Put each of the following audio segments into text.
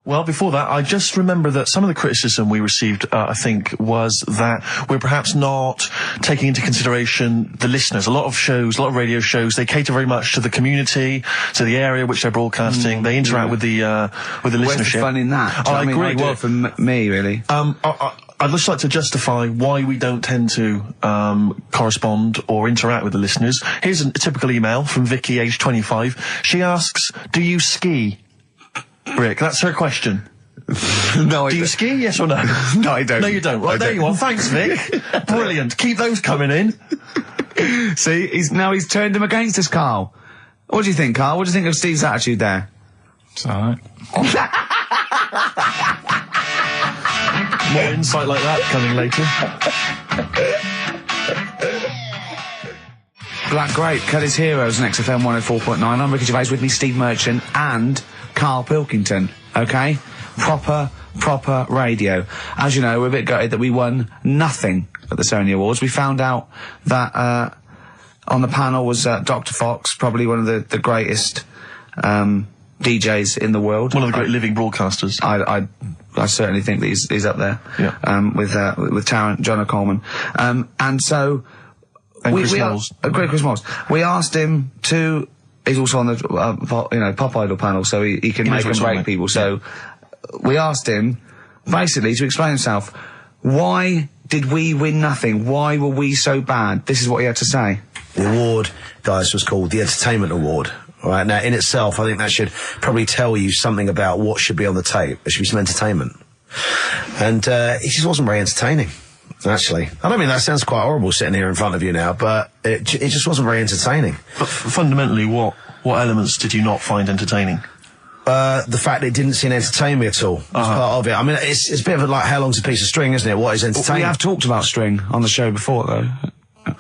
Well, before that, I just remember that some of the criticism we received, I think, was that we're perhaps not taking into consideration the listeners. A lot of radio shows, they cater very much to the community, to the area which they're broadcasting. They interact with the listenership. Where's the fun in that? I agree. Well, for me, really. I'd just like to justify why we don't tend to correspond or interact with the listeners. Here's a typical email from Vicky, age 25. She asks, do you ski? Rick, that's her question. No, I Do you ski, yes or no? No, I don't. No, you don't. Right, there you are. Thanks, Vic. Brilliant. Keep those coming in. See, he's turned him against us, Carl. What do you think, Carl? What do you think of Steve's attitude there? It's alright. More insight like that coming later. Black Grape, Kelly's Heroes, and XFM 104.9. I'm Ricky Gervais, with me Steve Merchant and Karl Pilkington, okay? Proper radio. As you know, we're a bit gutted that we won nothing at the Sony Awards. We found out that on the panel was Dr. Fox, probably one of the greatest DJs in the world. One of the great living broadcasters. I certainly think that he's up there. Yeah. With Tarrant, John O'Coleman. And so... And Chris Moles. Great Chris Moles. We asked him to... He's also on the Pop Idol panel, so he can make and break people. So we asked him, basically, to explain himself. Why did we win nothing? Why were we so bad? This is what he had to say. The award, guys, was called the Entertainment Award. All right, now, in itself, I think that should probably tell you something about what should be on the tape. There should be some entertainment. And he just wasn't very entertaining. Actually, I don't mean that sounds quite horrible sitting here in front of you now, but it just wasn't very entertaining. But fundamentally, what elements did you not find entertaining? The fact that it didn't seem entertain me at all was part of it. I mean, it's a bit of like, how long's a piece of string, isn't it? What is entertaining? We have talked about string on the show before, though.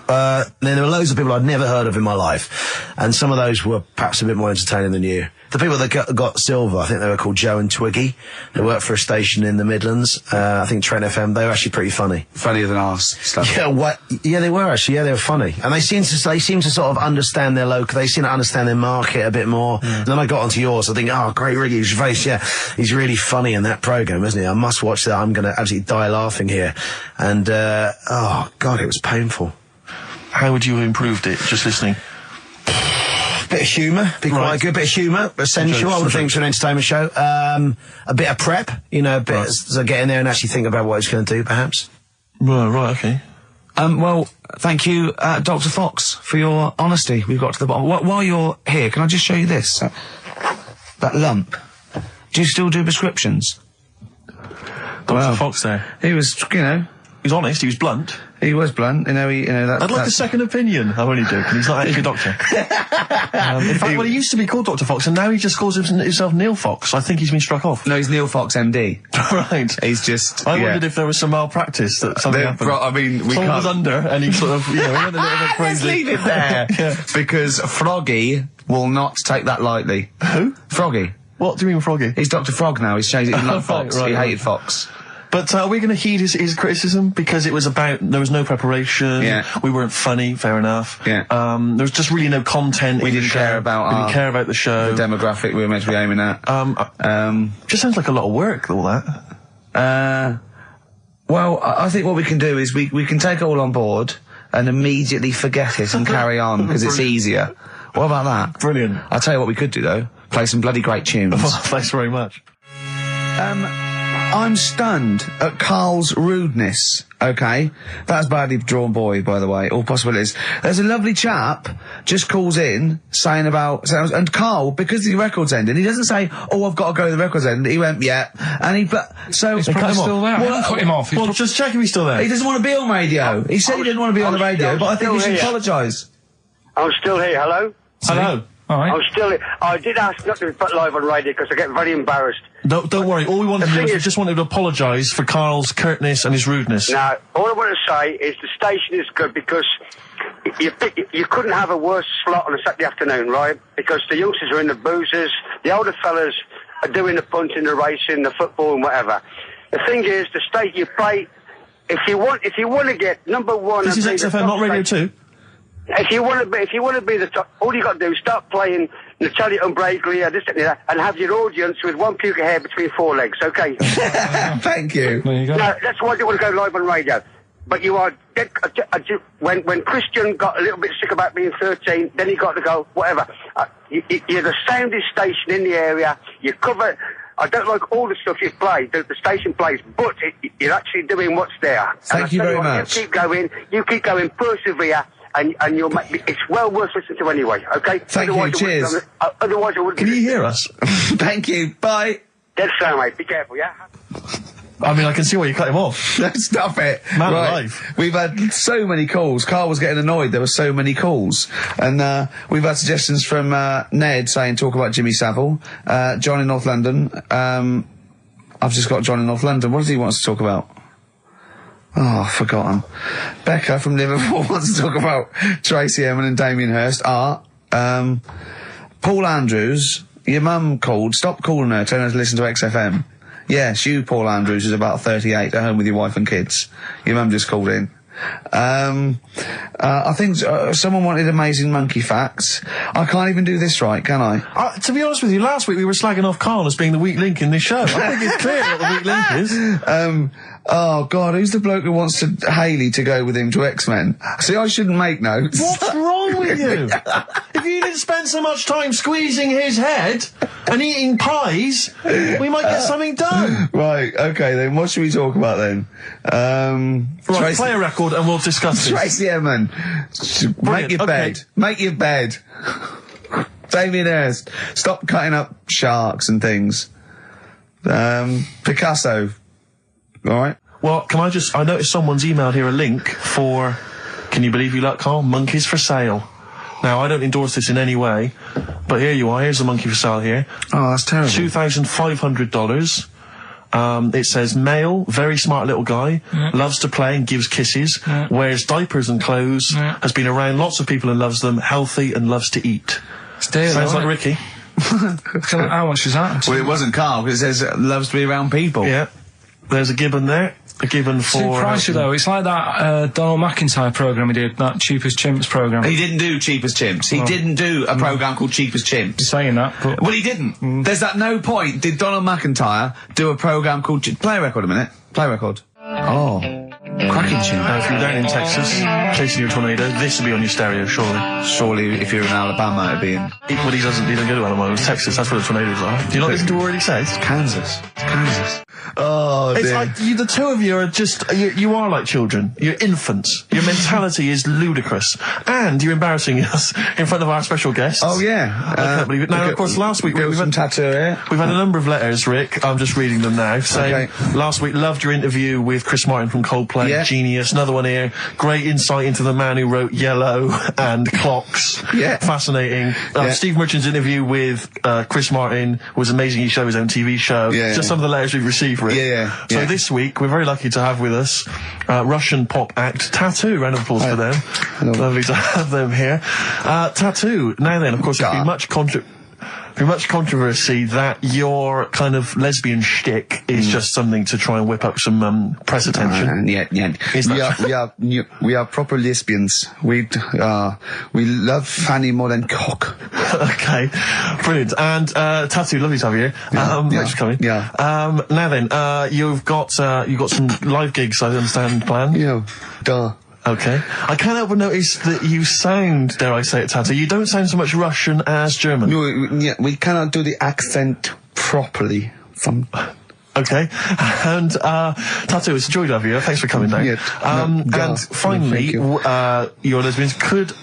Then there were loads of people I'd never heard of in my life, and some of those were perhaps a bit more entertaining than you. The people that got silver, I think they were called Joe and Twiggy. They worked for a station in the Midlands. I think Trent FM. They were actually pretty funny. Funnier than ours stuff. Yeah, yeah, they were actually. Yeah, they were funny, and they seemed to sort of understand their local. They seemed to understand their market a bit more. And then I got onto yours. I think, oh, great, Ricky Gervais. Yeah, he's really funny in that program, isn't he? I must watch that. I'm going to absolutely die laughing here. And oh God, it was painful. How would you have improved it, just listening? Bit of humour, quite good. Bit of humour, essential, I would think, for an entertainment show. A bit of prep, a bit so get in there and actually think about what it's going to do, perhaps. Right, okay. Well, thank you, Dr. Fox, for your honesty. We've got to the bottom. While you're here, can I just show you this? That lump. Do you still do prescriptions? Dr. Fox there. He was, he was honest, he was blunt. He was blunt, I'd like a second opinion. I'm only joking, he's not actually a doctor. In fact, he used to be called Dr. Fox, and now he just calls himself Neil Fox. I think he's been struck off. No, he's Neil Fox MD. Right. He's just... I wondered if there was some malpractice that something happened. I mean, we Someone was under, and he sort of, he went a little bit crazy. Let's leave it there. Yeah. Because Froggy will not take that lightly. Who? Froggy. What do you mean Froggy? He's Dr. Frog now, he's changed it. He loved Fox, he hated Fox. But are we going to heed his criticism? Because it was there was no preparation, we weren't funny, fair enough. Yeah. There was just really no content we didn't care about the show. The demographic we were meant to be aiming at. Just sounds like a lot of work, all that. Well, I think what we can do is we can take it all on board and immediately forget it and carry on, because it's easier. What about that? Brilliant. I'll tell you what we could do, though. Play some bloody great tunes. Thanks very much. I'm stunned at Carl's rudeness, okay? That's badly drawn boy, by the way, all possibilities. There's a lovely chap just calls in saying and Carl, because the record's ending, he doesn't say, oh, I've got to go to the record's end. He went, yeah. And he's probably still there. Well, put him off. Well, just check if he's still there. He doesn't want to be on radio. He said he didn't want to be on the radio, but I think he should apologise. I'm still here, hello? Hello. All right. I'm still here. I did ask not to be put live on radio because I get very embarrassed. Don't worry. All we wanted to do is we just wanted to apologise for Carl's curtness and his rudeness. Now, all I want to say is the station is good because you couldn't have a worse slot on a Saturday afternoon, right? Because the youngsters are in the boozers, the older fellas are doing the punting, the racing, the football and whatever. The thing is, the state you play, if you want to get number one... This is XFM, not Radio 2. If you want to be the top, all you got to do is start playing Natalia Imbruglia, this and that, and have your audience with one puke of hair between 4 legs, okay? Thank you. There you go. No, that's why I didn't want to go live on radio. But you are dead, when Christian got a little bit sick about being 13, then he got to go, whatever. You're the soundest station in the area. You cover. I don't like all the stuff you play, the station plays, but you're actually doing what's there. Thank you very much. You keep going, persevere, and you'll make it's well worth listening to anyway, okay? Thank you, cheers. Otherwise I wouldn't. Can you hear us? Thank you, bye. Dead sound, mate. Be careful, yeah? I mean, I can see why you cut him off. Stop it. Man alive. We've had so many calls. Carl was getting annoyed. There were so many calls. And we've had suggestions from Ned saying talk about Jimmy Savile. John in North London. I've just got John in North London. What does he want us to talk about? Oh, I've forgotten. Becca from Liverpool wants to talk about Tracy Emin and Damien Hirst. Art. Paul Andrews. Your mum called. Stop calling her. Tell her to listen to XFM. Yes, you, Paul Andrews, is about 38, at home with your wife and kids. Your mum just called in. I think someone wanted amazing monkey facts. I can't even do this right, can I? To be honest with you, last week we were slagging off Carl as being the weak link in this show. I think it's clear what the weak link is. Oh, God, who's the bloke who wants Hayley to go with him to X-Men? See, I shouldn't make notes. What's wrong with you? If you didn't spend so much time squeezing his head and eating pies, we might get something done. Right, okay, then what should we talk about then? Right, play a record and we'll discuss this. Tracy Emin. Make your bed. Make your bed. Damien Hirst. Stop cutting up sharks and things. Picasso. Alright. Well, I noticed someone's emailed here a link for, can you believe you luck, Carl? Monkeys for sale. Now, I don't endorse this in any way, but here you are. Here's a monkey for sale here. Oh, that's terrible. $2,500. It says male, very smart little guy, loves to play and gives kisses, wears diapers and clothes, has been around lots of people and loves them, healthy and loves to eat. Sounds like Ricky. How much is that? Well, it wasn't Carl, because it says loves to be around people. Yeah. There's a gibbon there. A gibbon for... Too pricey, though. It's like that Donald McIntyre programme he did, that Cheapest Chimps programme. He didn't do Cheapest Chimps. He didn't do a programme called Cheapest Chimps. You're saying that, but... Well, he didn't. There's at no point did Donald McIntyre do a programme called... Play a record a minute. Play a record. Oh. Cracking tune. If you're down in Texas, chasing your tornado, this would be on your stereo, surely. Surely, if you're in Alabama, it'd be in... Well, he doesn't go to Alabama. It's Texas. That's where the tornadoes are. Do you not listen to what he says? It's Kansas. It's Kansas. Oh, it's dear. like the two of you are just you are like children. You're infants. Your mentality is ludicrous, and you're embarrassing us in front of our special guests. Oh yeah, I can't believe it. Now, of course, last week we've had tattoo here. We've had a number of letters, Rick. I'm just reading them now. Saying last week loved your interview with Chris Martin from Coldplay. Yeah. Genius. Another one here. Great insight into the man who wrote Yellow and Clocks. Yeah, fascinating. Steve Merchant's interview with Chris Martin was amazing. He showed his own TV show. Yeah. Just some of the letters we've received, Rick. Yeah. So this week, we're very lucky to have with us Russian pop act Tattoo. Round of applause for them. Lovely to have them here. Tattoo. Now then, of course, there's been much controversy that your kind of lesbian shtick is just something to try and whip up some press attention. We are proper lesbians. We love Fanny more than cock. Okay, brilliant. And Tattoo, lovely to have you here. Thanks for coming. Yeah. Now then, you've got some live gigs, I understand, planned. Yeah. Duh. Okay. I can't help but notice that you sound, dare I say it, Tattoo, you don't sound so much Russian as German. No, we cannot do the accent properly. Okay. And, Tattoo, it's a joy to have you. Thanks for coming down. And finally, your lesbians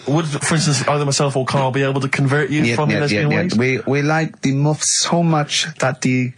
would, for instance, either myself or Carl be able to convert you from your lesbian ways? We like the muff so much that the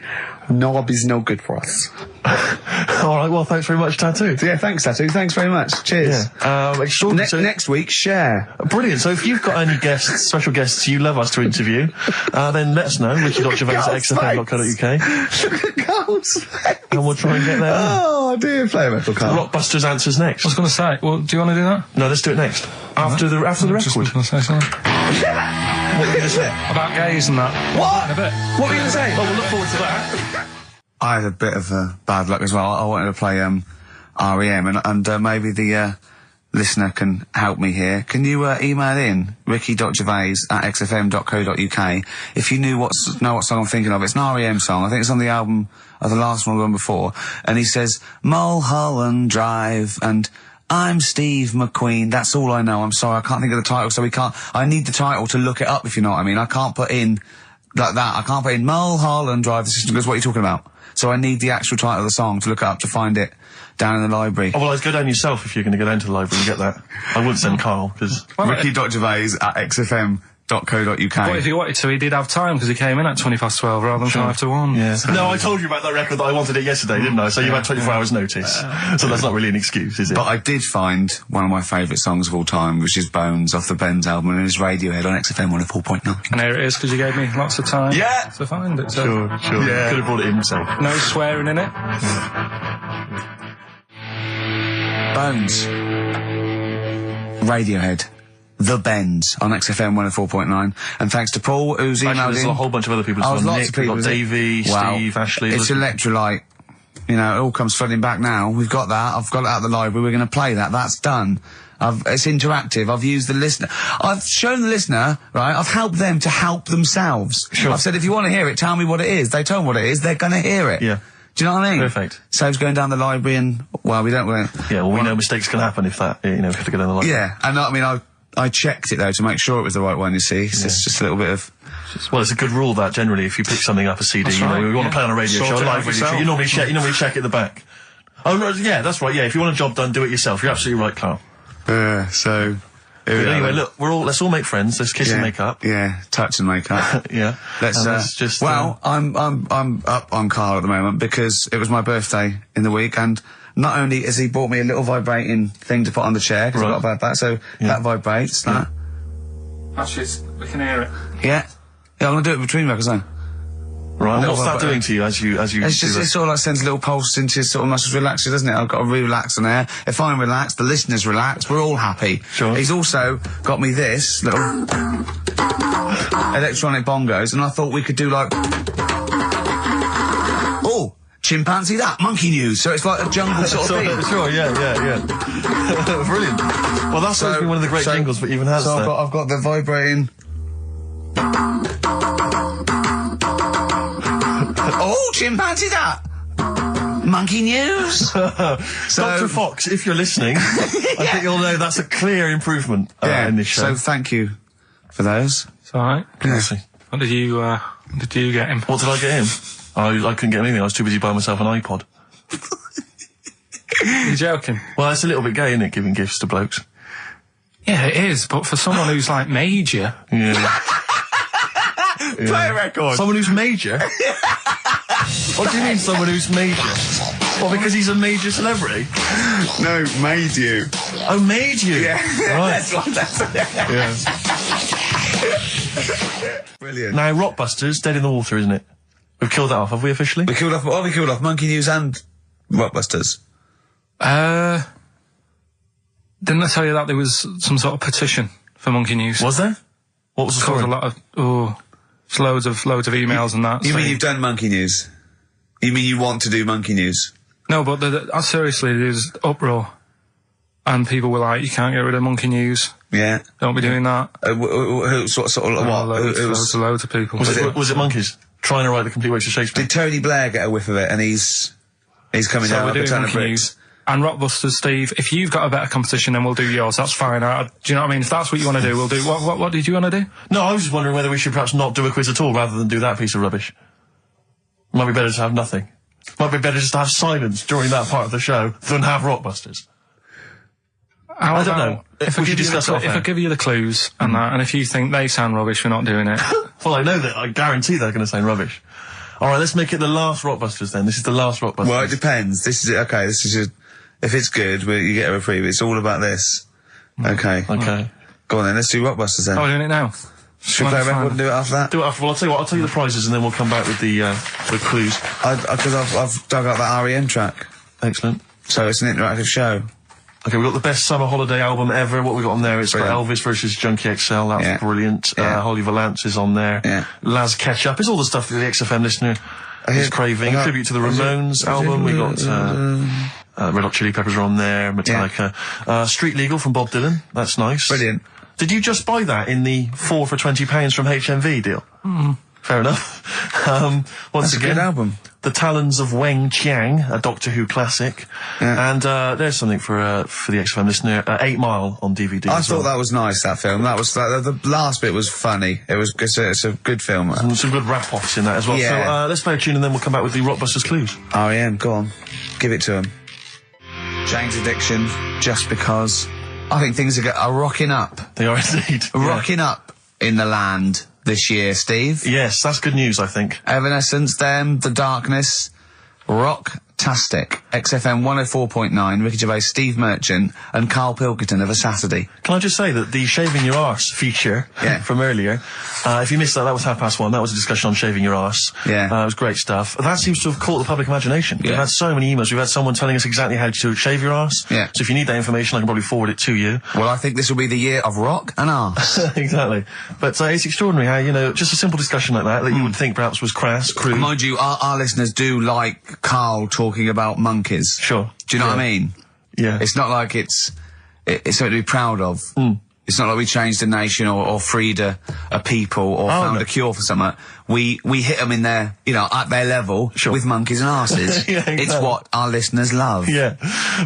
knob is no good for us. All right, well, thanks very much, Tattoo. Yeah, thanks, Tattoo. Thanks very much. Cheers. Next week, share. Brilliant. So if you've got any guests, special guests you love us to interview, then let us know. Ricky.gervais@xfm.co.uk. Look at Carl's face. And we'll try and get there. Oh, dear. Play a record, Carl. Rockbusters answers next. I was going to say, well, do you want to do that? No, let's do it next. After the record. Just going to say something. What were you going to say? About gays and that. What? In a bit. What were you going to say? Well, we'll look forward to that. I had a bit of bad luck as well. I wanted to play REM, and maybe the listener can help me here. Can you email in ricky.gervais@xfm.co.uk if you know what song I'm thinking of? It's an REM song. I think it's on the album of the last one before. And he says, Mulholland Drive, and I'm Steve McQueen. That's all I know. I'm sorry, I can't think of the title, so I need the title to look it up, if you know what I mean. I can't put in like that. I can't put in Mulholland Drive. The system goes, what are you talking about? So I need the actual title of the song to look it up to find it down in the library. Oh, well, I'd go down yourself if you're going to go down to the library and get that. I wouldn't send Carl, because... Ricky.gervais@xfm.co.uk. But if he wanted to, he did have time, because he came in at 12 rather than 5 to 1. Yeah. No, I told you about that record that I wanted it yesterday, didn't I? So you had 24 hours notice. So that's not really an excuse, is it? But I did find one of my favourite songs of all time, which is Bones off the Benz album, and it's Radiohead on XFM 104.9. And here it is, because you gave me lots of time to find it. So. Sure. Yeah. Could have brought it in himself. No swearing in it. Bones. Radiohead. The Bends on XFM 104.9. And thanks to Paul, who's emailed there's in. a whole bunch of other people. Lots Nick, of people. We've got Davey, Steve, Ashley. It's Electrolyte. You know, it all comes flooding back now. We've got that. I've got it out of the library. We're going to play that. That's done. It's interactive. I've used the listener. I've shown the listener, right? I've helped them to help themselves. Sure. I've said, if you want to hear it, tell me what it is. They tell me what it is. They're going to hear it. Yeah. Do you know what I mean? Perfect. Saves going down the library and, well, we don't... Yeah, well, we know mistakes can happen if that, you know, if you have to go down the library. Yeah, and I mean, I checked it, though, to make sure it was the right one, you see. So it's just a little bit of... Well, it's a good rule that, generally, if you pick something up, a CD, That's you know, right, we want to play on a radio show, a live radio show, you normally check at the back. Oh, yeah, that's right, yeah, if you want a job done, do it yourself. You're absolutely right, Carl. So... But anyway, look, let's all make friends, let's kiss and make up. Yeah, touch and make up. Yeah. Let's just... Well, I'm up on Carl at the moment because it was my birthday in the week, and not only has he bought me a little vibrating thing to put on the chair, because I've got a bad back, so that vibrates, that. Actually, we can hear it. Yeah, I'm gonna do it between records then. Right, and what's that doing to you as you It's just, it sort of like sends a little pulse into your sort of muscles, relaxes, doesn't it? I've got to relax on air. If I'm relaxed, the listeners relax, we're all happy. Sure. He's also got me this little electronic bongos, and I thought we could do like... Oh! Chimpanzee that, monkey news, so it's like a jungle sort of thing. Sure, yeah. Brilliant. Well, that's always been one of the great jingles that even has So that. I've got the vibrating... Oh, chimpanzee that! Monkey news! Dr. Fox, if you're listening, I think you'll know that's a clear improvement in this show. So thank you for those. It's alright. Honestly. What did you get him? What did I get him? I couldn't get anything, I was too busy buying myself an iPod. You're joking? Well, it's a little bit gay, isn't it, giving gifts to blokes? Yeah, it is, but for someone who's like major... Yeah. Play a record. Someone who's major? What do you mean, someone who's major? Well, because he's a major celebrity? No, made you. Oh, made you? Yeah. Right. That's Brilliant. Now, Rockbusters, dead in the water, isn't it? We've killed that off, have we officially? We killed off Monkey News and Rockbusters. Didn't I tell you that there was some sort of petition for Monkey News? Was there? What was the story? A lot of... It's loads of emails and that. You mean you've done Monkey News? You mean you want to do Monkey News? No, but seriously, there's uproar. And people were like, you can't get rid of Monkey News. Yeah. Don't be doing that. Sort of what? Loads of people. Was it monkeys? Trying to write the complete works of Shakespeare? Did Tony Blair get a whiff of it, and he's coming down like a ton of bricks? And Rockbusters, Steve, if you've got a better competition, then we'll do yours. That's fine. Do you know what I mean? If that's what you want to do, we'll do. What did you want to do? No, I was just wondering whether we should perhaps not do a quiz at all rather than do that piece of rubbish. Might be better to have nothing. Might be better just to have silence during that part of the show than have Rockbusters. I don't know. If I give you the clues and that, and if you think they sound rubbish, we're not doing it. Well, I know that. I guarantee they're going to sound rubbish. All right, let's make it the last Rockbusters then. This is the last Rockbusters. Well, it depends. This is it. Okay, this is if it's good, you get a reprieve. It's all about this. Okay. Okay. Go on then. Let's do Rockbusters then. Oh, we're doing it now. Should we play a record and do it after that? Do it after. Well, I'll tell you what. I'll tell you the prizes and then we'll come back with the clues. Because I've dug up that REM track. Excellent. So it's an interactive show. Okay, we've got the best summer holiday album ever. What we got on there? It's got Elvis versus Junkie XL. That's brilliant. Holly Valance is on there. Yeah. Laz Ketchup. It's all the stuff that the XFM listener is craving. A tribute to the Ramones album. We got Red Hot Chili Peppers are on there, Metallica. Street Legal from Bob Dylan, that's nice. Brilliant. Did you just buy that in the 4 for £20 from HMV deal? Fair enough. Once That's again, a good album. The Talons of Weng Chiang, a Doctor Who classic. Yeah. And there's something for the XFM listener, 8 Mile on DVD. I as thought well. that was nice, that film. That was the last bit was funny. It's a good film. Some good rap-offs in that as well. Yeah. So let's play a tune and then we'll come back with the Rockbusters clues. R.E.M., go on. Give it to him. Jane's Addiction, Just Because. I think things are rocking up. They are indeed. Rocking up in the land this year, Steve. Yes, that's good news, I think. Evanescence, them, The Darkness, Rocktastic, XFM 104.9, Ricky Gervais, Steve Merchant, and Karl Pilkington of a Saturday. Can I just say that the Shaving Your Arse feature from earlier, if you missed that, that was 1:30. That was a discussion on shaving your arse. Yeah. It was great stuff. That seems to have caught the public imagination. Yeah. We've had so many emails. We've had someone telling us exactly how to shave your arse. Yeah. So if you need that information, I can probably forward it to you. Well, I think this will be the year of rock and arse. Exactly. But it's extraordinary how, just a simple discussion like that you would think perhaps was crass, crude. Mind you, our listeners do like Karl talking about monkeys. Sure. Do you know what I mean? Yeah. It's not like it's something to be proud of. It's not like we changed a nation or freed a people or found a cure for something. We hit them in their, at their level with monkeys and arses. Yeah, exactly. It's what our listeners love. Yeah.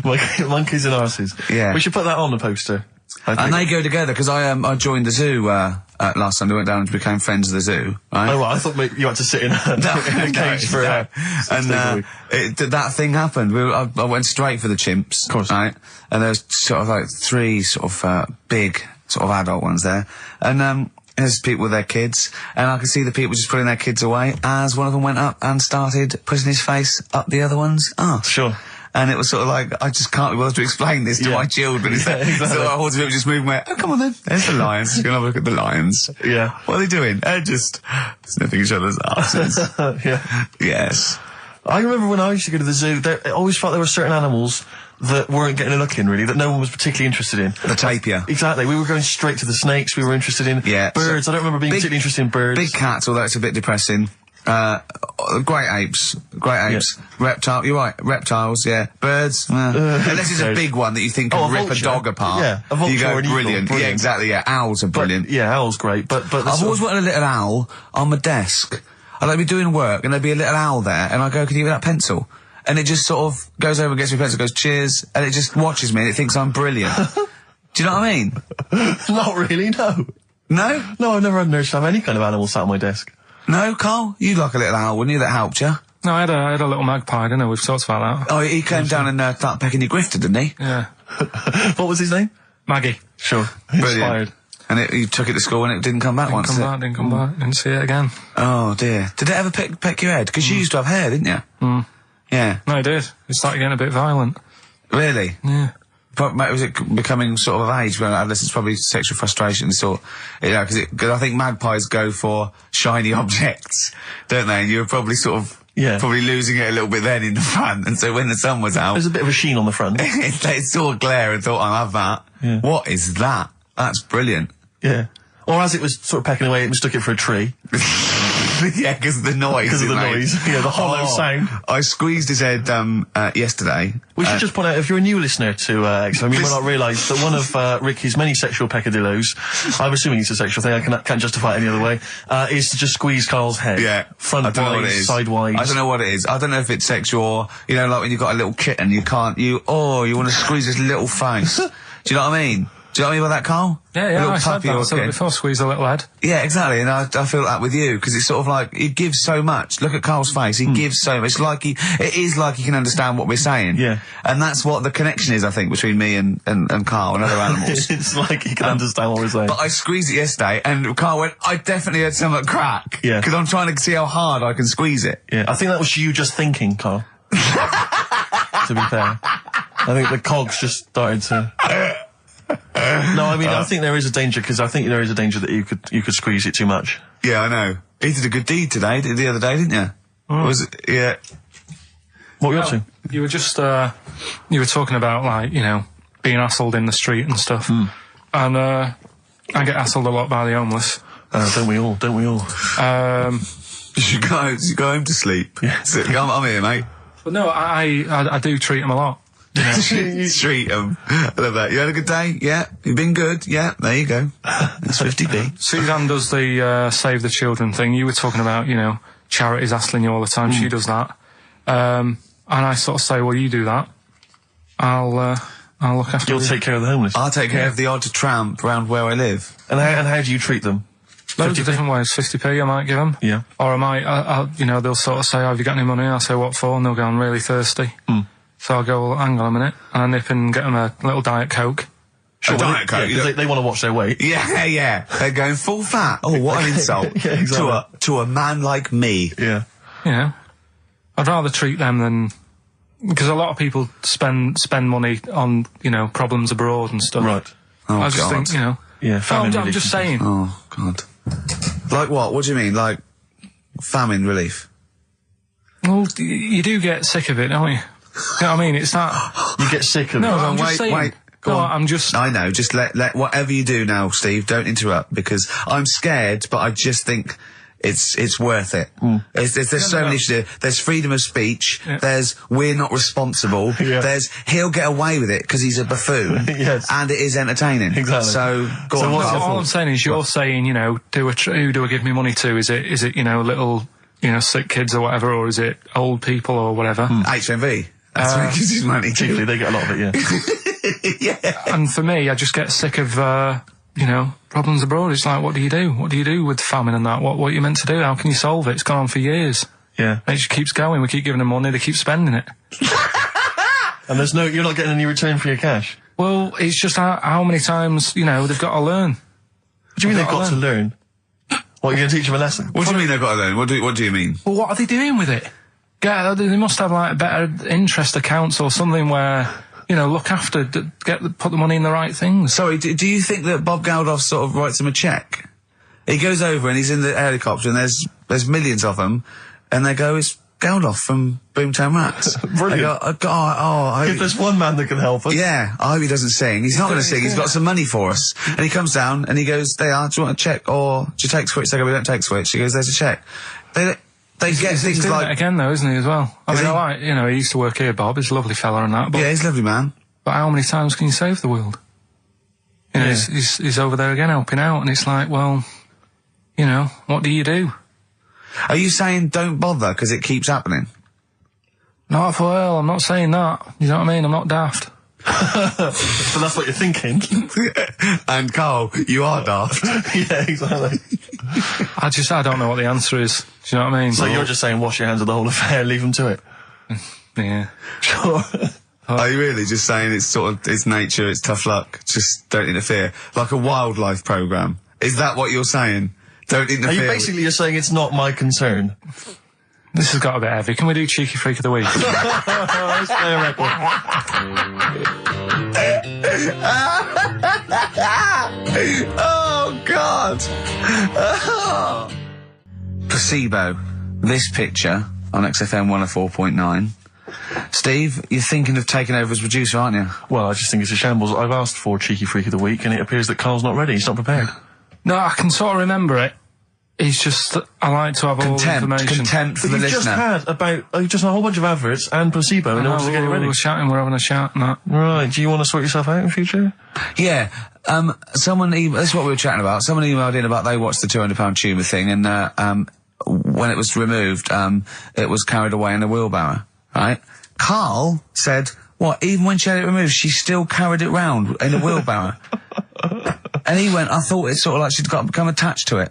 Monkeys and arses. Yeah. We should put that on the poster. And they go together, because I joined the zoo last Sunday, went down and became friends of the zoo. Right? Oh, right, I thought maybe you had to sit in a cage for and that thing happened. I went straight for the chimps, of course, right? And there was sort of like 3 sort of big sort of adult ones there, and there's people with their kids, and I could see the people just putting their kids away as one of them went up and started putting his face up the other one's arse. Sure. And it was sort of like, I just can't be bothered to explain this to my children. Exactly. So I was just moving away. Oh, come on then. There's the lions. You're going to have a look at the lions. Yeah. What are they doing? They're just sniffing each other's asses. Yeah. Yes. I remember when I used to go to the zoo, I always felt there were certain animals that weren't getting a look in, really, that no one was particularly interested in. The tapir. Exactly. We were going straight to the snakes. We were interested in birds. I don't remember being particularly interested in birds. Big cats, although it's a bit depressing. Great apes, reptile. You're right, reptiles. Yeah, birds. Unless it's a big one that you think can rip a dog apart. Yeah, a vulture. You go or an eagle. brilliant. Yeah, exactly. Yeah, owls are brilliant. Owls great. But I've always wanted a little owl on my desk. I'd like be doing work and there'd be a little owl there, and I go, "Can you give me that pencil?" And it just sort of goes over and gets me a pencil, goes cheers, and it just watches me and it thinks I'm brilliant. Do you know what I mean? Not really. No. No. No, I've never had an urge to have any kind of animal sat on my desk. No, Karl? You'd like a little owl, wouldn't you? That helped you? No, I had a little magpie, didn't I? We've talked about that. Oh, he came down and started pecking your grifter, didn't he? Yeah. What was his name? Maggie. Sure. Brilliant. Inspired. And you took it to school and it didn't come back once, Didn't come back. Didn't see it again. Oh, dear. Did it ever peck your head? Because you used to have hair, didn't you? Yeah. No, it did. It started getting a bit violent. Really? Yeah. But was it becoming sort of age when adolescents probably sexual frustration sort, because I think magpies go for shiny objects, don't they? And you were probably sort of probably losing it a little bit then in the front, and so when the sun was out, there's a bit of a sheen on the front. it saw a glare and thought, I'll have that. Yeah. What is that? That's brilliant. Yeah. Or as it was sort of pecking away, it mistook it for a tree. Yeah, because of the noise. Because of the noise. Yeah, the hollow sound. I squeezed his head yesterday. We should just point out, if you're a new listener to XFM, you might not realise that one of Ricky's many sexual peccadillos, I'm assuming it's a sexual thing, I can't justify it any other way, is to just squeeze Karl's head. Yeah. Front-wise, sidewise. I don't know what it is. I don't know if it's sexual or, like when you've got a little kitten, you want to squeeze his little face. Do you know what I mean? Do you know what I mean by that, Karl? Yeah, I said that before, squeeze a little head. Yeah, exactly, and I feel that with you, because it's sort of like, he gives so much. Look at Karl's face, he gives so much. It is like he can understand what we're saying. Yeah. And that's what the connection is, I think, between me and Karl and other animals. It's like he can understand what we're saying. But I squeezed it yesterday, and Karl went, I definitely had something crack. Yeah. Because I'm trying to see how hard I can squeeze it. Yeah, I think that was you just thinking, Karl. To be fair. I think the cogs just started to... No, I mean, I think there is a danger, because I think there is a danger that you could squeeze it too much. Yeah, I know. He did a good deed today, the other day, didn't you? Was it? Yeah. What were you up to? You were just, you were talking about, being hassled in the street and stuff. And, I get hassled a lot by the homeless. Don't we all? You should go home to sleep. Yeah. I'm here, mate. But no, I do treat them a lot. Treat them. I love that. You had a good day? Yeah. You've been good? Yeah. There you go. That's 50p. Suzanne does the Save the Children thing. You were talking about, charities hassling you all the time. She does that. And I sort of say, well, you do that. I'll look after You'll take care of the homeless. I'll take care of the odd tramp around where I live. And how do you treat them? Loads of different ways. 50p I might give them. Yeah. Or I might, they'll sort of say, have you got any money? I'll say, what for? And they'll go, I'm really thirsty. So I'll go, well, hang on a minute. And I nip and get them a little Diet Coke. Sure, Diet Coke? Yeah, they want to watch their weight. Yeah. They're going full fat. Oh, what an insult. Yeah, exactly. To a man like me. Yeah. I'd rather treat them than... Because a lot of people spend money on, problems abroad and stuff. Right. Oh, I just think, Yeah, famine I'm relief. just saying. Oh, God. Like what? What do you mean? Like famine relief? Well, you do get sick of it, don't you? You know what I mean? It's that... You get sick of it. No, I'm just saying. Wait. Go on. I'm just... I know. Just let whatever you do now, Steve, don't interrupt, because I'm scared, but I just think it's worth it. There's so many issues there. There's freedom of speech. Yeah. There's we're not responsible. Yeah. There's he'll get away with it because he's a buffoon. Yes. And it is entertaining. Exactly. So go on. All I'm saying is you're saying, who do I give me money to? Is it little, sick kids or whatever, or is it old people or whatever? HMV. That's where he gives his money to. Particularly, they get a lot of it, yeah. Yeah. And for me, I just get sick of, problems abroad. It's like, what do you do? What do you do with famine and that? What are you meant to do? How can you solve it? It's gone on for years. Yeah. And it just keeps going. We keep giving them money. They keep spending it. And you're not getting any return for your cash. Well, it's just how many times, they've got to learn. What do you mean they've got to learn? What, you're going to teach them a lesson? What do you mean they've got to learn? What do you mean? Well, what are they doing with it? They must have, better interest accounts or something where... look after, put the money in the right things. Sorry, do you think that Bob Geldof sort of writes him a cheque? He goes over and he's in the helicopter and there's millions of them, and they go, it's Geldof from Boomtown Rats. Brilliant. They go, If there's one man that can help us. yeah, I hope he doesn't sing. He's not going to sing. He's got some money for us. And he comes down and he goes, do you want a cheque or do you take Switch? They go, we don't take Switch. He goes, there's a cheque. They get things doing like... that again, though, isn't he, as well? Is he? He used to work here, Bob. He's a lovely fella and that. But, Yeah, he's a lovely man. But how many times can you save the world? He's over there again helping out, and it's like, well, what do you do? Are you saying don't bother because it keeps happening? Not for well, I'm not saying that. You know what I mean? I'm not daft. So that's what you're thinking. And Carl, you are daft. Yeah, exactly. I don't know what the answer is. Do you know what I mean? So you're just saying wash your hands of the whole affair, leave them to it? Yeah. Sure. Are you really just saying it's nature, it's tough luck, just don't interfere? Like a wildlife programme. Is that what you're saying? Don't interfere. Are you basically you're saying it's not my concern? This has got a bit heavy. Can we do Cheeky Freak of the Week? Let's play a record. Oh, God! Oh. Placebo. This picture on XFM 104.9. Steve, you're thinking of taking over as producer, aren't you? Well, I just think it's a shambles. I've asked for Cheeky Freak of the Week, and it appears that Carl's not ready. He's not prepared. No, I can sort of remember it. It's just, I like to have all the information. Contempt for the listener. You've just had a whole bunch of adverts and placebo in order to get it ready. We're having a chat and that. Right, do you want to sort yourself out in future? Yeah, this is what we were chatting about. Someone emailed in about they watched the £200 tumour thing, and when it was removed, it was carried away in a wheelbarrow, right? Carl said, what, even when she had it removed, she still carried it round in a wheelbarrow? And he went, I thought it sort of like she'd become attached to it.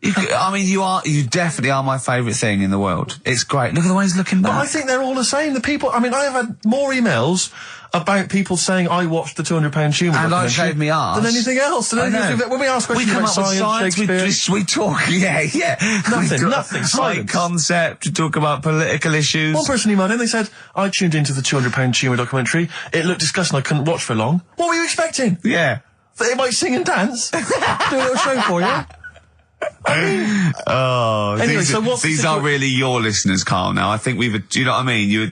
You definitely are my favourite thing in the world. It's great. Look at the way he's looking back. But I think they're all the same. The people, I have had more emails about people saying I watched the £200 tumour and I shaved me arse than anything else. When we ask questions about science, Shakespeare, we talk, yeah. Nothing. High concept, we talk about political issues. One person emailed in, they said, I tuned into the £200 tumour documentary. It looked disgusting, I couldn't watch for long. What were you expecting? Yeah. That they might sing and dance? Do a little show for you? Anyway, these are situation? really your listeners, Carl. Now, I think do you know what I mean? You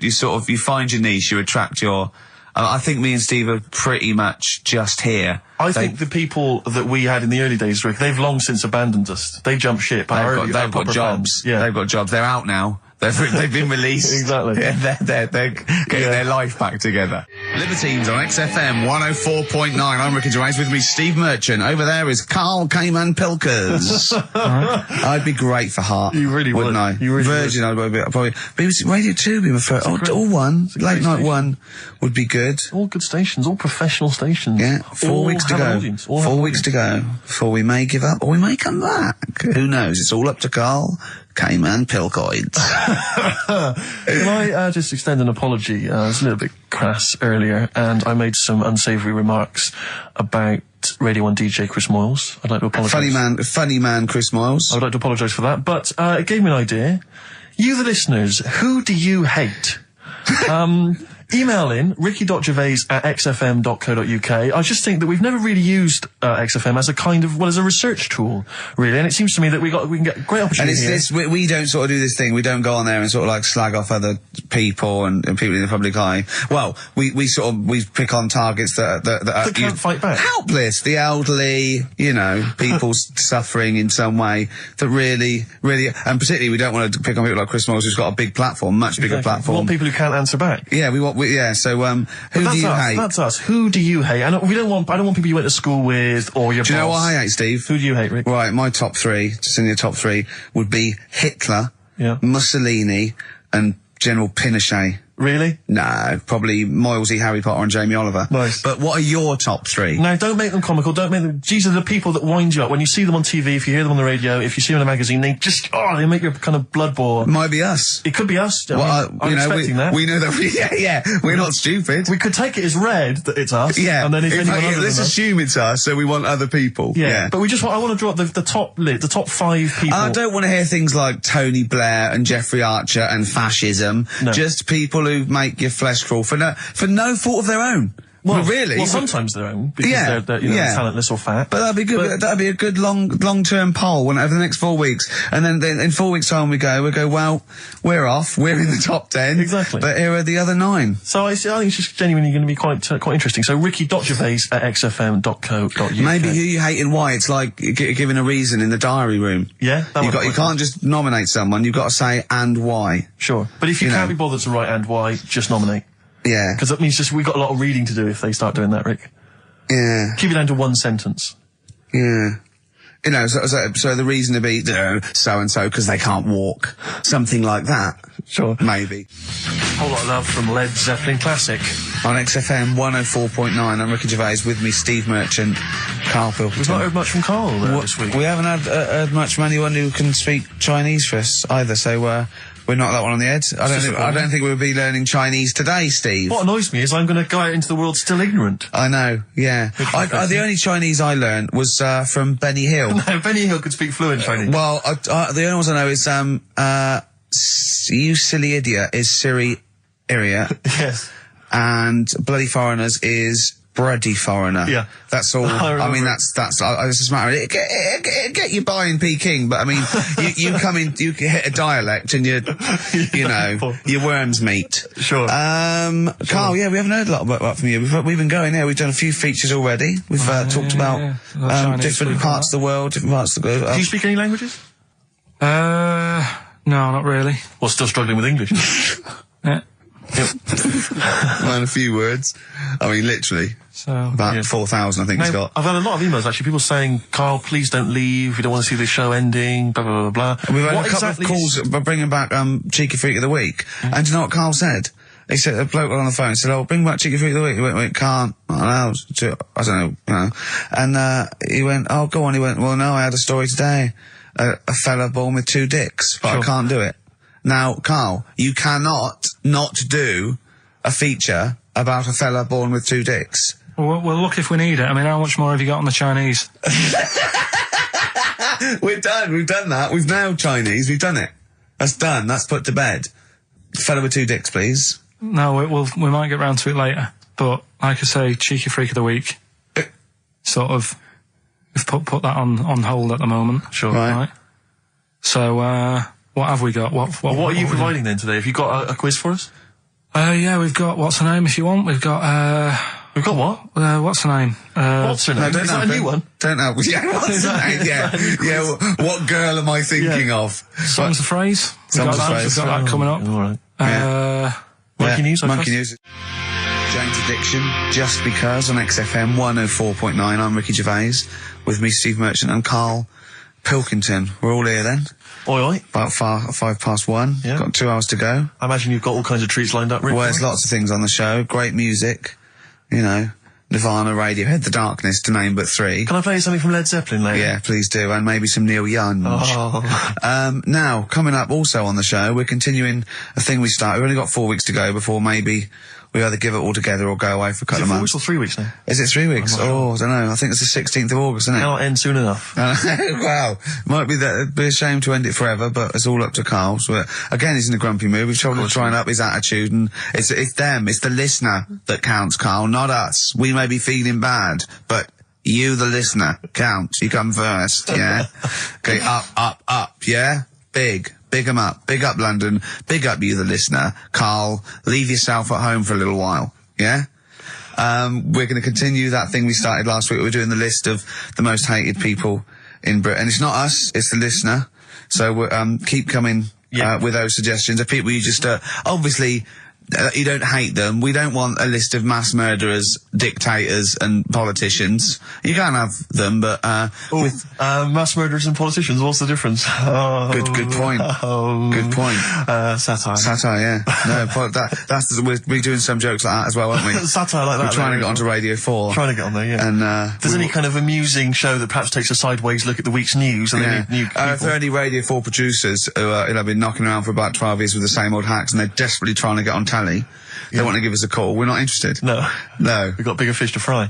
find your niche, you attract your. I think me and Steve are pretty much just here. I think the people that we had in the early days, Rick, they've long since abandoned us. They jumped ship. They've got jobs. Fans. Yeah, they've got jobs. They're out now. They've been released. Exactly. Yeah, they're getting their life back together. Libertines on XFM 104.9. I'm Ricky Gervais, with me Steve Merchant. Over there is Karl Pilkington. I'd be great for Heart. You really wouldn't would. I? You really Virgin, I'd probably. BBC Radio 2 would be my first. All one. Late night one would be good. All good stations, all professional stations. Yeah, 4 All weeks to have an go. audience, all have 4 an weeks to go before we may give up or we may come back. Who knows? It's all up to Karl Pilkington. Can I just extend an apology? I was a little bit crass earlier, and I made some unsavoury remarks about Radio 1 DJ Chris Moyles. I'd like to apologise. Funny man Chris Moyles. I would like to apologise for that, but it gave me an idea. You, the listeners, who do you hate? Email in ricky.gervais@xfm.co.uk. I just think that we've never really used XFM as a kind of, as a research tool, really, and it seems to me that we can get great opportunity And it's here. this, we don't sort of do this thing. We don't go on there and sort of like slag off other people and people in the public eye. Well, we pick on targets that That can't fight back. Helpless, the elderly, people suffering in some way that really, and particularly we don't want to pick on people like Chris Moyles, who's got a big platform, much bigger We platform. want people who can't answer back. Yeah, so, who do you hate? That's us. Who do you hate? I don't want people you went to school with or your boss. Do you know what I hate, Steve? Who do you hate, Rick? Right, my top three, just in your top three, would be Hitler, Mussolini, and General Pinochet. Really? No, probably Moylesy, Harry Potter, and Jamie Oliver. Nice. But what are your top three? No, don't make them comical. Don't make them. These are the people that wind you up. When you see them on TV, if you hear them on the radio, if you see them in a magazine, they make your kind of blood boil. Might be us. It could be us. I'm expecting that. We know that. We're not stupid. We could take it as read that it's us. Yeah. And then if anyone other let's than us- assume it's us, so we want other people. Yeah. But I want to draw up the top 5 people. I don't want to hear things like Tony Blair and Jeffrey Archer and fascism. No. Just people who make your flesh crawl for no fault of their own. Well, really? Well, sometimes their own, because they're talentless or fat. But that'd be good. That'd be a good long-term poll over the next 4 weeks. And then in 4 weeks' time we go, well, we're off. We're in the top 10. Exactly. But here are the other 9. So I think it's just genuinely going to be quite interesting. So ricky.gervais@xfm.co.uk. Maybe who you hate and why. It's like giving a reason in the diary room. Yeah. You can't just nominate someone. You've got to say and why. Sure. But if you can't be bothered to write and why, just nominate. Yeah. Because that means we've got a lot of reading to do if they start doing that, Rick. Yeah. Keep it down to one sentence. Yeah. So the reason to be, so-and-so because they can't walk. Something like that. Sure. Maybe. Whole lot of love from Led Zeppelin Classic. On XFM 104.9, I'm Ricky Gervais, with me Steve Merchant, Karl Pilkington. We've not heard much from Karl this week. We haven't heard much from anyone who can speak Chinese for us either, so we're not that one on the edge. I don't think we'll be learning Chinese today, Steve. What annoys me is I'm going to go out into the world still ignorant. I know, yeah. The only Chinese I learned was from Benny Hill. No, Benny Hill could speak fluent Chinese. Well, the only ones I know is you silly idiot is Siri idiot. Yes. And bloody foreigners is bloody foreigner. Yeah. That's all. I mean, that's it's just a matter of get you by in Peking, but I mean, you come in, you hit a dialect and your worms meet. Sure. Karl, we haven't heard a lot about from you. We've been going there. We've done a few features already. We've talked about different parts of the world, different parts of the globe. Do you speak any languages? No, not really. Or still struggling with English? Yeah. Learn a few words. I mean, literally. So About 4,000, I think it's got. I've had a lot of emails, actually, people saying, Karl, please don't leave, we don't want to see the show ending, blah, blah, blah, blah. We've had a couple of calls about bringing back Cheeky Freak of the Week. And do you know what Karl said? He said, a bloke on the phone said, bring back Cheeky Freak of the Week. He went, can't, not allowed to, I don't know, And he went, go on. He went, well, no, I had a story today. A fella born with 2 dicks, but I can't do it. Now, Karl, you cannot not do a feature about a fella born with 2 dicks. Well, look if we need it. I mean, how much more have you got on the Chinese? We've done that. We've nailed Chinese. We've done it. That's done. That's put to bed. Fella with 2 dicks, please. No, we might get round to it later. But, like I say, Cheeky Freak of the Week. Sort of, we've put that on hold at the moment. Sure. Right. So, what have we got? What are you providing then today? Have you got a quiz for us? Yeah, we've got, what's her name if you want? We've got We've got what? What's her name? What's her name? No, don't Is know. that a new one? Don't know. Yeah, what's her name? Yeah. What girl am I thinking of? Songs of Phrase. We've got that coming up. All right. Monkey News. Monkey News. Jane's Addiction, Just Because on XFM 104.9. I'm Ricky Gervais, with me, Steve Merchant, and Karl Pilkington. We're all here then. Oi, oi. About 1:05. Yeah. Got 2 hours to go. I imagine you've got all kinds of treats lined up, Rick. Well, there's lots of things on the show. Great music. You know, Nirvana, Radiohead, The Darkness, to name but 3. Can I play something from Led Zeppelin later? Yeah, please do. And maybe some Neil Young. Oh. Now, coming up also on the show, we're continuing a thing we started. We've only got 4 weeks to go before maybe we either give it all together or go away for a couple of months. 4 weeks or 3 weeks now? Is it 3 weeks? I'm not sure. I don't know. I think it's the 16th of August, isn't it? Cannot end soon enough. Wow. Might be that. It'd be a shame to end it forever, but it's all up to Karl. So, again, he's in a grumpy mood. We've told him to try and up his attitude, and it's them. It's the listener that counts, Karl, not us. We may be feeling bad, but you, the listener, counts. You come first, yeah? Okay, up, yeah? Big 'em up. Big up London. Big up you, the listener. Karl, leave yourself at home for a little while. Yeah? We're going to continue that thing we started last week. We're doing the list of the most hated people in Britain. It's not us, it's the listener. So keep coming with those suggestions of people you just, obviously, you don't hate them. We don't want a list of mass murderers, dictators and politicians. You can't have them, but mass murderers and politicians, what's the difference? Good point. Good point. Satire. Satire, yeah. No, we're doing some jokes like that as well, aren't we? Satire like that. We're trying to get onto Radio 4. Trying to get on there, yeah. And if there's any kind of amusing show that perhaps takes a sideways look at the week's news, and they need if there are any Radio 4 producers who have been knocking around for about 12 years with the same old hacks, and they're desperately trying to get on telly, they want to give us a call. We're not interested. No. We've got bigger fish to fry.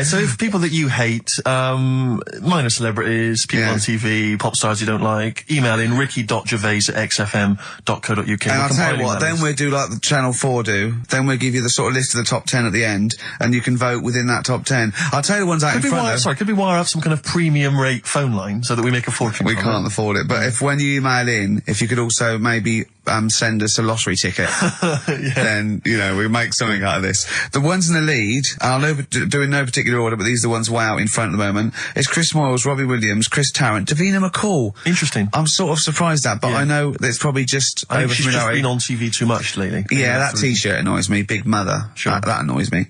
So if people that you hate, minor celebrities, people on TV, pop stars you don't like, email in ricky.gervais@xfm.co.uk. And I'll tell you what, then we'll do like the Channel 4 do, then we'll give you the sort of list of the top 10 at the end, and you can vote within that top 10. I'll tell you the ones out in front could we wire up some kind of premium rate phone line so that we make a fortune? We can't afford it, but when you email in, if you could also maybe send us a lottery ticket, then, we make something out of this. The ones in the lead, I'll do in no particular order, but these are the ones way out in front at the moment. It's Chris Moyles, Robbie Williams, Chris Tarrant, Davina McCall. Interesting. I'm sort of surprised at, but I know that it's probably just I think she's just been on TV too much lately. Yeah, that T-shirt annoys me. Big Mother. Sure. That annoys me.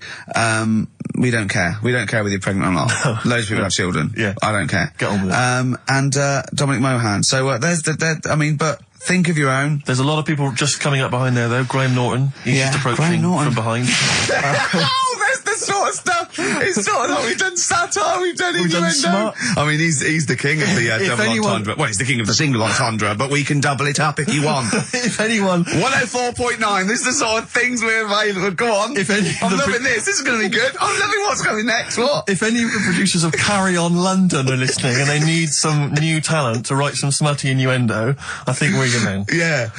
We don't care. We don't care whether you're pregnant or not. Loads of people have children. Yeah. I don't care. Get on with it. And Dominic Mohan. So there's but think of your own. There's a lot of people just coming up behind there, though. Graham Norton. He's just approaching from behind. That's the sort of stuff. It's sort of like we've done satire, we've done innuendo. I mean, he's the king of the double entendre. Well, he's the king of the single entendre, but we can double it up if you want. If anyone... 104.9, this is the sort of things we're available. Go on. I'm loving this. This is going to be good. I'm loving what's coming next. What? If any of the producers of Carry On London are listening and they need some new talent to write some smutty innuendo, I think we're your man. Yeah.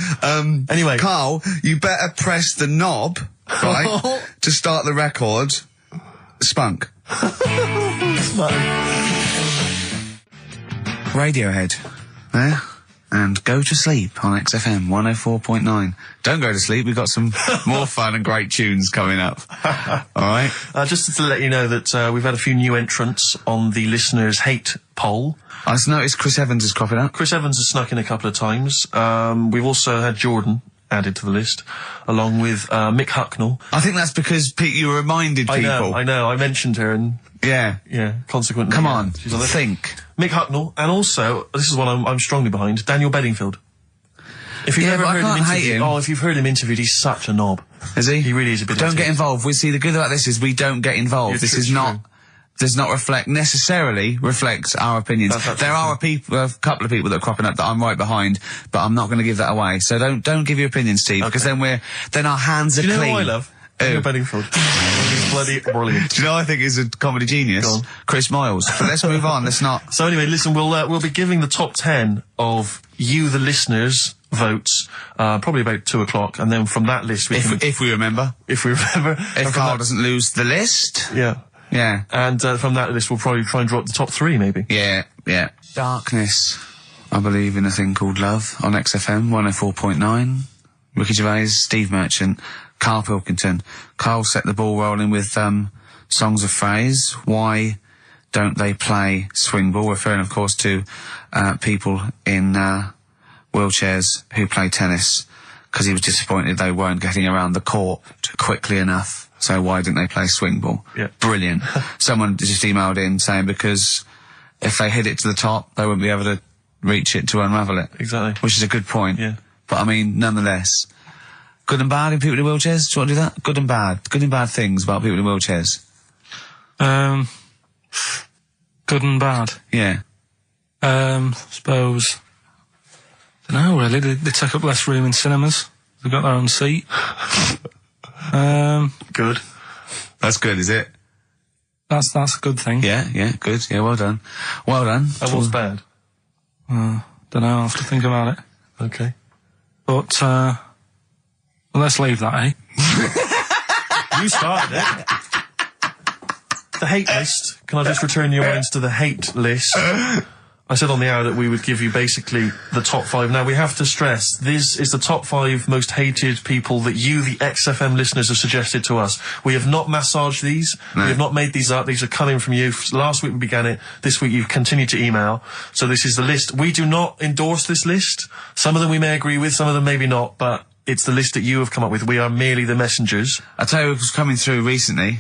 Anyway. Carl, you better press the knob, right, to start the record. Spunk. Radiohead. There. And Go to Sleep on XFM 104.9. Don't go to sleep, we've got some more fun and great tunes coming up. Alright? Just to let you know that we've had a few new entrants on the listeners' hate poll. I just noticed Chris Evans is cropping up. Chris Evans has snuck in a couple of times. We've also had Jordan added to the list, along with Mick Hucknall. I think that's because you reminded people. I know. I mentioned her and... Yeah, consequently. Come on, she's on the think. Mick Hucknall, and also, this is one I'm strongly behind, Daniel Bedingfield. If you've ever heard him interviewed, if you've heard him interviewed, he's such a knob. Is he? He really is a bit. Don't get involved. We see the good about this is we don't get involved. This is not. Does not necessarily reflect our opinions. There are a couple of people that are cropping up that I'm right behind, but I'm not going to give that away. So don't give your opinion, Steve, because then our hands are clean. Do you know who I love? Daniel Bedingfield. He's bloody brilliant. Do you know I think he's a comedy genius? Chris Moyles. But let's move on. Let's not. So anyway, listen, we'll be giving the top 10 of you, the listeners, votes, probably about 2 o'clock, and then from that list if we remember. If Carl doesn't lose the list. Yeah. Yeah. And from that list, we'll probably try and drop the top 3, maybe. Yeah. Darkness. I believe in a thing called love on XFM 104.9. Ricky Gervais, Steve Merchant, Karl Pilkington. Karl set the ball rolling with songs of phrase. Why don't they play swing ball? Referring, of course, to people in wheelchairs who play tennis, because he was disappointed they weren't getting around the court quickly enough. So why didn't they play swing ball? Yeah. Brilliant. Someone just emailed in saying because if they hit it to the top, they wouldn't be able to reach it to unravel it. Exactly. Which is a good point. Yeah. But I mean, nonetheless, good and bad in people in wheelchairs? Do you want to do that? Good and bad. Good and bad things about people in wheelchairs. Good and bad. Yeah. Suppose. Don't know, really. They take up less room in cinemas. They've got their own seat. Good. That's good, is it? That's a good thing. Yeah, good. Yeah, well done. Well done. And what's bad? Don't know, I'll have to think about it. Okay. But, well, let's leave that, eh? You started it. The hate list. Can I just return your minds to the hate list? I said on the hour that we would give you basically the top 5. Now, we have to stress, this is the top 5 most hated people that you, the XFM listeners, have suggested to us. We have not massaged these. No. We have not made these up. These are coming from you. Last week we began it. This week you've continued to email. So this is the list. We do not endorse this list. Some of them we may agree with, some of them maybe not, but it's the list that you have come up with. We are merely the messengers. I tell you who was coming through recently,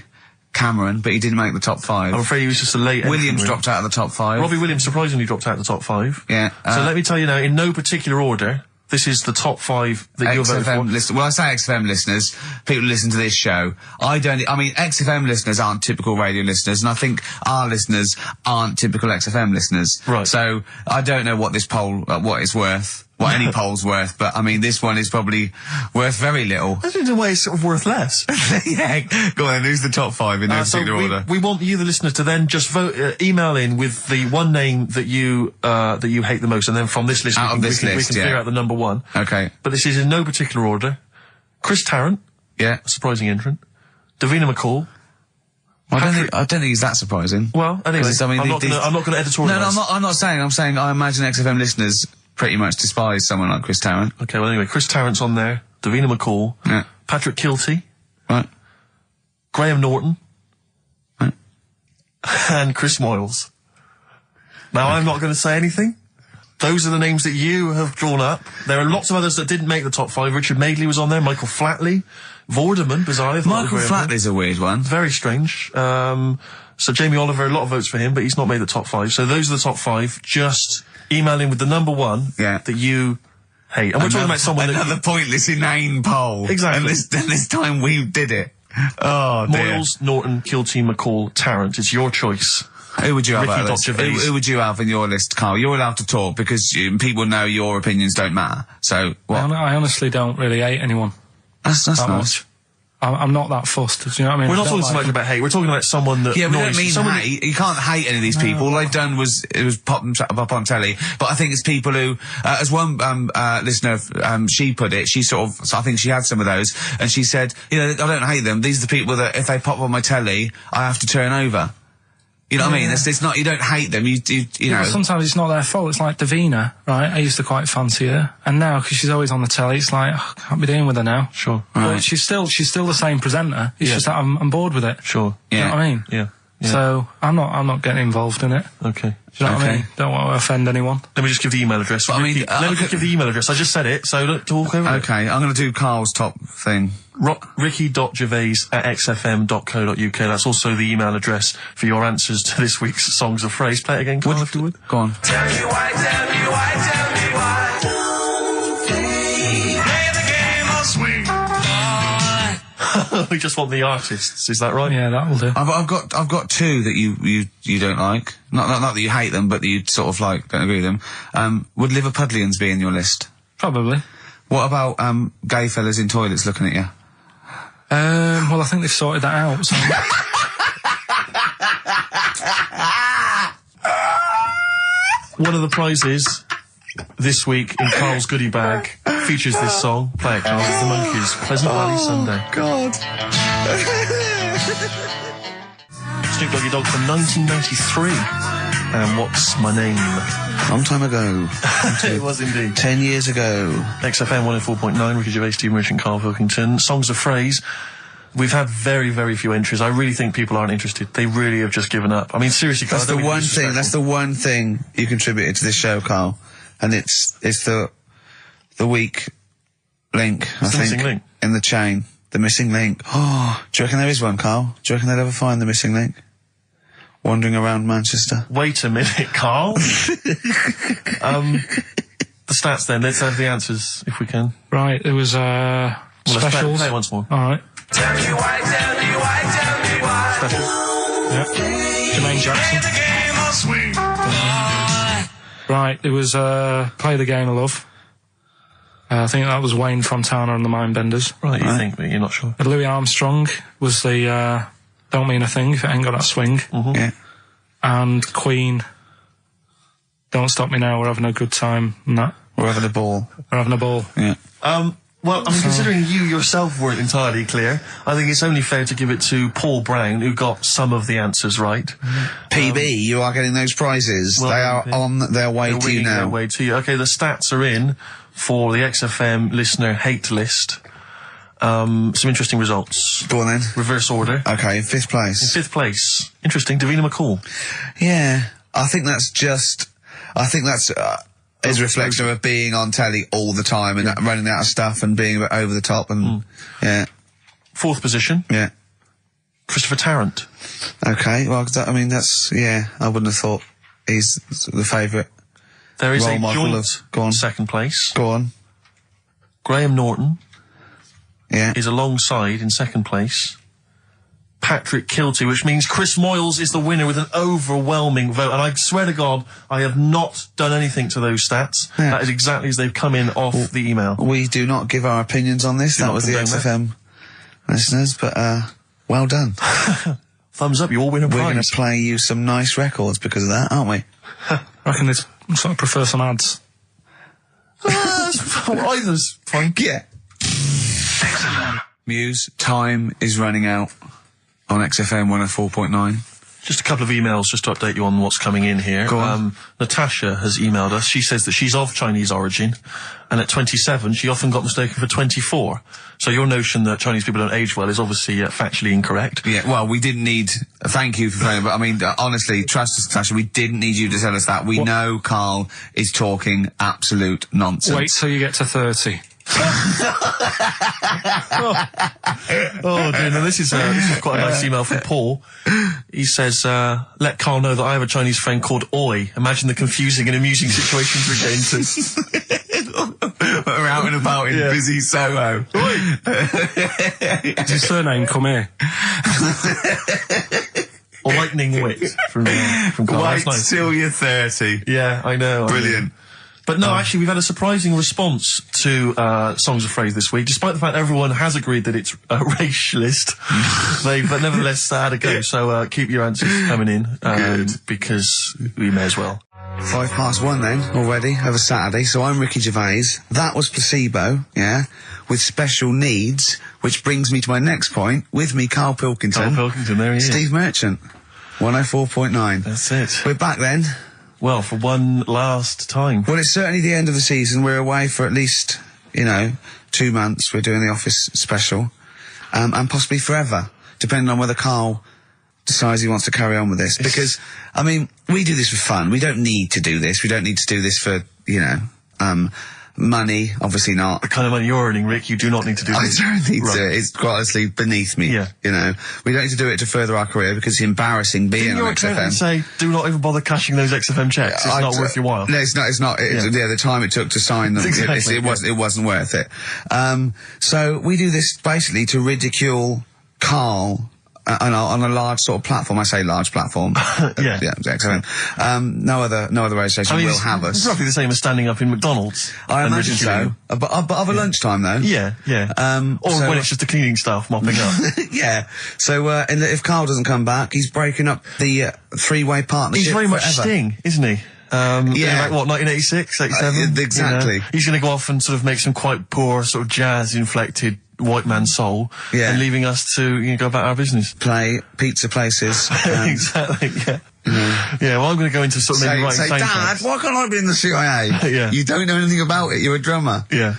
Cameron, but he didn't make the top 5. I'm afraid he was just a late Williams entry. dropped out of the top 5. Robbie Williams surprisingly dropped out of the top 5. Yeah. So let me tell you now, in no particular order, this is the top 5 that you're voting for. Well, I say XFM listeners, people who listen to this show. I mean, XFM listeners aren't typical radio listeners, and I think our listeners aren't typical XFM listeners. Right. So, I don't know what this poll, what it's worth, what any poll's worth, but I mean, this one is probably worth very little. I think in a way it's sort of worth less. Yeah, go on, who's the top 5 in no particular order? We want you, the listener, to then just vote, email in with the one name that you hate the most, and then from this list, we can clear out the number 1. Okay. But this is in no particular order. Chris Tarrant, Yeah. a surprising entrant. Davina McCall. Well, I don't think he's that surprising. Well, anyway, I mean, I'm not going to editorialise. No, I'm not saying. I'm saying I imagine XFM listeners pretty much despise someone like Chris Tarrant. Okay, well anyway, Chris Tarrant's on there. Davina McCall. Yeah. Patrick Kilty. Right. Graham Norton. Right. And Chris Moyles. Now, I'm not going to say anything. Those are the names that you have drawn up. There are lots of others that didn't make the top 5. Richard Madeley was on there. Michael Flatley. Vorderman, bizarrely. Michael Flatley's a weird one. Very strange. So Jamie Oliver, a lot of votes for him, but he's not made the top 5. So those are the top 5. Just email in with the number 1 that you hate. And we're talking about someone another pointless, inane poll. Exactly. And this time we did it. Oh, dear. Moyles, Norton, Kilty, McCall, Tarrant. It's your choice. Who would you have Ricky out of this? Gervais. Who would you have in your list, Carl? You're allowed to talk because people know your opinions don't matter. So, what? I honestly don't really hate anyone. That's that nice. much. I'm not that fussed. Do you know what I mean? We're not talking so much about hate. We're talking about someone that Yeah, we don't annoys mean hate. You can't hate any of these people. All they've done was pop them up on telly. But I think it's people who, as one listener, she put it, she sort of, so I think she had some of those, and she said, you know, I don't hate them. These are the people that if they pop on my telly, I have to turn over. You know what I mean? It's not, you don't hate them, you know. Sometimes it's not their fault. It's like Davina, right? I used to quite fancy her. And now, because she's always on the telly, it's like, I can't be dealing with her now. Sure. Right. But she's still the same presenter. It's just that I'm bored with it. Sure. Do you know what I mean? Yeah. So, I'm not getting involved in it. Okay. Do you know what I mean? Don't want to offend anyone. Let me just give the email address. But let me just give the email address. I just said it, so look, talk over it. Okay, I'm going to do Carl's top thing. Ricky.gervais@xfm.co.uk. That's also the email address for your answers to this week's Songs of Phrase. Play it again, Carl, if you would. Go on. Tell me why, tell me why, tell me why. Don't play the game of swing. We just want the artists, is that right? Yeah, that will do. I've got 2 that you don't like. Not that you hate them, but that you sort of like, don't agree with them. Would Liverpudlians be in your list? Probably. What about, gay fellas in toilets looking at you? Well, I think they've sorted that out. So. One of the prizes this week in Carl's goodie bag features this song. Play it, Carl. It's the Monkees. Pleasant Valley Sunday. God. Snoop Doggy Dogg from 1993. and What's My Name? Long time ago. It was indeed. 10 years ago. XFM 104.9, Ricky Gervais, Steve Merchant, Karl Pilkington. Songs of Phrase. We've had very, very few entries. I really think people aren't interested. They really have just given up. I mean, seriously, Karl, That's the one thing you contributed to this show, Karl. And it's the weak link, I think. Missing link. In the chain. The missing link. Oh, do you reckon there is one, Karl? Do you reckon they'll ever find the missing link? Wandering around Manchester. Wait a minute, Karl. The stats then. Let's have the answers, if we can. Right, it was, Let's specials. play it once more. Alright. Tell me why, tell me why, tell me why. Special. Yep. Jermaine Jackson. The game of swing. Right, it was, Play the Game of Love. I think that was Wayne Fontana and the Mindbenders. Right, you think, but you're not sure. Louis Armstrong was the, Don't Mean a Thing if it ain't got that swing. Mm-hmm. Yeah. And Queen, Don't Stop Me Now, We're Having a Good Time, and that. We're having a ball. We're having a ball. Yeah. Well, I mean, considering you yourself weren't entirely clear, I think it's only fair to give it to Paul Brown, who got some of the answers right. PB, you are getting those prizes. well, they are on their way They're to you winging their now. way to you. Okay, the stats are in for the XFM listener hate list. Some interesting results. Go on then. Reverse order. Okay, in 5th place. 5th place. Interesting. Davina McCall. Yeah. I think that's is reflection of being on telly all the time and running out of stuff and being a bit over the top and yeah. 4th position. Yeah. Christopher Tarrant. Okay, well, I mean, I wouldn't have thought he's the favourite. There is Role a model joint of- go on. 2nd place. Go on. Graham Norton Yeah. is alongside in 2nd place. Patrick Kilty, which means Chris Moyles is the winner with an overwhelming vote. And I swear to God, I have not done anything to those stats. Yeah. That is exactly as they've come in off the email. We do not give our opinions on this. Do That not was the condone XFM listeners, but well done. Thumbs up, you all win a We're going prize. to play you some nice records because of that, aren't we? I reckon they sort of prefer some ads. Either's fine. Yeah. Muse, time is running out on XFM 104.9. Just a couple of emails just to update you on what's coming in here. Go on. Natasha has emailed us. She says that she's of Chinese origin, and at 27, she often got mistaken for 24. So your notion that Chinese people don't age well is obviously factually incorrect. Yeah, well, we didn't need... thank you for phoning, but I mean, honestly, trust us, Natasha, we didn't need you to tell us that. We know Karl is talking absolute nonsense. Wait till you get to 30. Oh dear, now this is quite a nice email from Paul. He says, let Karl know that I have a Chinese friend called Oi. Imagine the confusing and amusing situations we get into. We're out and about in busy Soho. Does his surname come here? Lightning wit from Karl. Wait That's nice. till you're 30. Yeah, I know. Brilliant. But no, actually, we've had a surprising response to Songs of Phrase this week, despite the fact everyone has agreed that it's racialist. They've nevertheless had a go. So keep your answers coming in, because we may as well. 1:05 then, already, of a Saturday. So I'm Ricky Gervais. That was Placebo, yeah, with special needs, which brings me to my next point. With me, Karl Pilkington. Karl Pilkington, there he is. Steve Merchant, 104.9. That's it. We're back then. Well, for one last time. Well, it's certainly the end of the season. We're away for at least, 2 months. We're doing the Office special. And possibly forever, depending on whether Karl decides he wants to carry on with this. Because, I mean, we do this for fun. We don't need to do this. We don't need to do this for, money. Obviously not. The kind of money you're earning, Rick, you do not need to do I this. don't need Right. to. It's quite honestly beneath me. Yeah. We don't need to do it to further our career because it's embarrassing being Didn't on your accountant XFM. say, do not even bother cashing those XFM checks? It's not worth your while. No, it's not. It's not. The time it took to sign them, Exactly, it wasn't worth it. So we do this basically to ridicule Karl on a large sort of platform. I say large platform. Yeah. XFM. No other radio station will have us. It's roughly the same as standing up in McDonald's. I and imagine ridiculing so. But of a lunchtime though. Yeah, yeah. Or so- when it's just the cleaning staff mopping up. Yeah. So, and if Karl doesn't come back, he's breaking up the three-way partnership. He's very much forever. Sting, isn't he? Yeah. Like, what, 1986, 87? Exactly. He's going to go off and sort of make some quite poor, sort of jazz-inflected white man soul. Yeah. And leaving us to go about our business. Play pizza places. Exactly, yeah. Yeah, well, I'm going to go into sort of maybe writing Say, Dad, soundtracks. why can't I be in the CIA? Yeah. You don't know anything about it. You're a drummer. Yeah.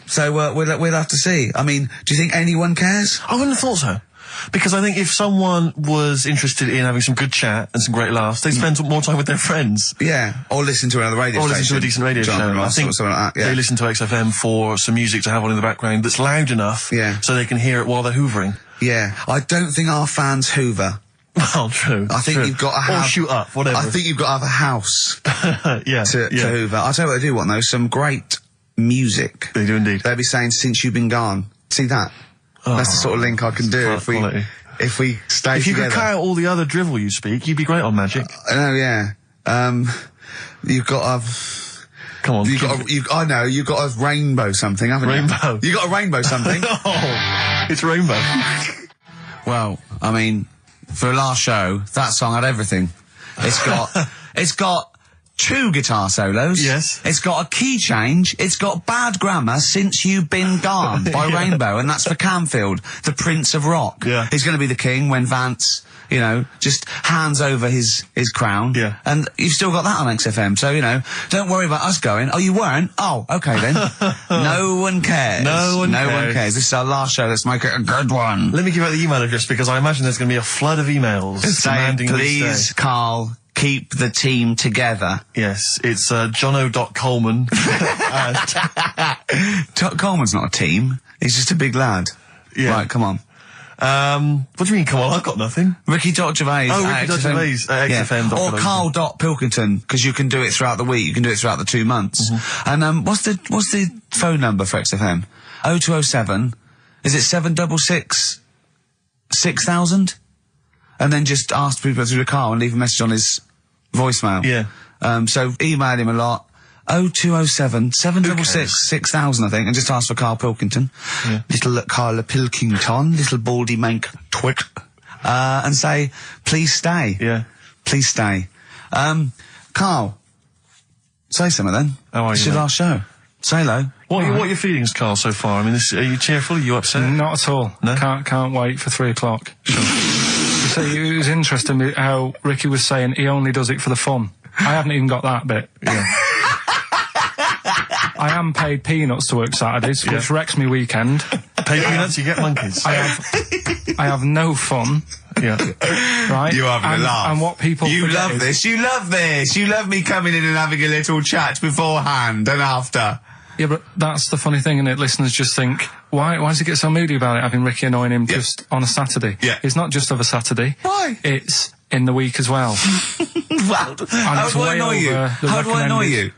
So we'll have to see. I mean, do you think anyone cares? I wouldn't have thought so. Because I think if someone was interested in having some good chat and some great laughs, they'd spend more time with their friends. Yeah, or listen to another radio Or station. listen to a decent radio show. Genre, I think something like that, yeah. they listen to XFM for some music to have on in the background that's loud enough so they can hear it while they're hoovering. Yeah, I don't think our fans hoover. Well, true. I think you've got to have... Or shoot up, whatever. I think you've got to have a house to yeah. hoover. I'll tell you what they do want, though, some great music. They do indeed. They'll be saying, since you've been gone. See that? That's the sort of link I can do quality. if we stay If you together. could cut out all the other drivel you speak, you'd be great on Magic. I know, yeah. You've got to... Come on. I know, you've got a rainbow something, haven't you? Rainbow. You got a rainbow something? Oh, it's Rainbow. Well, I mean, for a last show, that song had everything. It's got 2 guitar solos. Yes. It's got a key change. It's got bad grammar, Since You've Been Gone by Rainbow, and that's for Camfield, the Prince of Rock. Yeah. He's going to be the king when Vance, just hands over his crown. Yeah. And you've still got that on XFM, so, don't worry about us going, oh, you weren't? Oh, okay then. No one cares. No one cares. This is our last show. Let's make it a good one. Let me give out the email address because I imagine there's going to be a flood of emails Saying, demanding we please, stay. Carl, keep the team together. Yes, it's jono.coleman. Coleman's not a team. He's just a big lad. Yeah. Right, come on. What do you mean, come on? I've got nothing. Ricky.Gervais. Oh, Ricky.Gervais at XFM. Or Karl.Pilkington, because you can do it throughout the week. You can do it throughout the 2 months. And what's the phone number for XFM? 0207. Is it 766 6000? And then just ask people through the car and leave a message on his voicemail. Yeah. So email him a lot. 0207 766 6000, I think, and just ask for Karl Pilkington. Yeah. Little Karl Pilkington, little baldy mank twit. And say, please stay. Yeah. Please stay. Carl, say something then. How are It's you, your mate? last show. Say hello. What are your feelings, Carl, so far? I mean, are you cheerful? Are you upset? Not at all. No? Can't wait for 3 o'clock. So it was interesting how Ricky was saying he only does it for the fun. I haven't even got that bit. Yeah. I am paid peanuts to work Saturdays, which wrecks me weekend. Pay peanuts, you get monkeys. I have no fun. Yeah. Right? You're having a laugh. And what people You forget love is- this. You love this. You love me coming in and having a little chat beforehand and after. Yeah, but that's the funny thing, innit? Listeners just think, why does he get so moody about it, having Ricky annoying him just on a Saturday? Yeah. It's not just of a Saturday. Why? It's in the week as well. Wow. How it's do I way annoy you? over the How do I annoy recommended you?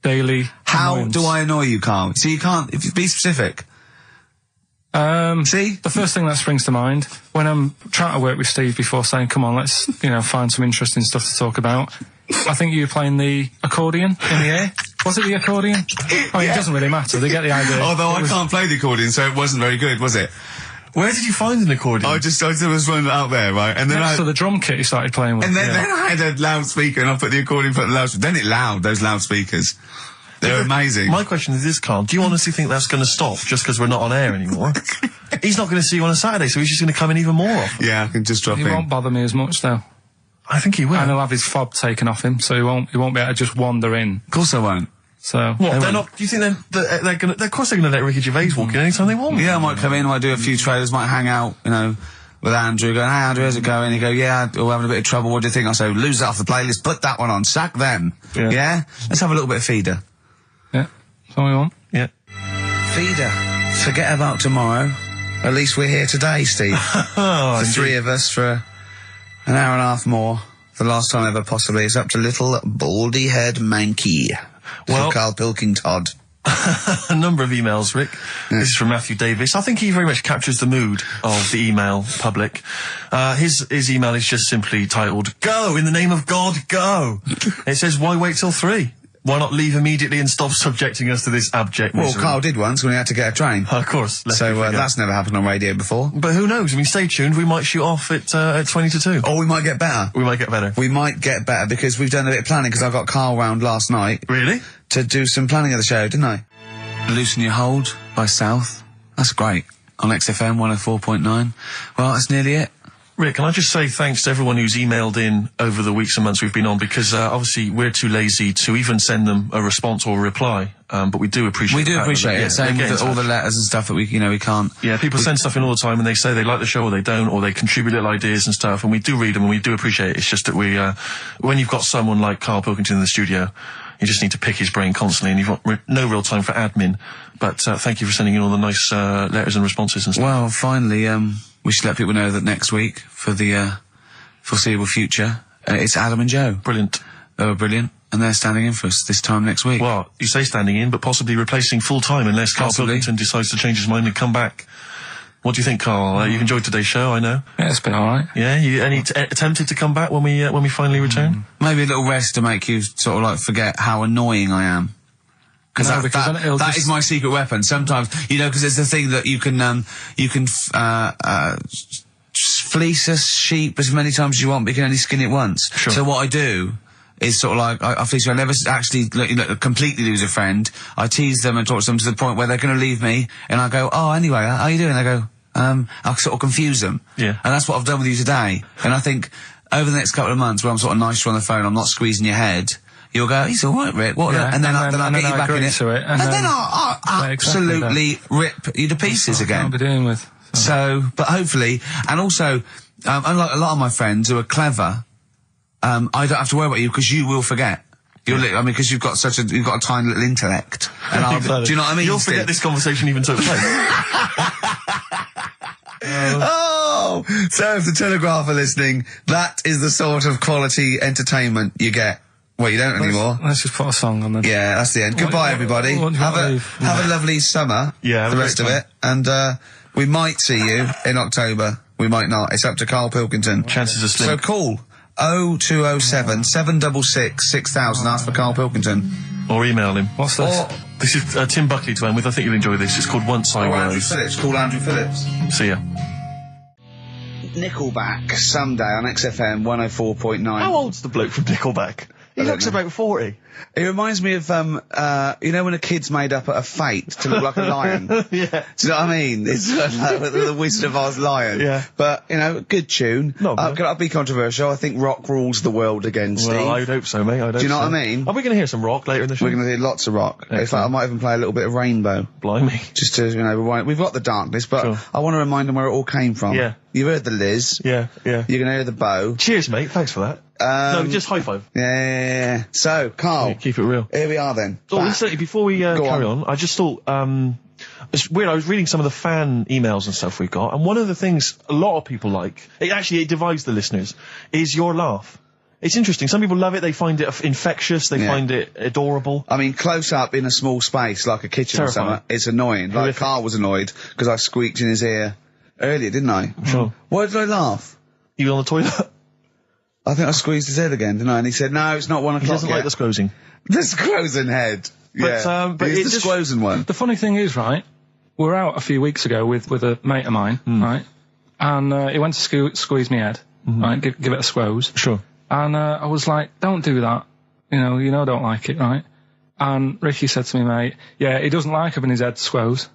Daily How annoyance. do I annoy you, Carl? So you can't, if you be specific. See? The first thing that springs to mind, when I'm trying to work with Steve before saying, come on, let's, find some interesting stuff to talk about, I think you were playing the accordion in the air. Was it the accordion? I mean, it doesn't really matter. They get the idea. Although I can't play the accordion, so it wasn't very good, was it? Where did you find an accordion? I just was one out there, right? And then So the drum kit you started playing with. then I had a loudspeaker and I put the accordion on the loudspeaker. Then it loud, those loudspeakers. They're amazing. My question is this, Carl. Do you honestly think that's going to stop just because we're not on air anymore? He's not going to see you on a Saturday, so he's just going to come in even more often. Yeah, I can just drop He in. won't bother me as much, though. I think he will. And he'll have his fob taken off him, so he won't be able to just wander in. Of course I won't. So What? They're not. Do you think they're going to? Of course, they're going to let Ricky Gervais walk in anytime they want. Yeah, I might come in, I might do a few trailers, might hang out, with Andrew, going, hey Andrew, how's it going? He go, yeah, we're having a bit of trouble, what do you think? I say, lose that off the playlist, put that one on, sack them. Yeah. Let's have a little bit of feeder. yeah, that's all we want. Yeah. Feeder. Forget about tomorrow. At least we're here today, Steve. Oh, The 3 of us for an hour and a half more. The last time ever, possibly. It's up to little baldy head manky. Well- Karl Pilkington. a number of emails, Rick. This is from Matthew Davis. I think he very much captures the mood of the email public. His email is just simply titled, "Go, in the name of God, go." It says, why wait till 3? Why not leave immediately and stop subjecting us to this abject Well, misery? Carl did once when he had to get a train. Of course. So that's never happened on radio before. But who knows? I mean, stay tuned. We might shoot off at 20 to 2. Or we might get better. We might get better. We might get better because we've done a bit of planning, because I got Carl round last night Really? to do some planning of the show, didn't I? Loosen Your Hold by South. That's great. On XFM 104.9. Well, that's nearly it. Rick, can I just say thanks to everyone who's emailed in over the weeks and months we've been on, because obviously we're too lazy to even send them a response or a reply, but we do appreciate it. We do appreciate it. Same with all the letters and stuff that we can't. Yeah, people send stuff in all the time and they say they like the show or they don't, or they contribute little ideas and stuff, and we do read them and we do appreciate it. It's just that we, when you've got someone like Karl Pilkington in the studio, you just need to pick his brain constantly, and you've got no real time for admin. But thank you for sending in all the nice letters and responses and stuff. Well, finally, we should let people know that next week, for the foreseeable future, it's Adam and Joe. Brilliant. They were brilliant, and they're standing in for us this time next week. Well, you say standing in, but possibly replacing full-time unless Karl Pilkington decides to change his mind and come back. What do you think, Karl? You've enjoyed today's show, I know. Yeah, it's been alright. Yeah, you attempted to come back when we finally return? Maybe a little rest to make you sort of like forget how annoying I am. Because that is my secret weapon. Sometimes, because it's the thing that you can fleece a sheep as many times as you want, but you can only skin it once. Sure. So what I do is sort of like, I fleece you. I never actually completely lose a friend. I tease them and talk to them to the point where they're going to leave me, and I go, oh, anyway, how are you doing? They go, I'll sort of confuse them. Yeah. And that's what I've done with you today. And I think over the next couple of months where I'm sort of nice to you on the phone, I'm not squeezing your head, you'll go, he's all right, Rick. What? Yeah, and then I'll get you back in it. And then I'll absolutely rip you to pieces again. I'll be dealing with. So, but hopefully, and also, unlike a lot of my friends who are clever, I don't have to worry about you because you will forget. Because you've got a tiny little intellect. And do you know what I mean? You'll forget this conversation even took place. Oh! So if the Telegraph are listening, that is the sort of quality entertainment you get. Well, you don't anymore. Let's just put a song on then. Yeah, that's the end. Goodbye, everybody. Have a lovely summer. Yeah, the rest of it. And, we might see you in October. We might not. It's up to Karl Pilkington. Chances are slim. So call 0207 766 6000. Ask for Karl Pilkington. Or email him. What's this? This is Tim Buckley to end with. I think you'll enjoy this. It's called Once I Andrew Was. Phillips. Call Andrew Phillips. See ya. Nickelback, Sunday on XFM 104.9. How old's the bloke from Nickelback? He looks about 40. It reminds me of, when a kid's made up a fate to look like a lion. Yeah. Do you know what I mean? It's like the Wizard of Oz lion. Yeah. But, good tune. No, I'll be controversial. I think rock rules the world again, Steve. Well, I would hope so, mate. Do you know what I mean? Are we going to hear some rock later in the show? We're going to hear lots of rock. Excellent. It's like I might even play a little bit of Rainbow. Blimey. Just to, we've got the darkness, but Sure. I want to remind them where it all came from. Yeah. You've heard the Liz. Yeah. You're going to hear the bow. Cheers, mate. Thanks for that. No, just high five. Yeah. So, Karl. Yeah, keep it real. Here we are then. Oh, listen, before we carry on, I just thought, it's weird, I was reading some of the fan emails and stuff we've got, and one of the things a lot of people like, it divides the listeners, is your laugh. It's interesting. Some people love it, they find it infectious, they find it adorable. I mean, close up in a small space, like a kitchen Terrifying. or something, it's annoying. Like, Karl was annoyed, because I squeaked in his ear earlier, didn't I? Sure. Why did I laugh? You on the toilet? I think I squeezed his head again, didn't I? And he said, no, it's not 1 o'clock He doesn't yet. like the squozing. The squozing head. Yeah. But it's the squozing one. The funny thing is, right, we were out a few weeks ago with a mate of mine, right, and he went to squeeze me head, right, give it a squoze. Sure. And I was like, don't do that. You know, I don't like it, right? And Ricky said to me, mate, yeah, he doesn't like having his head squoze.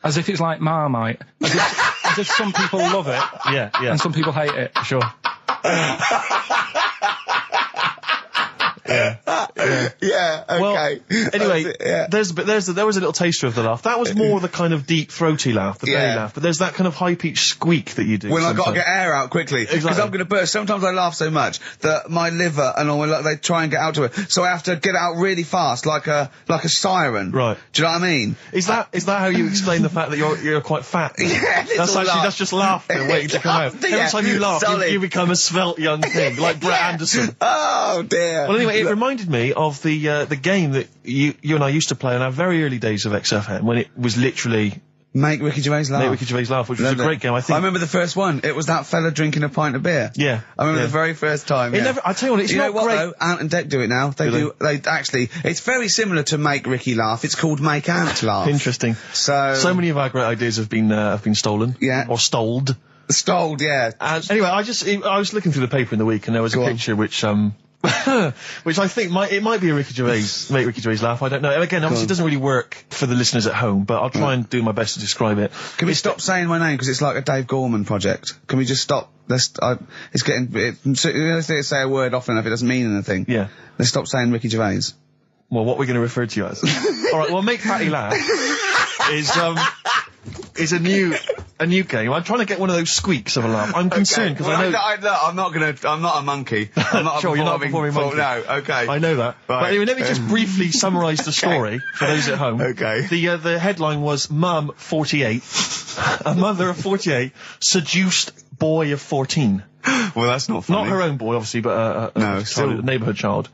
As if it's like Marmite. As if some people love it. Yeah. And some people hate it. Sure. Yeah, okay. Well, anyway, there was a little taster of the laugh. That was more the kind of deep, throaty laugh, the belly laugh. But there's that kind of high-pitched squeak that you do. When I've got to get air out quickly. Because Exactly. I'm going to burst. Sometimes I laugh so much that my liver and all, they try and get out to it. So I have to get it out really fast, like a siren. Right. Do you know what I mean? Is that how you explain the fact that you're quite fat? Yeah, That's just laughter waiting to come out. Yeah, Every time you laugh, solid. you become a svelte young thing, like Brett Anderson. Oh, dear. Well, anyway, it reminded me of the game that you and I used to play in our very early days of XFM, when it was literally Make Ricky Gervais laugh. Make Ricky Gervais laugh, which was a great game. I remember the first one. It was that fella drinking a pint of beer. Yeah. I remember the very first time. I tell you what, it's you not know what great. though? Ant and Dec do it now. They actually. It's very similar to Make Ricky Laugh. It's called Make Ant Laugh. Interesting. So many of our great ideas have been stolen. Yeah. Or stoled. Stoled, yeah. And anyway, I was looking through the paper in the week, and there was a picture which which I think might be a Ricky Gervais, Make Ricky Gervais laugh. I don't know. Again, obviously it doesn't really work for the listeners at home, but I'll try and do my best to describe it. Can we stop saying my name because it's like a Dave Gorman project? Can we just stop It's getting. Let's say a word often enough, it doesn't mean anything. Yeah. Let's stop saying Ricky Gervais. Well, what we're going to refer to you as. All right. Well, Make Patty Laugh is a new game. I'm trying to get one of those squeaks of a laugh. I'm concerned because I know. I'm not a monkey. I'm not sure, you're not a performing monkey. No, okay. I know that. Right. But anyway, let me just briefly summarise the story for those at home. Okay. The headline was Mum 48, a mother of 48 seduced boy of 14. Well, that's not funny. Not her own boy, obviously, but a neighbourhood child.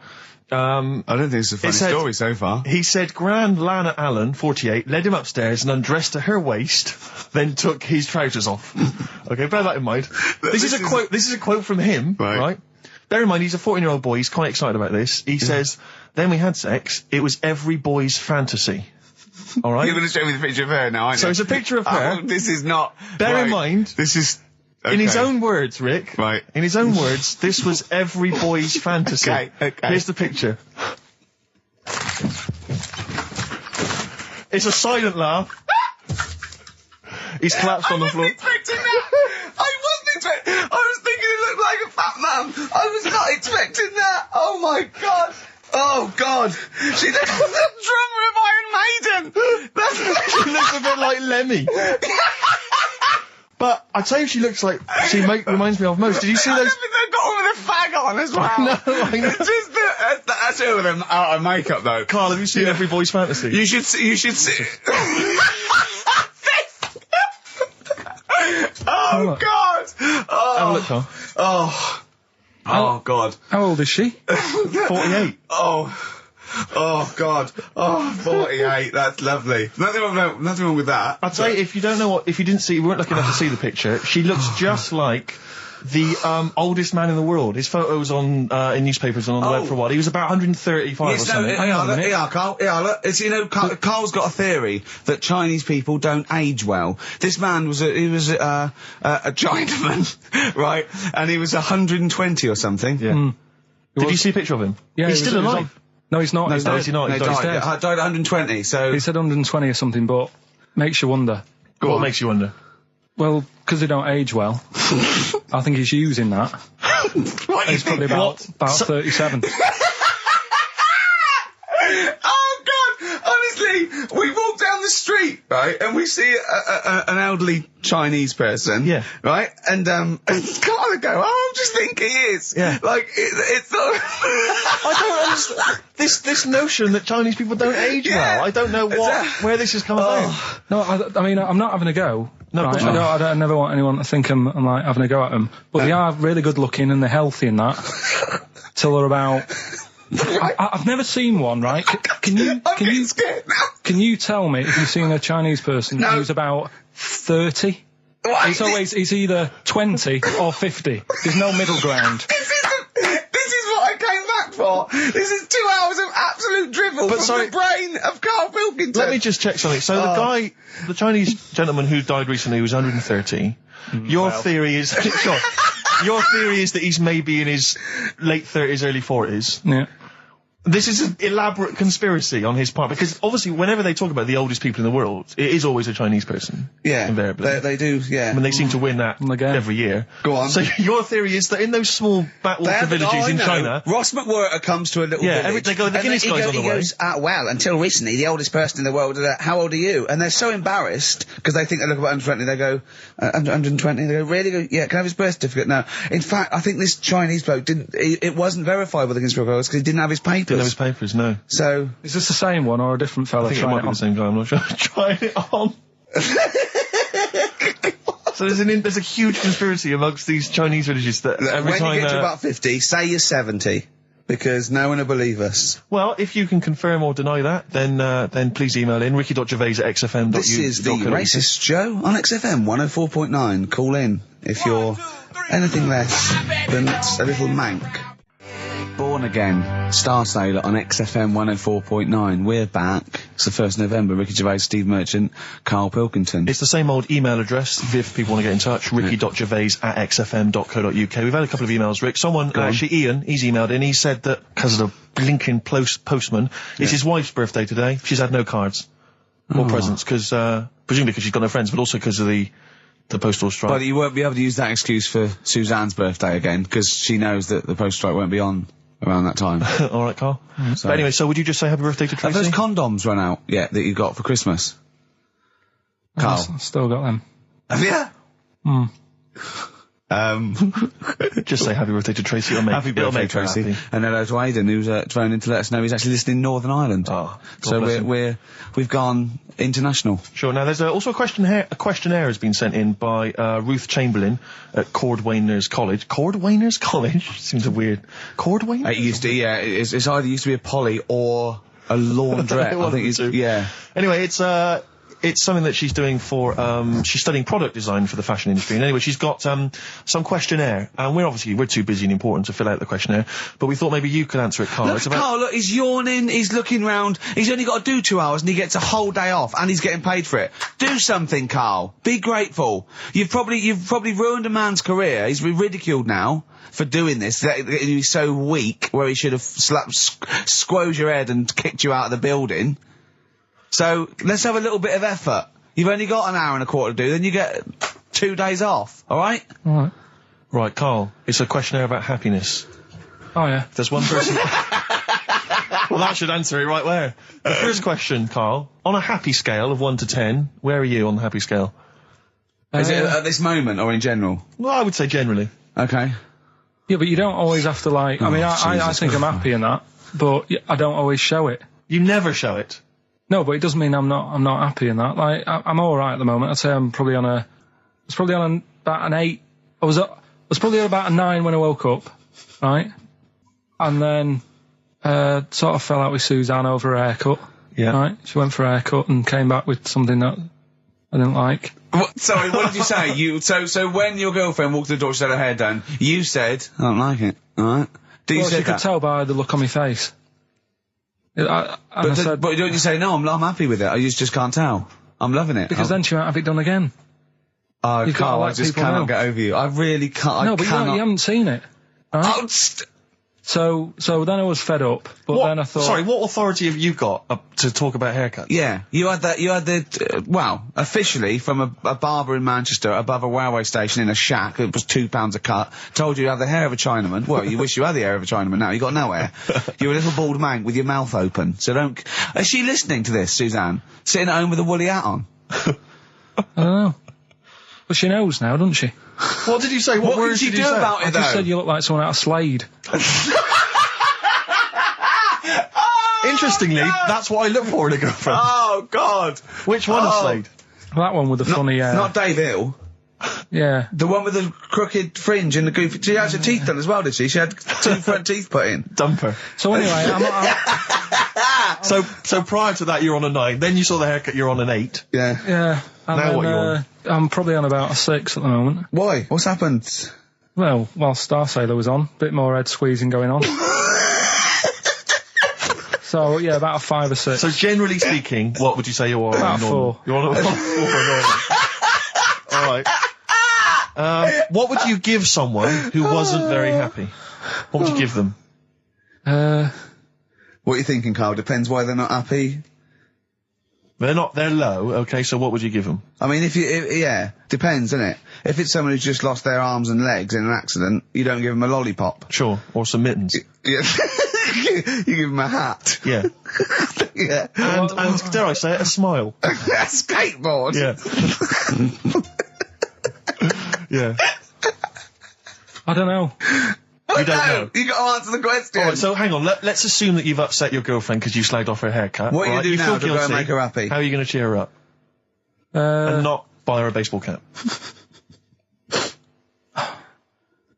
I don't think it's a funny story so far. He said Grand Lana Allen, 48, led him upstairs and undressed to her waist, then took his trousers off. Okay, bear that in mind. This is a quote from him, right? Bear in mind, he's a 14-year-old boy, he's quite excited about this. He says, then we had sex, it was every boy's fantasy. Alright? You're going to show me the picture of her now, aren't you? So it's a picture of her. Oh, this is not... Bear in mind... This is... Okay. In his own words, Rick. Right. In his own words, this was every boy's fantasy. Okay. Here's the picture. It's a silent laugh. He's collapsed on the floor. I wasn't expecting that. I was thinking it looked like a fat man. I was not expecting that. Oh my god. Oh god. She looks like the drummer of Iron Maiden. She looks a bit like Lemmy. But I tell you, she looks like reminds me of most. Did you see those? They've got one with a fag on as well. No, I know. It's just that's it with them out of makeup though. Carl, have you seen Every Boy's Fantasy? You should see. Oh god. Oh. Have a look, Carl. Oh god. How old is she? 48. Oh god. Oh, 48. That's lovely. Nothing wrong with that. I'll tell you, if you weren't lucky enough to see the picture, she looks just like the oldest man in the world. His photos in newspapers and on the web for a while. He was about 135 or something. Carl. Look, it's, Carl's got a theory that Chinese people don't age well. This man was a Chinaman, right? And he was 120 or something. Yeah. Did you see a picture of him? Yeah, he's still alive. No, he's not. No, He's he's not. dead. He's Died at 120, so... He said 120 or something, but makes you wonder. What makes you wonder? Well, because they don't age well. I think he's using that. He's probably about 37. Oh god! Honestly, we walk down the street, right, and we see an elderly Chinese person, right, and Carla go, oh, I'm just thinking he is, like it's not. I don't understand this notion that Chinese people don't age well. I don't know where this has come about. No, I mean, I'm not having a go. No, right? I never want anyone to think I'm like having a go at them. But they are really good looking and they're healthy and that. Till they're about. I've never seen one, right? Can you tell me if you've seen a Chinese person who's about 30? It's either 20 or 50. There's no middle ground. This is what I came back for. This is 2 hours of absolute drivel from the brain of Karl Pilkington. Let me just check something. So the Chinese gentleman who died recently was 130. Your theory is that he's maybe in his late 30s, early 40s. Yeah. This is an elaborate conspiracy on his part, because obviously whenever they talk about the oldest people in the world, it is always a Chinese person. Yeah. Invariably. They do, yeah. I mean, they seem to win that every year. Go on. So your theory is that in those small backwater villages in China... Ross McWhirter comes to a little village. They go, the Guinness guy's on the way. He goes, well, until recently, the oldest person in the world, how old are you? And they're so embarrassed, because they think they look about 120, they go, 120, they go, really? They go, yeah, can I have his birth certificate? No. In fact, I think this Chinese bloke it wasn't verified by the Guinness Book of Records, because he didn't have his papers. Didn't have his papers, no. So, is this the same one or a different fella? I think it might be the same guy, I'm not sure. Trying it on. So there's a huge conspiracy amongst these Chinese villages that every time... When you get to about 50, say you're 70, because no one will believe us. Well, if you can confirm or deny that, then please email in ricky.gervais@xfm.uk. This is the Racist Show on XFM 104.9. Call in if you're anything less than a little mank. Born Again, Star Sailor on XFM 104.9. We're back. It's the 1st of November. Ricky Gervais, Steve Merchant, Karl Pilkington. It's the same old email address if people want to get in touch. ricky.gervais@xfm.co.uk. We've had a couple of emails, Rick. Someone, actually Ian, he's emailed in. He said that because of the blinking postman, it's his wife's birthday today. She's had no cards or presents, because presumably because she's got no friends, but also because of the the postal strike. But you won't be able to use that excuse for Suzanne's birthday again, because she knows that the postal strike won't be on around that time. All right, Carl. So- But anyway, so would you just say happy birthday to Have Tracy? those condoms run out yet that you got for Christmas? Carl. I've still got them. Have you? Just say happy birthday to Tracy. It'll make, Happy it'll birthday, make her Tracy. happy. And hello to Aidan, who's phoned in to let us know he's actually listening in Northern Ireland. Oh, God so bless him. we've gone international. Sure. Now, there's also a questionnaire has been sent in by Ruth Chamberlain at Cordwainers College. Cordwainers College? Seems a weird... Cordwainers? It used to, yeah, it's either used to be a poly or a laundrette. I think it's, yeah. Anyway, it's something that she's doing for, she's studying product design for the fashion industry. And anyway, she's got, some questionnaire. And we're too busy and important to fill out the questionnaire. But we thought maybe you could answer it, Carl. Look, It's about- Carl, look, he's yawning, he's looking round, he's only got to do 2 hours and he gets a whole day off and he's getting paid for it. Do something, Carl. Be grateful. You've probably ruined a man's career. He's been ridiculed now for doing this. That he's so weak, where he should have squoze your head and kicked you out of the building. So, let's have a little bit of effort. You've only got an hour and a quarter to do, then you get 2 days off, alright? Alright. Right, Carl, it's a questionnaire about happiness. Oh, yeah. There's one person... Well, that should answer it right where. The first question, Carl, on a happy scale of 1 to 10, where are you on the happy scale? Is it at this moment or in general? Well, I would say generally. Okay. Yeah, but you don't always have to, like... I mean, I Jesus. think I'm happy in that, but I don't always show it. You never show it. No, but it doesn't mean I'm not happy in that. Like, I'm alright at the moment. I'd say I'm probably on about an 8. I was probably on about a 9 when I woke up, right? And then, sort of fell out with Suzanne over a haircut. Yeah. Right? She went for a haircut and came back with something that I didn't like. Sorry, what did you say? So when your girlfriend walked to the door, she had her hair done, you said, I don't like it, alright? Did you Well, say she that? could tell by the look on my face. I But said, don't you say, no, I'm happy with it, I just can't tell. I'm loving it. because then she won't have it done again. Oh, you've gotta Carl, I let just people cannot know. get over you. I really can't, No, but you haven't seen it. Right? Oh, So then I was fed up, but then I thought... Sorry, what authority have you got to talk about haircuts? yeah, you had well, officially from a barber in Manchester above a railway station in a shack, it was £2 a cut, told you have the hair of a Chinaman. Well, you wish you had the hair of a Chinaman now, you got no hair. You're a little bald mank with your mouth open, so don't... Is she listening to this, Suzanne? Sitting at home with a woolly hat on? I don't know. But she knows now, doesn't she? What did you say? What What words did you did do you say? about I it, just though? said you look like someone out of Slade. Interestingly, that's what I look for in a girlfriend. Oh, God! Which one of Slade? That one with the funny... Not Dave Hill. yeah. The one with the crooked fringe and the goofy... She had her teeth done as well, did she? She had 2 front teeth put in. Dumper. So anyway, So prior to that, you're on a 9. Then you saw the haircut, you're on an 8. Yeah. yeah. And Now then, what you on? I'm probably on about a 6 at the moment. Why? What's happened? Well, while Star Sailor was on, bit more head squeezing going on. So, yeah, about a 5 or 6. So generally speaking, what would you say you are? About on normal? 4. You're on a 4. Alright. What would you give someone who wasn't very happy? What would you give them? What are you thinking, Carl? Depends why they're not happy. They're low, okay, so what would you give them? I mean, yeah, depends, innit? If it's someone who's just lost their arms and legs in an accident, you don't give them a lollipop. Sure, or some mittens. Yeah. You give them a hat. Yeah. Yeah. And dare I say it, a smile. A skateboard. Yeah. Yeah. I don't know. You don't know. You got to answer the question. Alright, so hang on, let's assume that you've upset your girlfriend because you slagged off her haircut. What are you right? gonna do now feel to go and guilty. make her happy? How are you going to cheer her up? And not buy her a baseball cap.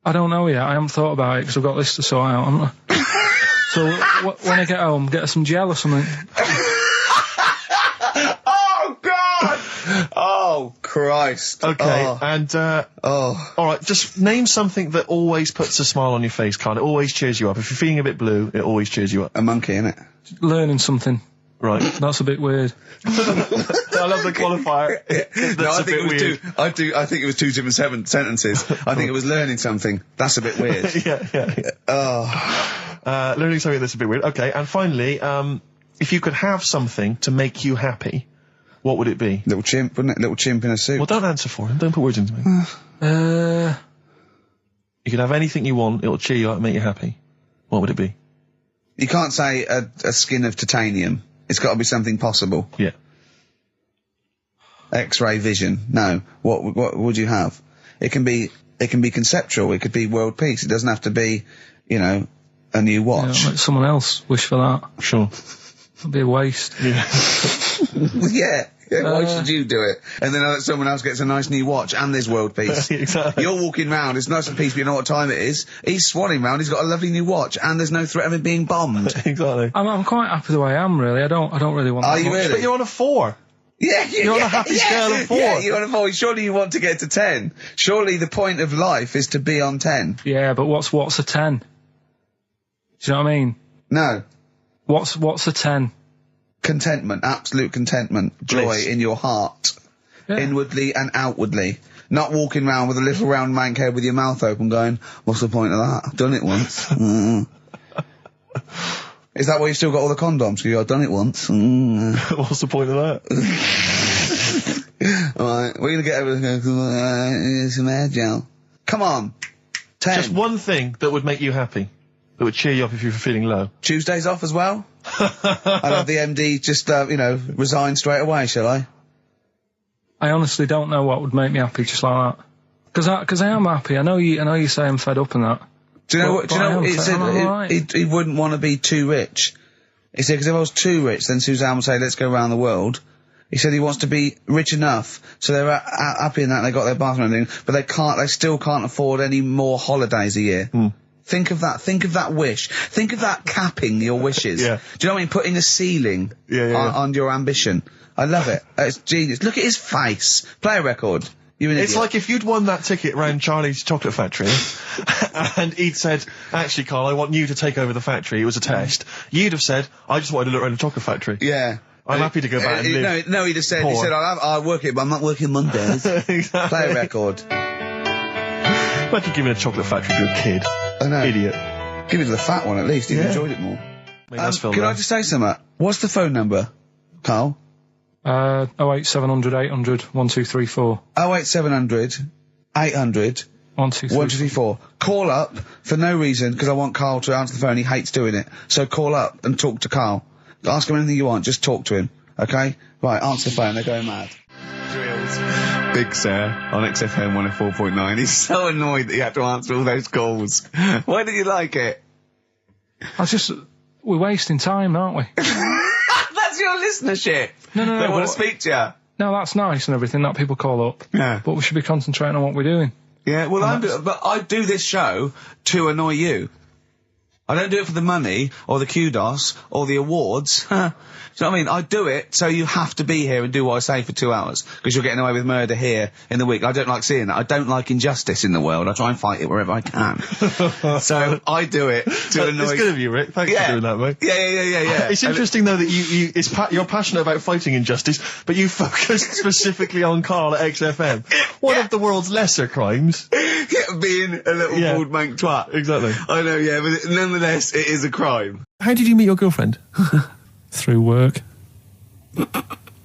I don't know yet. I haven't thought about it because I've got this to sort out. So when I get home, get her some gel or something. Oh, God! Oh, Christ. Okay, Oh. and, Oh. alright, just name something that always puts a smile on your face, Carl. It always cheers you up. If you're feeling a bit blue, it always cheers you up. A monkey, innit? Learning something. Right. That's a bit weird. I love the qualifier. That's No, I a think bit it was weird. I think it was 2 different sentences. I think it was learning something. That's a bit weird. yeah. Oh. Learning something that's a bit weird. Okay, and finally, if you could have something to make you happy, what would it be? Little chimp, wouldn't it? Little chimp in a suit. Well, don't answer for him. Don't put words into me. You can have anything you want. It'll cheer you up and make you happy. What would it be? You can't say a skin of titanium. It's got to be something possible. Yeah. X-ray vision. No. What would you have? It can be conceptual. It could be world peace. It doesn't have to be, you know, a new watch. Yeah, let someone else wish for that. Sure. It'd be a waste. Yeah. Yeah. Why should you do it? And then someone else gets a nice new watch and there's world peace. Exactly. You're walking round, it's nice and peace, but you know what time it is. He's swanning round, he's got a lovely new watch and there's no threat of him being bombed. Exactly. I'm quite happy the way I am, really. I don't really want Are that you much. really? But you're on a 4. Yeah, You're on a happy scale of 4. Yeah, you're on a 4. Surely you want to get to 10. Surely the point of life is to be on 10. Yeah, but what's a 10? Do you know what I mean? No. What's a 10? Contentment, absolute contentment, joy Bliss. in your heart, Yeah. inwardly and outwardly. Not walking around with a little round mank head with your mouth open going, what's the point of that? I've done it once. Is that why you've still got all the condoms? Because I've done it once. What's the point of that? Alright, we're gonna get over this. Some air gel. Come on. 10. Just one thing that would make you happy. That would cheer you up if you were feeling low. Tuesdays off as well? I'll have the MD just, resign straight away, shall I? I honestly don't know what would make me happy just like that. Because I am happy. I know you say I'm fed up and that. Do you know what? But I am He fed- said I'm alright. he wouldn't want to be too rich. He said because if I was too rich, then Suzanne would say, "Let's go around the world." He said he wants to be rich enough so they're happy in that they got their bathroom and everything, but they still can't afford any more holidays a year. Think of that. Think of that wish. Think of that capping your wishes. Yeah. Do you know what I mean? Putting a ceiling Yeah. on your ambition. I love it. It's genius. Look at his face. Play a record. You're an It's idiot. like if you'd won that ticket round Charlie's chocolate factory and he'd said, actually, Carl, I want you to take over the factory. It was a test. You'd have said, I just wanted to look around the chocolate factory. Yeah. I'm happy to go back and live. No, he'd have said, poor. I'll work it, but I'm not working Mondays. Exactly. Play a record. Imagine giving a chocolate factory to a kid. I know. Idiot. Give it to the fat one at least. He Yeah. enjoyed it more. Made us feel Can I bad. just say something? What's the phone number, Carl? 08700 800 1234. 08700 800 1234. 1234. Call up for no reason because I want Carl to answer the phone. He hates doing it. So call up and talk to Carl. Ask him anything you want. Just talk to him. Okay? Right, answer the phone. They're going mad. Big Sir on XFM 104.9. He's so annoyed that you have to answer all those calls. Why do you like it? We're wasting time, aren't we? That's your listenership. No, They want but- to speak to you. No, that's nice and everything that people call up. Yeah. But we should be concentrating on what we're doing. Yeah, well, but I do this show to annoy you. I don't do it for the money, or the kudos, or the awards. Do you know what I mean? I do it so you have to be here and do what I say for 2 hours, because you're getting away with murder here in the week. I don't like seeing that. I don't like injustice in the world. I try and fight it wherever I can. So I do it to annoy... It's good of you, Rick. Thanks for doing that, mate. Yeah. It's interesting, though, that you're passionate about fighting injustice, but you focus specifically on Carl at XFM. One of the world's lesser crimes. Being a little bald mank twat. Exactly. I know, yeah, but nonetheless, it is a crime. How did you meet your girlfriend? Through work.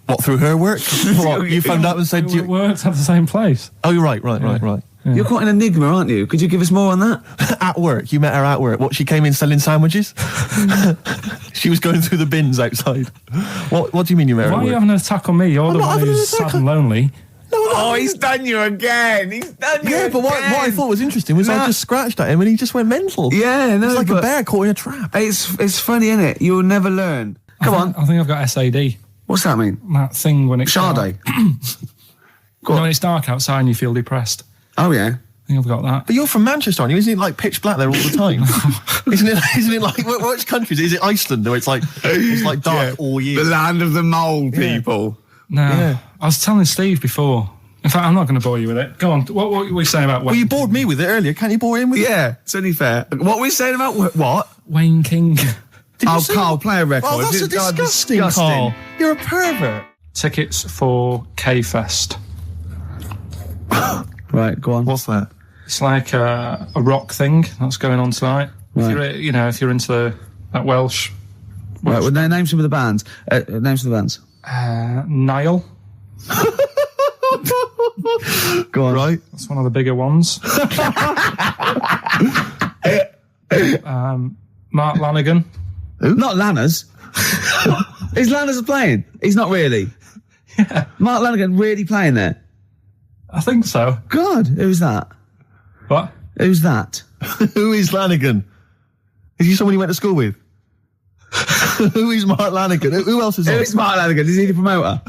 What, through her work? What, you found out and said... We worked at the same place. Oh, you're right. Yeah. You're quite an enigma, aren't you? Could you give us more on that? At work. You met her at work. What, she came in selling sandwiches? She was going through the bins outside. What do you mean you met her Why at are you work? having an attack on me? You're the not one having an who's attack sad and lonely. Oh, he's done you again. He's done you Yeah, but what I thought was interesting was I just scratched at him and he just went mental. Yeah, no, It's like a but bear caught in a trap. It's funny, isn't it? You'll never learn. Come on. I think I've got SAD. What's that mean? That thing when it's Sade. when it's dark outside and you feel depressed. Oh, yeah. I think I've got that. But you're from Manchester, aren't you? Isn't it like pitch black there all the time? Isn't it like, which countries? Is it Iceland where it's like dark all year? The land of the mole people. No. Yeah. I was telling Steve before. In fact, I'm not going to bore you with it. Go on. What were we saying about Wayne? Well, you bored me with it earlier. Can't you bore him with it? Yeah, it's only fair. What were we saying about what? Wayne King. Did you Oh, say- Carl, play a record. Oh, that's a God, disgusting, Carl. You're a pervert. Tickets for K-Fest. Right, go on. What's that? It's like a rock thing that's going on tonight. Right. If you're into that Welsh. Right, well, name some of the bands. Name some of the bands. Nile. Go on. Right. That's one of the bigger ones. Mark Lanigan. Who? Not Lanners. Is Lanners playing? He's not really. Yeah. Mark Lanigan really playing there? I think so. God, who's that? What? Who's that? Who is Lanigan? Is he someone you went to school with? Who is Mark Lanigan? Who else is Who on? is Mark Lanigan? Is he the promoter?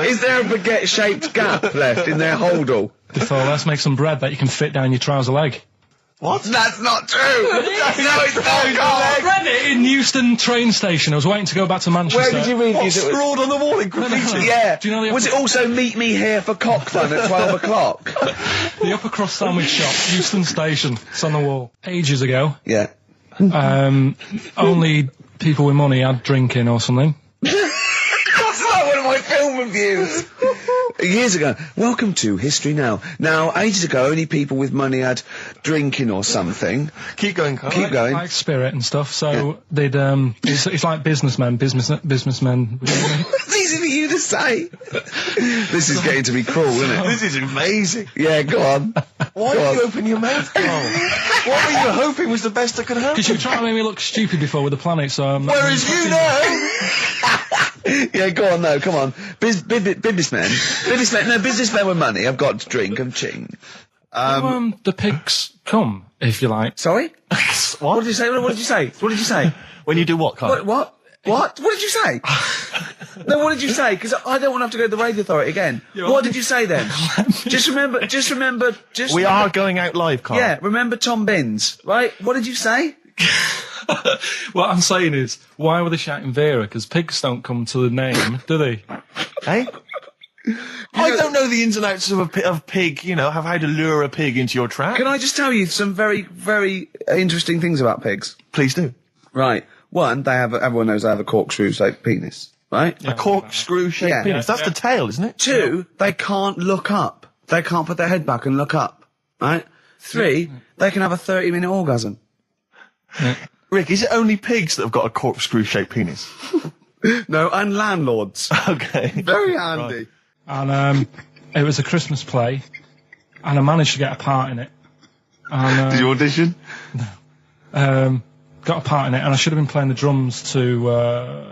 Is there a baguette-shaped gap left in their holdall? Defoe, let's make some bread that you can fit down your trouser leg. What? That's not true! No, it's not, I read it in Euston train station. I was waiting to go back to Manchester. Where did you read it? Scrawled on the wall in graffiti. Yeah. Do you know the Was it also meet me here for Coffin at 12 o'clock? The upper crust sandwich shop, Euston Station. It's on the wall. Ages ago. Yeah. Only people with money had drinking or something. That's like one of my film reviews. Years ago. Welcome to History Now. Now, ages ago, only people with money had drinking or something. Keep going, Carl. Keep going. Like spirit and stuff. So they'd it's like businessmen. Businessmen. It's easy for you to say. This is getting to be cruel, isn't it? This is amazing. Yeah, go on. Why did you open your mouth, Carl? What were you hoping was the best that could happen? Because you were trying to make me look stupid before with the planet. So Whereas you know. Yeah, go on, no, come on. Businessmen with money. I've got to drink, I'm ching. the pigs come, if you like. Sorry? What did you say? What did you say? What did you say? When you do what, Carl? What? What did you say? No, what did you say? Because I don't want to have to go to the radio authority again. What did you say then? Just remember. We are going out live, Carl. Yeah, remember Tom Binns, right? What did you say? What I'm saying is, why were they shouting Vera? Because pigs don't come to the name, do they? Hey? I don't know the ins and outs of pig, have how to lure a pig into your trap. Can I just tell you some very, very interesting things about pigs? Please do. Right. One, everyone knows they have a corkscrew-shaped penis, right? A corkscrew-shaped penis. That's the tail, isn't it? Two, they can't look up. They can't put their head back and look up, right? Three, they can have a 30-minute orgasm. Rick, is it only pigs that have got a corkscrew-shaped penis? No, and landlords. Okay. Very handy. Right. And it was a Christmas play, and I managed to get a part in it. And, did you audition? No. Got a part in it, and I should have been playing the drums to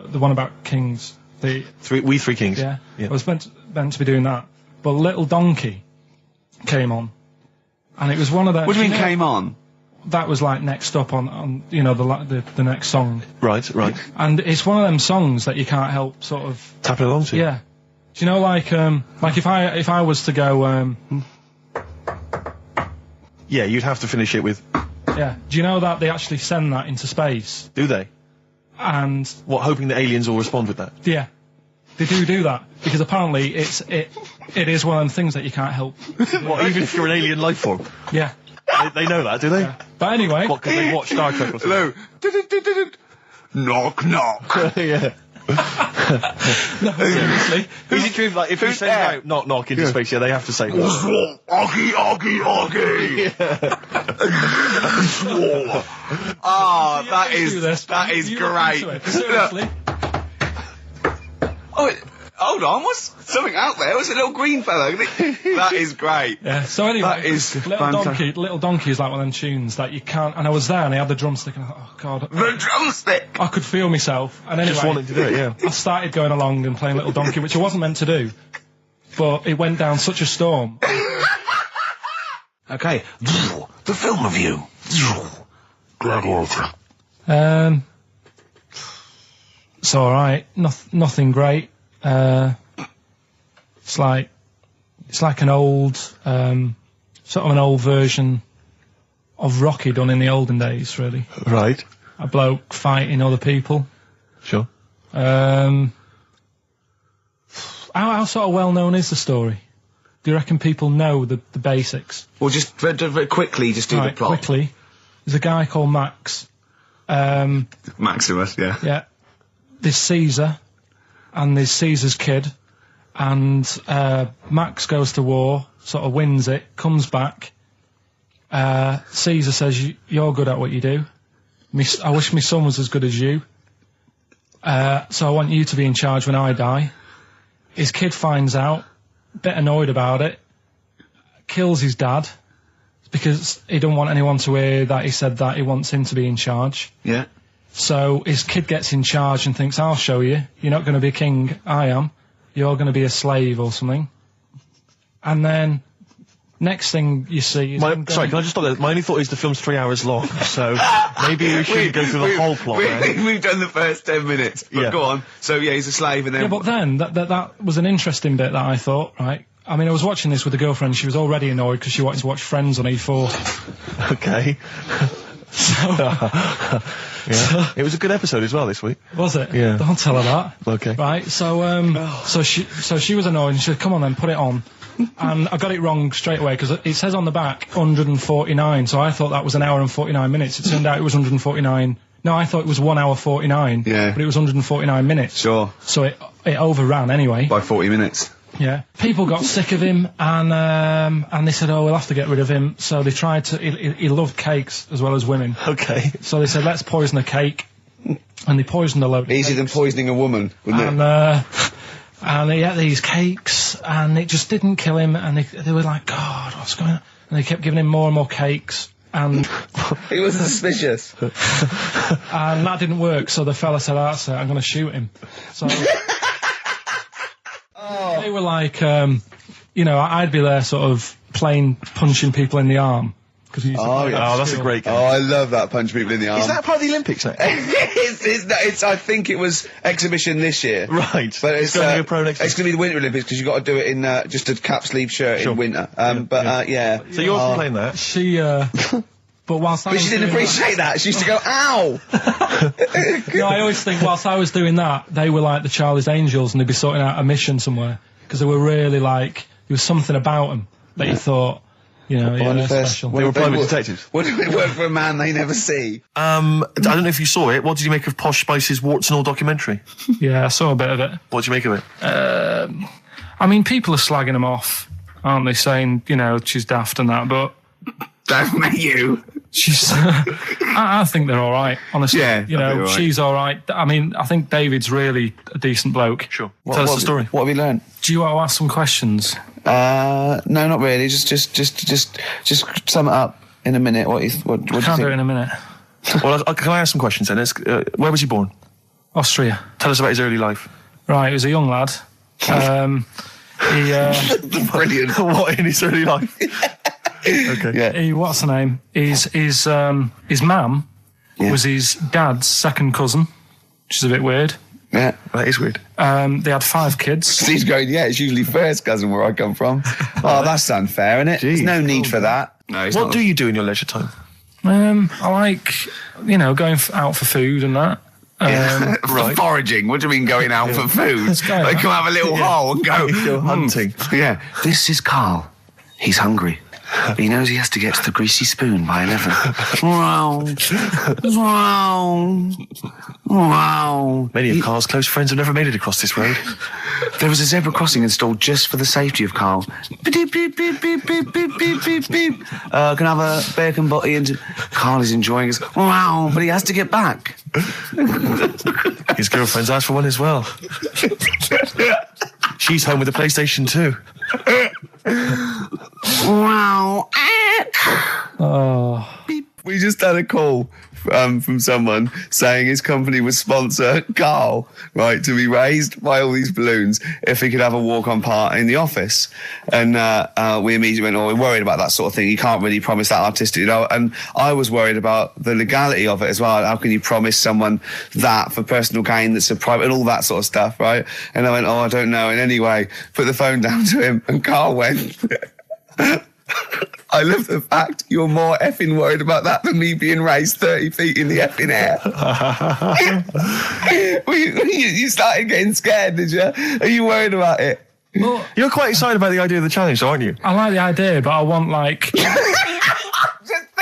the one about Kings. We Three Kings. Yeah. I was meant to be doing that, but Little Donkey came on, and it was one of those. What do you mean came on? That was like next up on the next song. Right. And it's one of them songs that you can't help sort of tapping along to. Yeah. Do you know like if I was to go yeah, you'd have to finish it with. Yeah. Do you know that they actually send that into space? Do they? And what, hoping that aliens will respond with that? Yeah. They do that because apparently it is one of them things that you can't help. What, even if you're an alien life form? Yeah. They know that, do they? Yeah. But anyway... What, because they watch Star Trek or something? No. Knock. Yeah. No, seriously. Is it true, like, if you send out knock knock into space, they have to say... Oggy. Ah, that is great. Seriously. Oh, hold on, what's something out there? What's a little green fellow? That is great. Yeah, so anyway, that is Little Donkey is like one of them tunes that you can't, and I was there and I had the drumstick and I thought, oh god. The drumstick! I could feel myself, and anyway. Just wanted to do it, yeah. I started going along and playing Little Donkey, which I wasn't meant to do, but it went down such a storm. Okay, the film review. Gladiator. It's alright, nothing great. It's like an old, sort of an old version of Rocky done in the olden days, really. Right. A bloke fighting other people. Sure. How sort of well known is the story? Do you reckon people know the basics? Well, just very quickly, just do the plot. Quickly. There's a guy called Max. Maximus, yeah. Yeah. There's Caesar, and there's Caesar's kid, and Max goes to war, sort of wins it, comes back. Caesar says, you're good at what you do. I wish my son was as good as you. so I want you to be in charge when I die. His kid finds out, a bit annoyed about it, kills his dad, because he don't want anyone to hear that he said that he wants him to be in charge. Yeah. So his kid gets in charge and thinks, I'll show you. You're not going to be king, I am. You're going to be a slave or something. And then, next thing you see is... Sorry, can I just stop there? My only thought is the film's 3 hours long, so maybe we shouldn't go through the whole plot. We've done the first 10 minutes, but Yeah. go on. So, yeah, he's a slave and then... Yeah, but then, that was an interesting bit that I thought, right? I mean, I was watching this with a girlfriend, she was already annoyed because she wanted to watch Friends on E4. Okay. Yeah. It was a good episode as well this week. Was it? Yeah. Don't tell her that. Okay. Right, so she was annoyed and she said, come on then, put it on. And I got it wrong straight away because it says on the back 149, so I thought that was an hour and 49 minutes. It turned out it was 149. No, I thought it was 1 hour 49. Yeah. But it was 149 minutes. Sure. So it overran anyway. By 40 minutes. Yeah. People got sick of him and they said, oh, we'll have to get rid of him. So they tried to, he loved cakes as well as women. Okay. So they said, let's poison a cake. And they poisoned a load of Easier than cakes. poisoning a woman, wouldn't it? And he ate these cakes, and it just didn't kill him, and they were like, God, what's going on? And they kept giving him more and more cakes, and... He was suspicious. And that didn't work, so the fella said, that's it, I'm going to shoot him. So... They were like, I'd be there sort of punching people in the arm. Oh, that's a great game. Oh, I love that, punch people in the arm. Is that part of the Olympics? It's I think it was exhibition this year. Right. But it's going to be a pro next It's going to be the Winter Olympics because you've got to do it in just a cap sleeve shirt in winter. Yeah. So you're playing that? She, but whilst I was But she didn't doing appreciate that. She used to go, ow! No, I always think whilst I was doing that, they were like the Charlie's Angels and they'd be sorting out a mission somewhere. Because they were really like, there was something about them that you thought, they're special. They were private detectives. What do they work for a man they never see? I don't know if you saw it. What did you make of Posh Spice's Warts and All documentary? Yeah, I saw a bit of it. What did you make of it? I mean, people are slagging them off, aren't they? Saying, she's daft and that, but... Don't make you. She's... I think they're all right, honestly. Yeah, all right. She's all right. I mean, I think David's really a decent bloke. Sure. Tell us the story. What have you learned? Do you want to ask some questions? No, not really. Just sum it up in a minute. What do you Can't think? do it in a minute. Well, can I ask some questions then? Where was he born? Austria. Tell us about his early life. Right, he was a young lad. Brilliant. What in his early life? Okay. Yeah. What's the name? His mum was his dad's second cousin, which is a bit weird. Yeah. That is weird. They had 5 kids. Steve's going, yeah, it's usually first cousin where I come from. Oh, that's unfair, isn't it? There's no need for that. No, What do you do in your leisure time? I like, going out for food and that. Right. Foraging. What do you mean going out for food? Let's go, They come have a little hole and go hunting. Yeah. This is Karl. He's hungry. He knows he has to get to the greasy spoon by 11. Wow. Many of Karl's close friends have never made it across this road. There was a zebra crossing installed just for the safety of Karl. Beep, beep, beep, beep, beep, beep, beep, beep, beep. Can I have a bacon butty? And Karl is enjoying his... Wow, but he has to get back. His girlfriend's asked for one as well. She's home with a PlayStation 2. Wow. Oh. We just had a call from someone saying his company would sponsor Karl, right, to be raised by all these balloons if he could have a walk-on part in the office. And we immediately went, we're worried about that sort of thing. You can't really promise that artistic, And I was worried about the legality of it as well. How can you promise someone that for personal gain that's a private and all that sort of stuff, right? And I went, I don't know. And anyway, put the phone down to him and Karl went... I love the fact you're more effing worried about that than me being raised 30 feet in the effing air. You started getting scared, did you? Are you worried about it? Well, You're quite excited about the idea of the challenge, aren't you? I like the idea, but I want, like...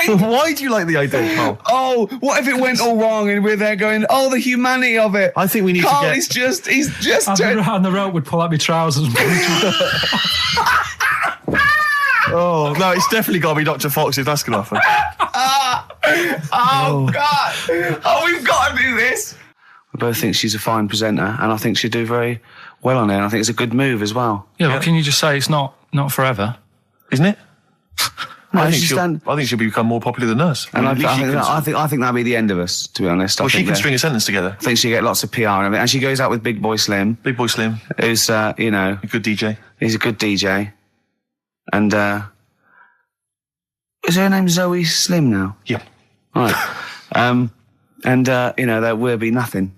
Why do you like the idea, Karl? Oh, what if it went all wrong and we're there going, the humanity of it. I think we need Karl to get... he's just And the rope would pull out my trousers and Oh, no, it's definitely got to be Dr. Fox if that's going to happen. God. Oh, we've got to do this. I both think she's a fine presenter, and I think she'd do very well on it. And I think it's a good move as well. Yeah, but can you just say it's not forever? Isn't it? No, I think she'll become more popular than us. And at least she can- I think that'd be the end of us, to be honest. well, she think can that- string a sentence together. I think she'll get lots of PR and everything. And she goes out with Big Boy Slim, Big Boy Slim, who's, you know, a good DJ. he's a good DJ. And, is her name Zoe Slim now? Yeah. Right. And, you know, there will be nothing.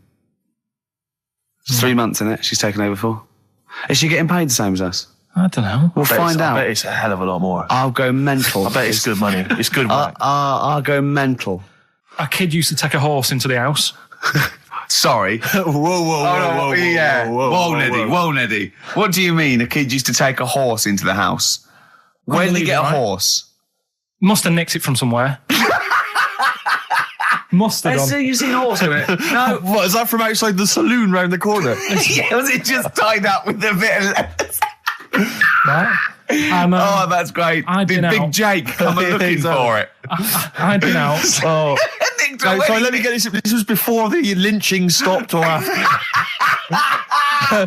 It's 3 months, isn't it? She's taken over for. Is she getting paid the same as us? I don't know. We'll find I out. bet it's a hell of a lot more. I'll go mental. I bet it's good money. It's good work. I'll go mental. A kid used to take a horse into the house. Sorry. whoa, Yeah. Whoa, Neddy. whoa. Whoa, Neddy. What do you mean a kid used to take a horse into the house? Where did he get a Unbelievable, right? horse? Must have nicked it from somewhere. Must have done. You've seen a horse with it? No. What, is that from outside the saloon round the corner? Yeah, was it just tied up with a bit of leather? Right? Oh, that's great. I'd Did been Big out. Jake come and looking for it? I'd been out. Oh. No, sorry, let me get this. This was before the lynching stopped or after. Where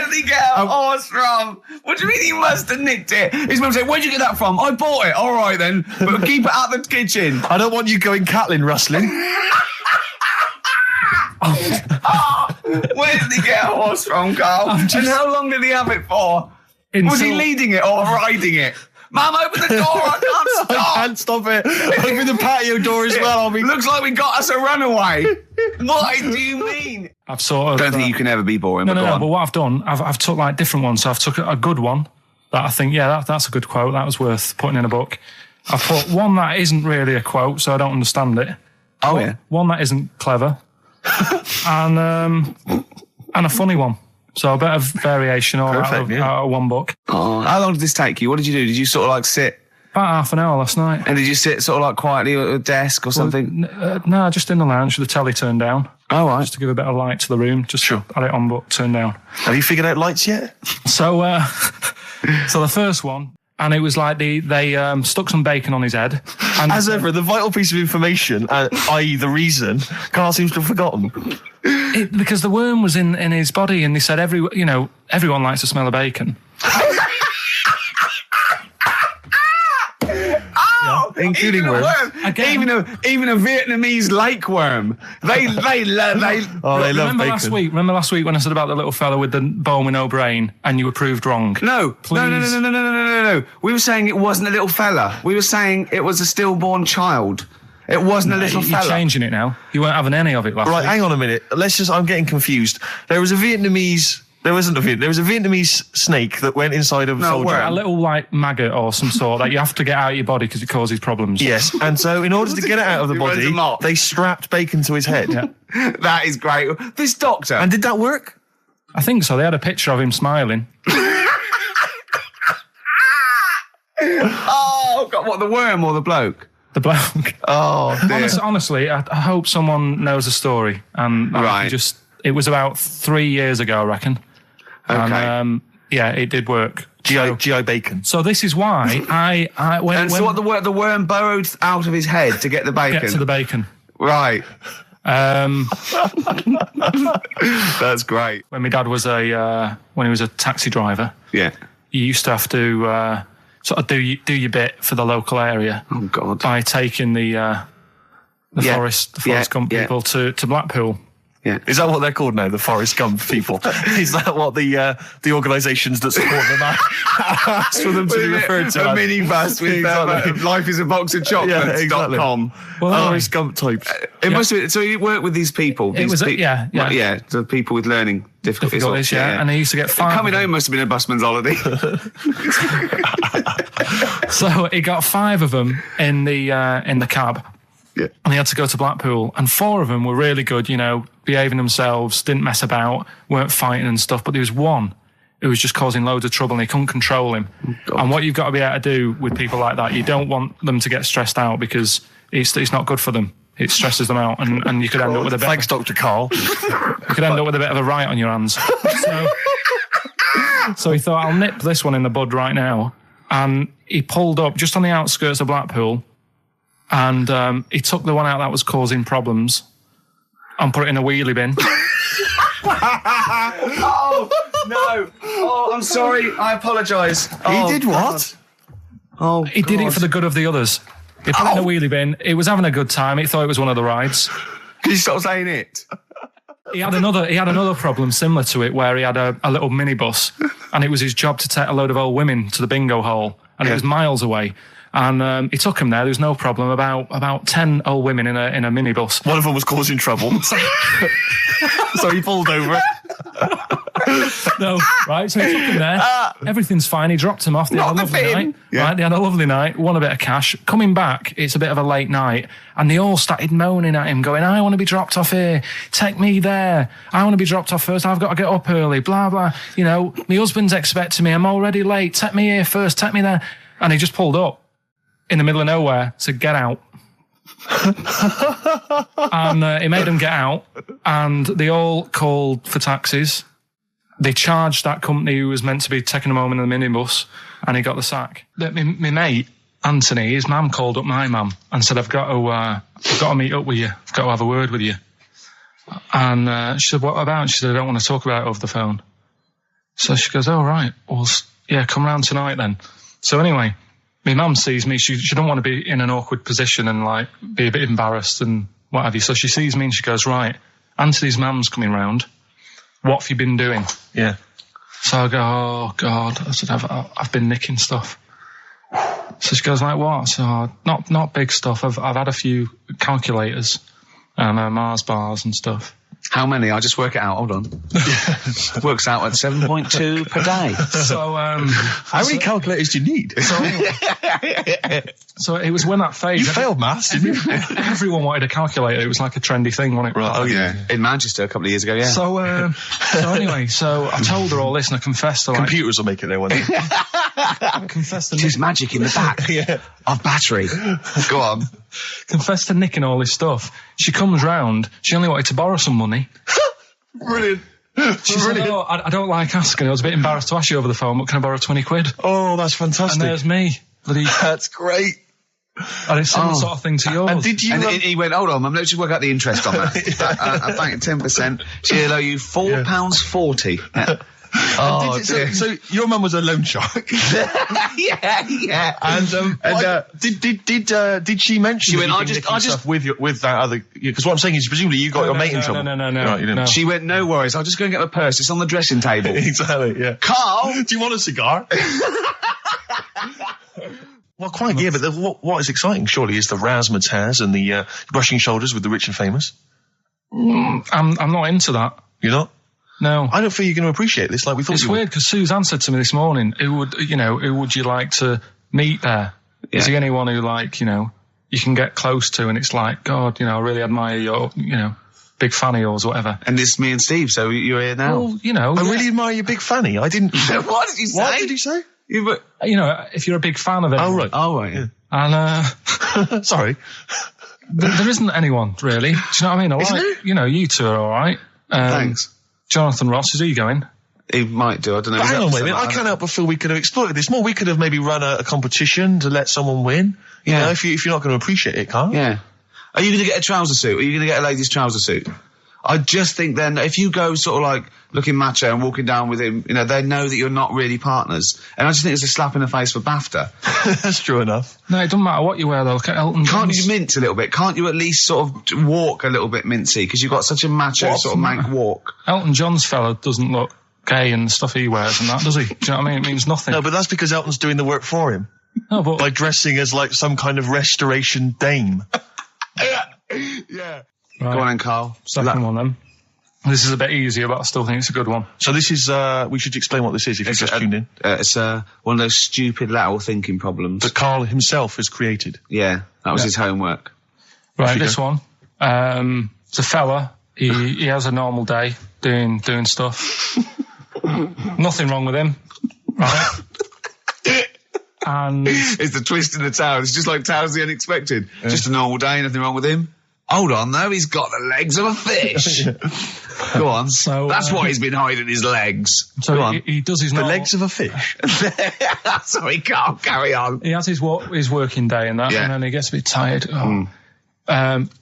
did he get a horse from? What do you mean he must have nicked it? His mum said, where'd you get that from? I bought it. All right then. But keep it out of the kitchen. I don't want you going Catlin rustling. Where did he get a horse from, Carl? And how long did he have it for? Was he leading it or riding it? Mum, open the door. I can't stop. I can't stop it. Open the patio door as well. I'll be... Looks like we got us a runaway. What do you mean? I've sort of. Don't think you can ever be boring. No, but no, go no. on. But what I've done, I've took like different ones. So I've took a good one that I think, yeah, that's a good quote. That was worth putting in a book. I've put one that isn't really a quote, so I don't understand it. Oh yeah. One that isn't clever, and a funny one. So a bit of variation all out of one book. Oh, how long did this take you? What did you do? Did you sort of like sit? About half an hour last night. And did you sit sort of like quietly at a desk or something? No, just in the lounge with the telly turned down. Oh, right. Just to give a bit of light to the room. Just had it on, but turned down. Have you figured out lights yet? So, so the first one, and it was like they stuck some bacon on his head. And As ever, the vital piece of information, i.e. the reason, Carl seems to have forgotten. because the worm was in his body, and they said everyone likes the smell of bacon. Including worms. Again. Even a Vietnamese lake worm. They love Remember bacon. Remember last week when I said about the little fella with the bone with no brain, and you were proved wrong? No. Please. No. We were saying it wasn't a little fella. We were saying it was a stillborn child. It wasn't a little You're fella. changing it now. You weren't having any of it last Right, week. hang on a minute. I'm getting confused. There was a Vietnamese snake that went inside of a soldier. A little like maggot or some sort that you have to get out of your body because it causes problems. Yes, and so in order to get it out of the Runs body, amok. they strapped bacon to his head. Yeah. That is great. This doctor. And did that work? I think so. They had a picture of him smiling. Oh, God, what, the worm or the bloke? The bloke. Oh, dear. Honestly, I hope someone knows the story. And Right. it was about 3 years ago, I reckon. Okay. And, yeah, it did work. GI bacon. So this is why And so what, the worm burrowed out of his head to get the bacon? get to the bacon. Right. That's great. When my dad was when he was a taxi driver, Yeah. you used to have to sort of do your bit for the local area Oh, God. by taking the Forrest Gump people to Blackpool. Yeah. Is that what they're called now? The Forrest Gump people? Is that what the organisations that support them ask for them to be referred to? A minibus with Exactly. life is a box of chocolates.com. Well, Forrest Gump types. It must have been, so you work with these people. It was, yeah, the people with learning difficulties. And he used to get five. Coming home must have been a busman's holiday. So he got 5 of them in the cab. Yeah. And he had to go to Blackpool, and 4 of them were really good, behaving themselves, didn't mess about, weren't fighting and stuff. But there was one who was just causing loads of trouble, and he couldn't control him. And what you've got to be able to do with people like that, you don't want them to get stressed out because it's not good for them. It stresses them out, and you could end up with a bit. Thanks, Dr. Carl. You could end up with a bit of a riot on your hands. So he thought, I'll nip this one in the bud right now, and he pulled up just on the outskirts of Blackpool. And he took the one out that was causing problems, and put it in a wheelie bin. Oh, no. Oh, I'm sorry. I apologise. He did what? Oh, He did it for the good of the others. He put it in a wheelie bin. He was having a good time. He thought it was one of the rides. Can you stop saying it? He had another problem similar to it, where he had a little minibus, and it was his job to take a load of old women to the bingo hole, and it was miles away. And he took him there. There was no problem. About 10 old women in a minibus. One of them was causing trouble. So he pulled over it. No, right? So he took him there. Everything's fine. He dropped him off. They had a lovely night. Yeah. Right? They had a lovely night. Won a bit of cash. Coming back, it's a bit of a late night, and they all started moaning at him, going, "I want to be dropped off here. Take me there. I want to be dropped off first. I've got to get up early. Blah blah. You know, my husband's expecting me. I'm already late. Take me here first. Take me there." And he just pulled up in the middle of nowhere, said, "Get out." And he made them get out, and they all called for taxis. They charged that company who was meant to be taking him home in the minibus, and he got the sack. My mate, Anthony, his mum called up my mum and said, I've got to meet up with you. I've got to have a word with you. And she said, what about? She said, I don't want to talk about it over the phone. So she goes, oh, right. Well, yeah, come round tonight then. So anyway, my mum sees me. She don't want to be in an awkward position and, like, be a bit embarrassed and what have you. So she sees me and she goes, right, Anthony's mum's coming round. What have you been doing? Yeah. So I go, oh, God. I said, I've been nicking stuff. So she goes, like, what? So, not big stuff. I've had a few calculators and Mars bars and stuff. How many? I'll just work it out. Hold on. Works out at 7.2 per day. So, how many calculators do you need? So it was when that phase. You failed maths, didn't you? Everyone wanted a calculator. It was like a trendy thing, wasn't it? Right. Oh, yeah. In Manchester a couple of years ago, yeah. So anyway, so I told her all this and I confessed to, like, Computers will make it there one day. I confessed to There's magic in the back of battery. Go on. confessed to nicking all this stuff. She comes round. She only wanted to borrow some money. Brilliant. She said, oh, I don't like asking. I was a bit embarrassed to ask you over the phone, but can I borrow 20 quid? Oh, that's fantastic. And there's me. That's great. And it's similar sort of thing to yours. And did you... And he went, hold on, Mum, let's just work out the interest on that. I think 10%. She'll owe you £4.40. Yeah. Oh, so your mum was a loan shark. yeah. And did she mention? She went, I just with that other, because what I'm saying is presumably you got your mate in trouble. No. Right, you didn't. She went, no worries, I'll just go and get my purse. It's on the dressing table. Exactly. Yeah. Carl, do you want a cigar? Well, quite, yeah, but what is exciting, surely, is the razzmatazz and the brushing shoulders with the rich and famous. I'm not into that. You're not? No. I don't feel you're going to appreciate this like we thought It's you weird because Suzanne said to me this morning, who would you like to meet there? Yeah. Is there anyone who, like, you can get close to and it's like, God, I really admire your, big fan of yours or whatever. and it's me and Steve, so you're here now. Well, I really admire your big fanny. I didn't... What did you say? What did he say? If you're a big fan of it. Oh, right. Oh, right, yeah. And, Sorry. there isn't anyone, really. Do you know what I mean? I like, you two are alright. Thanks. Jonathan Ross, is he going? He might do, I don't know. But hang on, wait a minute. I can't help but feel we could have exploited this more. We could have maybe run a competition to let someone win. Yeah. If you're not going to appreciate it, Carl. Yeah. Are you going to get a trouser suit? Are you going to get a ladies' trouser suit? I just think then, if you go sort of like looking macho and walking down with him, they know that you're not really partners. And I just think it's a slap in the face for BAFTA. That's true enough. No, it doesn't matter what you wear, though. Look at Elton John. Can't you mince a little bit? Can't you at least sort of walk a little bit mincy? Because you've got such a macho sort of mank walk. Elton John's fella doesn't look gay and the stuff he wears and that, does he? Do you know what I mean? It means nothing. No, but that's because Elton's doing the work for him. No, but... By dressing as like some kind of restoration dame. Yeah. Right. Go on then, Carl. Second one, then. This is a bit easier, but I still think it's a good one. So this is, we should explain what this is if you've just tuned in. It's one of those stupid lateral thinking problems. That Carl himself has created. Yeah, that was his homework. Right, this one. It's a fella. He has a normal day doing stuff. Nothing wrong with him. Right? And It's the twist in the tale. It's just like Tales of the Unexpected. Yeah. Just a normal day, nothing wrong with him. Hold on, though, he's got the legs of a fish. Go on. So, that's why he's been hiding his legs. So Go on. he does his The normal... legs of a fish. Sorry, Carl, carry on. He has his working day and that, Yeah. and then he gets a bit tired.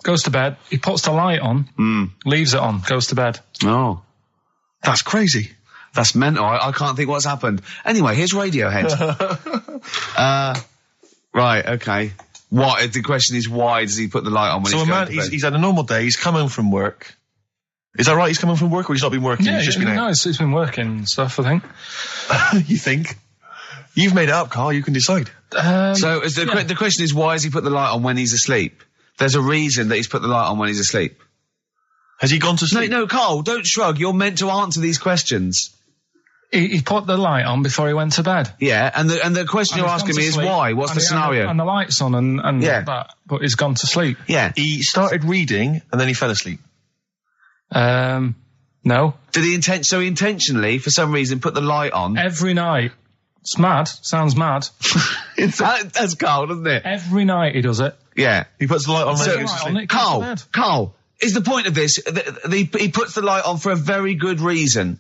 goes to bed, he puts the light on, leaves it on, goes to bed. Oh. That's crazy. That's mental. I can't think what's happened. Anyway, here's Radiohead. Right, okay. What? The question is, why does he put the light on when So he's a going man, to bed? he's had a normal day, he's come home from work. Is that right? He's come home from work, or he's not been working? Yeah, he's just been out? no, it's been working and stuff, I think. You think? You've made it up, Carl. You can decide. So the question is, why has he put the light on when he's asleep? There's a reason that he's put the light on when he's asleep. Has he gone to sleep? No, Carl, don't shrug. You're meant to answer these questions. He put the light on before he went to bed. Yeah, and the question you're asking me is why? What's the scenario? And the light's on and Yeah. that, but he's gone to sleep. Yeah. He started reading, and then he fell asleep. No. Did he intentionally, for some reason, put the light on? Every night. It's mad. Sounds mad. That's Carl, doesn't it? Every night he does it. Yeah. He puts the light on when he goes to Light sleep. on, it goes to bed. Carl, is the point of this, he puts the light on for a very good reason.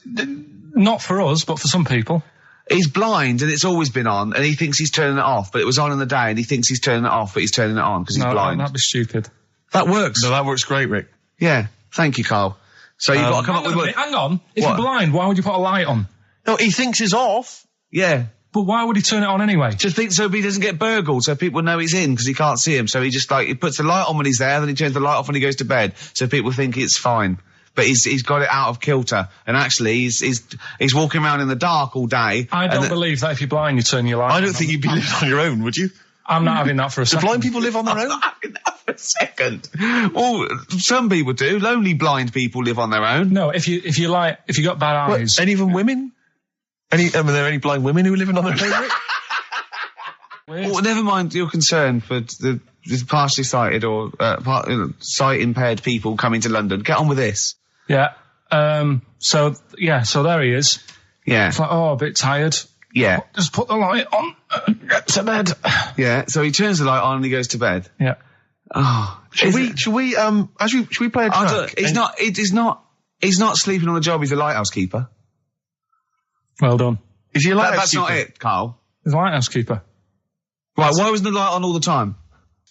Not for us, but for some people. He's blind and it's always been on, and he thinks he's turning it off, but it was on in the day, and he thinks he's turning it off, but he's turning it on because he's blind. That'd be stupid. That works. No, that works great, Rick. Yeah. Thank you, Carl. So you've got to come up with what... Hang on. If What? you're blind, why would you put a light on? No, he thinks it's off. Yeah. But why would he turn it on anyway? Just think so he doesn't get burgled, so people know he's in because he can't see him. So he just he puts the light on when he's there, then he turns the light off when he goes to bed, so people think it's fine. But he's got it out of kilter, and actually he's walking around in the dark all day. I don't believe that if you're blind, you turn your light on. I don't think you'd be living on your own, would you? I'm not having that for a Do second. blind people live on their own? For a second. Well, some people do. Lonely blind people live on their own. No, if you got bad eyes. What, any of them women? Are there any blind women who are living on their own, Rick? Well, never mind your concern for the partially sighted or sight impaired people coming to London. Get on with this. Yeah. So there he is. Yeah. It's like, a bit tired. Yeah. Just put the light on. Get to bed. Yeah. So he turns the light on and he goes to bed. Yeah. Oh. Should we play a track? He's not sleeping on the job. He's a lighthouse keeper. Well done. Is he a lighthouse That's not keeper? it, Carl. He's a lighthouse keeper. Right. Why wasn't the light on all the time?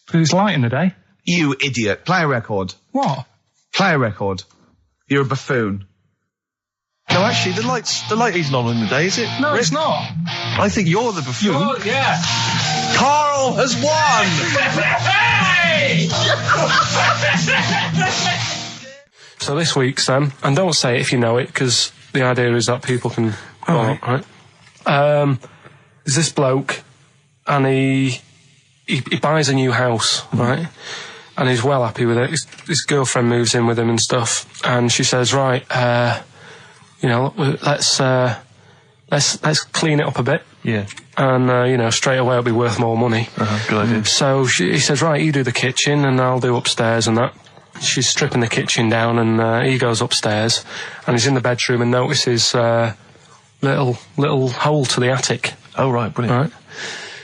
Because it's light in the day. You idiot. Play a record. What? Play a record. You're a buffoon. No, actually, the light isn't on in the day, is it? No, Rick? it's not. I think you're the buffoon. Yeah. Carl has won! So this week, Sam, and don't say it if you know it, because the idea is that people can... right. There's this bloke, and he buys a new house, right? And he's well happy with it. His girlfriend moves in with him and stuff, and she says, right, let's clean it up a bit. Yeah. And, straight away it'll be worth more money. Good idea. So he says, right, you do the kitchen and I'll do upstairs and that. She's stripping the kitchen down and he goes upstairs and he's in the bedroom and notices little hole to the attic. Oh, right, brilliant. Right.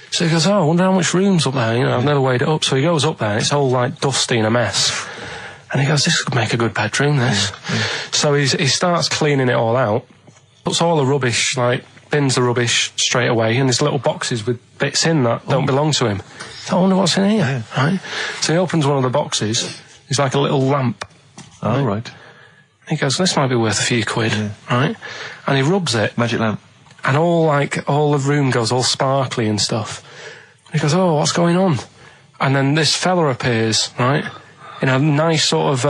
So he goes, I wonder how much room's up there. I've never weighed it up. So he goes up there and it's all like dusty and a mess. And he goes, this could make a good bedroom, this. Yeah. So he starts cleaning it all out, puts all the rubbish, bins the rubbish straight away, and there's little boxes with bits in that don't belong to him. I wonder what's in here, right? So he opens one of the boxes, it's like a little lamp. Oh, right. He goes, this might be worth a few quid, right? And he rubs it. Magic lamp. And all the room goes all sparkly and stuff. He goes, oh, what's going on? And then this fella appears, right? In a nice sort of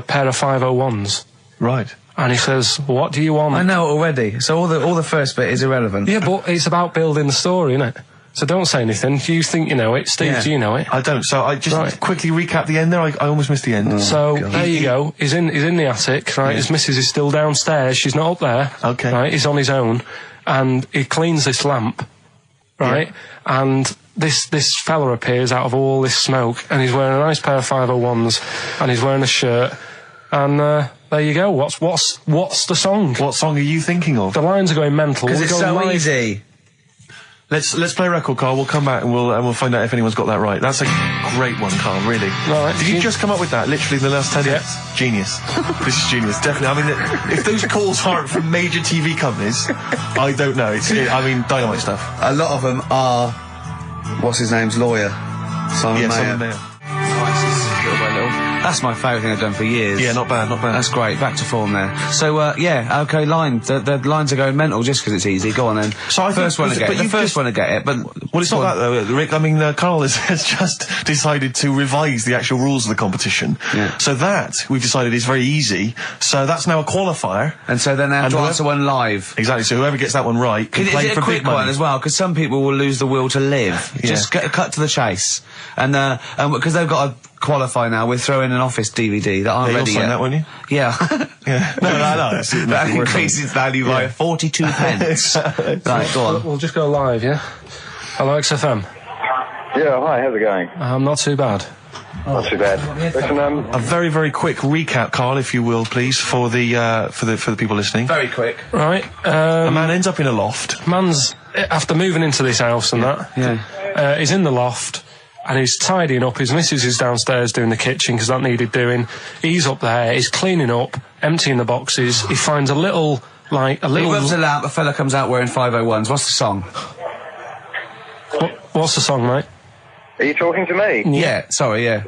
pair of 501s. Right. And he says, what do you want? I know already. So all the first bit is irrelevant. Yeah, but it's about building the story, isn't it? So don't say anything. You think you know it. Steve, do you know it? I don't. So I just quickly recap the end there. I almost missed the end. There you go. He's in the attic, right? His missus is still downstairs. She's not up there. Okay. Right? He's on his own. And he cleans this lamp, right? Yeah. And this fella appears out of all this smoke, and he's wearing a nice pair of 501s, and he's wearing a shirt, and there you go. What's the song? What song are you thinking of? The lines are going mental. Because it's so easy. Let's play a record, Carl. We'll come back and we'll find out if anyone's got that right. That's a great one, Carl. Really. Right. Did you just come up with that? Literally in the last 10 minutes. Genius. This is genius. Definitely. I mean, if those calls aren't from major TV companies, I don't know. Dynamite stuff. A lot of them are. What's his name's lawyer? Simon Mayer. Simon Mayer. Nice, little by little. That's my favourite thing I've done for years. Yeah, not bad, not bad. That's great. Back to form there. So, yeah, okay, line. The lines are going mental just because it's easy. Go on then. So I first think- one to get but it. The you first just- one to get it, but... Well, it's not that though, Rick. I mean, Karl has just decided to revise the actual rules of the competition. Yeah. So that, we've decided, is very easy. So that's now a qualifier. And so then they have And to whoever- answer one live. Exactly, so whoever gets that one right can Is play it for a quick big money. one as well? Because some people will lose the will to live. Yeah. Just cut to the chase. And because they've got to qualify now, we're throwing an Office DVD that aren't Yeah, you'll ready sign yet. that, won't you? Yeah. Yeah. No. That increases value by 42 pence. Right, go on. We'll just go live, yeah? Hello, XFM. Yeah, hi, how's it going? Not too bad. Not too bad. Listen, A very, very quick recap, Karl, if you will, please, for the people listening. Very quick. Right, A man ends up in a loft. man's, after moving into this house and that, he's in the loft, and he's tidying up. His missus is downstairs doing the kitchen, because that needed doing. He's up there, he's cleaning up, emptying the boxes. He finds a little... He rubs a lamp, a fella comes out wearing 501s. What's the song? What's the song, mate? are you talking to me? Yeah, sorry, yeah.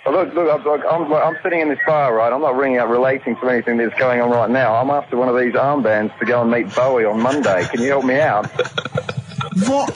Oh, look, I'm sitting in this bar, right? I'm not ringing up relating to anything that's going on right now. I'm after one of these armbands to go and meet Bowie on Monday. Can you help me out? What?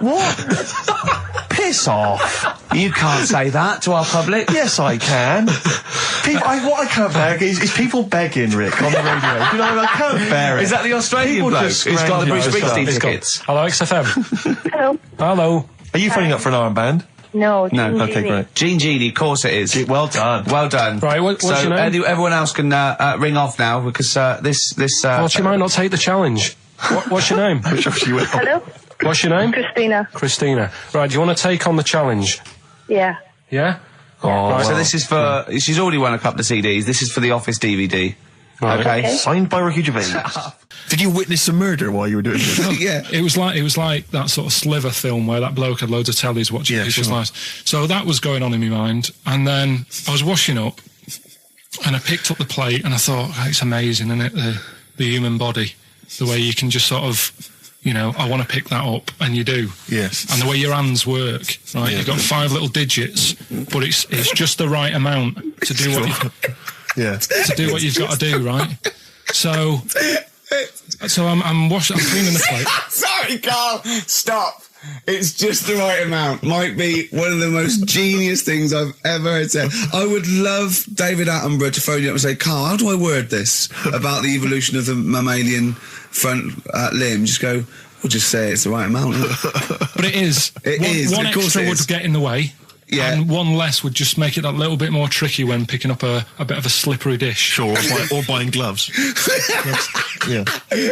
What? Piss off. You can't say that to our public. Yes, I can. What I can't bear is people begging, Rick, on the radio. You know, I can't bear it. Is that the Australian People bloke just who's got the Bruce screaming, Springsteen he's got- tickets? Hello, XFM. Hello. Hello. Are you phoning up for an armband? No. No, Okay, great. Gene Genie, of course it is. Well done. Well done. Right, what's so your name? Everyone else can ring off now because this. Well, she might not take the challenge. What's your name? I'm sure she will. Hello. What's your name? Christina. Christina. Right, do you want to take on the challenge? Yeah. Yeah? Oh, Right. So this is for. She's already won a couple of CDs. This is for the Office DVD. Right. Okay. Signed by Ricky Gervais. Did you witness a murder while you were doing this? Yeah. It was like that sort of Sliver film where that bloke had loads of tellies watching Yeah, people's sure. lives. So that was going on in my mind, and then I was washing up, and I picked up the plate, and I thought, oh, it's amazing, isn't it? The human body, the way you can just sort of, you know, I want to pick that up, and you do. Yes. And the way your hands work, right? You've got 5 little digits, but it's just the right amount to do what you've got to do, right? So I'm cleaning the plate. Sorry, Carl. Stop. It's just the right amount. Might be one of the most genius things I've ever heard said. I would love David Attenborough to phone you up and say, Carl, how do I word this about the evolution of the mammalian front limb? Just go, we'll just say it's the right amount. But it is. It is, One of course extra it would is. get in the way. Yeah. And one less would just make it that little bit more tricky when picking up a bit of a slippery dish. Sure, or buying gloves. Yeah.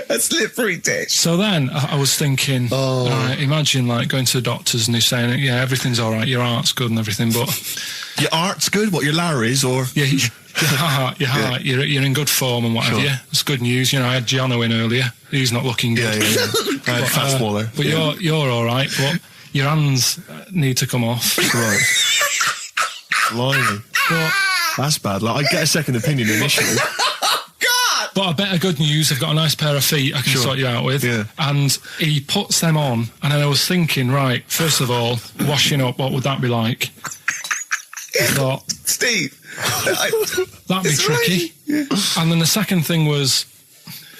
A slippery dish. So then I was thinking, imagine like going to the doctors and he's saying, yeah, everything's all right, your heart's good and everything, but Your art's good? What, your Larry's, or...? yeah, your heart, you're in good form and whatever. Sure. Yeah, it's good news. You know, I had Gianno in earlier. He's not looking good. I had fat smaller. But you're all right. But your hands need to come off. Right. Blimey. But That's bad. Like, I'd get a second opinion initially. But a better good news, I've got a nice pair of feet I can Sure. sort you out with. Yeah. And he puts them on, and then I was thinking, right, first of all, washing up, what would that be like? I thought, Steve. that'd be tricky. And then the second thing was,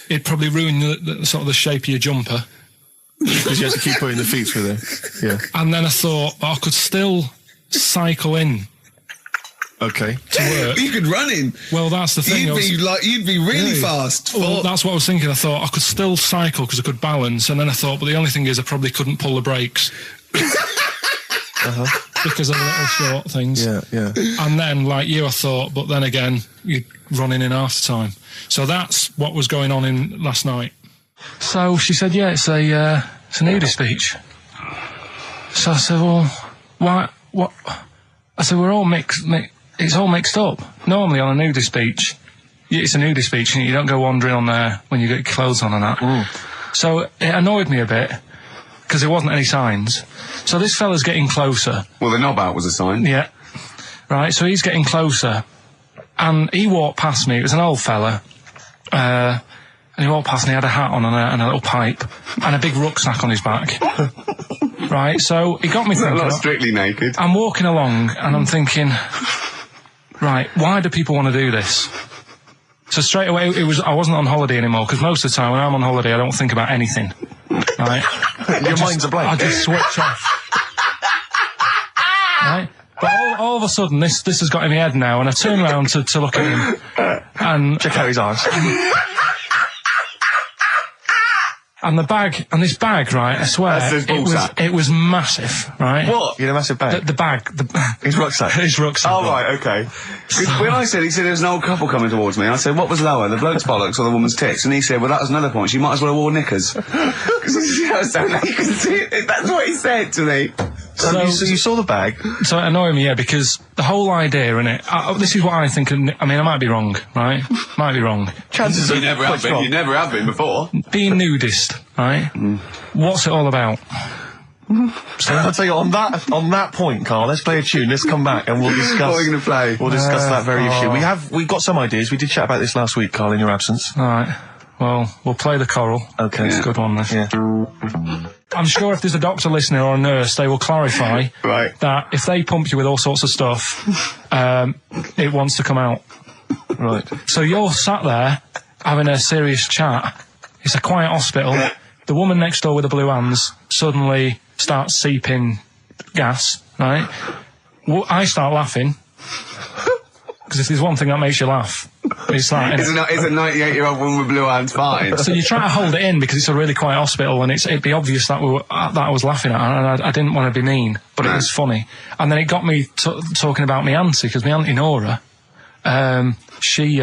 it'd probably ruin the sort of the shape of your jumper. Because you have to keep putting the feet through there. Yeah. And then I thought, I could still cycle in Okay. to work. You could run in. Well, that's the thing. You'd be really fast. Well, that's what I was thinking. I thought I could still cycle because I could balance, and then I thought, but the only thing is I probably couldn't pull the brakes because of the little short things. Yeah. And then, like you, I thought, but then again, you're running in half the time. So that's what was going on in last night. So she said, yeah, it's a nudist speech. So I said, well, why? What? I said, we're all mixed. It's all mixed up. Normally on a nudist beach, it's a nudist beach and you don't go wandering on there when you get clothes on and that. So it annoyed me a bit because there wasn't any signs. So this fella's getting closer. Well, the knob out was a sign. Yeah. Right, so he's getting closer. And he walked past me. It was an old fella. And he walked past and he had a hat on and a little pipe and a big rucksack on his back. Right, so it got me thinking. Not strictly naked. I'm walking along and I'm thinking, right, why do people want to do this? So straight away, I wasn't on holiday anymore, because most of the time when I'm on holiday, I don't think about anything. Right? Your mind's a blank. I just switch off. Right? But all of a sudden, this has got in my head now, and I turn around to look at him, and... Check out his arse. And this bag, right, I swear, it was massive, right? What? You had a massive bag? The bag. His rucksack? His rucksack. Oh, right, okay. When he said there was an old couple coming towards me, I said, what was lower, the bloke's bollocks or the woman's tits? And he said, well, that was another point. She might as well have worn knickers. Because you know, so you can see it. That's what he said to me. So you saw the bag? So it annoyed me, yeah, because the whole idea in it, this is what I think, I mean, I might be wrong, right? Might be wrong. Chances you never have been. You never have been before. Being nudist, right? What's it all about? So I'll tell you, on that point, Carl, let's play a tune, let's come back and we'll discuss... What are we going to play? We'll discuss that very issue. We've got some ideas, we did chat about this last week, Carl, in your absence. Alright, well, we'll play the choral. Okay. It's a good one, this. Yeah. I'm sure if there's a doctor listening or a nurse, they will clarify that if they pump you with all sorts of stuff, it wants to come out. Right. So you're sat there having a serious chat. It's a quiet hospital. The woman next door with the blue hands suddenly starts seeping gas, right? Well, I start laughing. Because if there's one thing that makes you laugh, it's like... It's a 98-year-old woman with blue hands fine. So you try to hold it in because it's a really quiet hospital and it'd be obvious that I was laughing at, and I didn't want to be mean, but it was funny. And then it got me talking about my auntie, because my auntie Nora, she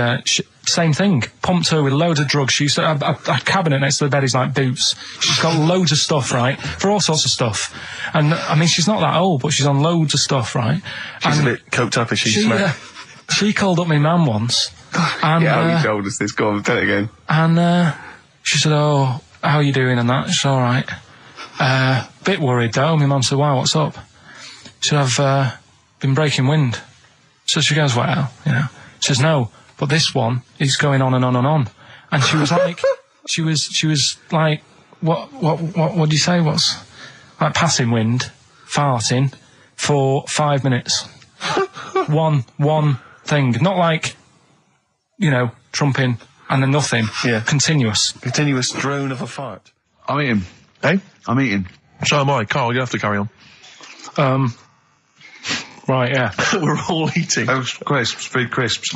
same thing, pumped her with loads of drugs. She used to have a cabinet next to the bed is like boots. She's got loads of stuff, right, for all sorts of stuff. And I mean, she's not that old, but she's on loads of stuff, right? She's a bit coked up, is she? She called up my mum once. And, yeah, you told us this. Go on, tell it again. And she said, "Oh, how are you doing?" And that. It's all right. Bit worried though. My mum said, "Why? What's up?" She said, "I've been breaking wind." So she goes, "Well, you know." She says, "No, but this one is going on and on and on." And she was like, she was like, what do you say? What's like passing wind, farting for 5 minutes. one thing, not like, you know, trumping and then nothing. Yeah. Continuous drone of a fart. I'm eating. Hey? I'm eating. So am I. Carl, you have to carry on. Right, yeah. We're all eating. Oh, crisps, food crisps.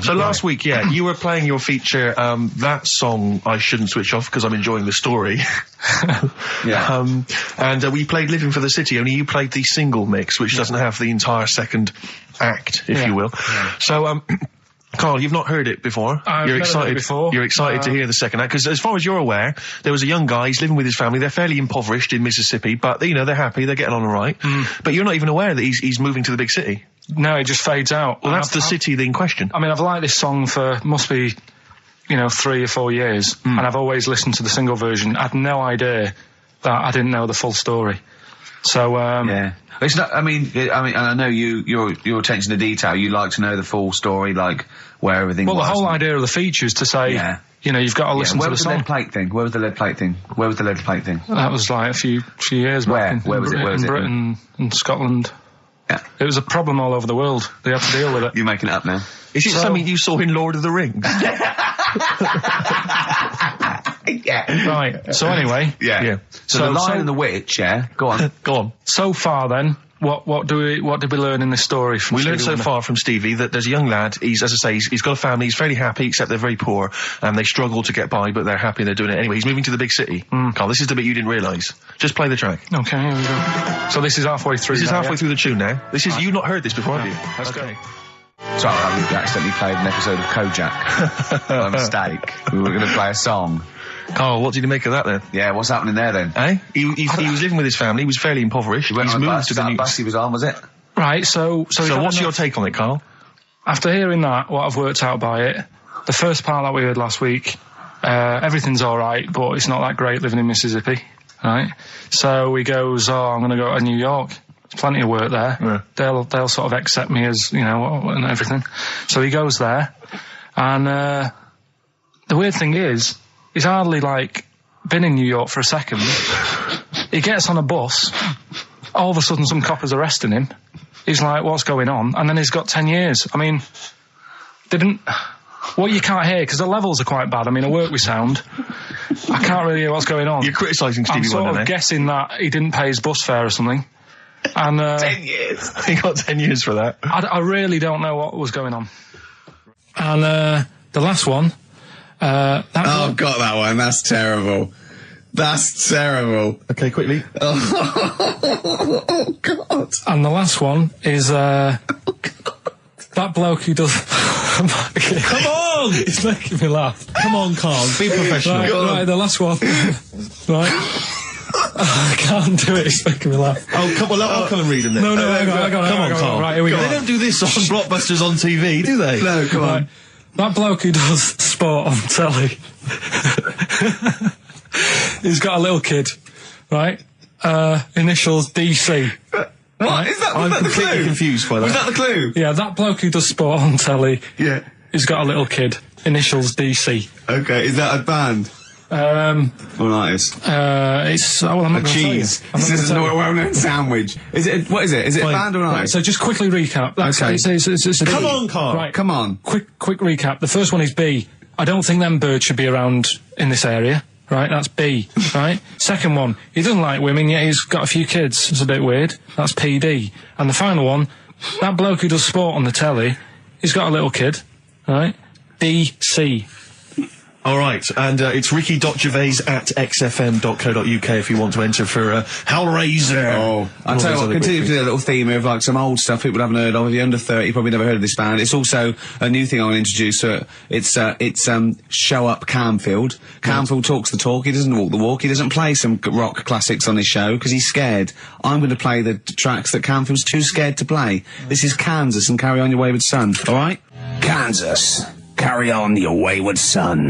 So last week, yeah, you were playing your feature, that song, I Shouldn't Switch Off Because I'm Enjoying the Story. Yeah. And we played Living for the City, only you played the single mix, which doesn't have the entire second act, if you will. Yeah. So, Carl, you've not heard it before. You're excited. Heard it before. You're excited to hear the second act, because as far as you're aware, there was a young guy, he's living with his family, they're fairly impoverished in Mississippi, but, you know, they're happy, they're getting on all right. But you're not even aware that he's moving to the big city. No, it just fades out. Well, that's the city in question. I mean, I've liked this song for, must be, you know, 3 or 4 years, and I've always listened to the single version. I had no idea that I didn't know the full story. So, yeah. It's not, I mean, and I know your attention to detail, you like to know the full story, like, where everything was. Well, the whole idea of the feature is to say, you know, you've got to listen to the song. Where was the lead plate thing? That was like a few years back. Where was it? In Britain and Scotland. Yeah. It was a problem all over the world. They had to deal with it. You're making it up now. Is it something you saw in Lord of the Rings? Yeah. Right. So anyway. Yeah. So the Lion and the Witch, go on. Go on. So far then, what did we learn in this story from Stevie? We learned so Wonder? far from Stevie that there's a young lad, as I say, he's got a family, he's fairly happy, except they're very poor, and they struggle to get by, but they're happy and they're doing it anyway. He's moving to the big city. Carl, this is the bit you didn't realise. Just play the track. Okay, here we go. So this is halfway through. This is halfway through the tune now. This is, you've not heard this before, have you? Let's go. Sorry, I accidentally played an episode of Kojak. By mistake. We were going to play a song. Carl, what did you make of that then? Yeah, what's happening there then? Eh? He was living with his family, he was fairly impoverished. He's moved to the new... bus he was on, was it? Right, so what's your take on it, Carl? After hearing that, what I've worked out by it, the first part that we heard last week, everything's alright, but it's not that great living in Mississippi, right? So he goes, I'm going to go to New York. There's plenty of work there. Yeah. They'll sort of accept me as, you know, and everything. So he goes there, and the weird thing is, he's hardly, like, been in New York for a second. He gets on a bus, all of a sudden some copper's arresting him. He's like, what's going on? And then he's got 10 years. I mean, what you can't hear, because the levels are quite bad. I mean, I work with sound. I can't really hear what's going on. You're criticising Stevie Wonder, I'm sort of guessing that he didn't pay his bus fare or something. And 10 years. He got 10 years for that. I really don't know what was going on. And the last one. God, that one. That's terrible. That's terrible. Okay, quickly. Oh, God. And the last one is that bloke who does. Come on! It's making me laugh. Come on, Carl, be professional. Right, the last one. Right. I can't do it, it's making me laugh. Oh, come on, I'll come and read them then. No, hang on. Come on, Carl. Right, here we go. They don't do this on Blockbusters on TV, do they? No, come on. That bloke who does sport on telly. He's got a little kid, right? Initials DC. What? Is that, I'm was that the completely clue? confused by that. Was that the clue? Yeah, that bloke who does sport on telly. Yeah. He's got a little kid. Initials DC. Okay, is that a band? Or an artist? It's I'm not A cheese. This is a well-known sandwich. Is it? What is it? Is it a band or an Right, artist? so just quickly recap. Okay. It's a Come on, Carl. Right, Come on. quick recap. The first one is B. I don't think them birds should be around in this area. Right, that's B. Right. Second one, he doesn't like women, yet he's got a few kids. It's a bit weird. That's PD. And the final one, that bloke who does sport on the telly, he's got a little kid. Right. DC. All right, and it's ricky.gervais@xfm.co.uk if you want to enter for Hellraiser. Oh, I'll tell you what, continue with the little theme of like some old stuff people haven't heard of. If you're under 30, you probably never heard of this band. It's also a new thing I want to introduce. It's Show Up Camfield. Camfield talks the talk, he doesn't walk the walk, he doesn't play some rock classics on his show because he's scared. I'm going to play the tracks that Camfield's too scared to play. This is Kansas and Carry On Your Wayward Son, alright? Kansas. Carry on your wayward son.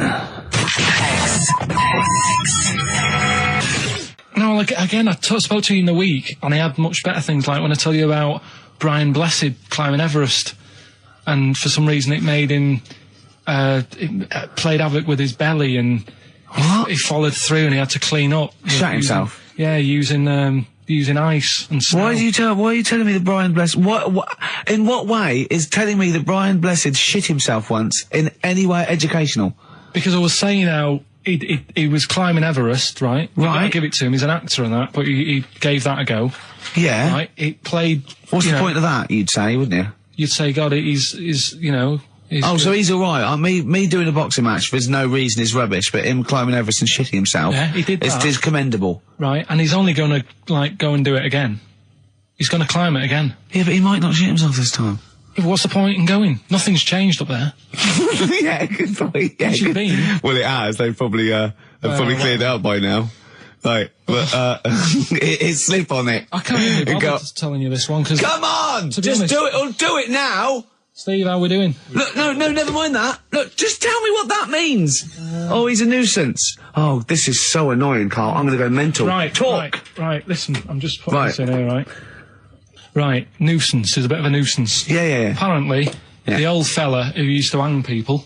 No, like, again, I spoke to you in the week, and I had much better things, like when I tell you about Brian Blessed climbing Everest, and for some reason it made him, it played havoc with his belly, and he followed through, and he had to clean up. Shut himself? Yeah, using ice and snow. Why are you telling me that Brian Blessed, in what way is telling me that Brian Blessed shit himself once in any way educational? Because I was saying how he was climbing Everest, right? Right. I give it to him, he's an actor and that, but he gave that a go. Yeah. Right? It played... What's the point of that, you'd say, wouldn't you? You'd say, God, he's you know... So he's alright. Me doing a boxing match for no reason is rubbish, but him climbing Everest and shitting himself... Yeah, he did that. It's commendable. Right, and he's only gonna, like, go and do it again. He's gonna climb it again. Yeah, but he might not shit himself this time. Yeah, but what's the point in going? Nothing's changed up there. Yeah, good point. Yeah, Where's you been? Well, it has. They've probably cleared it up by now. Like, but, it's slip on it. I can't even be bothered telling you this one, because... Come on! To be Just honest- do it, or do it now! Steve, how we doing? Look, no, never mind that. Look, just tell me what that means. Oh, he's a nuisance. Oh, this is so annoying, Carl. I'm gonna go mental. Right, talk. Right, listen, I'm just putting this in here, right? Right, nuisance is a bit of a nuisance. Yeah. Apparently, the old fella who used to hang people...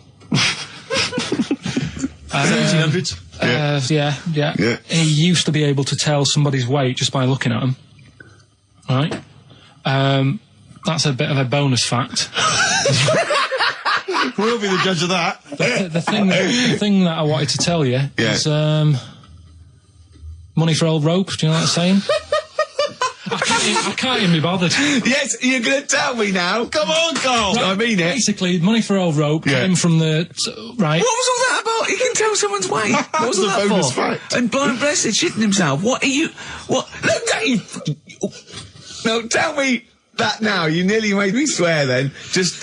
1700s? Yeah. He used to be able to tell somebody's weight just by looking at them. Right? That's a bit of a bonus fact. We'll be the judge of that. The thing that I wanted to tell you is money for old rope. Do you know what I'm saying? I can't even be bothered. Yes, you're gonna tell me now. Come on, Carl. Right, I mean it. Basically, money for old rope came from the... Right. What was all that about? You can tell someone's weight. What was all that bonus for? fact. And Brian Blessed shitting himself. What are you... What? Look, no, tell me that now. You nearly made me swear then.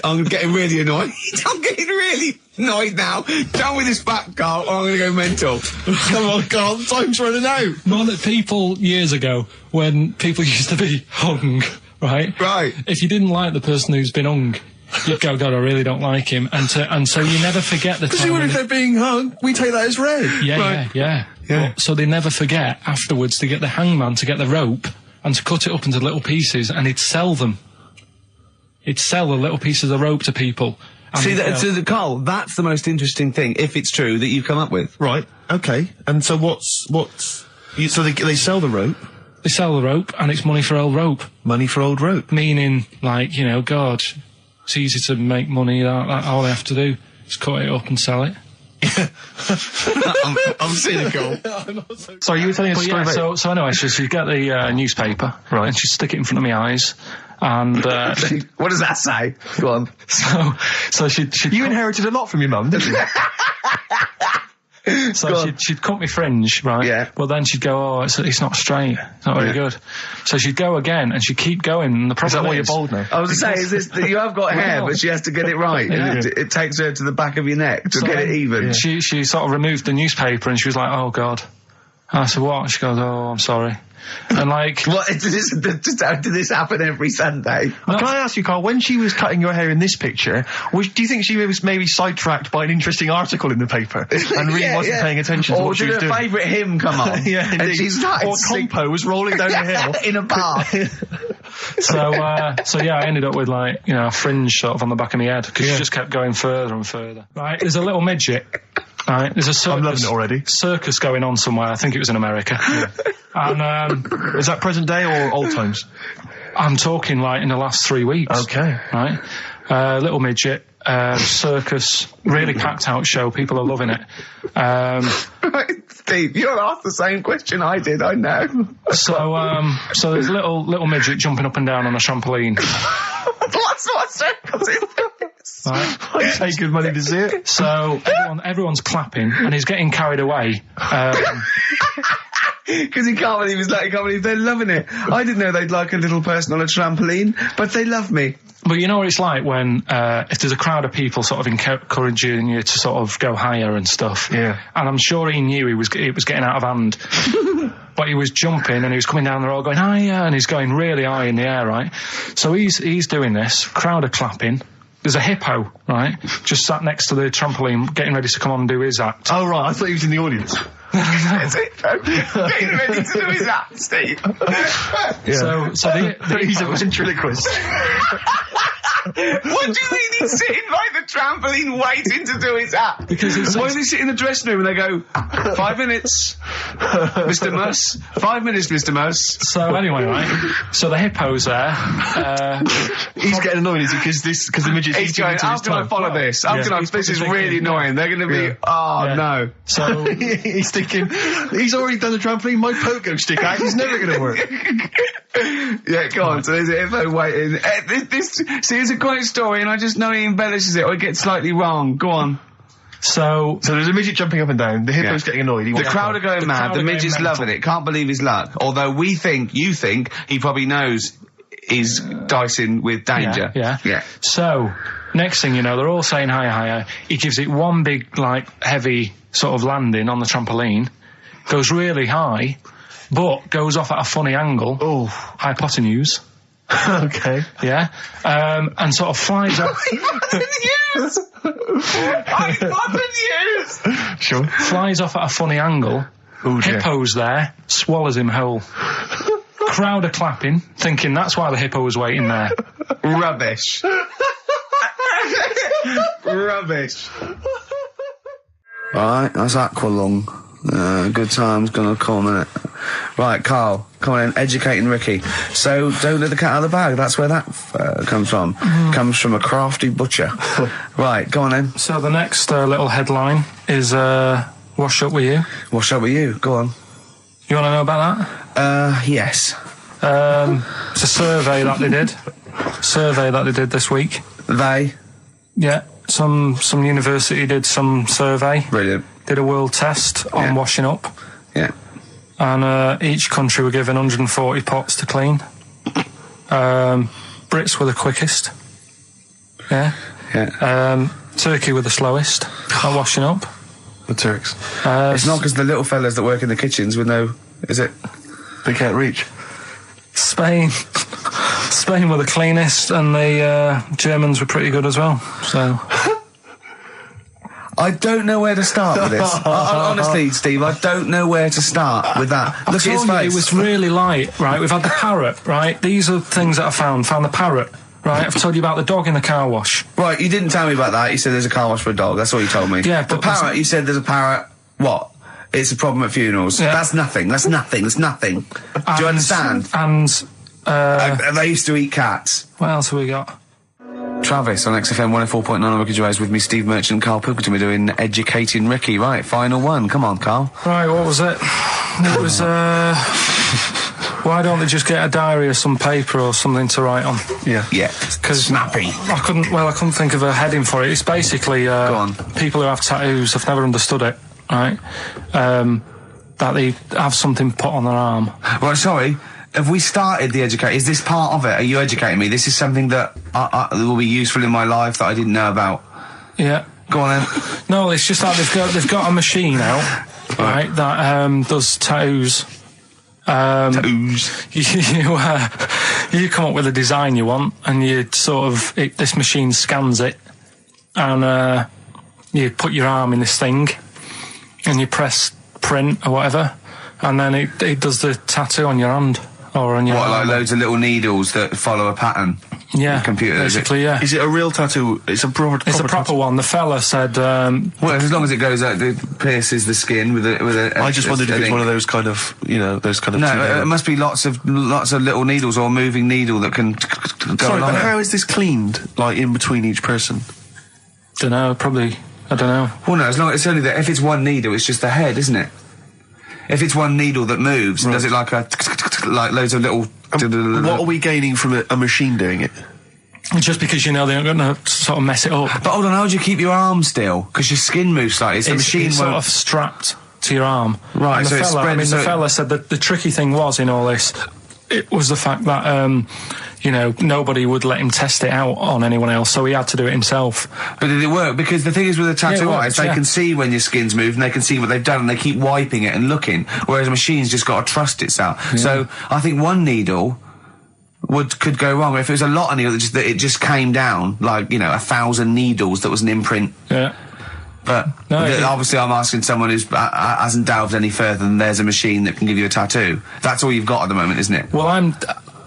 I'm getting really annoyed. I'm getting really annoyed now. Tell me this back, Carl, or I'm gonna go mental. Come on, Carl, time's running out. More that people, years ago, when people used to be hung, right? Right. If you didn't like the person who's been hung, you'd go, God, I really don't like him. And so you never forget the time. Because if they're being hung, we take that as read. Yeah. So they never forget afterwards to get the hangman to get the rope and to cut it up into little pieces, and he'd sell them. He'd sell the little pieces of rope to people. See, Carl, that's the most interesting thing, if it's true, that you've come up with. Right, okay. And so what's... So they sell the rope. They sell the rope, and it's money for old rope. Money for old rope. Meaning, like, you know, God, it's easy to make money. That all they have to do is cut it up and sell it. I'm cynical. Sorry, you were telling us a story about... So anyway, she'd get the newspaper, right, and she'd stick it in front of my eyes, and... what does that say? Go on. So she'd... You inherited a lot from your mum, didn't you? So she'd cut me fringe, right? Yeah. Well, then she'd go, oh, it's not straight. It's not very good. So she'd go again, and she'd keep going, and the problem is... that why you're bald now? I was to say, is this that you have got hair, but she has to get it right. Yeah. It takes her to the back of your neck to get it even. Yeah. She sort of removed the newspaper, and she was like, oh, God. And I said, what? She goes, oh, I'm sorry. And like... What, did this happen every Sunday? Can I ask you, Carl, when she was cutting your hair in this picture, do you think she was maybe sidetracked by an interesting article in the paper and really wasn't paying attention to what she was doing? Or did her favourite hymn come on? Yeah, indeed. And she started or Compo was rolling down the hill. In a bath. So yeah, I ended up with, like, you know, a fringe sort of on the back of my head, because she just kept going further and further. Right, there's a little midget. Right, there's a circus. I'm loving it already. Circus going on somewhere. I think it was in America. And is that present day or old times? I'm talking like in the last 3 weeks. Okay. Right, little midget. Circus, really packed out show. People are loving it. Steve, you're asked the same question I did. I know. So there's little midget jumping up and down on a trampoline. What circus is this? Right. I'd pay good money to see it. So everyone's clapping, and he's getting carried away. Because he can't believe they're loving it. I didn't know they'd like a little person on a trampoline, but they love me. But you know what it's like when, if there's a crowd of people sort of encouraging you to sort of go higher and stuff. Yeah. And I'm sure he knew it was getting out of hand. But he was jumping, and he was coming down the road going higher, and he's going really high in the air, right? So he's doing this, crowd are clapping. There's a hippo, right, just sat next to the trampoline, getting ready to come on and do his act. Oh, right, I thought he was in the audience. Getting ready to do his act, Steve. Yeah. So he's a ventriloquist. What do you mean he's sitting by the trampoline waiting to do his act? Because why do they sit in the dressing room and they go, 5 minutes, Mr. Muss, 5 minutes, Mr. Muss? So anyway, right, so the hippo's there. He's getting annoyed, is he? Because the midget's he's going, how can I follow this? This is really annoying. They're going to be, no. So he's thinking, he's already done the trampoline, my pogo stick act is never going to work. Yeah, go on. So there's a hippo waiting. See, it's a great story, and I just know he embellishes it, or it gets slightly wrong. Go on. So there's a midget jumping up and down. The hippo's getting annoyed. The crowd are going mad. The midget's loving it. Can't believe his luck. Although you think he probably knows he's dicing with danger. Yeah. So next thing you know, they're all saying higher. He gives it one big, like, heavy sort of landing on the trampoline, goes really high, but goes off at a funny angle. Oh, hypotenuse. Okay. Yeah. And sort of flies up. Hypotenuse! Sure. Flies off at a funny angle. Ooh, dear. Hippo's there, swallows him whole. Crowd are clapping, thinking that's why the hippo was waiting there. Rubbish. Rubbish. Right, that's Aqualung. Good time's gonna come, innit? Right, Carl, come on in, educating Ricky. So, don't let the cat out of the bag, that's where that comes from. Comes from a crafty butcher. Right, go on then. So the next little headline is, Wash Up With You. Wash Up With You, go on. You wanna know about that? Yes. It's a survey that they did. This week. They? Yeah, some university did some survey. Brilliant. Did a world test on washing up. Yeah. And each country were given 140 pots to clean. Brits were the quickest. Yeah. Turkey were the slowest at washing up. The Turks. It's not because the little fellas that work in the kitchens with no... Is it? They can't reach. Spain were the cleanest, and the Germans were pretty good as well. So... I don't know where to start with this. Honestly, Steve, I don't know where to start with that. Look at his face. It was really light, right? We've had the parrot, right? These are things that I found the parrot, right? I've told you about the dog in the car wash. Right, you didn't tell me about that. You said there's a car wash for a dog. That's what you told me. Yeah, the but parrot, you said there's a parrot, what? it's a problem at funerals. Yeah. That's nothing. That's nothing. That's nothing. Do you understand? And They used to eat cats. what else have we got? Travis on XFM 104.9 on Ricky Gervais with me, Steve Merchant and Karl Pilkington. We're doing Educating Ricky. Right, final one. Come on, Karl. Right, what was it? It was, why don't they just get a diary or some paper or something to write on? Yeah. Yeah. Because Snappy. I couldn't think of a heading for it. It's basically, Go on. people who have tattoos, I've never understood it, right? That they have something put on their arm. Right, sorry. Have we started the educate? Is this part of it? Are you educating me? This is something that will be useful in my life that I didn't know about. Yeah. Go on then. No, it's just like they've got a machine out, right, that does tattoos. Tattoos. You come up with a design you want, and you sort of this machine scans it, and you put your arm in this thing, and you press print or whatever, and then it does the tattoo on your hand or on your What, like arm. loads of little needles that follow a pattern? Yeah, the computer, is it? basically, yeah. Is it a real tattoo? It's a proper It's a proper tattoo. one. The fella said, Well, as long as it goes out, it pierces the skin with a. I just wondered if it's one of those kind of, those kind of... No, it must be lots of little needles or a moving needle that can go Sorry, along but it. how is this cleaned, like, in between each person? I don't know. Well, no, as long it's only that. If it's one needle, it's just the head, isn't it? If it's one needle that moves and does it like like loads of little. What are we gaining from a machine doing it? Just because they're not going to sort of mess it up. But hold on, how do you keep your arm still? Because your skin moves slightly. So the machine it's won't. sort of strapped to your arm. Right, And so the it's fella, spread- the so- fella said that the tricky thing was in all this, it was the fact that nobody would let him test it out on anyone else, so he had to do it himself. But did it work? Because the thing is with a tattoo worked, artist, they can see when your skin's moved and they can see what they've done and they keep wiping it and looking. Whereas a machine's just got to trust itself. Yeah. So I think one needle could go wrong. If it was a lot of needles that it just came down, like, 1,000 needles that was an imprint. Yeah. But obviously I'm asking someone who hasn't delved any further than there's a machine that can give you a tattoo. That's all you've got at the moment, isn't it? Well,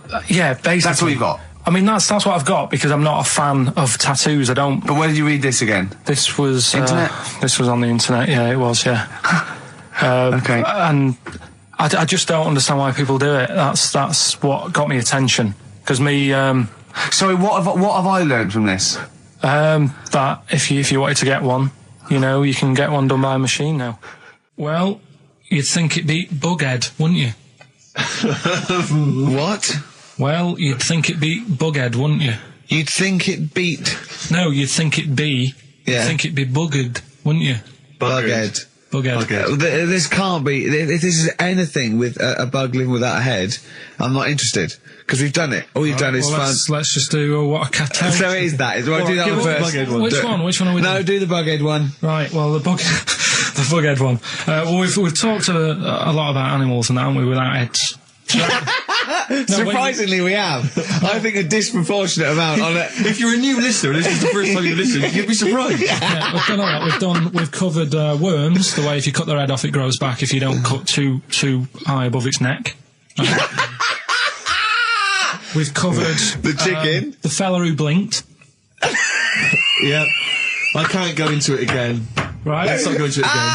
basically. That's all you've got? I mean, that's what I've got, because I'm not a fan of tattoos. I don't... But where did you read this again? This was... Internet? This was on the internet, yeah, it was, yeah. Okay. And I just don't understand why people do it. That's what got me attention. Because me... Sorry, what have I learned from this? That if you wanted to get one, you can get one done by a machine now. Well, you'd think it'd be Bughead, wouldn't you? What? Well, you'd think it'd be Bughead, wouldn't you? You'd think it beat... No, you'd think it'd be... Yeah. You'd think it'd be Buggered, wouldn't you? Bughead. Bughead. This can't be... If this is anything with a bug living without a head, I'm not interested. Because we've done it. All you've done is fun. Let's just do what a cat. So it is that. Do I do that one first? Which one are we doing? No, do the Bughead one. Right, well, the Bughead one. Well, we've talked a lot about animals and that, haven't we, without heads. Surprisingly, we have. I think a disproportionate amount on it. If you're a new listener and this is the first time you listen, you'd be surprised. Yeah, we've done all that. We've covered worms, the way if you cut their head off, it grows back if you don't cut too high above its neck. We've covered the chicken, the fella who blinked. Yeah, I can't go into it again. Right, let's not go into it again.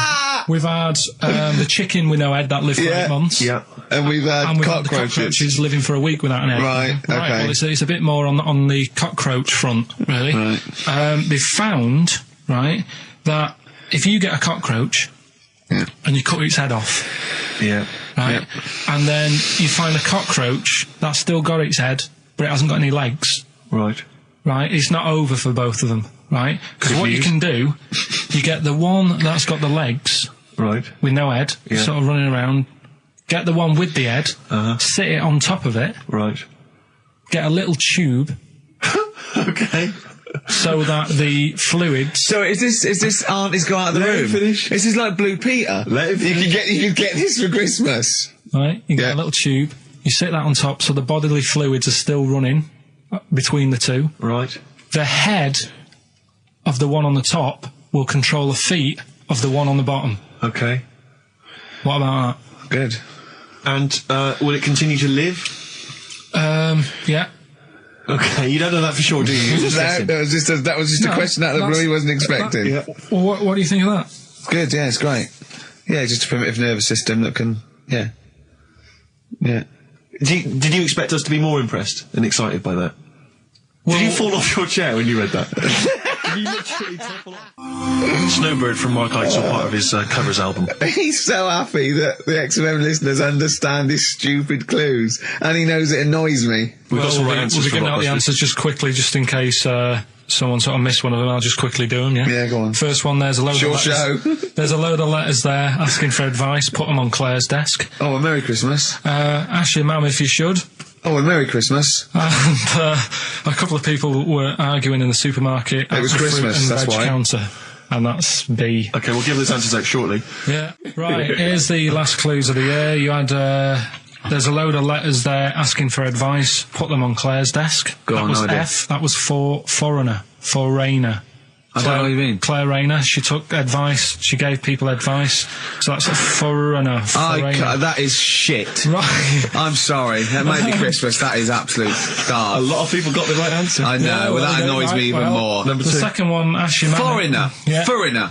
We've had the chicken with no head that lived for 8 months. Yeah, and we've had the cockroaches living for a week without an egg. Right, okay. Well, it's a bit more on the cockroach front, really. Right. They've found, right, that if you get a cockroach and you cut its head off, right, and then you find a cockroach that's still got its head, but it hasn't got any legs. Right, it's not over for both of them, right? Because what you can do, you get the one that's got the legs, right, with no head, sort of running around. Get the one with the head, sit it on top of it, right. Get a little tube, okay, so that the fluids. So is this auntie's go out of the room? Finish. This is like Blue Peter. Let him finish. You can get this for Christmas. Right, you get a little tube. You sit that on top, so the bodily fluids are still running between the two. Right. The head of the one on the top will control the feet of the one on the bottom. Okay. What about that? Good. And will it continue to live? Yeah. Okay, you don't know that for sure, do you? That was just a question out of the blue he wasn't expecting. Well, what do you think of that? Good, yeah, it's great. Yeah, just a primitive nervous system that can, yeah. Did you expect us to be more impressed and excited by that? Did you fall off your chair when you read that? Did you literally topple off? Snowbird from Mark Eitzel, part of his covers album. He's so happy that the XFM listeners understand his stupid clues, and he knows it annoys me. We've got some right answers. We'll be getting out the answers just quickly, just in case someone sort of missed one of them. I'll just quickly do them, yeah? Yeah, go on. First one, there's a load of letters. There's a load of letters there asking for advice. Put them on Claire's desk. Oh, a Merry Christmas. Ask your mum if you should. Oh, a Merry Christmas. And a couple of people were arguing in the supermarket. It was Christmas, that's why. Counter. And that's B. Okay, we'll give those answers out shortly. Yeah. Right, here's the last clues of the year. You had, there's a load of letters there asking for advice. Put them on Claire's desk. That was F. That was for foreigner. Foreigner. I don't know what you mean. Claire Rayner, she took advice, she gave people advice, so that's a foreigner. That is shit. Right. I'm sorry, that might be Christmas, that is absolute A dark. lot of people got the right answer. I know, that annoys me even more. The second one, ask your mum. Foreigner. Yeah. Foreigner.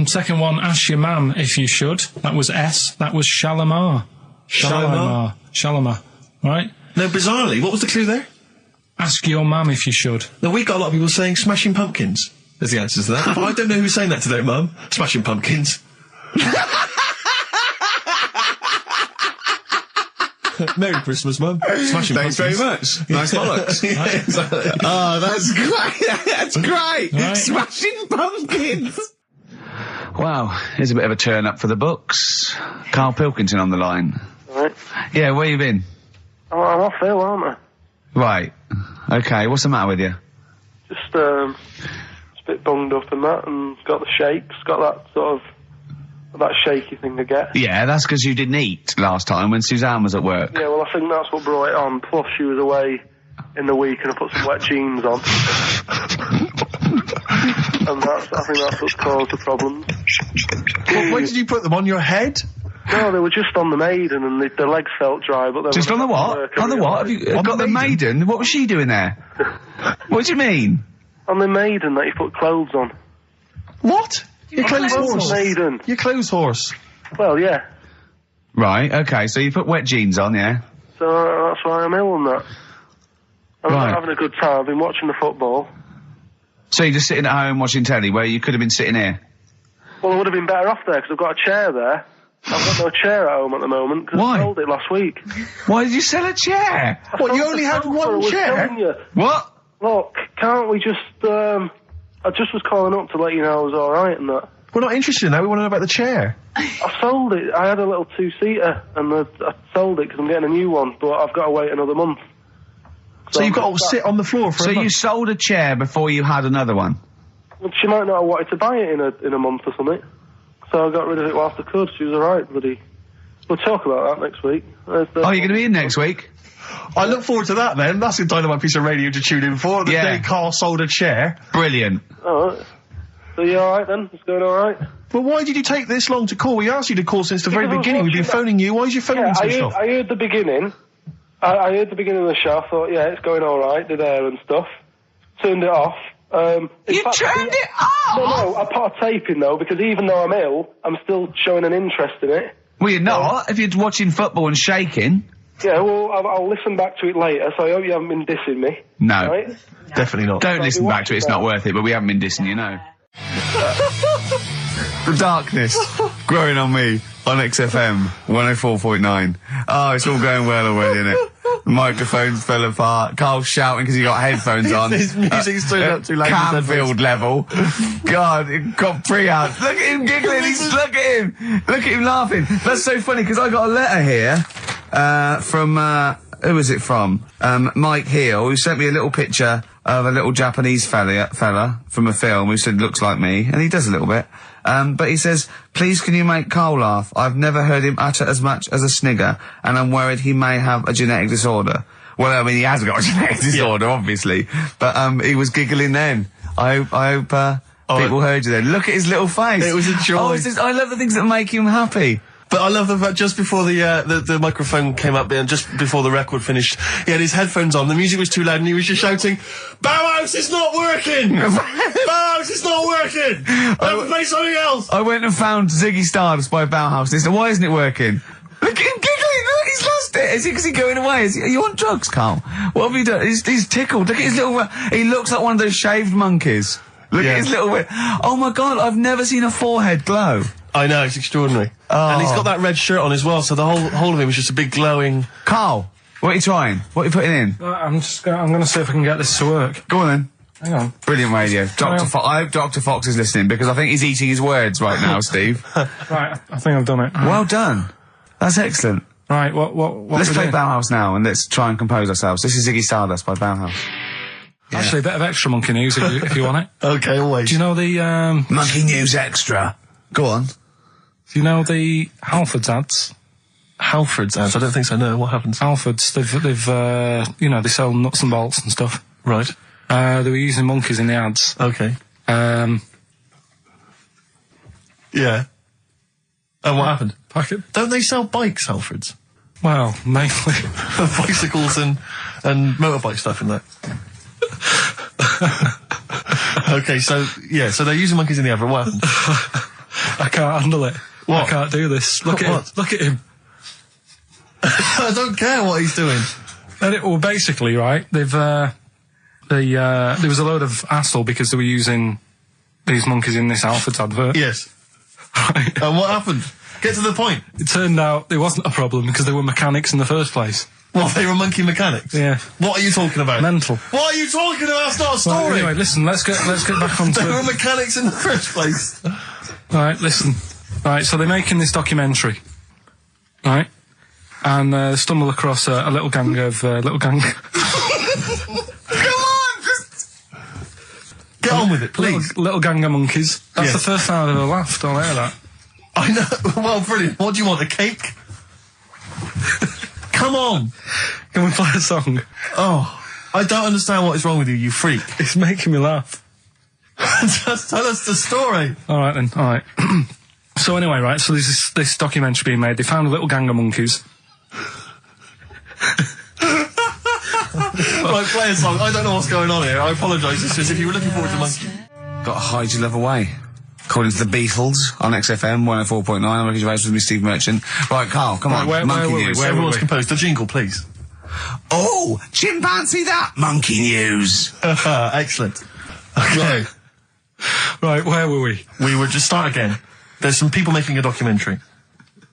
Second one, ask your mum if you should. That was S. That was Shalimar. Shalimar. Right? No, bizarrely, what was the clue there? Ask your mum if you should. No, we got a lot of people saying Smashing Pumpkins as the answers to that. But I don't know who's saying that to their mum. Smashing Pumpkins. Merry Christmas, Mum. Smashing Thanks Pumpkins. very much. Nice bollocks. Yeah, exactly. Oh, that's great. That's great. Right. Smashing Pumpkins. Wow, here's a bit of a turn up for the books. Karl Pilkington on the line. Right. Yeah, where you been? I'm off ill, aren't I? Right. Okay, what's the matter with you? Just a bit bunged up and that, and got the shakes, got that sort of, that shaky thing to get. Yeah, that's because you didn't eat last time when Suzanne was at work. Yeah, well, I think that's what brought it on. Plus, she was away in the week and I put some wet jeans on. And I think that's what's caused the problem. Well, when did you put them on your head? No, they were just on the Maiden and the legs felt dry, but they Just were on the what? On the what? Have you got the Maiden? What was she doing there? What do you mean? On the Maiden that you put clothes on. What? Your clothes horse. Maiden. Your clothes horse. Well, yeah. Right, okay, so you put wet jeans on, yeah? So that's why I'm ill and that. I'm not having a good time. I've been watching the football. So you're just sitting at home watching telly where you could have been sitting here? Well, I would have been better off there because I've got a chair there. I've got no chair at home at the moment because I sold it last week. Why did you sell a chair? What, you only had one chair? What? Look, can't we just, I just was calling up to let you know I was alright and that. We're not interested in that, we want to know about the chair. I sold it. I had a little two-seater and I sold it because I'm getting a new one, but I've got to wait another month. So you've got to sit on the floor for a month? So you sold a chair before you had another one? Well, she might not have wanted to buy it in a month or something. So I got rid of it whilst I could. She was alright, bloody. We'll talk about that next week. Oh, you're going to be in next week? I look forward to that then. That's a dynamite piece of radio to tune in for. The day Karl sold a chair. Brilliant. Alright. So you alright then? It's going alright? Well, why did you take this long to call? We asked you to call since the very beginning. We've been phoning you. Why is your phone switched off? I heard the beginning. I heard the beginning of the show. I thought, yeah, it's going alright. Did air and stuff. Turned it off. You turned it off? No, I put a tape in though, because even though I'm ill, I'm still showing an interest in it. Well, you're not, if you're watching football and shaking. Yeah, well, I'll listen back to it later, so I hope you haven't been dissing me. No. Right? Definitely not. Don't listen back to it, it's not worth it, but we haven't been dissing you, no. The darkness growing on me on XFM 104.9. Oh, it's all going well already, isn't it? The microphones fell apart. Carl's shouting because he got headphones on. His music's turned up too late. Canfield level. God, it got pre-out. Look at him giggling. Look at him. Look at him laughing. That's so funny because I got a letter here from who was it from? Mike Heel, who sent me a little picture of a little Japanese fella from a film who said looks like me, and he does a little bit. But he says, please can you make Karl laugh? I've never heard him utter as much as a snigger, and I'm worried he may have a genetic disorder. Well, I mean, he has got a genetic disorder, obviously. But, he was giggling then. I hope people heard you then. Look at his little face. It was a joy. I love the things that make him happy. But I love the fact just before the microphone came up and just before the record finished, he had his headphones on, the music was too loud and he was just shouting, Bauhaus is not working! Bauhaus is not working! I have to play something else! I went and found Ziggy Stardust by Bauhaus. They said, why isn't it working? Look at him giggling, look, he's lost it. Is he going away? Are you on drugs, Carl? What have you done? He's tickled. Look at his little, he looks like one of those shaved monkeys. Look at his little, oh my God, I've never seen a forehead glow. I know, it's extraordinary. Oh. And he's got that red shirt on as well, so the whole of him is just a big glowing... Carl, what are you trying? What are you putting in? I'm going to see if I can get this to work. Go on then. Hang on. Brilliant radio. I hope Dr. Fox is listening because I think he's eating his words right now, Steve. Right, I think I've done it. Well done. That's excellent. Right, what Let's play doing? Bauhaus now and let's try and compose ourselves. This is Ziggy Stardust by Bauhaus. Yeah. Actually, a bit of extra monkey news if you want it. Okay, always. Do you know the, Monkey News Extra. Go on. do you know the Halfords ads? Halford's ads? I don't think so, no. What happens? Halfords, they've you know, they sell nuts and bolts and stuff. Right. They were using monkeys in the ads. Okay. Yeah. And what happened? Packet. Don't they sell bikes, Halfords? Well, mainly. Bicycles and motorbike stuff in that. Okay, so they're using monkeys in the advert. What happened? I can't handle it. What? I can't do this. Look at him. Look at him. I don't care what he's doing. Well, basically, right, they've, there was a load of hassle because they were using these monkeys in this Halfords advert. Yes. Right. And what happened? Get to the point. It turned out it wasn't a problem because they were mechanics in the first place. Well, they were monkey mechanics? Yeah. What are you talking about? Mental. What are you talking about? It's not a story. Right, anyway, listen, let's get back onto They were mechanics in the first place. Right, listen. Right, so they're making this documentary. Right? And stumble across a little gang of Come on! Get on with it, please. Little gang of monkeys. That's the first time I've ever laughed. I'll hear that. I know. Well, brilliant. What do you want, a cake? Come on. Can we play a song? Oh, I don't understand what is wrong with you, you freak. It's making me laugh. Just tell us the story. All right then. All right. So anyway, right. So there's this documentary being made. They found a little gang of monkeys. Right, play a song. I don't know what's going on here. I apologise. It's just if you were looking forward to monkey. Got to hide your love away. According to the Beatles on XFM 104.9. I'm Ricky Gervais with me, Steve Merchant. Right, Carl, come on. Monkey News. Everyone's composed. The jingle, please. Oh, chimpanzee that. Monkey News. Excellent. Okay. Right, where were we? We were just start again. There's some people making a documentary.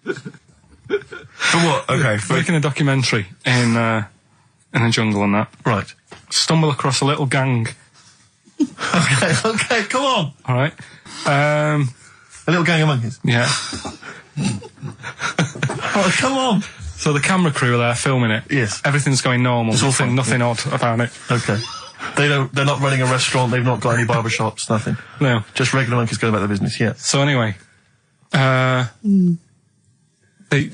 For what? Okay. Making a documentary in the jungle and that. Right. Stumble across a little gang. Okay, come on. All right. A little gang of monkeys. Yeah. Oh, come on. So the camera crew are there filming it. Yes. Everything's going normal. It's all fine. Nothing odd about it. Okay. They're not running a restaurant. They've not got any barber shops. Nothing. No. Just regular monkeys going about their business. Yeah. So anyway,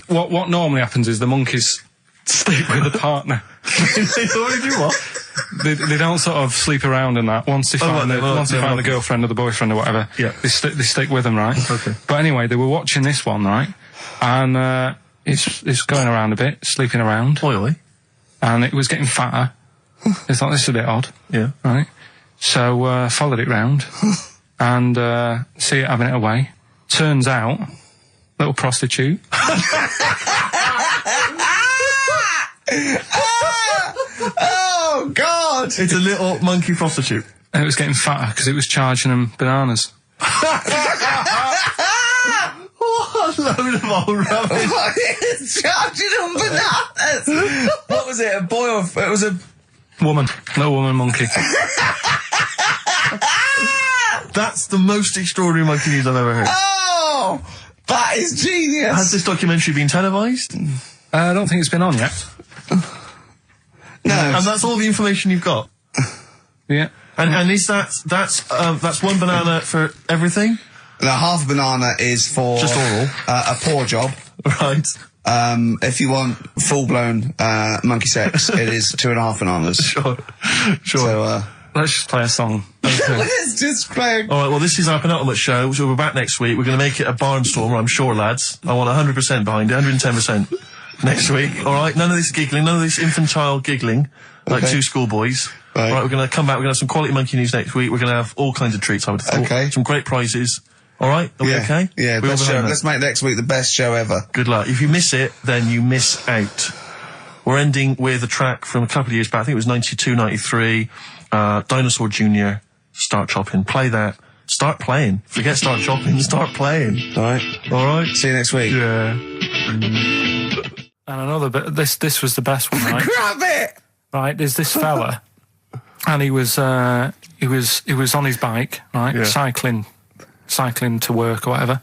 what normally happens is the monkeys sleep with a partner. They already do what? They don't sort of sleep around and that. Once they find the girlfriend or the boyfriend or whatever, yeah, they stick with them, right? Okay. But anyway, they were watching this one, right? And it's going around a bit, sleeping around. Oily. And it was getting fatter. They thought, this is a bit odd. Yeah. Right? So, followed it round. And, see it having it away. Turns out, little prostitute. Oh, God! It's a little monkey prostitute. And it was getting fatter because it was charging them bananas. What a load of old rubbish. It's charging them bananas! What was it, a boy or... It was a... Woman. Little woman monkey. That's the most extraordinary monkey news I've ever heard. Oh! That is genius! Has this documentary been televised? I don't think it's been on yet. No. And that's all the information you've got? Yeah. And is that's one banana for everything? Now, half a banana is for... Just oral? A paw job. Right. If you want full-blown monkey sex, it is 2.5 bananas. Sure. So, Let's just play a song. Okay. Let's just play. All right, well, this is our penultimate show, so we're back next week. We're going to make it a barnstormer, I'm sure, lads. I want 100% behind it, 110% next week. All right, none of this giggling, none of this infantile giggling, like two schoolboys. Right. All right, we're going to come back, we're going to have some quality monkey news next week. We're going to have all kinds of treats, I would have thought. Okay. Some great prizes. All right, are we okay? Yeah, We're all best show. behind that. Let's make next week the best show ever. Good luck. If you miss it, then you miss out. We're ending with a track from a couple of years back. I think it was 92, 93. Dinosaur Jr. Start Chopping. Play that. Start playing. Forget Start Chopping. Start playing. All right. All right. See you next week. Yeah. And another bit. This was the best one, right? Grab it! Right. There's this fella, and he was on his bike, right, Yeah. cycling to work or whatever,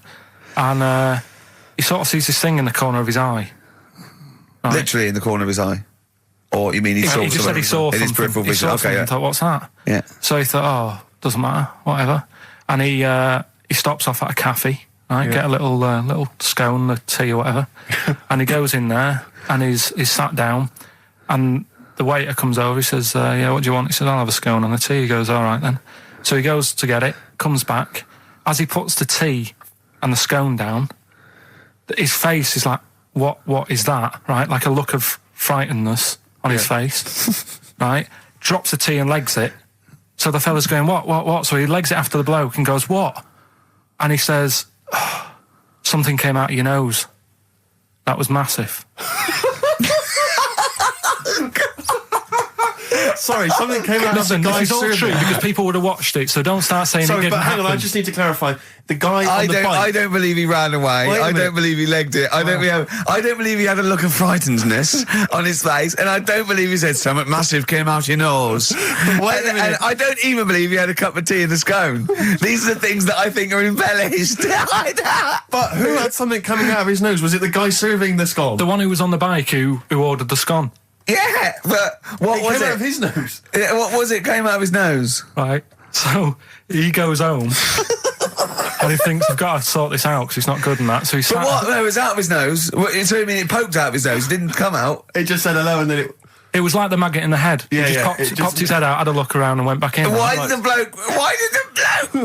and he sort of sees this thing in the corner of his eye. Right? Literally in the corner of his eye. Or you mean he saw He just said he saw in his something. peripheral He vision? saw Okay, something yeah. and thought, what's that? Yeah. So he thought, oh, doesn't matter, whatever. And he stops off at a cafe, right? Get a little scone, a tea or whatever. And he goes in there and he's sat down, and the waiter comes over. He says, yeah, what do you want? He says, I'll have a scone and a tea. He goes, all right then. So he goes to get it, comes back. As he puts the tea and the scone down, his face is like, what is that? Right? Like a look of frightenedness on his face. Right? Drops the tea and legs it. So the fella's going, what? So he legs it after the bloke and goes, what? And he says, oh, something came out of your nose. That was massive. Sorry, something came out of the Listen, this guy is all serving. true because people would have watched it, so don't start saying it Sorry, didn't but hang on, I happen. just need to clarify. The guy on the bike... I don't believe he ran away. Wait a I minute. don't believe he legged it. I don't believe he had a look of frightenedness on his face, and I don't believe he said something massive came out your nose. and I don't even believe he had a cup of tea in the scone. These are the things that I think are embellished. But who had something coming out of his nose? Was it the guy serving the scone? The one who was on the bike who ordered the scone. Yeah, but what was came out of it? his nose. Yeah, what was it? Came out of his nose. Right. So he goes home and he thinks, I've got to sort this out because it's not good and that. So he But what? No, it was out of his nose. So I mean, it poked out of his nose. It didn't come out. It just said hello and then it... It was like the maggot in the head. Yeah, He just yeah, popped, it just- popped his head out, had a look around and went back in. Why Like, did the bloke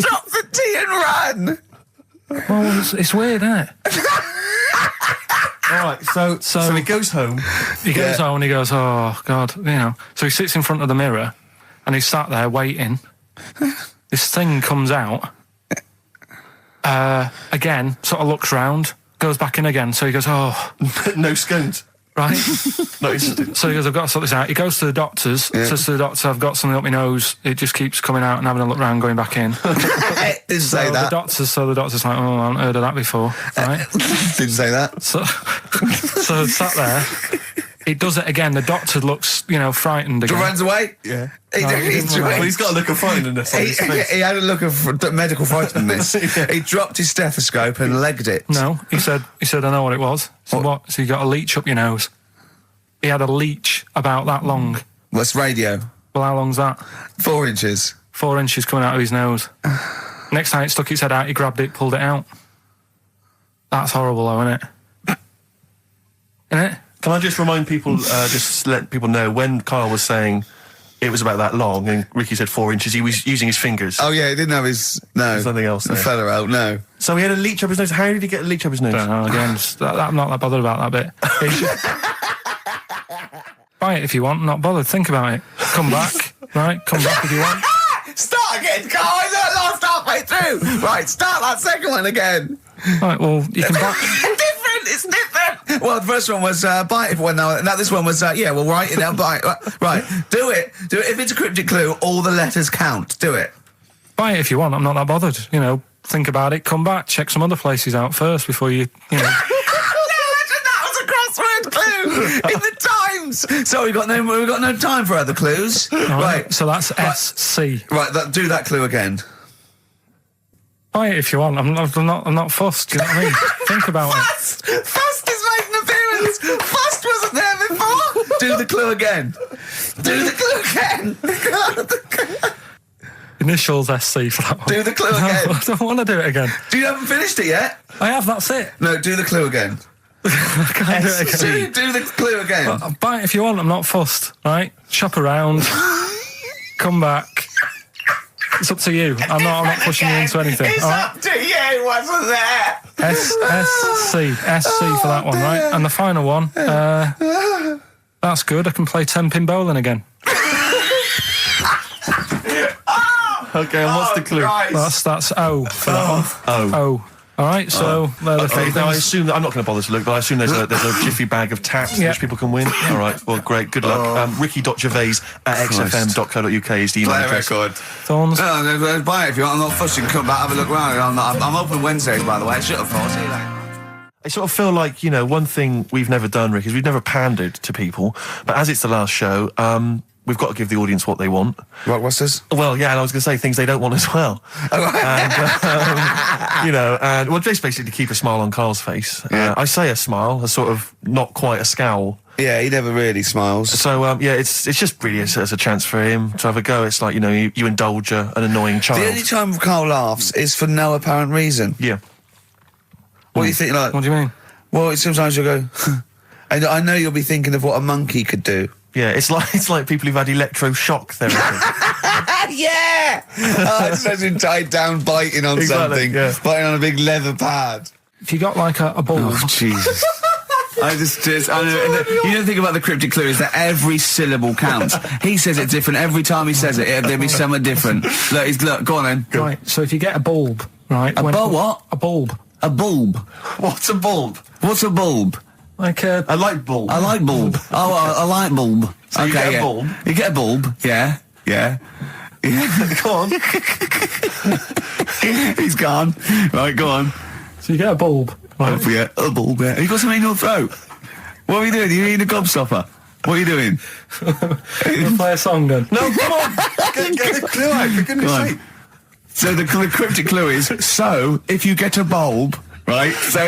drop the tea and run? well, it's weird, isn't it? All right, so he goes home. He goes home and he goes, oh, God, you know. So he sits in front of the mirror and he's sat there waiting. This thing comes out. Again, sort of looks round, goes back in again. So he goes, oh, No scones. right. No, it's... So he goes, I've got to sort this out. He goes to the doctor's, says to the doctor, I've got something up my nose. It just keeps coming out and having a look round, going back in. Didn't say So that. the doctor's like, oh, I haven't heard of that before, right? Didn't say that. So sat there. It does it again. The doctor looks, frightened again. Runs away. Yeah. He Well, he's got a look of frightenedness on his face. he had a look of medical frightenedness. He dropped his stethoscope and legged it. No, he said, I know what it was. So what? So you got a leech up your nose. He had a leech about that long. What's radio? Well, how long's that? 4 inches. 4 inches coming out of his nose. Next time it stuck its head out, he grabbed it, pulled it out. That's horrible, though, isn't it? Isn't it? Can I just remind people, just let people know, when Karl was saying it was about that long and Ricky said 4 inches, he was using his fingers. Oh yeah, he didn't have his There's nothing else the there. fella out. No. So he had a leech up his nose. How did he get a leech up his nose? I don't know, again, I'm not that bothered about that bit. Buy it if you want, not bothered. Think about it. Come back, right? Come back if you want. Start again, Carl. I lost halfway through. Right, start that second one again. Right, well, you can buy... It's different. Well, the first one was bite. Well, no, this one was well, write it down. Bite. Right, do it. If it's a cryptic clue, all the letters count. Do it. Buy it if you want, I'm not that bothered. Think about it, come back, check some other places out first before you No, that was a crossword clue in the Times. So we got no time for other clues. Right. So that's SC. Right, do that clue again. Buy it if you want. I'm not fussed. Do you know what I mean? Think about it. Fast has made an appearance. Fast wasn't there before. Do the clue again. Do the clue again. Initials SC for that one. Do the clue No, again. I don't want to do it again. You haven't finished it yet? I have, that's it. No, do the clue again. I can't do it again. Do the clue again. Buy it if you want, I'm not fussed, right? Shop around. Come back. It's up to you. I'm not pushing you into anything. It's up to you, wasn't there? SC for that one, right? And the final one, that's good. I can play 10-pin bowling again. Okay, and what's the clue? Christ. That's O for that one. Oh. All right, so they're the three Now I things. assume that I'm not going to bother to look, but I assume there's a jiffy bag of taps Yeah. which people can win. All right, well, great, good luck. Ricky.gervais@xfm.co.uk is the email Play a address. record. Thorns. No, buy it if you want. I'm not fussing. Come back, have a look round. I'm open Wednesdays, by the way. Shut up, for. See you later. I sort of feel like, one thing we've never done, Rick, is we've never pandered to people, but as it's the last show, we've got to give the audience what they want. What's this? Well, yeah, and I was going to say things they don't want as well. And, well, just basically to keep a smile on Carl's face. Yeah. I say a smile, a sort of not quite a scowl. Yeah, he never really smiles. So, it's just really as a chance for him to have a go. It's like, you indulge an annoying child. The only time Carl laughs is for no apparent reason. Yeah. What do you think, like... What do you mean? Well, sometimes you'll go... and I know you'll be thinking of what a monkey could do. Yeah, it's like people who've had electroshock therapy. Yeah! It's imagine tied down biting on Exactly, something. yeah. Biting on a big leather pad. If you got like a bulb, Oh, Jesus. I know, and you don't think about the cryptic clue is that every syllable counts. He says it different every time he says it. There'll be something different. Look, go on then. right? So if you get a bulb, right? A bulb what? A bulb. A bulb. What's a bulb? What's a bulb? Like a... A light bulb. A light bulb. Oh, a light bulb. So you get a bulb? You get a bulb. Yeah. Go on. He's gone. Right, go on. So you get a bulb, right? Yeah, a bulb. Yeah. You got something in your throat. What are you doing? You eating a gobstopper? What are you doing? We'll play a song then. No, come on. Get the clue out, for goodness sake. So the cryptic clue is, so, if you get a bulb, right, so...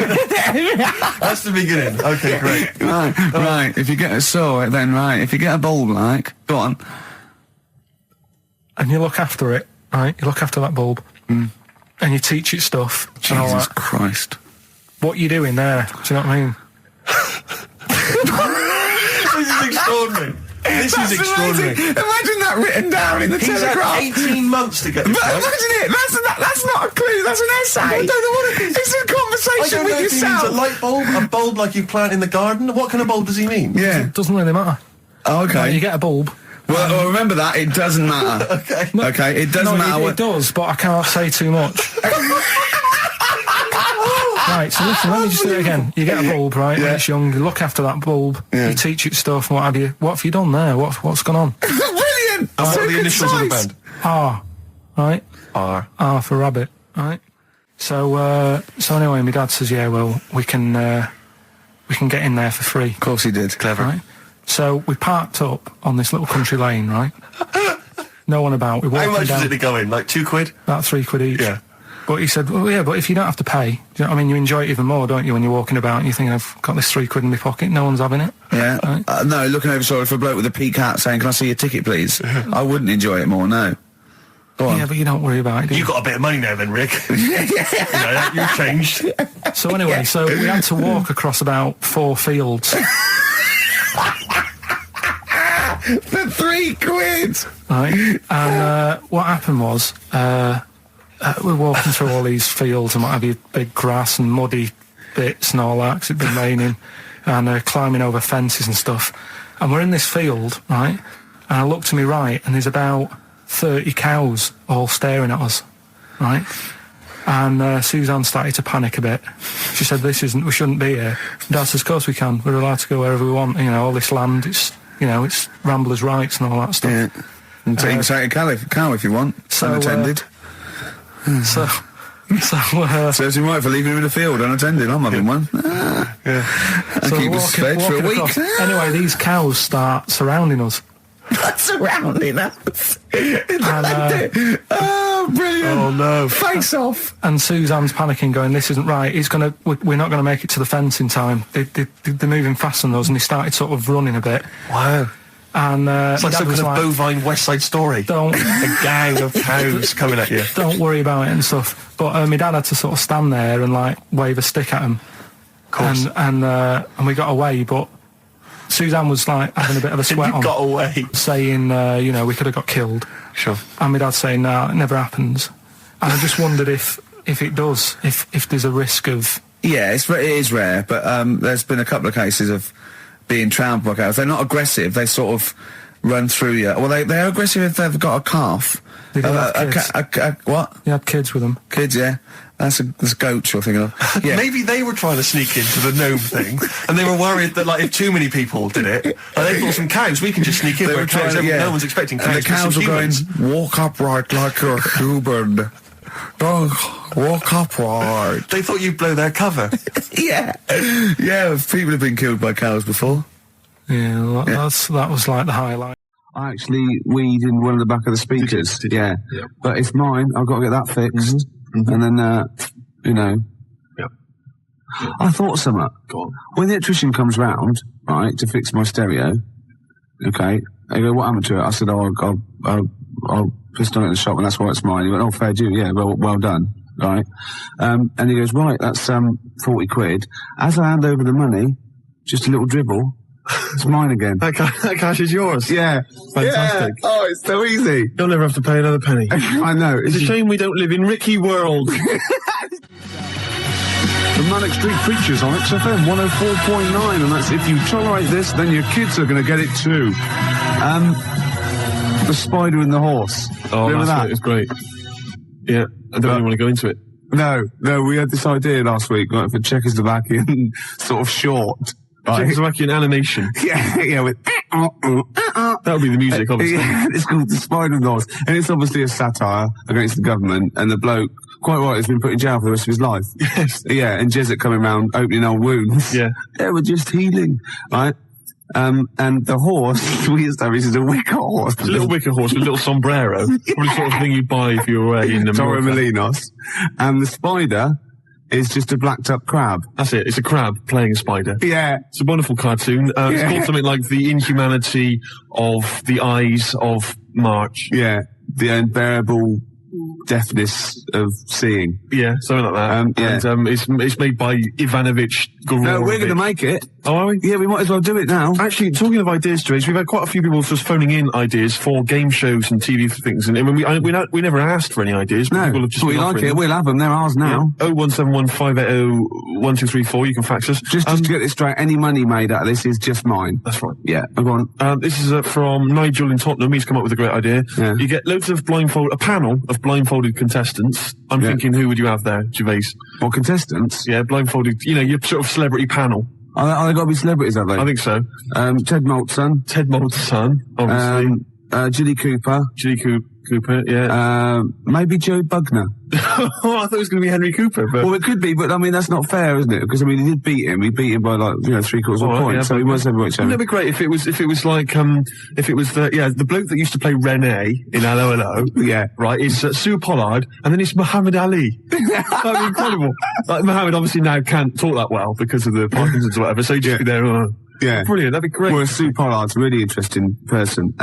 That's the beginning. Okay, great. Right, if you get if you get a bulb, like, go on. And you look after it, right? You look after that bulb. And you teach it stuff. And all Jesus that. Christ. What you doing there? Do you know what I mean? This is extraordinary. This is extraordinary. Imagine that written down in the He's Telegraph. had 18 months to get this But right. imagine it. That's not a clue. That's an essay. I don't know what it is. It's a I conversation don't know with if he means yourself. a light bulb, a bulb like you plant in the garden. What kind of bulb does he mean? Yeah. It doesn't really matter. Oh, Right, okay. you get a bulb. Well, remember that. It doesn't matter. Okay. Okay. It doesn't matter. It does, but I can't say too much. Right, so listen, let me just do it again. You get a bulb, right, when it's young, you look after that bulb, you teach it stuff and what have you. What have you done there? What's gone on? Brilliant. And what are the initials of the band? R, right? R. R for rabbit, right? So anyway, my dad says, yeah, well, we can get in there for free. Of course he did. Clever. Right? So we parked up on this little country lane, right? No one about. We walked How much down, was it to go in? Like £2? about £3 each. Yeah. But he said, well, yeah, but if you don't have to pay, do you know what I mean? You enjoy it even more, don't you, when you're walking about and you're thinking, I've got this £3 in my pocket, no one's having it. Yeah. Right? No, looking over for a bloke with a peak hat saying, can I see your ticket, please? I wouldn't enjoy it more, no. Go on. Yeah, but you don't worry about it, do you? You got a bit of money now then, Rick. You've changed. So anyway, so we had to walk across about 4 fields, For £3. right? And what happened was, we're walking through all these fields and what have you, big grass and muddy bits and all that, 'cause it'd been raining, and climbing over fences and stuff. And we're in this field, right? And I look to my right, and there's about 30 cows all staring at us, right? And Suzanne started to panic a bit. She said, we shouldn't be here. Dad says, of course we can. We're allowed to go wherever we want. You know, all this land, it's ramblers' rights and all that stuff. Yeah. And take a cow if you want. So, unattended. So Serves him right for leaving him in the field unattended. I'm having one. And keep us fed for a week. across. Anyway, these cows start surrounding us. Surrounding us. And, Oh, brilliant. Oh, no. Face off. and Suzanne's panicking, going, "This isn't right. We're not going to make it to the fence in time. They're moving faster than us." And he started sort of running a bit. Wow. And It's like Dad some was kind of bovine West Side Story. Don't A gang of cows coming at you. don't worry about it and stuff. But my dad had to sort of stand there and like wave a stick at him. Of course. And we got away, but Suzanne was like having a bit of a sweat You on, got away. saying, you know, we could have got killed. Sure. And my dad saying, no, it never happens. And I just wondered if it does, if there's a risk of... Yeah, it is rare, but there's been a couple of cases of being trampled by cows. They're not aggressive, they sort of run through you. Well, they're aggressive if they've got a calf. They do have kids. What? You had kids with them. Kids, yeah. That's goats you're thinking of. Yeah. Maybe they were trying to sneak into the gnome thing, and they were worried that, like, if too many people did it, they thought some cows, we can just sneak in. They Where were trying cows, to, yeah. no one's expecting cows. And the cows were going, walk upright like you're human. Don't walk upright. They thought you'd blow their cover. Yeah. Yeah, people have been killed by cows before. Yeah, well, that was like the highlight. I actually weed in one of the back of the speakers. Did you? Yeah. Yep. But it's mine. I've got to get that fixed. And then, you know. Yep. I thought something. Go on. When the electrician comes round, right, to fix my stereo, okay, they go, what happened to it? I said, I'll pissed on it in the shop and that's why it's mine. He went, oh, fair due. Yeah, well done. Right. And he goes, right, that's 40 quid. As I hand over the money, just a little dribble. It's mine again. That cash is yours. Yeah. Fantastic. Yeah. Oh, it's so easy. You'll never have to pay another penny. I know. It's a shame we don't live in Ricky World. The Manic Street Preachers on XFM 104.9, and that's if you tolerate this, then your kids are going to get it too. The Spider and the Horse. Oh, remember that? It was great. Yeah, I don't really want to go into it. No, we had this idea last week, like, for Czechoslovakian sort of short. Right. Czechoslovakian animation. Yeah, with... That would be the music, obviously. Yeah, it's called The Spider and the Horse, and it's obviously a satire against the government, and the bloke, quite right, has been put in jail for the rest of his life. Yes. Yeah, and Jesuit coming around opening old wounds. Yeah. They were just healing, right? And the horse, we used to have, is a wicker horse. It's a little wicker horse with a little sombrero. Probably the sort of thing you'd buy if you were away in the Torremolinos. And the spider is just a blacked up crab. That's it. It's a crab playing a spider. Yeah. It's a wonderful cartoon. It's called something like The Inhumanity of the Eyes of March. Yeah. The unbearable deafness of seeing. Yeah, something like that. Yeah. And it's made by Ivanovich Gororovich. No, we're going to make it. Oh, are we? Yeah, we might as well do it now. Actually, talking of ideas, Gervais, we've had quite a few people just phoning in ideas for game shows and TV things, and we never asked for any ideas. No, people have just we been like offering it. them. We'll have them. They're ours now. Yeah. 01715801234. You can fax us. Just to get this straight, any money made out of this is just mine. That's right. Yeah, go on. This is from Nigel in Tottenham. He's come up with a great idea. Yeah. You get loads of a panel of blindfolded contestants. I'm thinking, who would you have there, Gervais? What, contestants? Yeah, blindfolded. You know, your sort of celebrity panel. Are they got to be celebrities, have they? I think so. Ted Moult's son. Ted Moult's son, obviously. Ginny Cooper. Ginny Cooper, yeah. Maybe Joe Bugner. Oh, I thought it was going to be Henry Cooper, but... Well, it could be, but I mean, that's not fair, isn't it? Because, I mean, he did beat him. He beat him by, like, 3/4 of a point, yeah, so he was heavyweight champion. Wouldn't it be great if it was like, if it was the bloke that used to play Rene in Hello Hello. Yeah. Right, is Sue Pollard, and then it's Muhammad Ali. That'd be incredible. Like, Muhammad obviously now can't talk that well because of the Parkinson's or whatever, so he'd just be there, yeah. Brilliant, that'd be great. Well, Sue Pollard's a really interesting person.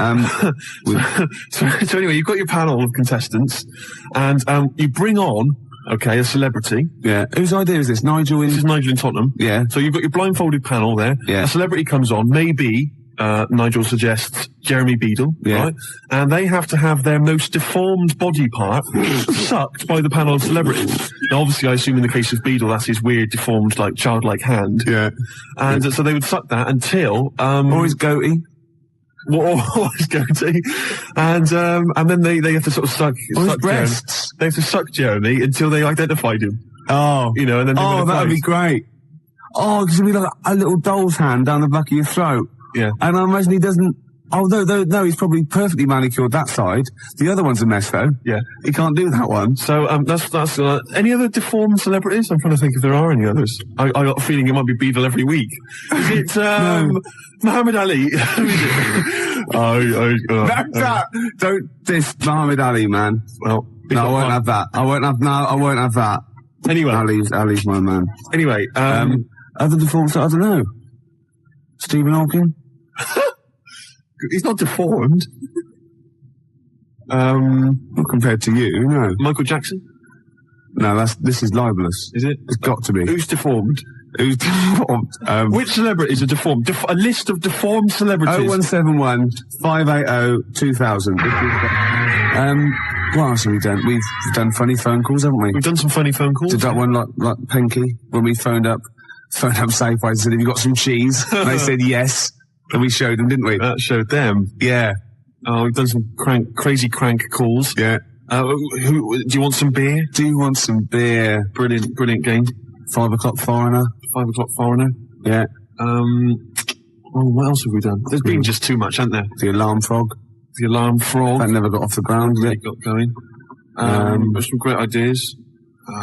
So anyway, you've got your panel of contestants, and you bring on, a celebrity. Yeah. Whose idea is this? Nigel in... This is Nigel in Tottenham. Yeah. So you've got your blindfolded panel there. Yeah. A celebrity comes on, maybe, Nigel suggests Jeremy Beadle, right? And they have to have their most deformed body part sucked by the panel of celebrities. Now, obviously, I assume in the case of Beadle, that's his weird, deformed, like, childlike hand. Yeah. And so they would suck that until... or his goatee. Or his goatee. And then they have to sort of suck his breasts. They have to suck Jeremy until they identified him. Oh. You know, and then... Oh, that would be great. Oh, because it'd be like a little doll's hand down the back of your throat. Yeah. And I imagine he doesn't... Oh, no, he's probably perfectly manicured that side. The other one's a mess, though. Yeah. He can't do that one. So, that's any other deformed celebrities? I'm trying to think if there are any others. I got a feeling it might be Beadle every week. Is it, Muhammad Ali? Who is it? Don't diss Muhammad Ali, man. Well, no, I won't have that. I won't have that. Anyway. Ali's my man. Anyway, other deformed, I don't know. Stephen Hawking? He's not deformed. Not compared to you, no. Michael Jackson? No, this is libelous. Is it? It's got to be. Who's deformed? Who's deformed? Which celebrities are deformed? A list of deformed celebrities. 0171 580 2000. What else have we done? We've done funny phone calls, haven't we? We've done some funny phone calls. Did that one like Pinky when we phoned up Safeway and said, "Have you got some cheese?" And they said yes, and we showed them, didn't we? That showed them. Yeah. Oh, we've done some crazy crank calls. Yeah. Do you want some beer? Do you want some beer? Brilliant game. 5 o'clock foreigner. 5 o'clock foreigner. Yeah. What else have we done? There's been just too much, hasn't there? The alarm frog. The alarm frog. That never got off the ground, did it? Got going. There's some great ideas.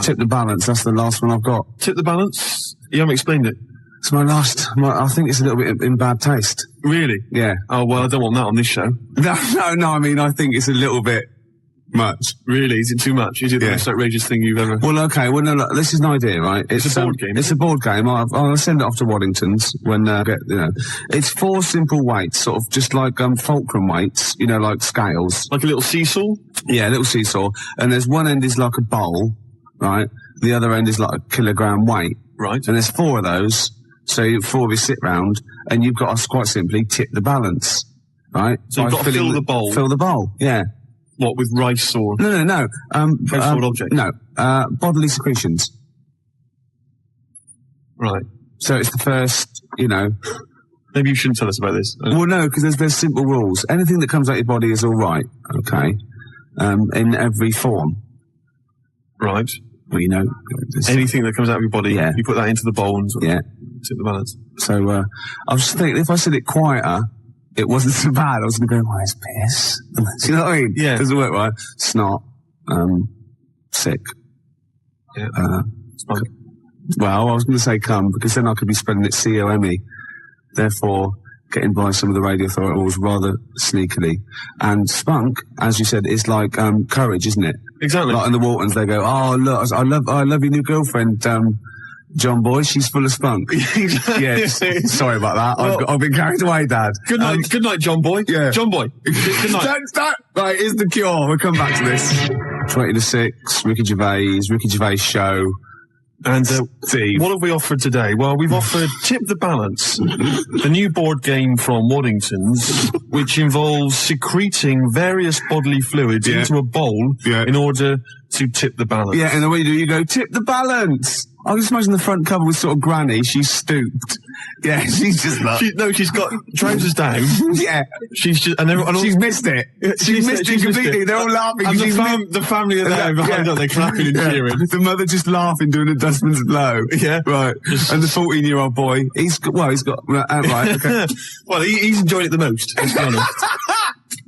Tip the balance. That's the last one I've got. Tip the balance? You haven't explained it. It's my last. I think it's a little bit in bad taste. Really? Yeah. Oh, well, I don't want that on this show. No, I mean, I think it's a little bit much. Really? Is it too much? Is it the most outrageous thing you've ever... Well, okay. Well, no, look, this is an idea, right? It's a board game. It's a board game. I'll send it off to Waddington's when, it's 4 simple weights, sort of just like, fulcrum weights, like scales. Like a little seesaw? Yeah, a little seesaw. And there's one end is like a bowl, right? The other end is like a kilogram weight. Right. And there's 4 of those. So 4 of you sit round, and you've got to quite simply tip the balance, right? So you've got to fill the bowl. Fill the bowl, yeah. What, with rice or... No. Household objects? No. Bodily secretions. Right. So it's the first, Maybe you shouldn't tell us about this. Well, no, because there's simple rules. Anything that comes out your body is all right, okay? In every form. Right. Well, anything that comes out of your body, yeah. You put that into the bowl and yeah. Tip the balance. So, I was just thinking, if I said it quieter, it wasn't so bad. I was going to go, it's piss. Do you know what I mean? Yeah. Doesn't work right. Snot. Sick. Yeah. Spunk. Well, I was going to say cum, because then I could be spelling it C-O-M-E. Therefore, getting by some of the radio authorities rather sneakily. And spunk, as you said, is like, courage, isn't it? Exactly. Like in the Waltons, they go, "Oh, look, I love your new girlfriend, John Boy, she's full of spunk." Yeah, sorry about that. Well, I've been carried away, Dad. Good night, John Boy. Yeah. John Boy. Good night. Don't. Right, here's the cure. We'll come back to this. 20 to 6, Ricky Gervais show. And Steve, what have we offered today? Well, we've offered Tip the Balance, the new board game from Waddington's, which involves secreting various bodily fluids into a bowl in order to tip the balance. Yeah, and then what you go, tip the balance. I can just imagine the front cover with sort of Granny. She's stooped. Yeah, she's just like... she's got trousers down. Yeah. She's just... And she's missed it. She's missed it completely. They're all laughing. And the family are there behind her. They're clapping and cheering. The mother just laughing, doing a dustman's blow. Yeah. Right. And the 14-year-old boy, he's got... right, okay. Well, he's enjoyed it the most, let's be honest.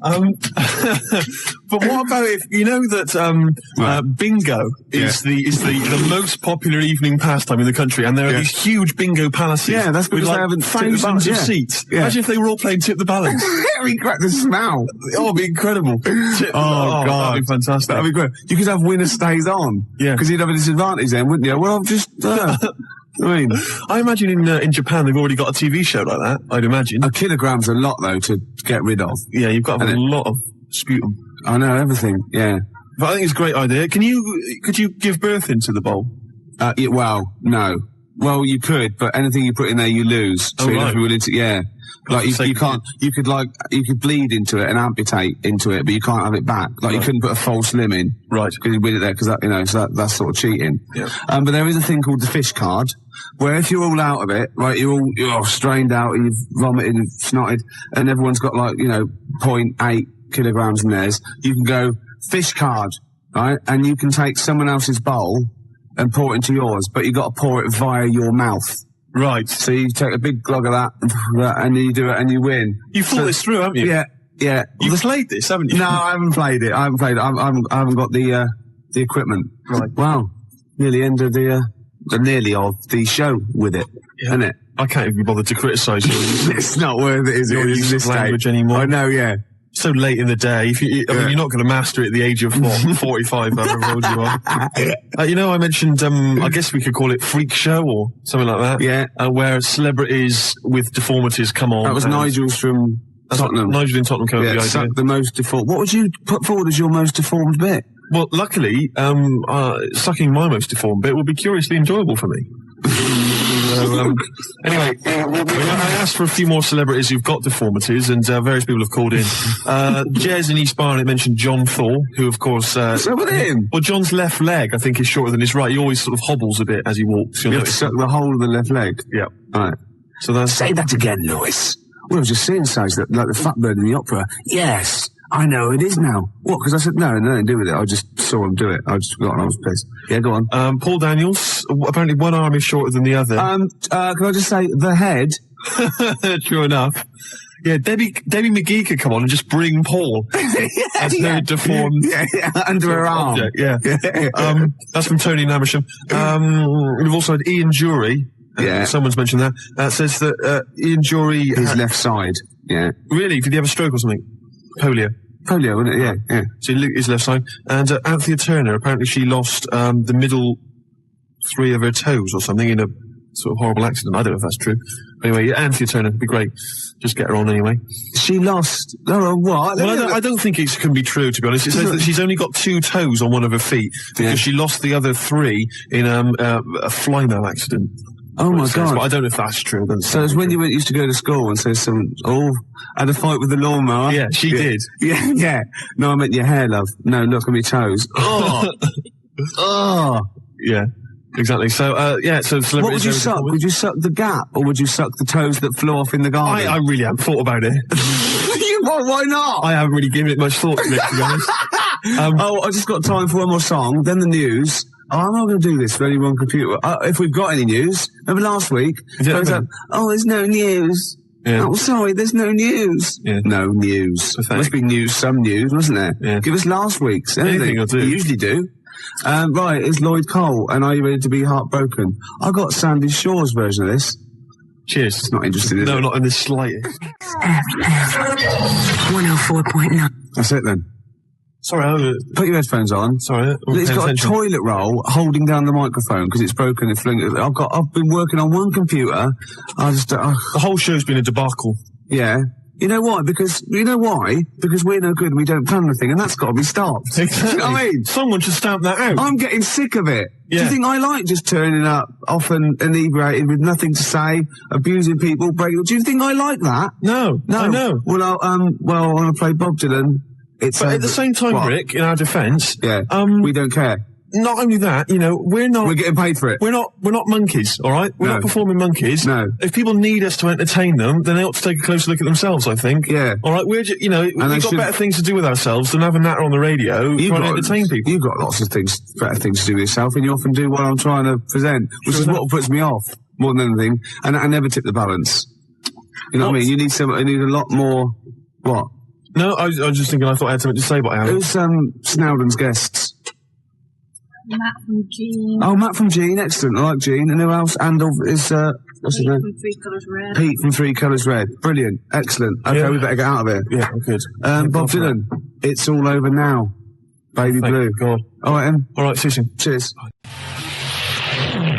But what about if you know that bingo is the most popular evening pastime in the country, and there are these huge bingo palaces. Yeah, that's because with they haven't thousands of seats. Yeah. Imagine if they were all playing Tip the Balance. We crack the smell. Oh, it'd be incredible. God, that'd be fantastic. That'd be great. You could have winner stays on. Yeah, because you'd have a disadvantage then, wouldn't you? Well, I've just. I imagine in Japan they've already got a TV show like that. I'd imagine a kilogram's a lot though to get rid of. Yeah, you've got to have a lot of sputum. I know everything. Yeah, but I think it's a great idea. Could you give birth into the bowl? Well, no. Well, you could, but anything you put in there, you lose. So you'd have to be willing to, yeah. Like you can't. You could bleed into it and amputate into it, but you can't have it back. Like you couldn't put a false limb in, right? Because you win it there, because that's sort of cheating. Yeah. But there is a thing called the fish card, where if you're all out of it, right, you're all strained out, and you've vomited and snotted, and everyone's got 0.8 kilograms in theirs. You can go fish card, right, and you can take someone else's bowl and pour it into yours, but you got to pour it via your mouth. Right. So you take a big glug of that, and you do it, and you win. You thought this through, haven't you? Yeah, yeah. You've played this, haven't you? No, I haven't played it. I haven't got the equipment. Right. Wow. Nearly end of the show with it, isn't it? I can't even be bothered to criticise you. It's not worth it, is it? Your use of language anymore. I know, yeah. So late in the day. I mean, you're not going to master it at the age of 45, however old you are. I mentioned, I guess we could call it Freak Show or something like that. Yeah. Where celebrities with deformities come on. That was Nigel's from Tottenham. Nigel in Tottenham came up with the idea. The most deformed. What would you put forward as your most deformed bit? Well, luckily, sucking my most deformed bit would be curiously enjoyable for me. anyway, I asked for a few more celebrities who've got deformities, and various people have called in. Jez in East Barnet mentioned John Thor, who, of course... What's up with him? Well, John's left leg, I think, is shorter than his right. He always sort of hobbles a bit as he walks. You have to suck the whole of the left leg? Yeah. Right. So that's... Say that again, Lewis. Well, I was just saying, Sage, that like the fat bird in the opera. Yes, I know it is now. What? Because I said, no, nothing to do with it. I just saw him do it. I just forgot and I was pissed. Yeah, go on. Paul Daniels, apparently one arm is shorter than the other. Can I just say, the head? True enough. Yeah, Debbie McGee could come on and just bring Paul as her deformed under her arm. Object, yeah. That's from Tony Namersham. We've also had Ian Jury. Yeah. Someone's mentioned that. Says that Ian Jury... His left side. Yeah. Really? Did he have a stroke or something? Polio. Polio, wasn't it? Yeah. So his left side. And Anthea Turner, apparently she lost the middle 3 of her toes or something in a sort of horrible accident. I don't know if that's true. Anyway, yeah, Anthea Turner would be great. Just get her on anyway. She lost... Oh, what? Well, I don't think it can be true, to be honest. It says that she's only got 2 toes on one of her feet because she lost the other 3 in a fly-mill accident. Oh my God. But I don't know if that's true. So it's when you used to go to school and say had a fight with the lawnmower. Yeah, she did. Yeah. No, I meant your hair, love. No, look at me toes. Oh. Oh. Yeah, exactly. So, so celebrities... What would you suck? Would you suck the gap or would you suck the toes that flew off in the garden? I really haven't thought about it. Why not? I haven't really given it much thought to it, to be honest. I just got time for one more song, then the news. I'm not going to do this for any one computer. If we've got any news, remember last week? Goes up, there's no news. Yeah. Oh, sorry, there's no news. Yeah. No news. Must be news, some news, wasn't there? Yeah. Give us last week's. Anything. You usually do. Right, it's Lloyd Cole, and are you ready to be heartbroken? I got Sandy Shaw's version of this. Cheers. It's not interesting, is it? No, not in the slightest. 104.9. That's it then. Sorry, put your headphones on. Sorry, it's got a toilet roll holding down the microphone because it's broken. I've been working on one computer. The whole show's been a debacle. Yeah. You know why? Because we're no good and we don't plan anything, and that's got to be stopped. Exactly. You know what I mean? Someone should stamp that out. I'm getting sick of it. Yeah. Do you think I like just turning up, often inebriated with nothing to say, abusing people, breaking? Do you think I like that? No. I know. Well, I want to play Bob Dylan. But at the same time, Rick, in our defence, we don't care. Not only that, we're getting paid for it. We're not monkeys, all right? We're not performing monkeys. No. If people need us to entertain them, then they ought to take a closer look at themselves, I think. Yeah. All right, we've got better things to do with ourselves than have a natter on the radio trying to entertain people. You've got lots of better things to do with yourself, and you often do what I'm trying to present, which is what puts me off more than anything. And I never tip the balance. You know what I mean? You need a lot more. What? No, I was just thinking. I thought I had something to say, but I haven't. Who's Snowden's guests? Matt from Gene. Oh, Matt from Gene, excellent. I like Gene. And who else? And is what's his name? From 3 Colours Red. Pete from 3 Colours Red. Brilliant, excellent. Okay, we better get out of here. Yeah, good. Bob Dylan, it's all over now. Baby Blue. God. All right, Em. All right, see you soon. Cheers.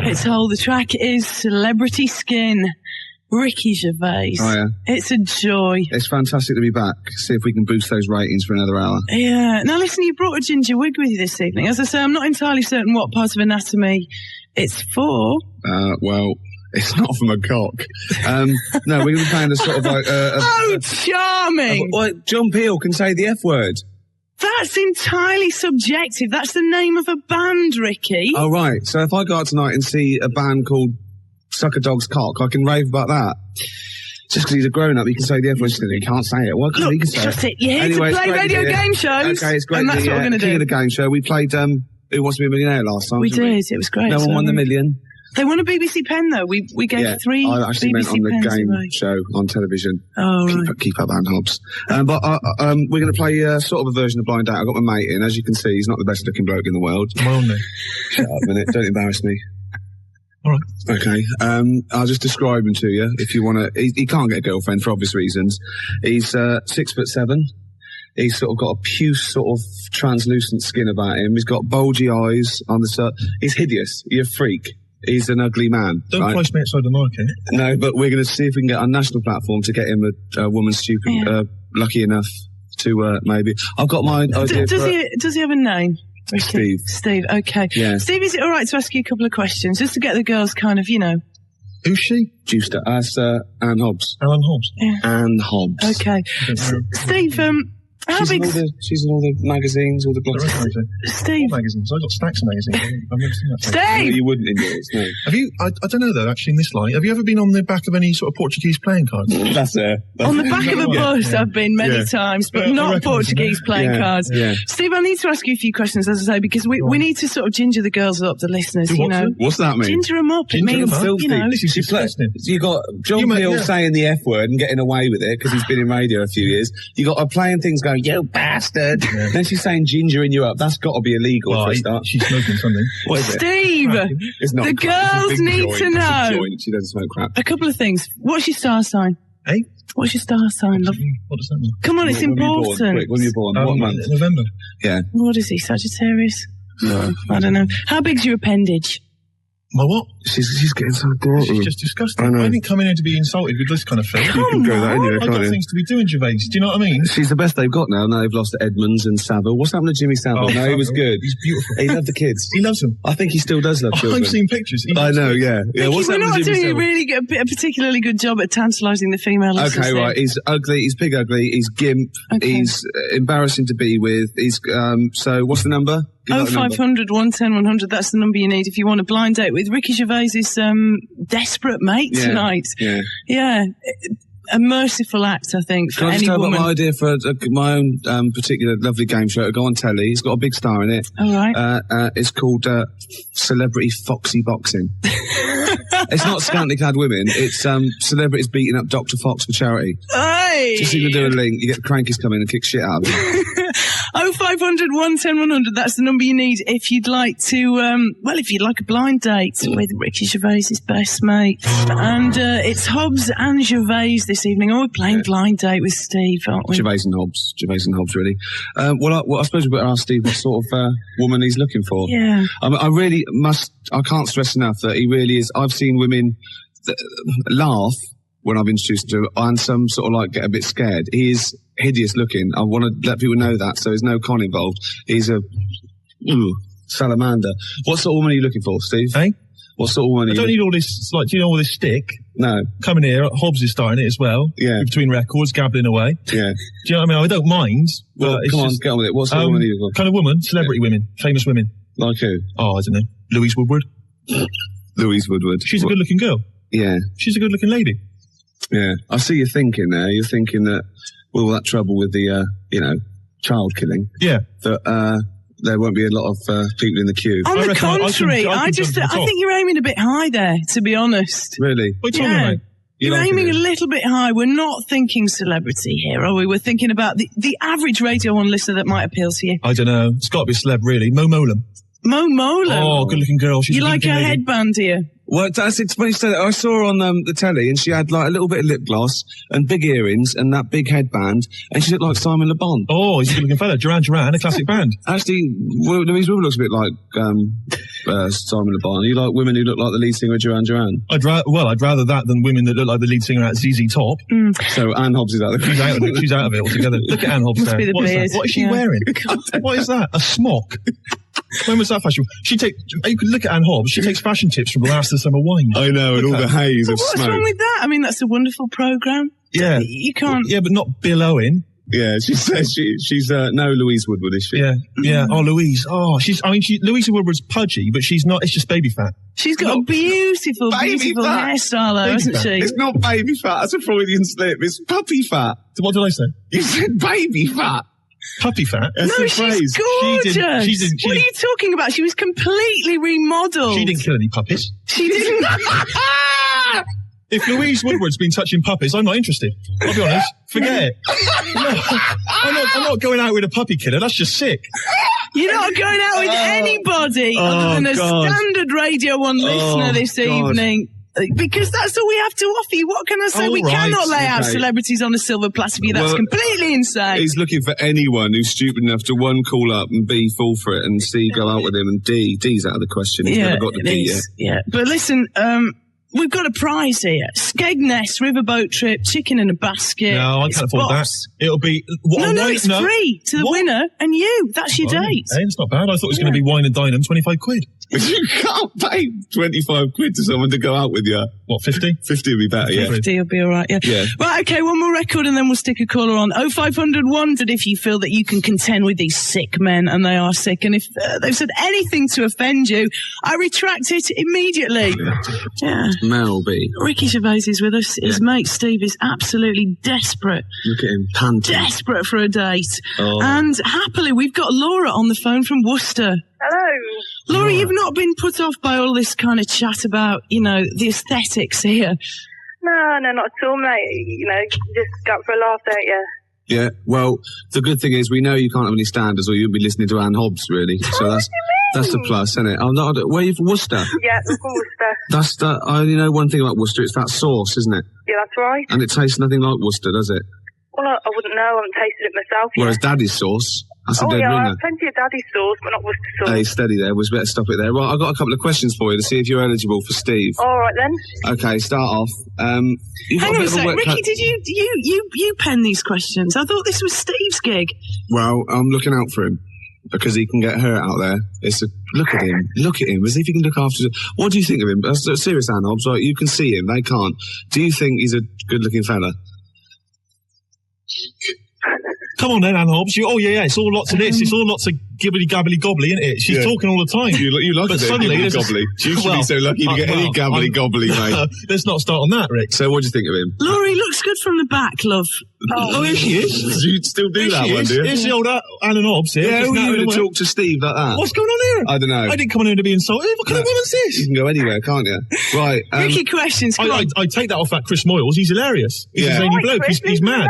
It's all. The track is Celebrity Skin. Ricky Gervais. Oh, yeah. It's a joy. It's fantastic to be back. See if we can boost those ratings for another hour. Yeah. Now listen, you brought a ginger wig with you this evening. As I say, I'm not entirely certain what part of anatomy it's for. Well, it's not from a cock. No, we're going to be playing a sort of like... oh, charming! John Peel can say the F word. That's entirely subjective. That's the name of a band, Ricky. Oh, right. So if I go out tonight and see a band called Suck a Dog's Cock, I can rave about that. Just because he's a grown-up, he can say the F word. He can't say it. Well, he can say it. You're here to play radio game shows. Okay, it's great. And that's what we're going to do. King of the game show. We played Who Wants to Be a Millionaire last time. We did. It was great. No one won the million. They won a BBC pen, though. We gave 3 I actually BBC meant on the pens game away. show on television. Oh, right. Keep up, Ann Hobbs. But we're going to play sort of a version of Blind Date. I've got my mate in. As you can see, he's not the best looking bloke in the world. Well, no. Shut up a minute. Don't embarrass me. All right. Okay. I'll just describe him to you if you want to. He can't get a girlfriend for obvious reasons. He's 6'7". He's sort of got a puce sort of translucent skin about him. He's got bulgy eyes on the side. He's hideous. He's a freak. He's an ugly man. Don't price me outside the market. No, but we're going to see if we can get on national platform to get him a woman stupid, lucky enough to maybe. I've got my idea. Does he have a name? Steve. Steve, okay. Yeah. Steve, is it all right to ask you a couple of questions just to get the girls kind of, Who's she? Juicer. Anne Hobbs. Alan Hobbs. Yeah. Anne Hobbs. Okay. Steve, how big... She's in all the magazines, all the blogs. Steve. Magazines. I've got stacks of magazines. I've never seen that. Steve! No, you wouldn't in yours, no. Have you, I don't know though, actually in this light, have you ever been on the back of any sort of Portuguese playing cards? That's it. On the back of a bus, I've been many times, but not Portuguese playing cards. Yeah. Steve, I need to ask you a few questions, as I say, because we need to sort of ginger the girls up, the listeners, you know. What's that mean? Ginger them up. It means, you know. This is disgusting. You got John Peel saying the F word and getting away with it because he's been in radio a few years. You got her playing things going, you bastard. Then she's saying gingering you up. That's got to be illegal for a start. She's smoking something. What is it? Steve, it's not the crap. girls need to know She doesn't smoke crap. a couple of things. What's your star sign? Hey? What's your star sign, love? What does that mean? Come on, it's When were you born? important. Quick, when were you born? What month? November. Yeah. What is he, Sagittarius? No, I don't know. How big's your appendage? My what? She's getting so adorable. She's just disgusting. I know. I didn't come in here to be insulted with this kind of thing. You can go that anyway, I've can't got you? things to be doing, Gervais. Do you know what I mean? She's the best they've got now. Now they've lost Edmonds and Savile. What's happened to Jimmy Savile? No, he was Savile. good. He's beautiful. He loved the kids. He loves them. I think he still does love children. I've seen pictures. He I loves know, them. yeah. What's We're happened not to Jimmy doing Savile? a particularly good job at tantalising the female listeners. Okay, here. right. He's ugly. He's pig ugly. He's gimp. Okay. He's embarrassing to be with. He's so. What's the number? Give that a number. 0500 110 100. That's the number you need if you want a blind date with Ricky Gervais's desperate mate tonight. Yeah. Yeah. A merciful act, I think, for Can I just any tell about woman. my idea for my own particular lovely game show to go on telly? It's got a big star in it. All right. It's called Celebrity Foxy Boxing. It's not scantily clad women. It's celebrities beating up Dr. Fox for charity. Hey! Just even do a link. You get the crankies come in and kick shit out of them. 0500 110 100. That's the number you need if you'd like to, if you'd like a blind date with Ricky Gervais's best mate. And it's Hobbs and Gervais this evening. Oh, we're playing blind date with Steve, aren't we? Gervais and Hobbs, really. I suppose we've got to ask Steve what sort of woman he's looking for. Yeah. I can't stress enough that he really is. I've seen women laugh when I've introduced him to, and some sort of like get a bit scared. He is hideous looking. I want to let people know that, so there's no con involved. He's a salamander. What sort of woman are you looking for, Steve? Hey? What sort of woman are I you don't need all this, it's like, do you know all this stick? No. Coming here, Hobbs is starting it as well. Yeah. Between records, gabbling away. Yeah. Do you know what I mean? I don't mind. Well, but it's come on, just, get on with it. What sort of woman are you looking for? Kind of woman, celebrity women, famous women. Like who? Oh, I don't know. Louise Woodward. Louise Woodward. She's a good looking girl. Yeah. She's a good looking lady. Yeah. I see you thinking there. You're thinking that, with all that trouble with the, child killing. Yeah. That, there won't be a lot of people in the queue. On the contrary, I think you're aiming a bit high there, to be honest. Really? What are you talking about? You're aiming a little bit high. We're not thinking celebrity here, are we? We're thinking about the average Radio 1 listener that might appeal to you. I don't know. It's got to be a celeb, really. Mo Molam. Mo Molam. Oh, good looking girl. She's You a like her good-looking lady. headband, do you? Well, it's funny you say that. I saw her on the telly, and she had like a little bit of lip gloss and big earrings and that big headband, and she looked like Simon Le Bon. Oh, he's a good looking fella. Duran Duran, a classic band. Actually, Louise Woodward looks a bit like Simon Le Bon. You like women who look like the lead singer of Duran Duran? I'd rather that than women that look like the lead singer at ZZ Top. So Anne Hobbs is out of the She's out of it. She's out of it altogether. Look at Anne Hobbs Must there. be the What is beard. that? What is she Yeah. wearing? What is that? A smock? When was that fashion? You could look at Anne Hobbs. She takes fashion tips from the last of the summer wine. I know, and all the haze of What's smoke. wrong with that? I mean, that's a wonderful programme. Yeah. You can't... Yeah, but not billowing. Yeah, she says she's no Louise Woodward, is she? Yeah, yeah. Oh, Louise. Oh, Louise Woodward's pudgy, but she's not. It's just baby fat. She's got a beautiful, baby beautiful fat. hairstyle, though, Baby hasn't fat. she? It's not baby fat. That's a Freudian slip. It's puppy fat. What did I say? You said baby fat. Puppy fat. That's No, the she's phrase. gorgeous. She didn't- What are you talking about? She was completely remodelled. She didn't kill any puppies. She didn't. If Louise Woodward's been touching puppies, I'm not interested. I'll be honest. Forget it. No, I'm not going out with a puppy killer. That's just sick. You're not going out with anybody other than a standard Radio 1 listener this evening. Because that's all we have to offer you. What can I say? We cannot lay out celebrities on a silver platter for you. That's completely insane. He's looking for anyone who's stupid enough to one, call up, and B, fall for it, and C, go out with him, and D's out of the question. He's never got the D yet. Yeah, but listen, we've got a prize here. Skegness, riverboat trip, chicken in a basket. No, I can't afford that. It'll be... It's free to the winner and you. That's your date. Hey, it's not bad. I thought it was going to be wine and dine 'em, 25 quid. You can't pay 25 quid to someone to go out with you. What, 50? 50 would be better, yeah. 50 will be alright, yeah. Right, okay, one more record and then we'll stick a caller on. 0500 100 if you feel that you can contend with these sick men, and they are sick, and if they've said anything to offend you, I retract it immediately. Yeah. Mel B. Ricky Gervais is with us. His mate Steve is absolutely desperate. Look at him, panting. Desperate for a date. And happily, we've got Laura on the phone from Worcester. Hello. Laura, you've not been put off by all this kind of chat about, you know, the aesthetics here? No, not at all, mate. You know, just go out for a laugh, don't you? Yeah, well, the good thing is we know you can't have any standards or you'll be listening to Anne Hobbs, really. So that's the plus, isn't it? I'm not, where are you from, Worcester? Yeah, I'm from Worcester. That's the, I only know one thing about Worcester, it's that sauce, isn't it? Yeah, that's right. And it tastes nothing like Worcester, does it? Well, I wouldn't know. I haven't tasted it myself yet. Whereas Daddy's sauce, that's a dead I ringer. have plenty of Daddy's sauce, but not Worcester sauce. Hey, steady there. We better stop it there. Right, I've got a couple of questions for you to see if you're eligible for Steve. All right, then. Okay, start off. You've Hang got on a bit of sec, wet Ricky, cut- did you pen these questions? I thought this was Steve's gig. Well, I'm looking out for him because he can get hurt out there. Look at him, as if he can look after. What do you think of him? That's serious, Anne Hobbs. Like, you can see him, they can't. Do you think he's a good-looking fella? Come on then, Anne Hobbs. Yeah, it's all lots of this. It's all lots of gibbly gobbly, isn't it? She's talking all the time. You like but a bit suddenly of gobbly. She used to be so lucky to get any gobbly, mate. Let's not start on that, Rick. So what do you think of him? Laura, he looks good from the back, love. Oh, here she is. Do you still do that one, do you? Here's the old Alan Hobbs here. Yeah, who are you going to talk to Steve like that? What's going on here? I don't know. I didn't come in here to be insulted. What kind of woman's this? You can go anywhere, can't you? Right. Ricky questions, come on. I take that off that Chris Moyles. He's hilarious. He's a zany bloke. He's mad.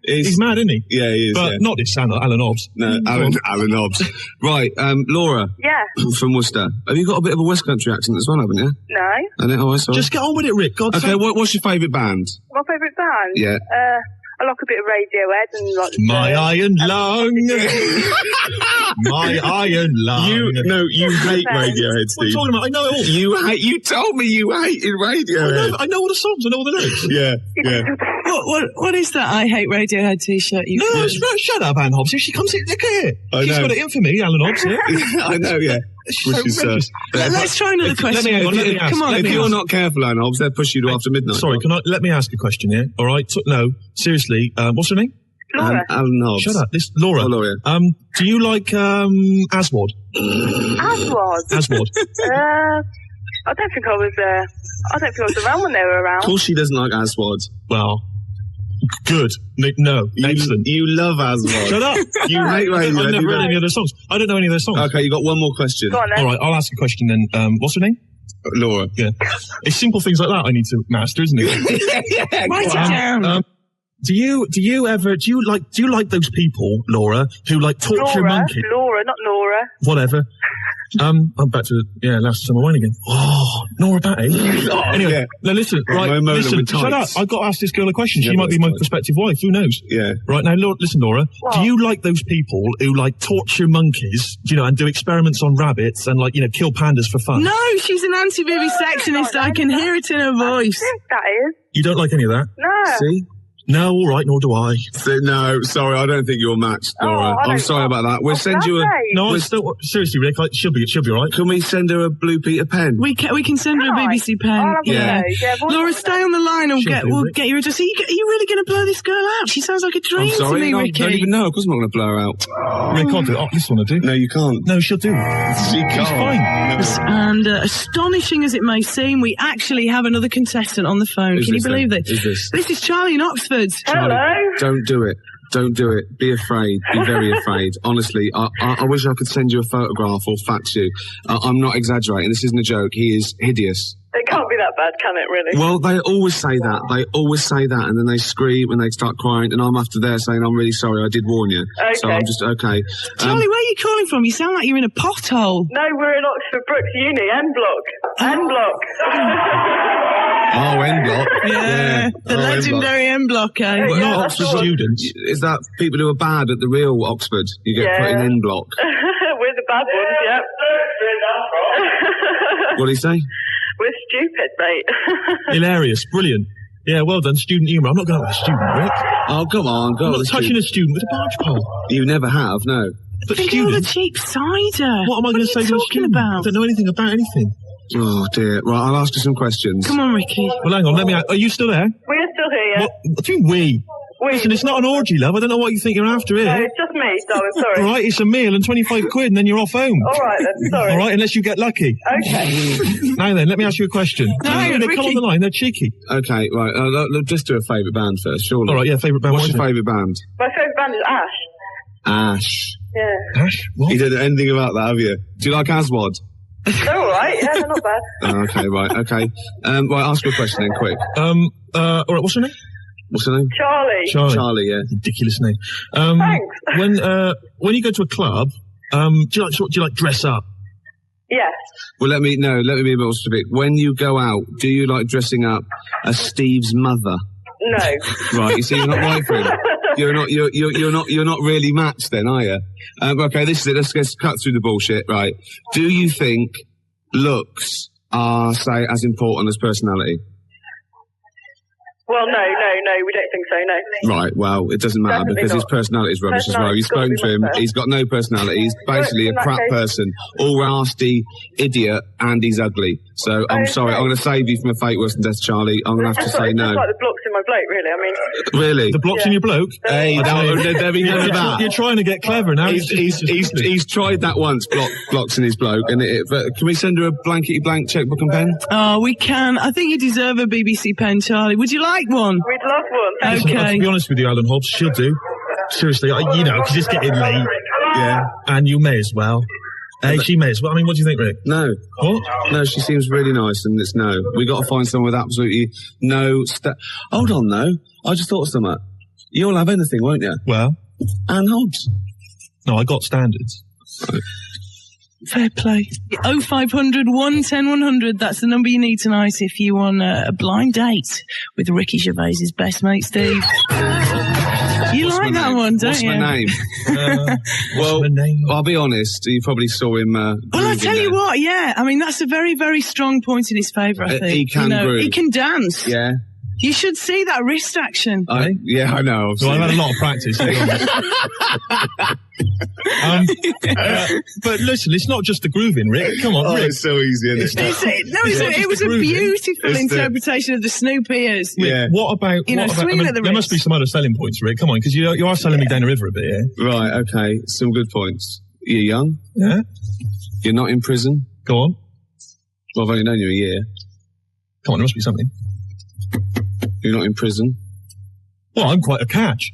He's mad, isn't he? Yeah, he is. But not this Alan Hobbs. No, Alan Hobbs. Right, Laura. Yeah. From Worcester. Have you got a bit of a West Country accent as well, haven't you? No. Just get on with it, Rick. God's okay, sake. what's your favourite band? My favourite band? Yeah. I like a bit of Radiohead and like... My Iron Lung. My Iron Lung. You hate Radiohead, Steve. What are you talking about? I know it all. You told me you hated Radiohead. I know all the songs. I know all the lyrics. Yeah. What is that I hate Radiohead t-shirt you No, shut up, Anne Hobbs. If she comes in, look at her. She's got it in for me, Alan Hobbs here. I know, yeah. Which is, let's try another question. Let me ask. Come on. If you're not careful, Anne Hobbs, they'll push you to after midnight. Sorry, let me ask a question here? All right? No, seriously. What's her name? Laura. Alan Hobbs. Shut up. This Laura. Oh, Laura. Do you like Aswad? Aswad? I don't think I was around when they were around. Of course she doesn't like Aswad. Well, good. No, excellent. You love Aswad. Shut up. You hate Radiohead. I've never heard any of their songs. I don't know any of their songs. Okay, you got one more question. Go on, then. All right, I'll ask a question then. What's her name? Laura. Yeah. It's simple things like that I need to master, isn't it? Write it down. Do you like those people, Laura, who like torture monkeys? Laura, not Nora. Whatever. I'm back to last summer wine again. Oh, Nora Batty. Anyway, now listen, listen, shut up. I've got to ask this girl a question. She might be my prospective wife. Who knows? Yeah. Right now, listen, Laura. What? Do you like those people who like torture monkeys, and do experiments on rabbits and kill pandas for fun? No, she's an anti-vivisectionist. I can hear it in her voice. That is. You don't like any of that? No. See? No, all right, nor do I. No, sorry, I don't think you're matched, Laura. I'm sorry about that. We'll send you a... No, seriously, Rick, she'll be all right. Can we send her a Blue Peter pen? We can send her a BBC pen. Yeah. Laura, stay on the line and we'll get you address. Are you really going to blow this girl out? She sounds like a dream I'm sorry, to me, no, Ricky. I don't even know. Of course I'm not going to blow her out. Rick, I'll do it. Oh, this one I'll do. No, you can't. No, she'll do. She can't. She's fine. And astonishing as it may seem, we actually have another contestant on the phone. Can you believe this? Who's this? This is Charlie in Oxford. Hello. Don't do it. Don't do it. Be afraid. Be very afraid. Honestly, I wish I could send you a photograph or fax you. I'm not exaggerating. This isn't a joke. He is hideous. It can't be that bad, can it, really? Well, they always say that. They always say that, and then they scream and they start crying, and I'm after there saying, I'm really sorry, I did warn you. Okay. So I'm just, okay. Charlie, where are you calling from? You sound like you're in a pothole. No, we're in Oxford Brookes Uni, N Block. N Block. Oh, N Block. Yeah, the legendary N Block, eh? Well, Yeah, not that's Oxford the one. students. Is that people who are bad at the real Oxford? You get put in N Block. We're the bad ones, yep. What do you say? We're stupid, mate. Hilarious. Brilliant. Yeah, well done. Student humour. I'm not going with a student, Rick. Oh, come on, go I'm on. not touching a student with a barge pole. You never have, no. But Think of all the students, cheap cider. what am I going to say to a talking student? I about? don't know anything about anything. Oh dear. Right, I'll ask you some questions. Come on, Ricky. Well, hang on, are you still there? We're still here. What do you mean we? Listen, it's not an orgy, love. I don't know what you think you're after here. No, it's just me, darling, sorry. All right, it's a meal and 25 quid and then you're off home. All right then, sorry. All right, unless you get lucky. Okay. Now then, let me ask you a question. No, hang on, they come on Ricky. the line, they're cheeky. Okay, right. Look, just do a favourite band first, surely. All right, yeah, favourite band. What's what your is it? favourite band? My favourite band is Ash. Ash. Yeah. Ash? What? You don't know anything about that, have you? Do you like Aswad? They're alright, yeah, they're not bad. Oh, okay, right, okay. Right, ask me a question then, quick. All right, what's her name? What's her name? Charlie. Charlie, yeah. Ridiculous name. Thanks. When you go to a club, do you like dress up? Yes. Well, let me be a bit more specific. When you go out, do you like dressing up as Steve's mother? No. Right, you see, you're not right for him. You're not really matched then, are you? Okay, this is it. Let's cut through the bullshit, right? Do you think looks are, say, as important as personality? Well, no, we don't think so, no. Right, well, it doesn't matter Definitely because his not. personality is rubbish as well. You've Personality's spoken gotta to him, be he's got no personality, he's basically a in that crap case- person, all nasty, idiot, and he's ugly. So, I'm Okay. sorry, I'm going to save you from a fate worse than death, Charlie. I'm going to have to It's say just no. like the blocks in my bloke, really, I mean... Really? The blocks in your bloke? Hey, there be none of that. You're trying to get clever now. He's tried that once, blocks in his bloke, and can we send her a blankety blank checkbook and pen? Oh, we can. I think you deserve a BBC pen, Charlie. Would you like one? We'd love one. Listen, to be honest with you, Alan Hobbs, she'll do. Seriously, because it's getting late. Yeah. And you may as well. Hey, she may as well. I mean, what do you think, Rick? No. What? No, she seems really nice, and it's no. We got to find someone with absolutely no... Hold on, though. I just thought of something. You'll have anything, won't you? Well? Anne Hobbs. No, I got standards. Right. Fair play. 0500 110 100. That's the number you need tonight if you want a blind date with Ricky Gervais's best mate, Steve. You What's like my that name? one, don't What's you? my name? Well, I'll be honest. You probably saw him. Well, I tell you what, yeah. I mean, that's a very, very strong point in his favour, I think. He can groove. He can dance. Yeah. You should see that wrist action. Yeah, I know. Well, I've had a lot of practice. But listen, it's not just the grooving, Rick. Come on, Rick. It's so easy, isn't it? It was a beautiful interpretation of the Snoop ears. Rick, what about... swinging at the there wrist. must be some other selling points, Rick. Come on, because you are selling me down the river a bit here. Right, okay. Some good points. You're young. Yeah. You're not in prison. Go on. Well, I've only known you a year. Come on, there must be something. You're not in prison. Well, I'm quite a catch.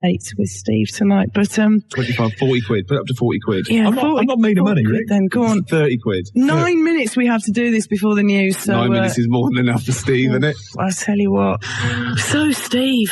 8 with Steve tonight, but 25, 40 quid. Put it up to 40 quid. yeah, I'm not made of money, Rick. Then go on. 30 quid. 9 minutes we have to do this before the news. So 9 minutes is more than enough for Steve, isn't it? I'll tell you what. So Steve,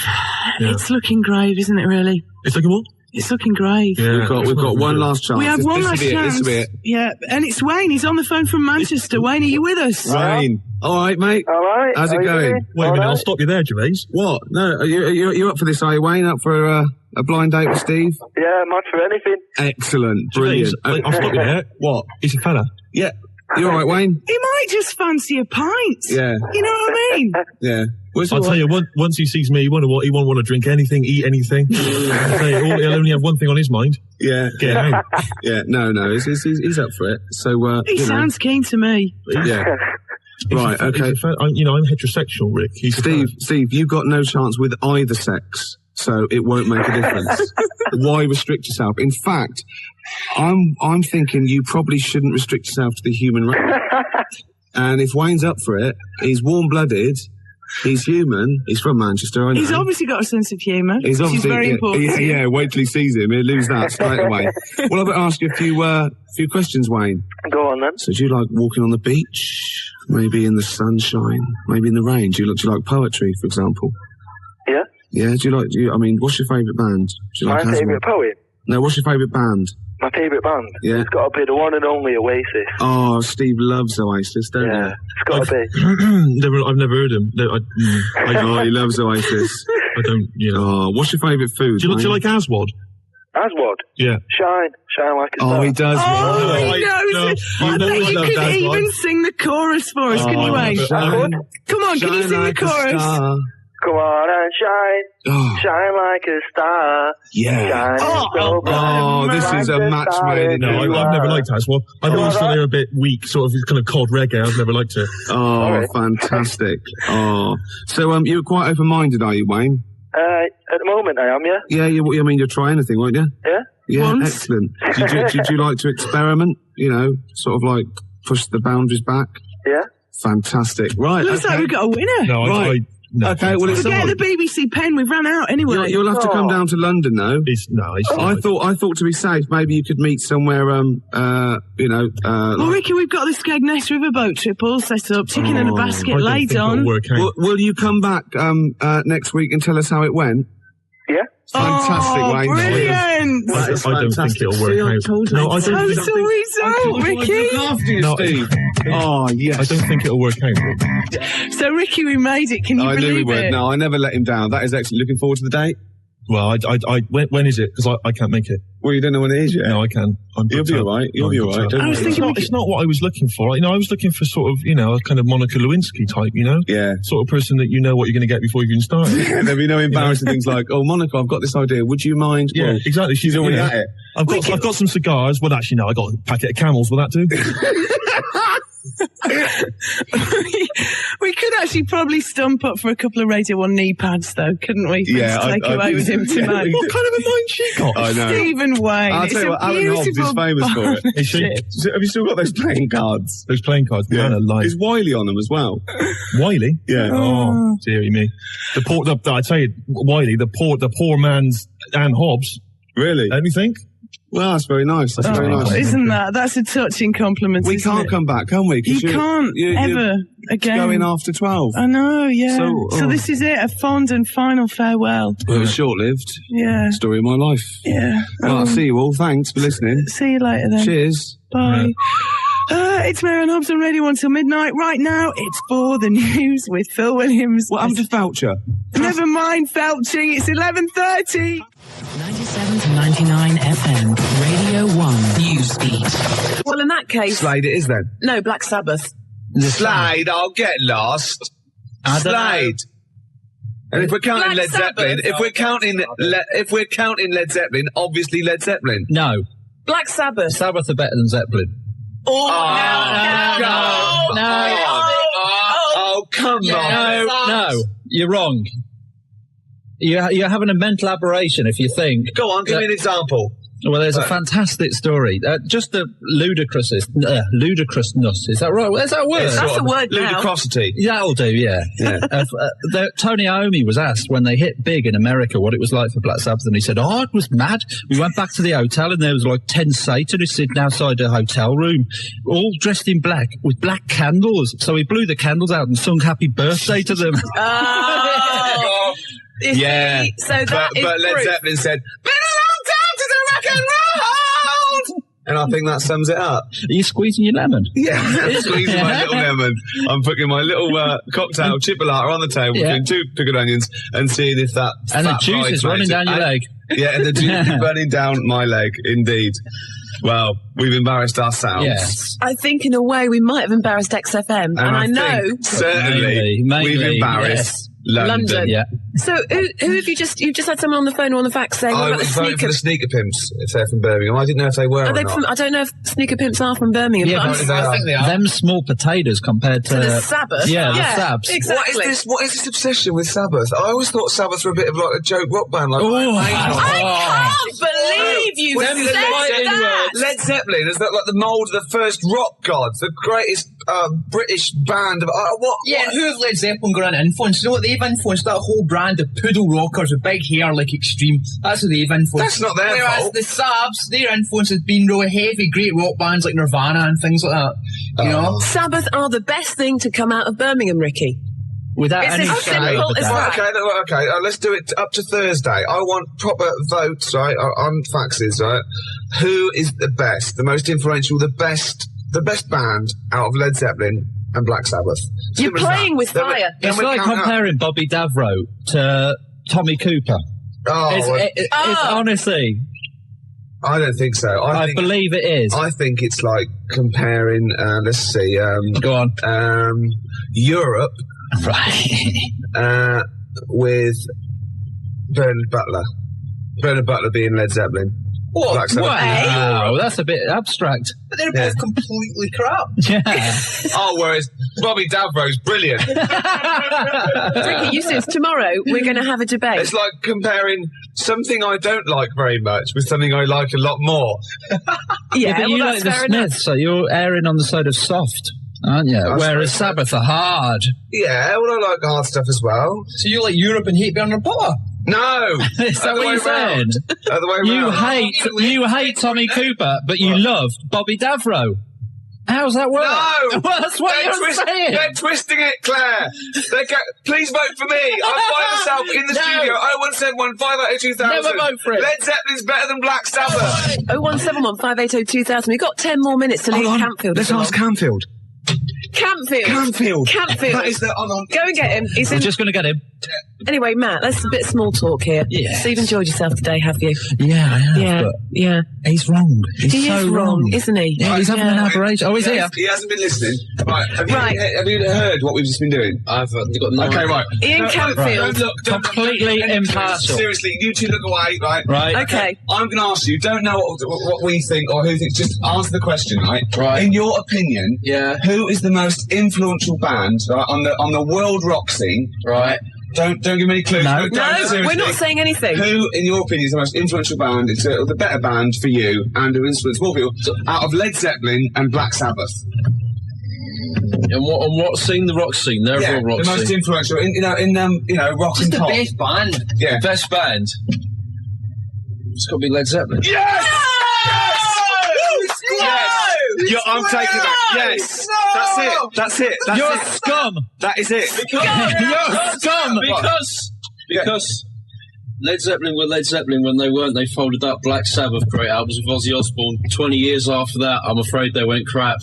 it's looking grave, isn't it? Really? It's looking what? It's looking grave. Yeah, We've got one last chance. We have one last This chance. will be it. Yeah, and it's Wayne. He's on the phone from Manchester. Wayne, are you with us? Wayne. All right, mate. All right. How's it How you going? doing? Wait a minute, I'll stop you there, Gervais. What? No, are you up for this, are you, Wayne? Up for a blind date with Steve? Yeah, I'm up for anything. Excellent. Brilliant. Gervais, I'll stop you there. What? He's a fella. Yeah. You all right, Wayne? He might just fancy a pint. Yeah. You know what I mean? Yeah. I'll tell you, once he sees me, he won't want to drink anything, eat anything. I'll tell you, he'll only have one thing on his mind. Yeah. Get out. Yeah. No. He's up for it. So, He sounds keen to me. Yeah. Right. Okay. I'm heterosexual, Rick. Steve, you've got no chance with either sex, so it won't make a difference. Why restrict yourself? In fact, I'm thinking you probably shouldn't restrict yourself to the human race. And if Wayne's up for it, he's warm-blooded, he's human, he's from Manchester, I know. He's obviously got a sense of humour. He's which is obviously very important. Yeah, wait till he sees him, he'll lose that straight away. Well, I've got to ask you a few questions, Wayne. Go on then. So do you like walking on the beach? Maybe in the sunshine? Maybe in the rain? Do you like poetry, for example? Yeah. Yeah, what's your favourite band? Do you like My Asthma? favourite poet. No, what's your favourite band? My favourite band. Yeah. It's got to be the one and only Oasis. Oh, Steve loves Oasis, don't Yeah. you? It's got to be. I've never heard him. Oh, he loves Oasis. I don't, Oh, what's your favourite food? Do you like Aswad? Aswad. Yeah. Shine like a star. Oh, he does. Oh, he knows it. I think you could even sing the chorus for us, can you, Wayne? I could. Come on, can you sing the chorus? Come on shine, shine, shine like a star. Yeah. Shining so bright. This is a match made in No, I've never liked that. Well, I've always thought they were a bit weak, sort of kind of cod reggae. I've never liked it. Oh, fantastic. Oh. So, you were quite open-minded, are you, Wayne? At the moment I am, yeah? Yeah, I mean, you'll try anything, won't you? Yeah? Yeah, Once. excellent. Did you like to experiment? You know, sort of like push the boundaries back? Yeah? Fantastic. Right. Looks like we've got a winner. No, Right. no. Okay, well, it's Forget the BBC pen, we've run out anyway. You'll have to come down to London, though. I thought to be safe, maybe you could meet somewhere, Well, Ricky, we've got the Skegness Riverboat trip all set up, chicken in a basket, laid on. Will you come back next week and tell us how it went? Yeah. Fantastic, Wayne. Brilliant! That is I don't think fantastic. it'll work See, I out. told you. No, I don't think. Total result, Ricky! After you, No, Steve. Oh, yes. I don't think it'll work out. So, Ricky, we made it. Can you I knew we believe would. it? No, I never let him down. That is excellent. Looking forward to the date. Well, when is it? Because I can't make it. Well, you don't know when it is yet. No, I can. You'll be all right. You'll be all right. I was thinking it's not what I was looking for. I was looking for sort of, a kind of Monica Lewinsky type, Yeah. sort of person that you know what you're going to get before you even start. There'll be no embarrassing things like, oh, Monica, I've got this idea. Would you mind? Yeah, Well, exactly. She's already at it. I've got some cigars. Well, actually, no, I got a packet of Camels. Will that do? We could actually probably stump up for a couple of Radio 1 knee pads, though, couldn't we? Yeah, to take away with him tonight. What kind of a mind she got? I know. Stephen Wayne. I'll It's tell you a what, Alan Hobbs is beautiful famous for it. Is she? partnership. Have you still got those playing cards? Those playing cards, man, are live. Is Wiley on them as well? Wiley? Yeah. Oh, dearie me. I tell you, Wiley, the poor man's Anne Hobbs. Really? Let me think. Well, that's very nice. That's very nice. Isn't that's a touching compliment? We isn't can't it? come back, can we? 'Cause You can't you're ever again. going after 12. I know, yeah. So oh. this is it, a fond and final farewell. Well, it was short-lived. Yeah. Story of my life. Yeah. Well, I'll see you all. Thanks for listening. See you later then. Cheers. Bye. It's Mary and Hobbs on Radio 1 till midnight. Right now, it's for the news with Phil Williams. What happened to Foucher? Never mind Felching, it's 11:30. 97 to 99 FM, Radio 1 Newsbeat. Well, in that case... Slade it is then. No, Black Sabbath. Slade, I'll get lost. Slade. And if we're counting Black Led Zeppelin, Sabbath. if we're counting Led Zeppelin, obviously Led Zeppelin. No. Black Sabbath. Sabbath are better than Zeppelin. Oh, Oh, come on. No, you're wrong. You're having a mental aberration if you think. Go on, give me an example. Well, there's a fantastic story. Just the ludicrousness. Is that right? Is that a word? That's a word now. Ludicrosity. That'll do, yeah. Tony Iommi was asked when they hit big in America what it was like for Black Sabbath, and he said, "Oh, it was mad. We went back to the hotel, and there was like 10 Satanists sitting outside the hotel room, all dressed in black with black candles. So he blew the candles out and sung Happy Birthday to them." Oh. Yeah. So that is but Led proof. Zeppelin said, "Been a long time to the rock and roll." And I think that sums it up. Are you squeezing your lemon? Yeah, I'm squeezing my little lemon. I'm putting my little cocktail chipolata on the table between two pickled onions and seeing if that And the fat juice bite is running makes it. down your leg. Yeah, and the juice is running down my leg, indeed. Well, we've embarrassed ourselves. Yes. I think in a way we might have embarrassed XFM, and I know. think certainly Mainly, we've embarrassed London. Yeah. So who have you've just had someone on the phone or on the fax saying I about the was voting for sneaker? the sneaker pimps if they're from Birmingham. I didn't know if they were Are or they not. from? I don't know if sneaker pimps are from Birmingham. Yeah, but but I'm I think they are. them small potatoes compared to the Sabbath. Yeah, the Sabs. Exactly. What is this obsession with Sabbath? I always thought Sabbath were a bit of like a joke rock band. Like I can't believe you Well, said that. Led Zeppelin is that like the mould of the first rock gods, the greatest British band of what? Yeah, who have Led Zeppelin got an influence? You know what they've influenced? That whole brand of poodle rockers with big hair like Extreme. That's what they've influenced. That's not their Whereas fault. the Sabs, their influence has been really heavy, great rock bands like Nirvana and things like that. You know? Sabbath are the best thing to come out of Birmingham, Ricky. Without It's any as simple as that. Okay, let's do it up to Thursday. I want proper votes, right, on faxes, right? Who is the best, the most influential, the best band out of Led Zeppelin and Black Sabbath? You're playing with fire. It's like comparing Bobby Davro to Tommy Cooper. It's honestly. I don't think so. I believe it is. I think it's like comparing, let's see, go on. Europe. Right. with Bernard Butler. Bernard Butler being Led Zeppelin. What? Black Sabbath. Wow, that's a bit abstract. But they're both completely crap. Yeah. Oh, whereas Bobby Davro's brilliant. Ricky, you said tomorrow we're going to have a debate. It's like comparing something I don't like very much with something I like a lot more. Yeah, but you well, like that's the fair enough. Smiths, so you're erring on the side of soft, aren't you? Whereas Sabbath are hard. Yeah, well, I like hard stuff as well. So you like Europe and hate Bernard Potter? No! Is that what you're saying? Other way around. You hate Tommy Cooper, but you love Bobby Davro. How's that work? No! Well, that's what you're saying. They're twisting it, Claire. Please vote for me. I'm by myself in the studio. 0171 580 2000. Never vote for it. Led Zeppelin's better than Black Sabbath. 0171 580 2000. We've got 10 more minutes to leave Campfield. Let's ask Campfield. Campfield. That is the... Go and get him. I'm just going to get him. Anyway, Matt, let's a bit of small talk here. Yeah. So you've enjoyed yourself today, have you? Yeah, I have. Yeah, but yeah. He's wrong. He is wrong, isn't he? Yeah, he's having an aberration. Oh, he's here. He hasn't been listening. Right. Have you heard what we've just been doing? I've got no Okay, right. Ian Campfield. Completely impartial. Seriously, you two look away, right? Right. Okay. I'm going to ask you, don't know what we think or who thinks, just answer the question, right? Right. In your opinion, Yeah. who is the most influential band on the world rock scene? Right. Don't give me any clues. No. No, we're not saying anything. Who, in your opinion, is the most influential band? It's the better band for you, and who influenced more people out of Led Zeppelin and Black Sabbath? And what scene? The rock scene. They're Yeah, all rock the most scene. influential in rock and The pop. best band. Yeah. Best band. It's got to be Led Zeppelin. Yes! Yes! I'm taking that. Yes! No! That's it. You're it. scum. That is it. You're scum. Because Led Zeppelin were Led Zeppelin when they weren't. They folded up Black Sabbath, great albums with Ozzy Osbourne. 20 years after that, I'm afraid they went crap.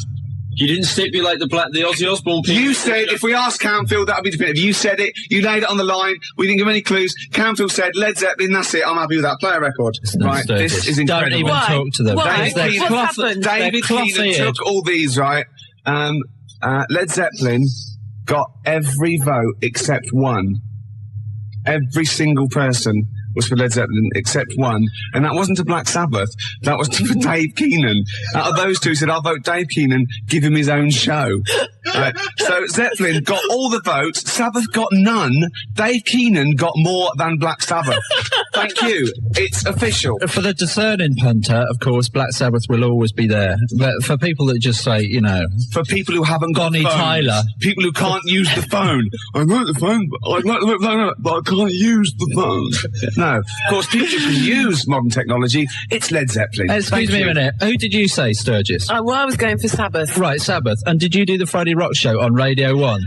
You didn't stipulate the Ozzy Osbourne people. You said, if we asked Campfield, that would be definitive. You said it, you laid it on the line, we didn't give any clues. Campfield said, Led Zeppelin, that's it, I'm happy with that. Play a record. Right, this is incredible. Don't even talk to them. Why? They're What's cloth- happened? they're David Keenan cloth-eared. took all these, right? Led Zeppelin got every vote except one. Every single person was for Led Zeppelin except one, and that wasn't to Black Sabbath, that was for Dave Keenan. Out of those two, he said, I'll vote Dave Keenan, give him his own show. So Zeppelin got all the votes, Sabbath got none, Dave Keenan got more than Black Sabbath. Thank you. It's official. For the discerning punter, of course, Black Sabbath will always be there. But for people that just say, you know... For people who haven't got Bonnie phones, Tyler. people who can't use the phone. I like the phone, but I can't use the phone. No, of course, people who can use modern technology, it's Led Zeppelin. Excuse me a minute. Who did you say, Sturgis? Well, I was going for Sabbath. Right, Sabbath. And did you do the Friday Rock Show on Radio 1?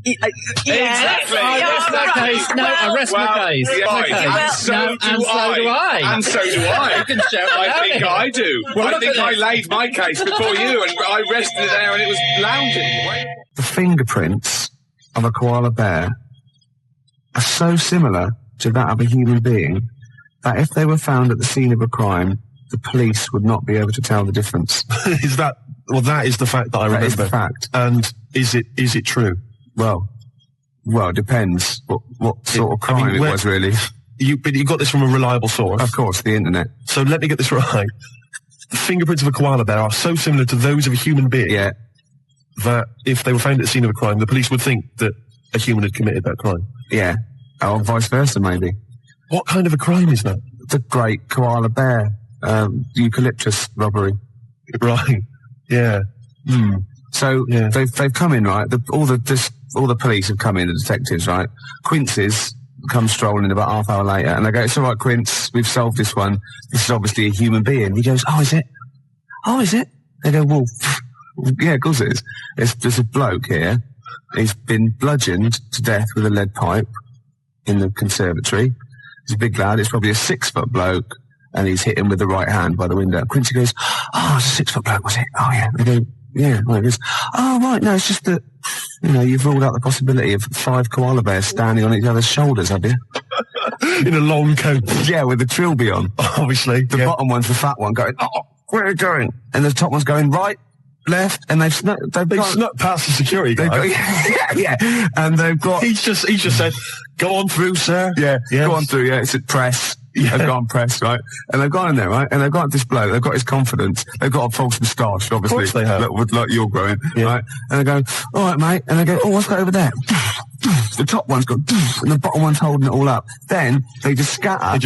Exactly. I rest my case. No, I rest my case. And so do I. And so do I. You can shout I think I do. Well, I look think at I this. laid my case before you, and I rested it there, and it was lounging. The fingerprints of a koala bear are so similar to that of a human being that if they were found at the scene of a crime, the police would not be able to tell the difference. Is that... Well, that is the fact that I remember. That is the fact. And is it true? Well, it depends what sort of crime it was, really. But you got this from a reliable source. Of course, the internet. So let me get this right. The fingerprints of a koala bear are so similar to those of a human being that if they were found at the scene of a crime, the police would think that a human had committed that crime. Yeah. Or vice versa, maybe. What kind of a crime is that? The great koala bear eucalyptus robbery. Right. Yeah. So they've come in, right? All the police have come in, the detectives, right? Quincy's come strolling in about half hour later, and they go, "It's all right, Quince, we've solved this one. This is obviously a human being." He goes, "Oh, is it? Oh, is it?" They go, "Well, yeah, of course it is. There's a bloke here. He's been bludgeoned to death with a lead pipe in the conservatory. He's a big lad. It's probably a 6-foot bloke." And he's hit him with the right hand by the window. Quincy goes, "Oh, it's a 6-foot bloke, was it?" "Oh, yeah." They go, "Yeah." Right. He goes, "Oh, right. No, it's just that, you've ruled out the possibility of 5 koala bears standing on each other's shoulders, have you?" In a long coat. Yeah, with the trilby on. Obviously. The bottom one's the fat one going, "Oh, where are you going?" And the top one's going right, left, and they've snuck past the security guy. Yeah. And they've got... He's just said, Go on through, sir. Yeah, Yes. go on through, yeah, it's at press. Yeah. They've gone press, right? And they've gone in there, right? And they've got this bloke, they've got his confidence, they've got a false moustache, obviously. Of course they have. Like you're growing, right? And they go, alright mate, and they go, oh, what's that over there? The top one's got, and the bottom one's holding it all up. Then, they just scatter.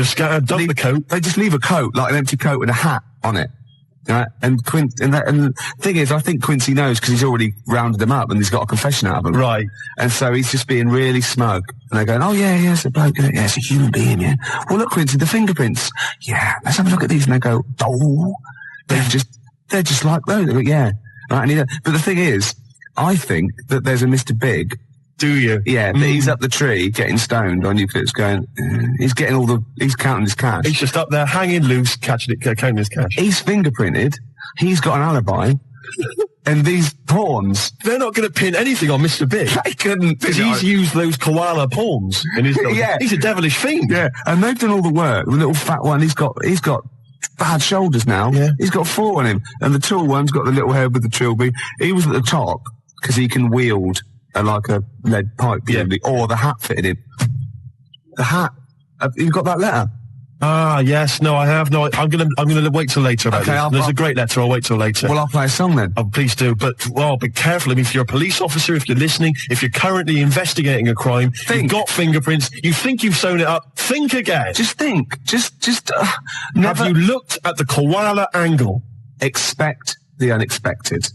Dump the coat. They just leave a coat, like an empty coat with a hat on it. Right? And the thing is, I think Quincy knows because he's already rounded them up and he's got a confession out of them. Right. And so he's just being really smug. And they're going, oh yeah, it's a bloke, yeah, it's a human being, yeah. Well look, Quincy, the fingerprints. Yeah, let's have a look at these. And they go, oh. They're just like those. They go, yeah. Right, and but the thing is, I think that there's a Mr. Big. Do you? Yeah, but he's up the tree getting stoned on Eucalyptus going, he's counting his cash. He's just up there hanging loose, counting his cash. He's fingerprinted, he's got an alibi, and these pawns... They're not going to pin anything on Mr. Big. They couldn't. Because he's used those koala pawns in his Yeah. He's a devilish fiend. Yeah, and they've done all the work. The little fat one, he's got bad shoulders now. Yeah. He's got 4 on him. And the tall one's got the little head with the trilby. He was at the top, because he can wield... like a lead pipe, presumably, or the hat fitted him. The hat. You've got that letter? Ah, yes. No, I have. No, I'm gonna wait till later about this. There's a great letter. I'll wait till later. Well, I'll play a song then. Oh, please do. But, be careful. I mean, if you're a police officer, if you're listening, if you're currently investigating a crime, you've got fingerprints, you think you've sewn it up, think again. Just think. Have you looked at the koala angle? Expect the unexpected.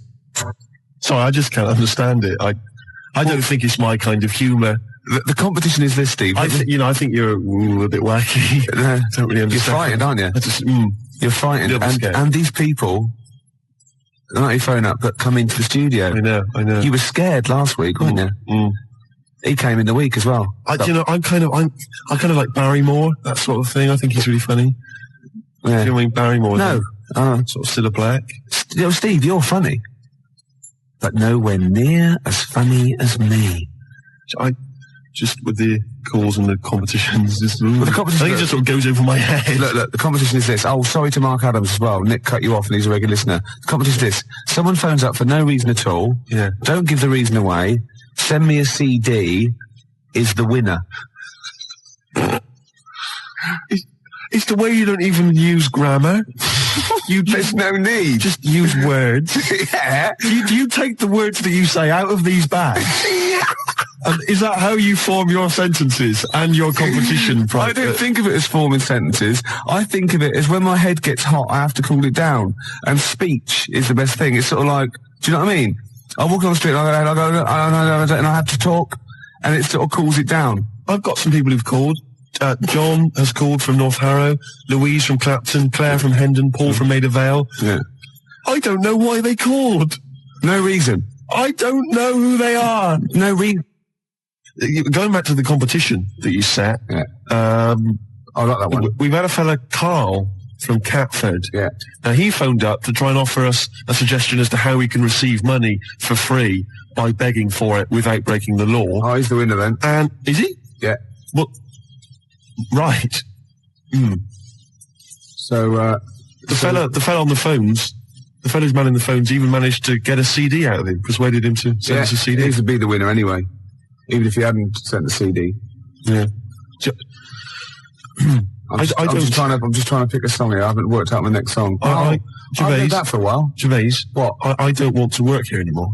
Sorry, I just can't understand it. I don't think it's my kind of humour. The competition is this, Steve. I think you're a bit wacky. Don't really understand. You're frightened, aren't you? You're frightened. And these people, not your phone up, but come into the studio. I know. You were scared last week, weren't you? Mm. He came in the week as well. I kind of like Barrymore, that sort of thing. I think he's really funny. Yeah. Do you know what I mean? Barrymore? No. Sort of Cilla Black. Steve, you're funny. But nowhere near as funny as me. I just with the calls and the competitions, the competition, I think it just sort of goes over my head. Look, the competition is this. Oh, sorry to Mark Adams as well. Nick cut you off and he's a regular listener. The competition is this. Someone phones up for no reason at all. Yeah. Don't give the reason away. Send me a CD. Is the winner. It's the way you don't even use grammar. There's no need. Just use words. Yeah. Do you take the words that you say out of these bags? And is that how you form your sentences and your competition? I don't think of it as forming sentences. I think of it as when my head gets hot, I have to cool it down. And speech is the best thing. It's sort of like, do you know what I mean? I walk on the street and I have to talk, and it sort of cools it down. I've got some people who've called. John has called from North Harrow, Louise from Clapton, Claire from Hendon, Paul from Maida Vale. Yeah. I don't know why they called. No reason. I don't know who they are. No reason. Going back to the competition that you set, I like that one. We've had a fella, Karl, from Catford. Yeah. Now, he phoned up to try and offer us a suggestion as to how we can receive money for free by begging for it without breaking the law. Oh, he's the winner then. And, is he? Yeah. Well, right. So, the fella on the phones, the fella's manning the phones even managed to get a CD out of him, persuaded him to send us a CD. He would be the winner anyway, even if he hadn't sent the CD. Yeah. I'm just trying to pick a song here. I haven't worked out my next song. Gervais, I did that for a while. Gervais, what? I don't want to work here anymore.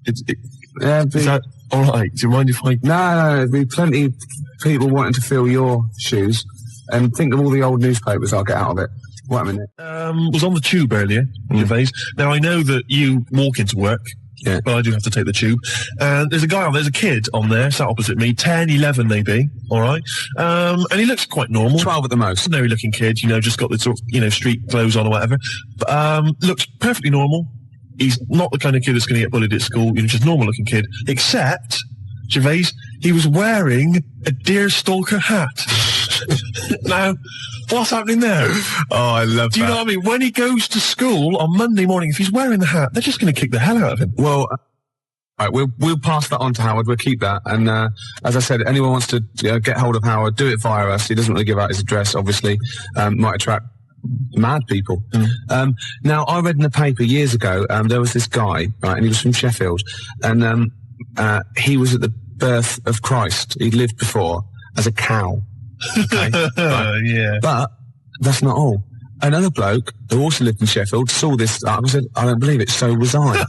Is that all right? Do you mind if I... No, there'd be plenty of people wanting to fill your shoes. And think of all the old newspapers I'll get out of it. Wait a minute. Was on the tube earlier, Gervais. Now, I know that you walk into work, but I do have to take the tube. And there's a kid on there, sat opposite me, 10, 11 maybe, all right? And he looks quite normal. 12 at the most. Ordinary looking kid, just got the sort of, street clothes on or whatever. But, looks perfectly normal. He's not the kind of kid that's going to get bullied at school, just normal looking kid. Except, Gervais, he was wearing a deerstalker hat. Now, what's happening there? Oh, I love that. Do you know what I mean? When he goes to school on Monday morning, if he's wearing the hat, they're just going to kick the hell out of him. Well, right, we'll pass that on to Howard. We'll keep that. And as I said, anyone wants to get hold of Howard, do it via us. He doesn't really give out his address, obviously. Might attract mad people. Now, I read in the paper years ago, there was this guy, right, and he was from Sheffield, and he was at birth of Christ. He'd lived before as a cow. Okay? Right. Yeah. But that's not all. Another bloke who also lived in Sheffield saw this and said, I don't believe it, so was I.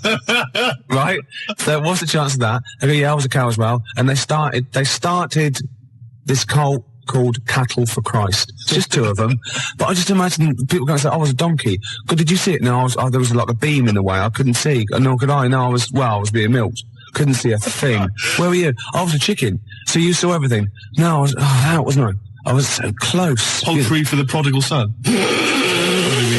Right? So what's the chance of that? I go, yeah, I was a cow as well. And they started this cult called Cattle for Christ. It's just two of them. But I just imagine people going to say, I was a donkey. God, did you see it? No, there was like a beam in the way. I couldn't see. Nor could I. No, I was being milked. Couldn't see a thing. Where were you? I was a chicken. So you saw everything. No, I was out, wasn't I? I was so close. Poultry for the prodigal son.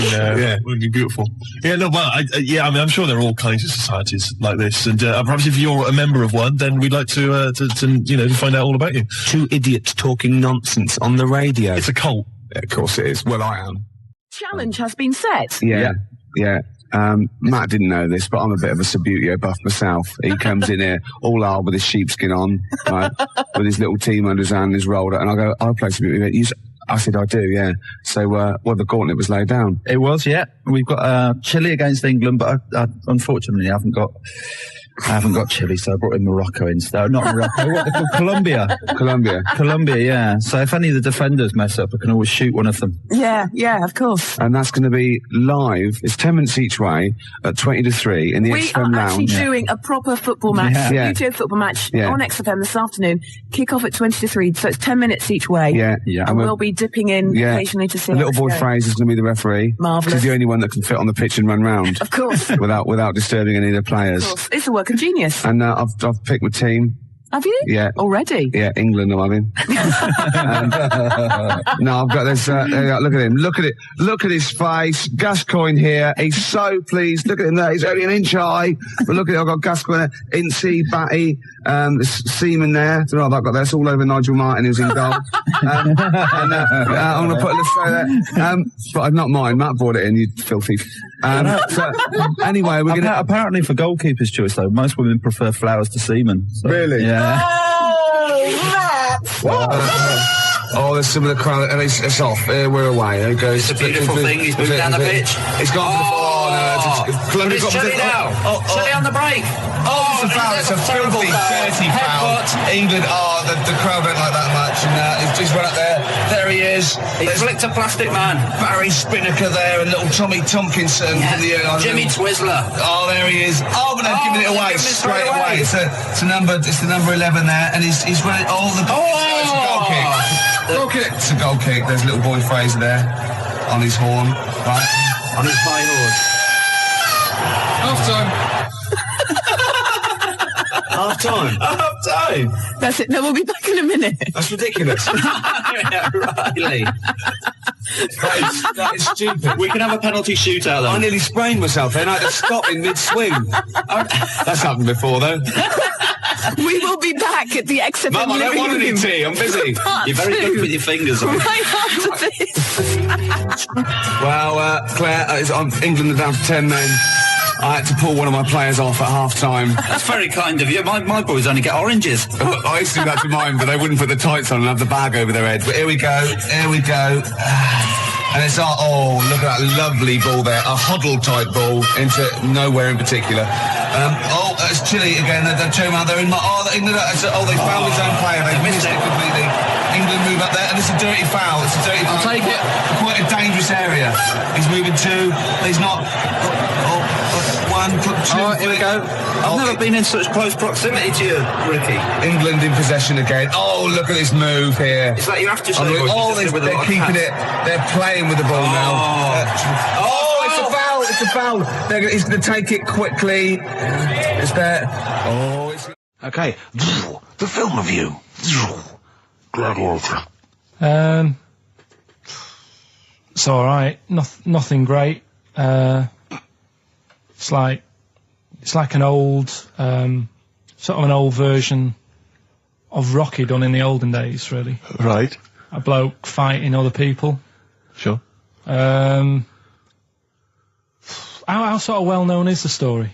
Yeah, would be beautiful. Yeah, no, well, I'm sure there are all kinds of societies like this, and perhaps if you're a member of one, then we'd like to find out all about you. Two idiots talking nonsense on the radio. It's a cult. Yeah, of course it is. Well, I am. Challenge has been set. Yeah. Matt didn't know this, but I'm a bit of a Subbuteo buff myself. He comes in here all hard with his sheepskin on, right, with his little team under his hand, his roller, and I go, I'll play Subbuteo. I said, I do, yeah. So, the gauntlet was laid down. It was, yeah. We've got Chile against England, but I unfortunately haven't got Chile, so I brought in Morocco instead. Not Morocco, what they call Colombia. Colombia, yeah. So if any of the defenders mess up, I can always shoot one of them. Yeah, of course. And that's going to be live. It's 10 minutes each way at 20 to 3 in the XFM Lounge. We are actually doing a proper football match, YouTube football match on XFM this afternoon. Kick off at 20 to 3, so it's 10 minutes each way. Yeah. And we'll be dipping in occasionally to see how little boy Fraser's going to be the referee. Marvellous. He's the only one that can fit on the pitch and run round. Of course. without disturbing any of the players. Of course. It's a work of genius. And I've picked my team. Have you? Yeah. Already? Yeah, England, I'm in. No, I've got this, look at him. Look at it. Look at his face. Gascoigne here. He's so pleased. Look at him there. He's only an inch high. But look at it. I've got Gascoigne there. Incy, Batty, Seaman there. I don't know if I've got this all over Nigel Martin, who's in goal. I'm going to put a little there. But not mine. Matt brought it in, you filthy. So, anyway, we're going to... Apparently for goalkeeper's choice, though, most women prefer Flowers to Seaman. So. Really? Yeah. Oh, there's some of the crowd, and it's off. We're away. It goes. It's a beautiful thing. He's moving down the pitch. It's gone for the But it's Chile now. Chile on the break. Oh, it's a foul. It's a filthy, dirty foul. England, the crowd don't like that much, and he's run up there. There he is. He flicked a plastic man. Barry Spinnaker there, and little Tommy Tompkinson. Jimmy Twizzler. Oh, there he is. Oh, but they're giving it away straight away. It's the number 11 there, and he's running. It's a goal kick. Goal kick. It's a goal kick. There's little boy Fraser there on his horn, right? On his high horse. Half time. That's it. No, we'll be back in a minute. That's ridiculous. Riley. That is stupid. We can have a penalty shootout though. I nearly sprained myself then. I had to stop in mid-swing. That's happened before though. We will be back at the XFM Mum, I don't want any tea. I'm busy. You're very good with your fingers on. Right after this. Well, Claire, England are down to 10 men. I had to pull one of my players off at half-time. That's very kind of you. My boys only get oranges. I used to do that to mine, but they wouldn't put the tights on and have the bag over their head. But here we go. And it's look at that lovely ball there. A Hoddle-type ball into nowhere in particular. It's Chile again. They're Joe Mount. They're in England. They fouled his own player. They missed it completely. England move up there, and it's a dirty foul. I'll take it. Quite a dangerous area. He's moving two. He's not. One, two. All right, here we go. I've never been in such close proximity to you, Ricky. England in possession again. Oh, look at this move here. It's like you have to say. They're keeping it. They're playing with the ball now. It's a foul. He's going to take it quickly. It's there. Okay. The film review. Gladiator. It's all right. Nothing great. It's like an old, sort of an old version of Rocky done in the olden days, really. Right. A bloke fighting other people. Sure. How sort of well known is the story?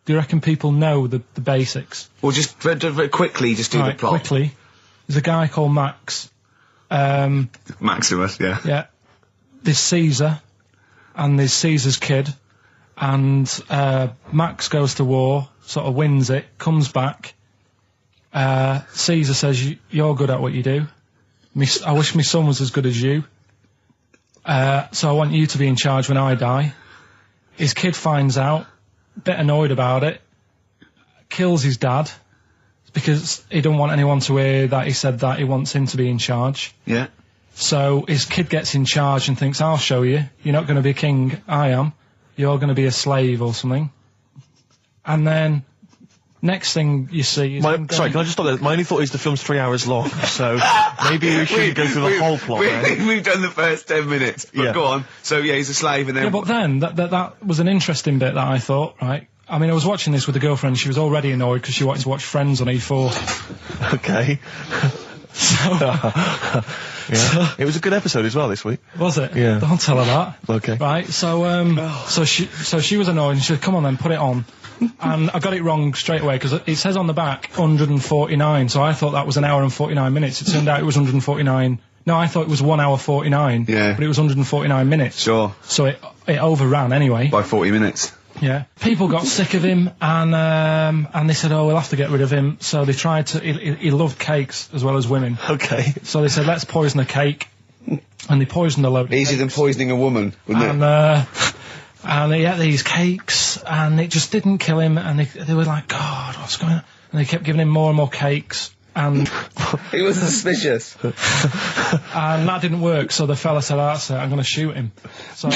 Do you reckon people know the basics? Well, just very quickly, just do the plot. Quickly. There's a guy called Max. Maximus, yeah. Yeah. There's Caesar, and there's Caesar's kid, and Max goes to war, sort of wins it, comes back, Caesar says, you're good at what you do. I wish my son was as good as you. So I want you to be in charge when I die. His kid finds out, a bit annoyed about it, kills his dad, because he don't want anyone to hear that he said that he wants him to be in charge. Yeah. So his kid gets in charge and thinks, I'll show you. You're not going to be king, I am. You're going to be a slave or something. And then, next thing you see is... Sorry, can I just stop there? My only thought is the film's 3 hours long, so maybe we shouldn't go through the whole plot. We've done the first 10 minutes, but go on. So, yeah, he's a slave and then... Yeah, but then, that was an interesting bit that I thought, right? I mean, I was watching this with a girlfriend, she was already annoyed because she wanted to watch Friends on E4. Okay. So, it was a good episode as well this week. Was it? Yeah. Don't tell her that. Okay. Right, so she was annoyed and she said, come on then, put it on. And I got it wrong straight away because it says on the back 149, so I thought that was an hour and 49 minutes. It turned out it was 149. No, I thought it was 1 hour 49. Yeah. But it was 149 minutes. Sure. So it overran anyway. By 40 minutes. Yeah. People got sick of him and they said, oh, we'll have to get rid of him. So they tried to, he loved cakes as well as women. Okay. So they said, let's poison a cake. And they poisoned a load of Easier than poisoning a woman, wouldn't it? And they ate these cakes, and it just didn't kill him, and they were like, God, what's going on? And they kept giving him more and more cakes, and... He was suspicious. And that didn't work, so the fella said, that's it, I'm going to shoot him. So...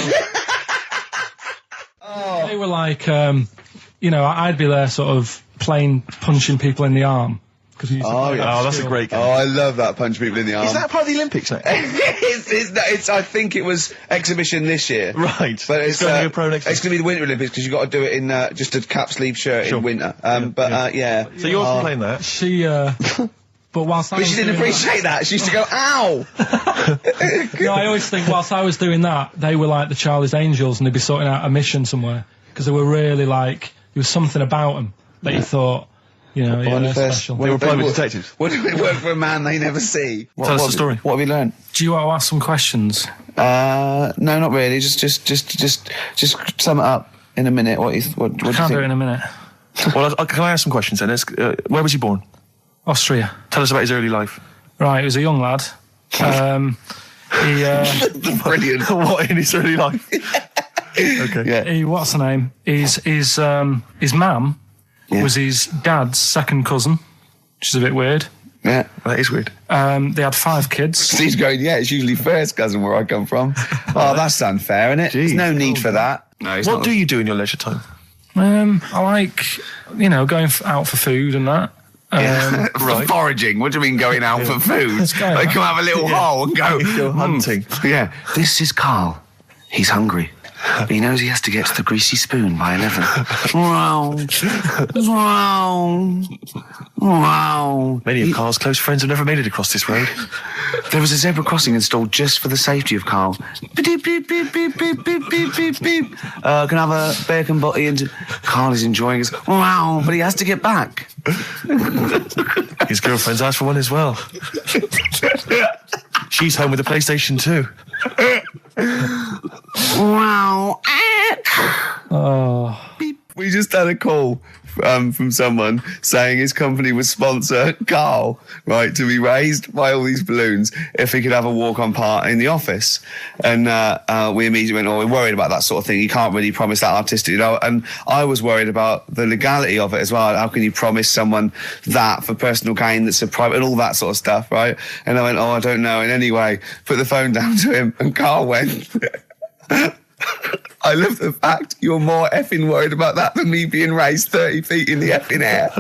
They were like, you know, I'd be there sort of punching people in the arm. That's a great game. Oh, I love that, punch people in the arm. Is that part of the Olympics now? I think it was exhibition this year. Right. But it's going to be a pro next year. It's going to be the Winter Olympics because you've got to do it in just a cap sleeve shirt in winter. Yeah. So you're playing that? She, but whilst But she didn't appreciate that. She used to go, ow! No, I always think whilst I was doing that, they were like the Charlie's Angels and they'd be sorting out a mission somewhere. Because they were really like, there was something about them that you thought, you know, they're special. They were private detectives. What do we work for a man they never see? Tell us the story. What have you learned? Do you want to ask some questions? No, not really. Just sum it up in a minute. What do you think? I can't do it in a minute. Well, can I ask some questions then? Where was he born? Austria. Tell us about his early life. Right, he was a young lad. Brilliant. What in his early life? Okay. Yeah. What's the name? His mum was his dad's second cousin, which is a bit weird. Yeah, that is weird. They had 5 kids. Steve's going, yeah, it's usually first cousin where I come from. Oh, that's unfair, isn't it? There's no need for that. No, what do you do in your leisure time? I like, you know, going out for food and that. Right. Foraging. What do you mean going out for food? They come have a little hole and go hunting. Yeah. This is Karl. He's hungry. He knows he has to get to the greasy spoon by 11. Wow. Wow. Wow. Many of Karl's close friends have never made it across this road. There was a zebra crossing installed just for the safety of Karl. Beep, beep, beep, beep, beep, beep, beep, beep, beep. Can I have a bacon butty? And Karl is enjoying his... Wow, but he has to get back. His girlfriend's asked for one as well. She's home with a PlayStation 2. Wow. Oh. We just had a call from someone saying his company would sponsor Karl, right, to be raised by all these balloons if he could have a walk-on part in the office. And we immediately went, we're worried about that sort of thing. You can't really promise that artistic, you know. And I was worried about the legality of it as well. How can you promise someone that for personal gain that's a private and all that sort of stuff, right? And I went, I don't know. And anyway, put the phone down to him and Karl went... I love the fact you're more effing worried about that than me being raised 30 feet in the effing air.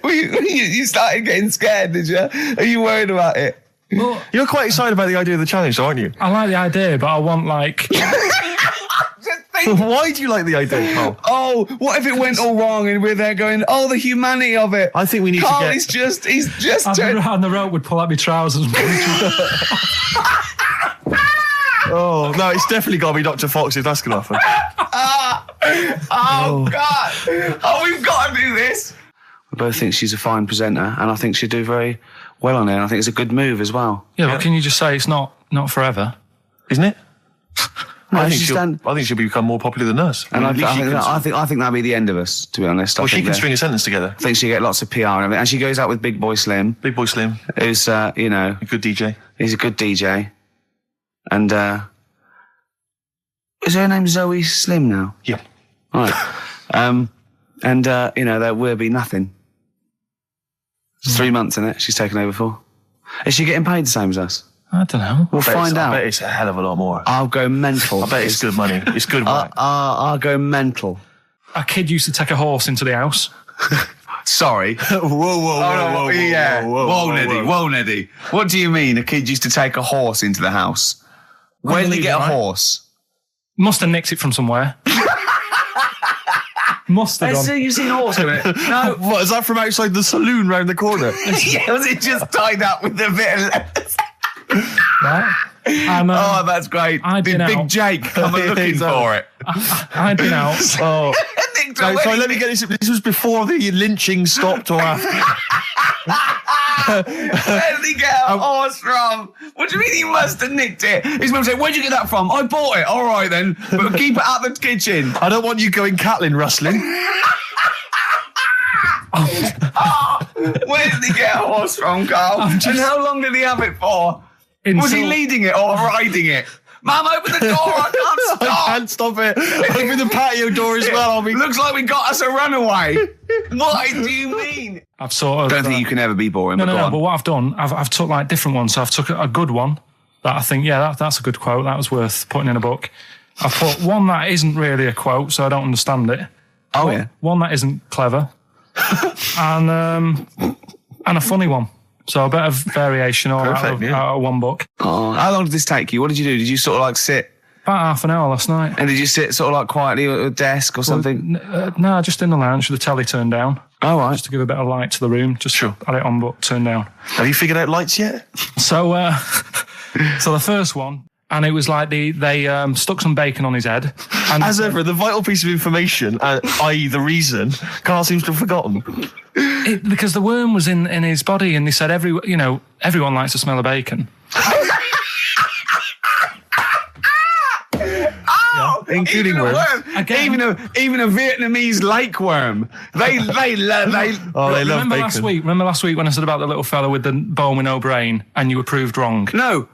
You started getting scared, did you? Are you worried about it? Well, you're quite excited about the idea of the challenge, aren't you? I like the idea, but I want, like... Why do you like the idea, Karl? Oh, what if it went all wrong and we're there going, the humanity of it. I think we need Karl to get... he's just... And the rope would pull out my trousers. Oh, no, it's definitely got to be Dr. Fox if that's going to happen. God. Oh, we've got to do this. We both think she's a fine presenter, and I think she'd do very well on it, and I think it's a good move as well. Yeah, but can you just say it's not forever? Isn't it? Well, I think she's done- she'll become more popular than us. And I At least she can- think that'd be the end of us, to be honest. Well, she can that- string a sentence together. I think she'll get lots of PR and everything. And she goes out with Big Boy Slim. Big Boy Slim. Who's, you know... A good DJ. He's a good DJ. And, is her name Zoe Slim now? Yeah. Right. And, you know, there will be nothing. It's 3 months, isn't it? She's taken over for. Is she getting paid the same as us? I don't know. We'll find out. I bet it's a hell of a lot more. I'll go mental. I bet it's good money. It's good work. I'll go mental. A kid used to take a horse into the house. Sorry. whoa, Yeah. whoa, Neddy. What do you mean a kid used to take a horse into the house? Where did he get a horse? Must have nicked it from somewhere. Must have done. You've seen a horse in it? No. What, is that from outside the saloon round the corner? Yeah, was it just tied up with a bit of leather? Right. That's great. Did been Big out. Jake come looking for it? I'd been out. Oh. Sorry, let me get this. This was before the lynching stopped or after? Where did he get a horse from? What do you mean he must have nicked it? His mum said, where'd you get that from? I bought it. All right then, but keep it out the kitchen. I don't want you going Catlin rustling. Where did he get a horse from, Carl? And how long did he have it for? Was he leading it or riding it? Mum, open the door, I can't stop. I can't stop it. Open the patio door as well. Looks like we got us a runaway. What do you mean? I've sort of... Don't think you can ever be boring, No, but go on. but what I've done, I've took like different ones. So I've took a good one that I think, that's a good quote. That was worth putting in a book. I've put one that isn't really a quote, so I don't understand it. Oh, yeah. One that isn't clever. and a funny one. So a bit of variation all out of one book. Oh, how long did this take you? What did you do? Did you sort of like sit? About half an hour last night. And did you sit sort of like quietly at a desk or something? No, just in the lounge with the telly turned down. Oh, right. Just to give a bit of light to the room. Just had it on but turned down. Have you figured out lights yet? So, so the first one, and it was like they stuck some bacon on his head. And as ever, the vital piece of information, i.e. the reason, Carl seems to have forgotten. Because the worm was in his body, and they said everyone likes the smell of bacon. Including worms. Even a Vietnamese lake worm. They love Remember bacon. Remember last week when I said about the little fella with the bone with no brain, and you were proved wrong? No.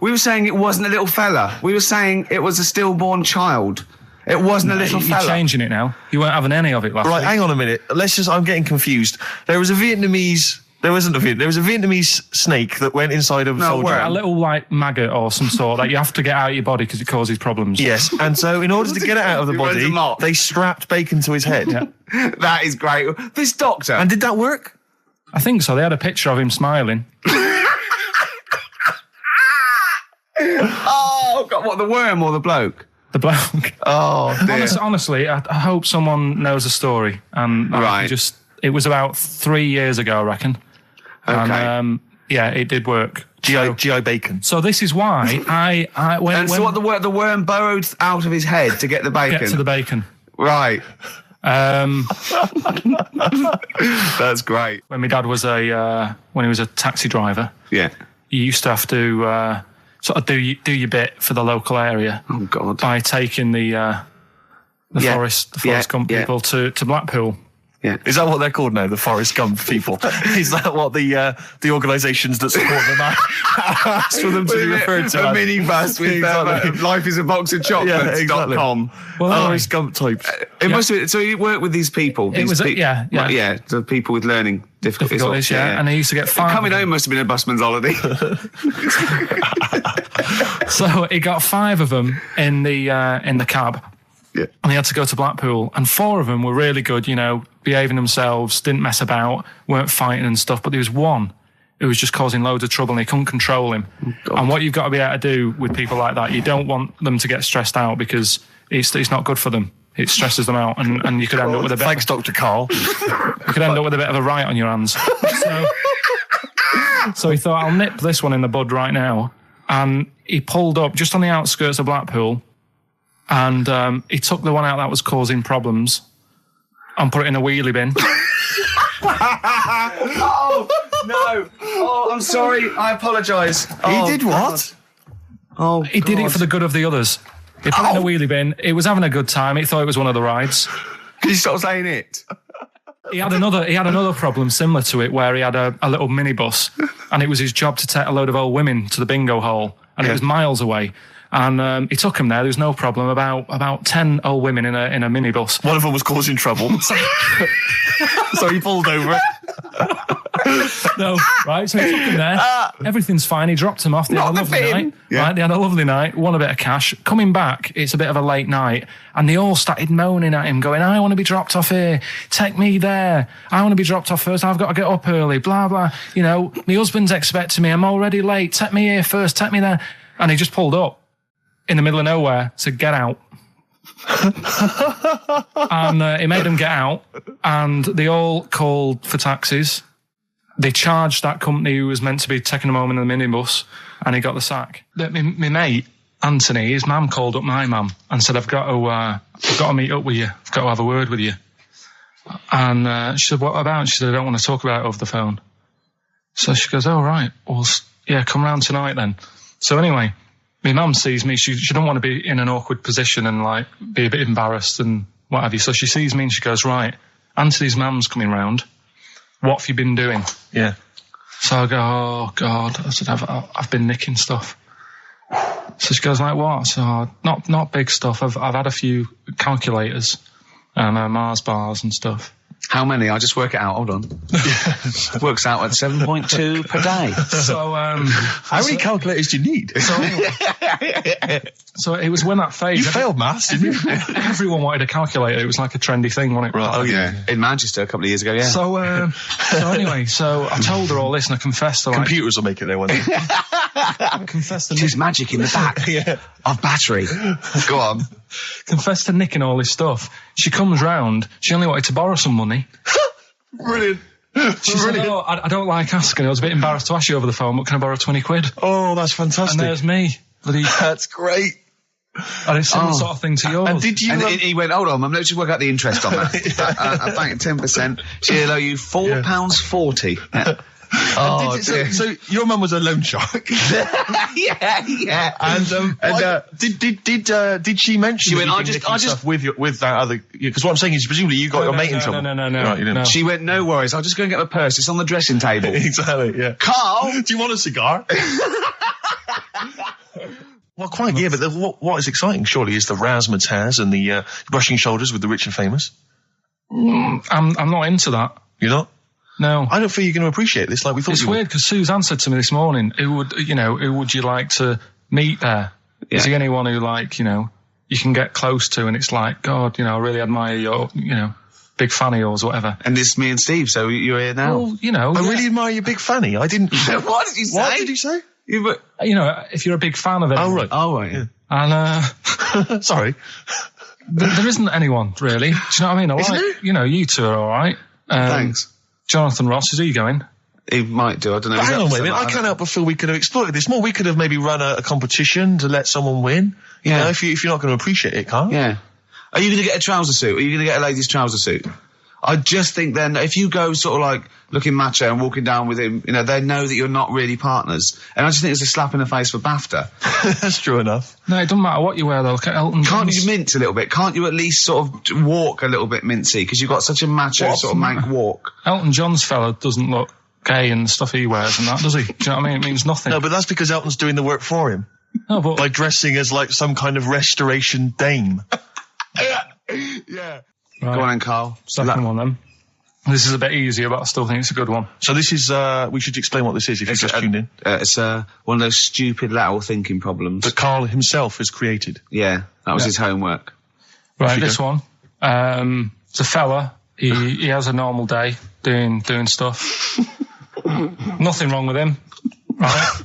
We were saying it wasn't a little fella. We were saying it was a stillborn child. It wasn't a little fella. You're changing it now. You weren't having any of it last week. Right, hang on a minute. I'm getting confused. There was a Vietnamese snake that went inside of a soldier. A little like maggot or some sort that you have to get out of your body because it causes problems. Yes, and so in order to get it out of the body, they strapped bacon to his head. Yeah. That is great. This doctor. And did that work? I think so. They had a picture of him smiling. Oh, God, what, the worm or the bloke? The bloke. Oh, dear. Honestly, I hope someone knows the story. And it was about 3 years ago, I reckon. Okay. And, it did work. GI bacon. So this is why the worm burrowed out of his head to get the bacon? Get to the bacon. Right. That's great. When my dad was when he was a taxi driver, you used to have to sort of do your bit for the local area. Oh God! By taking the Forrest Gump people to Blackpool. Yeah. Is that what they're called now? The Forrest Gump people? Is that what the organisations that support them asked for them to be referred to? A minibus with Life is a Box of Chocolates.com. Forrest Gump types. It must have, so you work with these people. The people with learning difficulties. And they used to get 5. Coming home must have been a busman's holiday. So he got 5 of them in the cab. Yeah. And he had to go to Blackpool, and 4 of them were really good, behaving themselves, didn't mess about, weren't fighting and stuff, but there was one who was just causing loads of trouble and he couldn't control him. Oh, and what you've got to be able to do with people like that, you don't want them to get stressed out because it's not good for them. It stresses them out, and you could end up with a bit... Thanks, Dr. Carl. You could end up with a bit of a riot on your hands. So he thought, I'll nip this one in the bud right now. And he pulled up just on the outskirts of Blackpool, and he took the one out that was causing problems and put it in a wheelie bin. Oh, no. Oh, I'm sorry. I apologise. He did what? Oh, He did it for the good of the others. He put it in a wheelie bin. He was having a good time. He thought it was one of the rides. Can you stop saying it? He had another problem similar to it, where he had a little minibus, and it was his job to take a load of old women to the bingo hall, and it was miles away. And he took him there. There was no problem. About 10 old women in a minibus. One of them was causing trouble, so he pulled over. No, right. So he took him there. Everything's fine. He dropped him off. They had a lovely night. Yeah. Right. They had a lovely night. Won a bit of cash. Coming back, it's a bit of a late night, and they all started moaning at him, going, "I want to be dropped off here. Take me there. I want to be dropped off first. I've got to get up early. Blah blah. You know, my husband's expecting me. I'm already late. Take me here first. Take me there." And he just pulled up in the middle of nowhere, said, "Get out." And he made them get out, and they all called for taxis. They charged that company who was meant to be taking them home in the minibus, and he got the sack. My mate, Anthony, his mum called up my mum and said, I've got to meet up with you. I've got to have a word with you. And she said, what about? She said, I don't want to talk about it over the phone. So she goes, oh, right. Well, yeah, come round tonight then. So anyway, my mum sees me. She don't want to be in an awkward position and, like, be a bit embarrassed and what have you. So she sees me and she goes, right, Anthony's mum's coming round. What have you been doing? Yeah. So I go, oh, God. I said, I've been nicking stuff. So she goes, like, what? So, not big stuff. I've had a few calculators and Mars bars and stuff. How many? I'll just work it out. Hold on. Works out at 7.2 per day. So, how many calculators do you need? So it was when that phase. You failed maths, didn't you? Everyone wanted a calculator. It was like a trendy thing, wasn't it? Right. Oh, yeah. In Manchester a couple of years ago, yeah. So anyway, so I told her all this and I confessed to, like, computers will make it there one day. I confessed to There's magic in the back of battery. Go on. Confessed to nicking all this stuff. She comes round. She only wanted to borrow some money. Brilliant. She said, oh, I don't like asking. I was a bit embarrassed to ask you over the phone, but can I borrow 20 quid? Oh, that's fantastic. And there's me. That's great. And it's similar sort of thing to yours. And did you? And he went, hold on, Mum, let's just work out the interest on that. I bank 10%. She'll owe you £4.40. Yeah. Oh, so your mum was a loan shark. yeah. And did she mention? She went, I just with that other, because what I'm saying is presumably you got your mate in trouble. No. Right, you didn't. No. She went, no worries, I'll just go and get my purse. It's on the dressing table. Exactly. Yeah. Carl, do you want a cigar? Well, quite, yeah, but what is exciting, surely, is the razzmatazz and the brushing shoulders with the rich and famous. I'm not into that. You're not? No. I don't feel you're going to appreciate this like we thought you would. It's weird, because Suzanne said to me this morning, who would you like to meet there? Yeah. Is he anyone who, like, you can get close to, and it's like, God, I really admire your, big fan of yours, whatever. And it's me and Steve, so you're here now. Well, I really admire your big fanny. I didn't... What did you say? What did you say? If you're a big fan of it. Oh, right. Oh, right, yeah. And, sorry. There isn't anyone, really. Do you know what I mean? Isn't there? You two are all right. Thanks. Jonathan Ross, is he going? He might do, I don't know. But hang on, wait a minute. I can't help but feel we could have exploited this more. We could have maybe run a competition to let someone win. You know, if you're not going to appreciate it, Carl. Yeah. Are you going to get a trouser suit? Are you going to get a ladies' trouser suit? I just think then, if you go sort of like looking macho and walking down with him, they know that you're not really partners. And I just think it's a slap in the face for BAFTA. That's true enough. No, it doesn't matter what you wear, though. Look at Elton John. Can't you mince a little bit? Can't you at least sort of walk a little bit mincy? Because you've got such a macho sort of mank walk. Elton John's fella doesn't look gay and stuff he wears and that, does he? Do you know what I mean? It means nothing. No, but that's because Elton's doing the work for him. No, but... By dressing as, like, some kind of restoration dame. Yeah. Right. Go on then, Carl. Second one, then. This is a bit easier, but I still think it's a good one. So this is, we should explain what this is if you've just tuned in. It's one of those stupid lateral thinking problems. That Carl himself has created. Yeah, that was his homework. Right, this one. It's a fella. He has a normal day doing stuff. Nothing wrong with him. Right?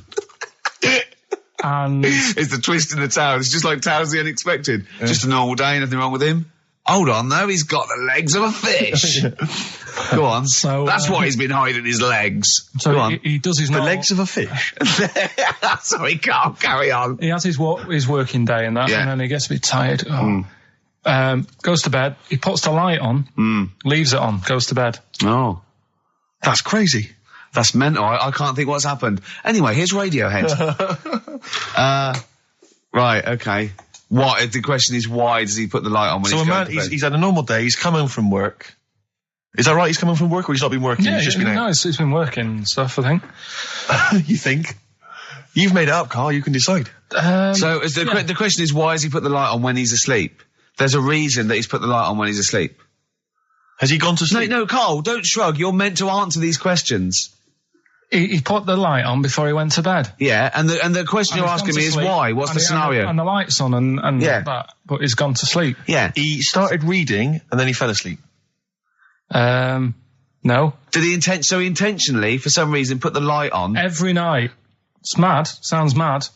And... It's the twist in the tale. It's just like Tales the Unexpected. Yeah. Just a normal day, nothing wrong with him. Hold on, though, he's got the legs of a fish. Go on. So that's why he's been hiding his legs. So Go on. He does his the legs of a fish. Sorry, can't carry on. He has his working day and that, and then he gets a bit tired. Goes to bed. He puts the light on, leaves it on, goes to bed. Oh, that's crazy. That's mental. I can't think what's happened. Anyway, here's Radiohead. Right, okay. What? The question is, why does he put the light on when So he's a going man, to bed? he's had a normal day, he's come home from work. Is that right? He's come home from work, or he's not been working? Yeah, he's just been out? no, it's been working and stuff, I think. You think? You've made it up, Carl. You can decide. So the question is, why has he put the light on when he's asleep? There's a reason that he's put the light on when he's asleep. Has he gone to sleep? No, Carl, don't shrug. You're meant to answer these questions. He put the light on before he went to bed. Yeah, and the question you're asking me is why? What's the scenario? And the light's on and Yeah. that, but he's gone to sleep. Yeah. He started reading, and then he fell asleep. No. Did he intentionally, for some reason, put the light on? Every night. It's mad. Sounds mad.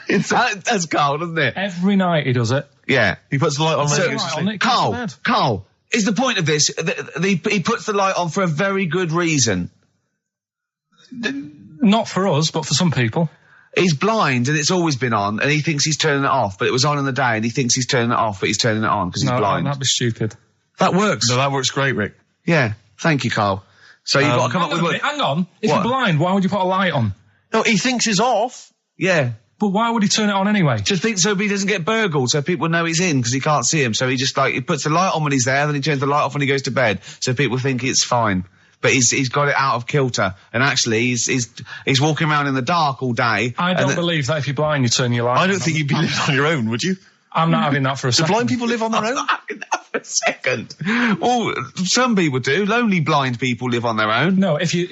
That's Carl, doesn't it? Every night he does it. Yeah. He puts the light on when he goes to sleep. Carl, is the point of this, he puts the light on for a very good reason. Not for us, but for some people. He's blind and it's always been on, and he thinks he's turning it off, but it was on in the day, and he thinks he's turning it off, but he's turning it on because he's blind. That'd be stupid. That works. No, that works great, Rick. Yeah. Thank you, Carl. So you've got to come up with... Hang on. If What? you're blind, why would you put a light on? No, he thinks it's off. Yeah. But why would he turn it on anyway? Just think so he doesn't get burgled, so people know he's in because he can't see him. So he just he puts the light on when he's there, then he turns the light off when he goes to bed, so people think it's fine. But he's got it out of kilter, and actually he's walking around in the dark all day. I don't believe that if you're blind, you turn your light on. I don't think you'd be living on your own, would you? I'm not having that for a Do second. blind people live on their own? I'm not having that for a second. Well, some people do. Lonely blind people live on their own. No, if you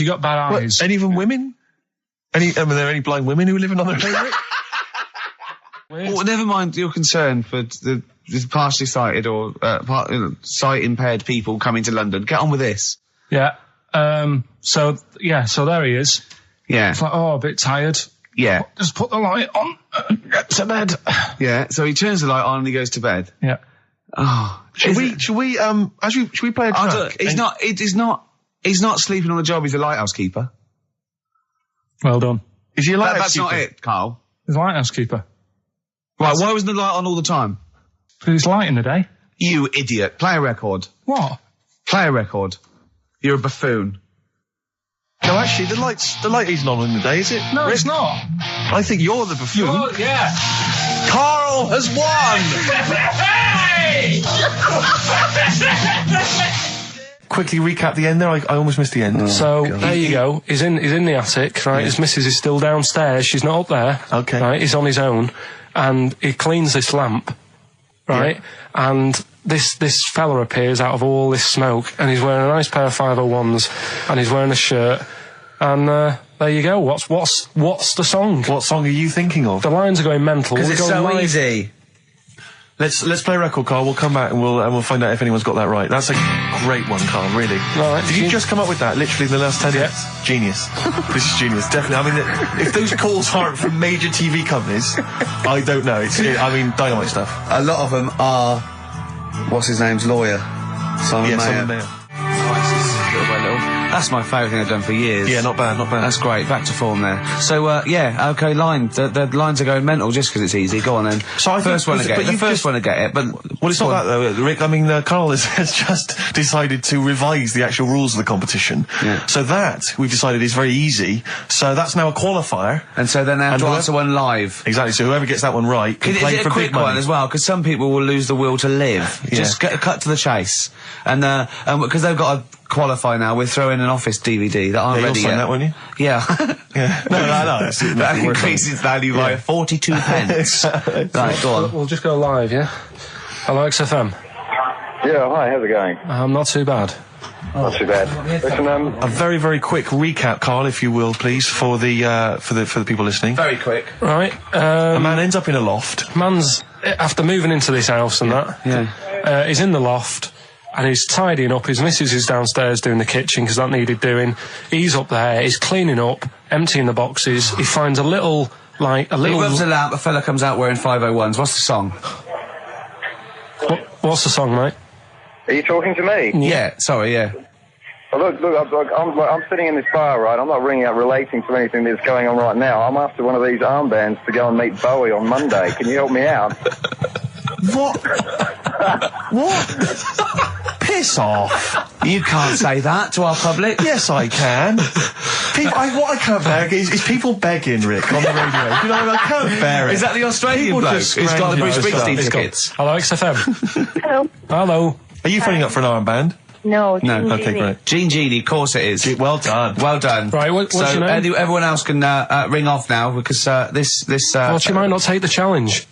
got bad eyes. Any even women? Are there any blind women who are living on their own? Well, never mind your concern for the partially sighted or sight impaired people coming to London. Get on with this. Yeah. So there he is. Yeah. It's like, a bit tired. Yeah. Just put the light on. Get to bed. Yeah. So he turns the light on and he goes to bed. Yeah. Oh. Should we play a track? He's not sleeping on the job. He's a lighthouse keeper. Well done. Is he a lighthouse keeper? That's not it, Carl. He's a lighthouse keeper. Right. Why wasn't the light on all the time? Because it's light in the day. You idiot. Play a record. What? Play a record. You're a buffoon. No, actually, the light isn't on in the day, is it? No, Rick? it's not. I think you're the buffoon. Yeah. Carl has won! Quickly recap the end there. I almost missed the end. There you go. He's in the attic, right? His missus is still downstairs. She's not up there. Okay. Right? He's on his own, and he cleans this lamp, right? Yeah. And this fella appears out of all this smoke, and he's wearing a nice pair of 501s, and he's wearing a shirt, and there you go. What's the song? What song are you thinking of? The lines are going mental. Because it's so easy. Let's play a record, Carl. We'll come back and we'll find out if anyone's got that right. That's a great one, Carl. Really. Right. Did you just come up with that? Literally in the last 10 minutes. Genius. This is genius. Definitely. I mean, if those calls aren't from major TV companies, I don't know. Dynamite stuff. A lot of them are. What's his name's lawyer? Simon Mayer. That's my favourite thing I've done for years. Yeah, not bad, not bad. That's great. Back to form there. So, okay, line. The lines are going mental just because it's easy. Go on then. So I first one to get it. The first one to get it, but... Well, it's not that though, Rick. I mean, Carl has just decided to revise the actual rules of the competition. Yeah. So that, we've decided, is very easy. So that's now a qualifier. And so then they have to answer one live. Exactly. So whoever gets that one right can play for big money. Is it a quick one as well? Because some people will lose the will to live. Yeah. Just cut to the chase. And because they've got to qualify now, we're throwing an Office DVD that aren't ready yet. You'll sign that, won't you? Yeah. Yeah. No. That increases value by 42 pence. Right, go on. We'll just go live, yeah? Hello, XFM. Yeah, hi, how's it going? Not too bad. Not too bad. Listen, a very, very quick recap, Carl, if you will, please, for the people listening. Very quick. Right. A man ends up in a loft. Man's, after moving into this house and that, he's in the loft. And he's tidying up. His missus is downstairs doing the kitchen because that needed doing. He's up there. He's cleaning up, emptying the boxes. He finds a little. He rubs a lamp. A fella comes out wearing 501s. What's the song? What's the song, mate? are you talking to me? Yeah, sorry, yeah. Well, look, I'm sitting in this bar, right? I'm not ringing up relating to anything that's going on right now. I'm after one of these armbands to go and meet Bowie on Monday. Can you help me out? What? What? Piss off. You can't say that to our public. Yes, I can. What I can't bear is people begging, Rick, on the radio. You know, I can't bear it. Is that the Australian People bloke just who's got the Bruce scrounging Springsteen for tickets? Hello, XFM. Hello. Hello. Are you phoning up for an armband? No. No. Okay, great. Jean Genie, of course it is. Well done. Well done. Right, what's so your name? everyone else can ring off now because this. Well, she might not take the challenge.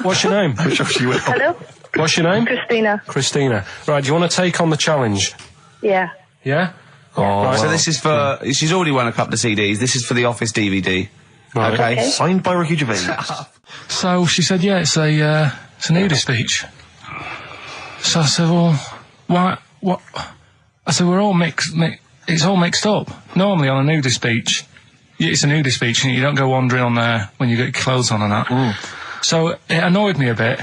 What's your name? Hello. What's your name? Christina. Christina. Right, do you want to take on the challenge? Yeah. Yeah? Oh, Right. so this is for. She's already won a couple of CDs. This is for the Office DVD. Right. Okay. Signed by Ricky Gervais. So she said, yeah, it's a nudist beach. So I said, well, why? What? I said, we're all it's all mixed up. Normally on a nudist beach, it's a nudist beach and you don't go wandering on there when you get your clothes on and that. So it annoyed me a bit,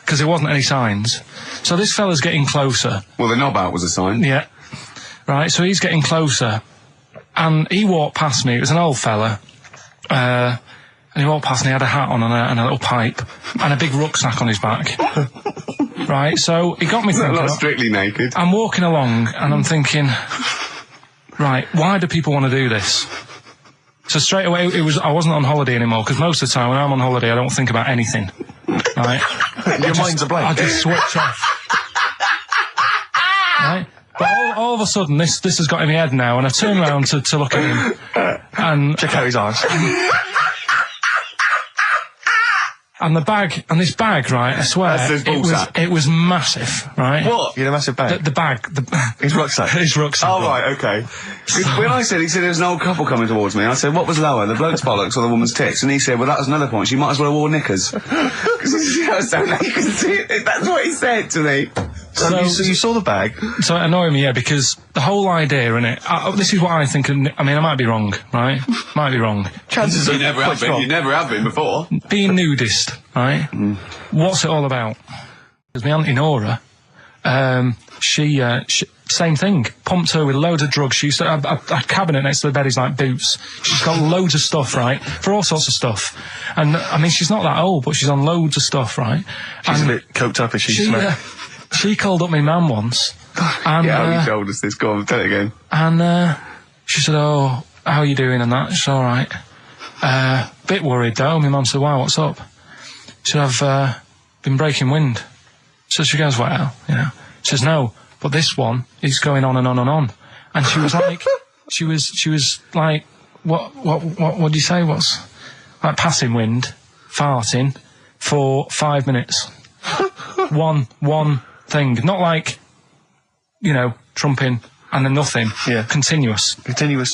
because there wasn't any signs. So this fella's getting closer. Well, the knob out was a sign. Yeah. Right, so he's getting closer. And he walked past me, it was an old fella. And he walked past and he had a hat on and a little pipe. And a big rucksack on his back. Right, so he got me thinking. Not strictly naked. I'm walking along and I'm thinking, right, why do people want to do this? So straight away, I wasn't on holiday anymore, because most of the time when I'm on holiday, I don't think about anything. Right? Your mind's a blank. I just switch off. Right? But all of a sudden, this has got in my head now, and I turn around to look at him, and check out his arse. And this bag, right, I swear, it was massive, right? What? You had a massive bag? The bag. His rucksack? His rucksack. Oh, right, okay. When he said there was an old couple coming towards me, I said, what was lower, the bloke's bollocks or the woman's tits? And he said, well, that was another point, she might as well have worn knickers. Because I was so naked to see it. That's what he said to me. So you saw the bag? So it annoyed me, yeah, because the whole idea in it, this is what I think, I mean, I might be wrong, right? Might be wrong. Chances you never have been. You never have been before. Being nudist, right? What's it all about? Because my auntie Nora, she same thing, pumped her with loads of drugs. She used to have a cabinet next to the bed is like boots. She's got loads of stuff, right? For all sorts of stuff. And, I mean, she's not that old, but she's on loads of stuff, right? She's a bit coked up, is she? She called up my mum once. And, yeah, you told us this. Go on, tell it again. And she said, oh, how are you doing and that? She said, all right. Bit worried though. My mum said, wow, what's up? She said, I've been breaking wind. So she goes, well, you know. She says, no, but this one is going on and on and on. And she was like, she was like, what do you say? What's like passing wind, farting for 5 minutes. one thing, not like, you know, trumping and then nothing. Yeah. Continuous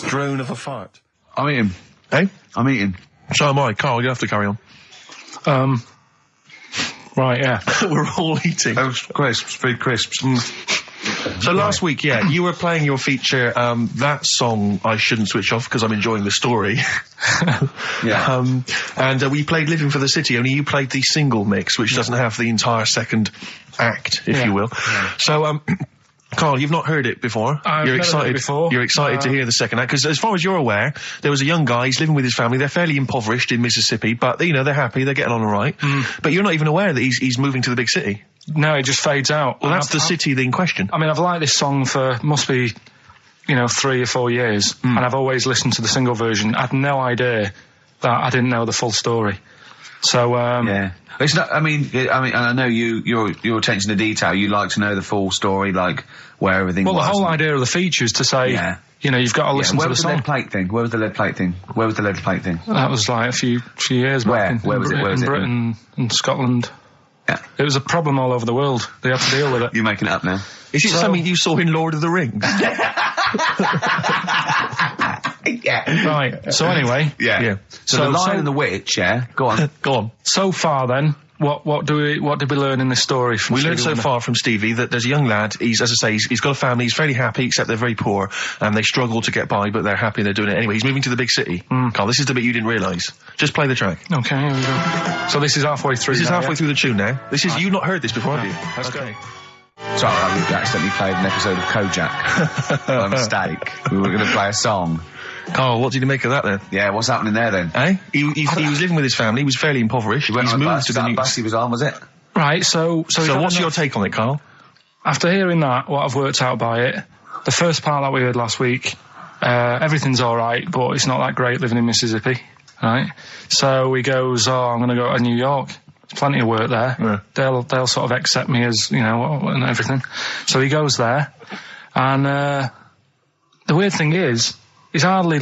drone of a fart. I'm eating. Hey? I'm eating. So am I. Carl, you have to carry on. Right, yeah. We're all eating. Those crisps, food crisps. So last week, yeah, you were playing your feature, that song, I Shouldn't Switch Off Because I'm Enjoying the Story. Yeah. And we played Living for the City, only you played the single mix, which doesn't have the entire second act, if you will. Yeah. So, Carl, you've not heard it before. You're excited before. You're excited to hear the second act, because as far as you're aware, there was a young guy, he's living with his family, they're fairly impoverished in Mississippi, but, you know, they're happy, they're getting on all right. But you're not even aware that he's moving to the big city. No, it just fades out. Well, that's the city in question. I mean, I've liked this song for, must be, you know, 3 or 4 years, and I've always listened to the single version. I had no idea that I didn't know the full story. So, yeah. It's not, I mean, and I know your attention to detail, you like to know the full story, like, where everything was. Well, the whole idea of the feature is to say, you know, you've got to listen to the song. Where was the lead plate thing? Where was the lead plate thing? That was like a few years back. Where was it? In Britain and Scotland. Yeah. It was a problem all over the world. They had to deal with it. You're making it up now. Is it something you saw in Lord of the Rings? Yeah. Right. So anyway. Yeah. So the Lion and the Witch, yeah? Go on. Go on. So far then, what did we learn in this story from Stevie? We learned so far from Stevie that there's a young lad, as I say, he's got a family, he's fairly happy, except they're very poor, and they struggle to get by, but they're happy and they're doing it anyway. He's moving to the big city. Carl, this is the bit you didn't realise. Just play the track. Okay, here we go. So this is halfway through. This is halfway through the tune now. You've not heard this before, have you? That's okay. Sorry, I accidentally played an episode of Kojak. By mistake. We were going to play a song. Oh, what did you make of that then? Yeah, what's happening there then? Eh? He was living with his family, he was fairly impoverished. He's moved to the new bus he was on, was it? Right, so what's your take on it, Carl? After hearing that, what I've worked out by it, the first part that we heard last week, everything's alright, but it's not that great living in Mississippi, right? So he goes, I'm gonna go to New York. There's plenty of work there. Yeah. They'll sort of accept me as, and everything. So he goes there, and the weird thing is, he's hardly,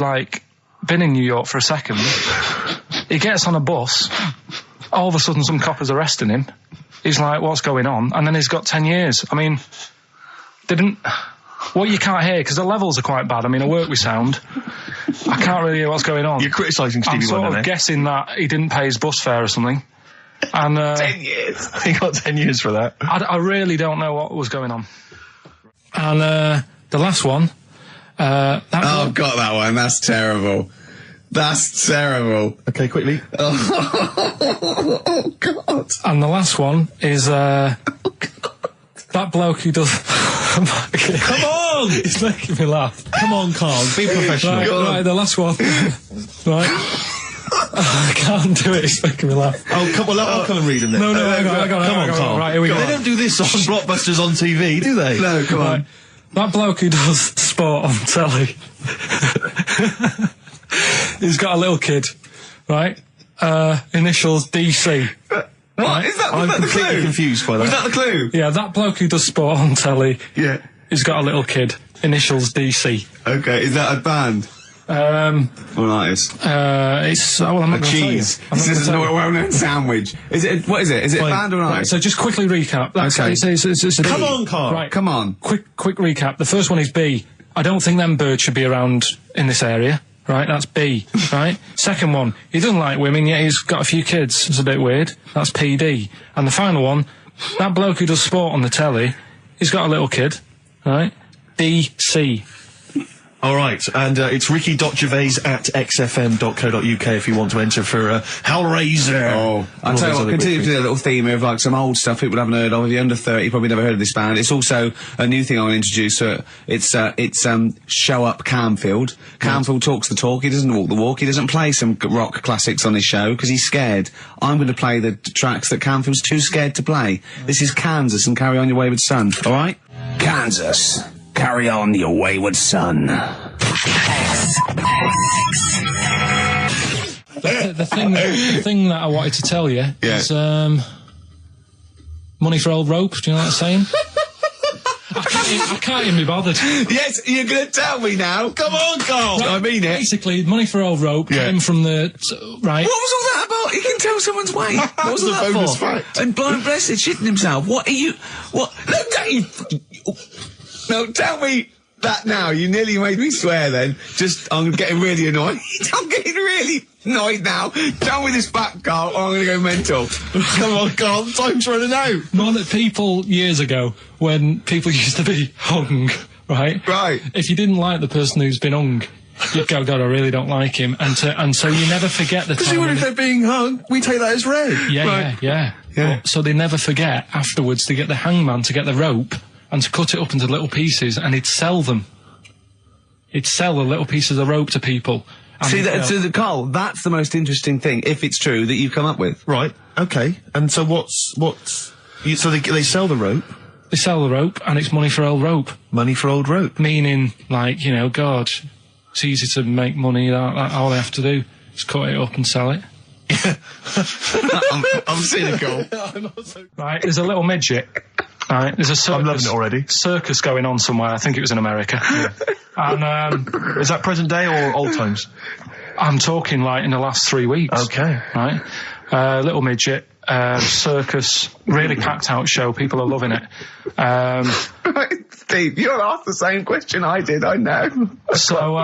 been in New York for a second. He gets on a bus, all of a sudden some copper's arresting him. He's like, what's going on? And then he's got 10 years. I mean, what you can't hear, because the levels are quite bad. I mean, I work with sound. I can't really hear what's going on. You're criticising Stevie Wonder, I'm sort of guessing that he didn't pay his bus fare or something. And 10 years. He got 10 years for that. I really don't know what was going on. And the last one. Got that one. That's terrible. That's terrible. Okay, quickly. Oh, God. And the last one is that bloke who does. Come on! It's making me laugh. Come on, Carl. Be professional. Right, the last one. Right. I can't do it. It's making me laugh. Oh, come on. I'll come and read them then. No, hang on, Come on, Carl. Right, here we go. They don't do this on Blockbusters on TV, do they? No, come on. That bloke who does sport on telly. He's got a little kid, right? Initials DC. What? Is that, I'm completely confused by that. Was that the clue? Yeah, that bloke who does sport on telly. Yeah. He's got a little kid. Initials DC. Okay, is that a band? Or an artist? It's I'm not a cheese. This is a well-known sandwich. Is it? What is it? Is it a band or an artist? So just quickly recap. Okay. It's a Come on, Carl. Right, come on. Quick recap. The first one is B. I don't think them birds should be around in this area. Right, that's B. Right. Second one, he doesn't like women yet he's got a few kids. It's a bit weird. That's PD. And the final one, that bloke who does sport on the telly, he's got a little kid. Right. DC. All right, and it's ricky.gervais@xfm.co.uk if you want to enter for Hellraiser. Oh, I'll tell you what, continue to do a little theme of some old stuff people haven't heard of. If you're under 30, you probably never heard of this band. It's also a new thing I want to introduce. It's Show Up Camfield. Camfield talks the talk, he doesn't walk the walk, he doesn't play some rock classics on his show because he's scared. I'm going to play the tracks that Camfield's too scared to play. This is Kansas and Carry On Your Wayward Son, alright? Kansas. Carry on your wayward son. The thing that I wanted to tell you is money for old rope. Do you know what I'm saying? I can't even be bothered. Yes, you're going to tell me now. Come on, Carl. Right, I mean it. Basically, money for old rope came from the right. What was all that about? You can tell someone's weight. What was all that bonus for? fact. And blind blessed shitting himself. What are you? What? Look, no, tell me that now. You nearly made me swear then. I'm getting really annoyed. I'm getting really annoyed now. Tell me this back, Carl, or I'm going to go mental. Come on, Carl, time's running out. More that people, years ago, when people used to be hung, right? Right. If you didn't like the person who's been hung, you'd go, God, I really don't like him. And so you never forget the time. Because if they're being hung, we take that as read. Yeah. So they never forget afterwards to get the hangman to get the rope and to cut it up into little pieces, and he'd sell them. He'd sell the little pieces of rope to people. See, Carl, that's the most interesting thing, if it's true, that you've come up with. Right, okay. And so so they sell the rope? They sell the rope, and it's money for old rope. Money for old rope? Meaning, God, it's easy to make money, all they have to do is cut it up and sell it. I'm cynical. Right, there's a little midget. Right, there's a circus. I'm loving it already. Circus going on somewhere. I think it was in America. And is that present day or old times? I'm talking in the last 3 weeks. Okay. Right, little midget. Circus, really packed out show. People are loving it. Steve, you'll ask the same question I did. I know. So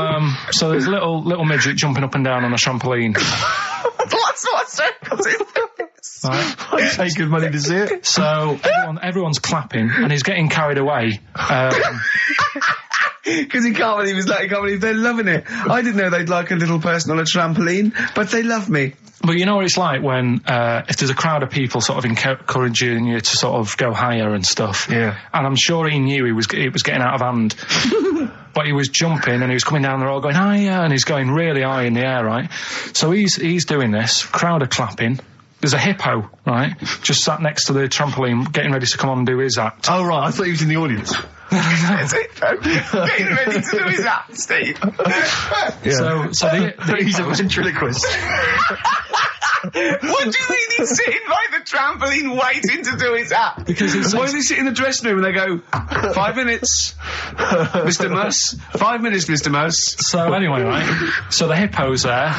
there's a little midget jumping up and down on a trampoline. That's what circus is. Right. I'd pay good money to see it. So everyone's clapping, and he's getting carried away. Because he can't believe they're loving it. I didn't know they'd like a little person on a trampoline, but they love me. But you know what it's like when, if there's a crowd of people sort of encouraging you to sort of go higher and stuff. Yeah. And I'm sure he knew it was getting out of hand. But he was jumping and he was coming down, they're all going higher, and he's going really high in the air, right? So he's doing this, crowd are clapping. There's a hippo, right, just sat next to the trampoline, getting ready to come on and do his act. Oh, right, I thought he was in the audience. It's hippo getting ready to do his act, Steve. So he's a ventriloquist. What do you mean he's sitting by the trampoline waiting to do his act? Because why does he sit in the dressing room and they go, 5 minutes, Mr. Mus, 5 minutes, Mr. Mus. So anyway, right, so the hippo's there.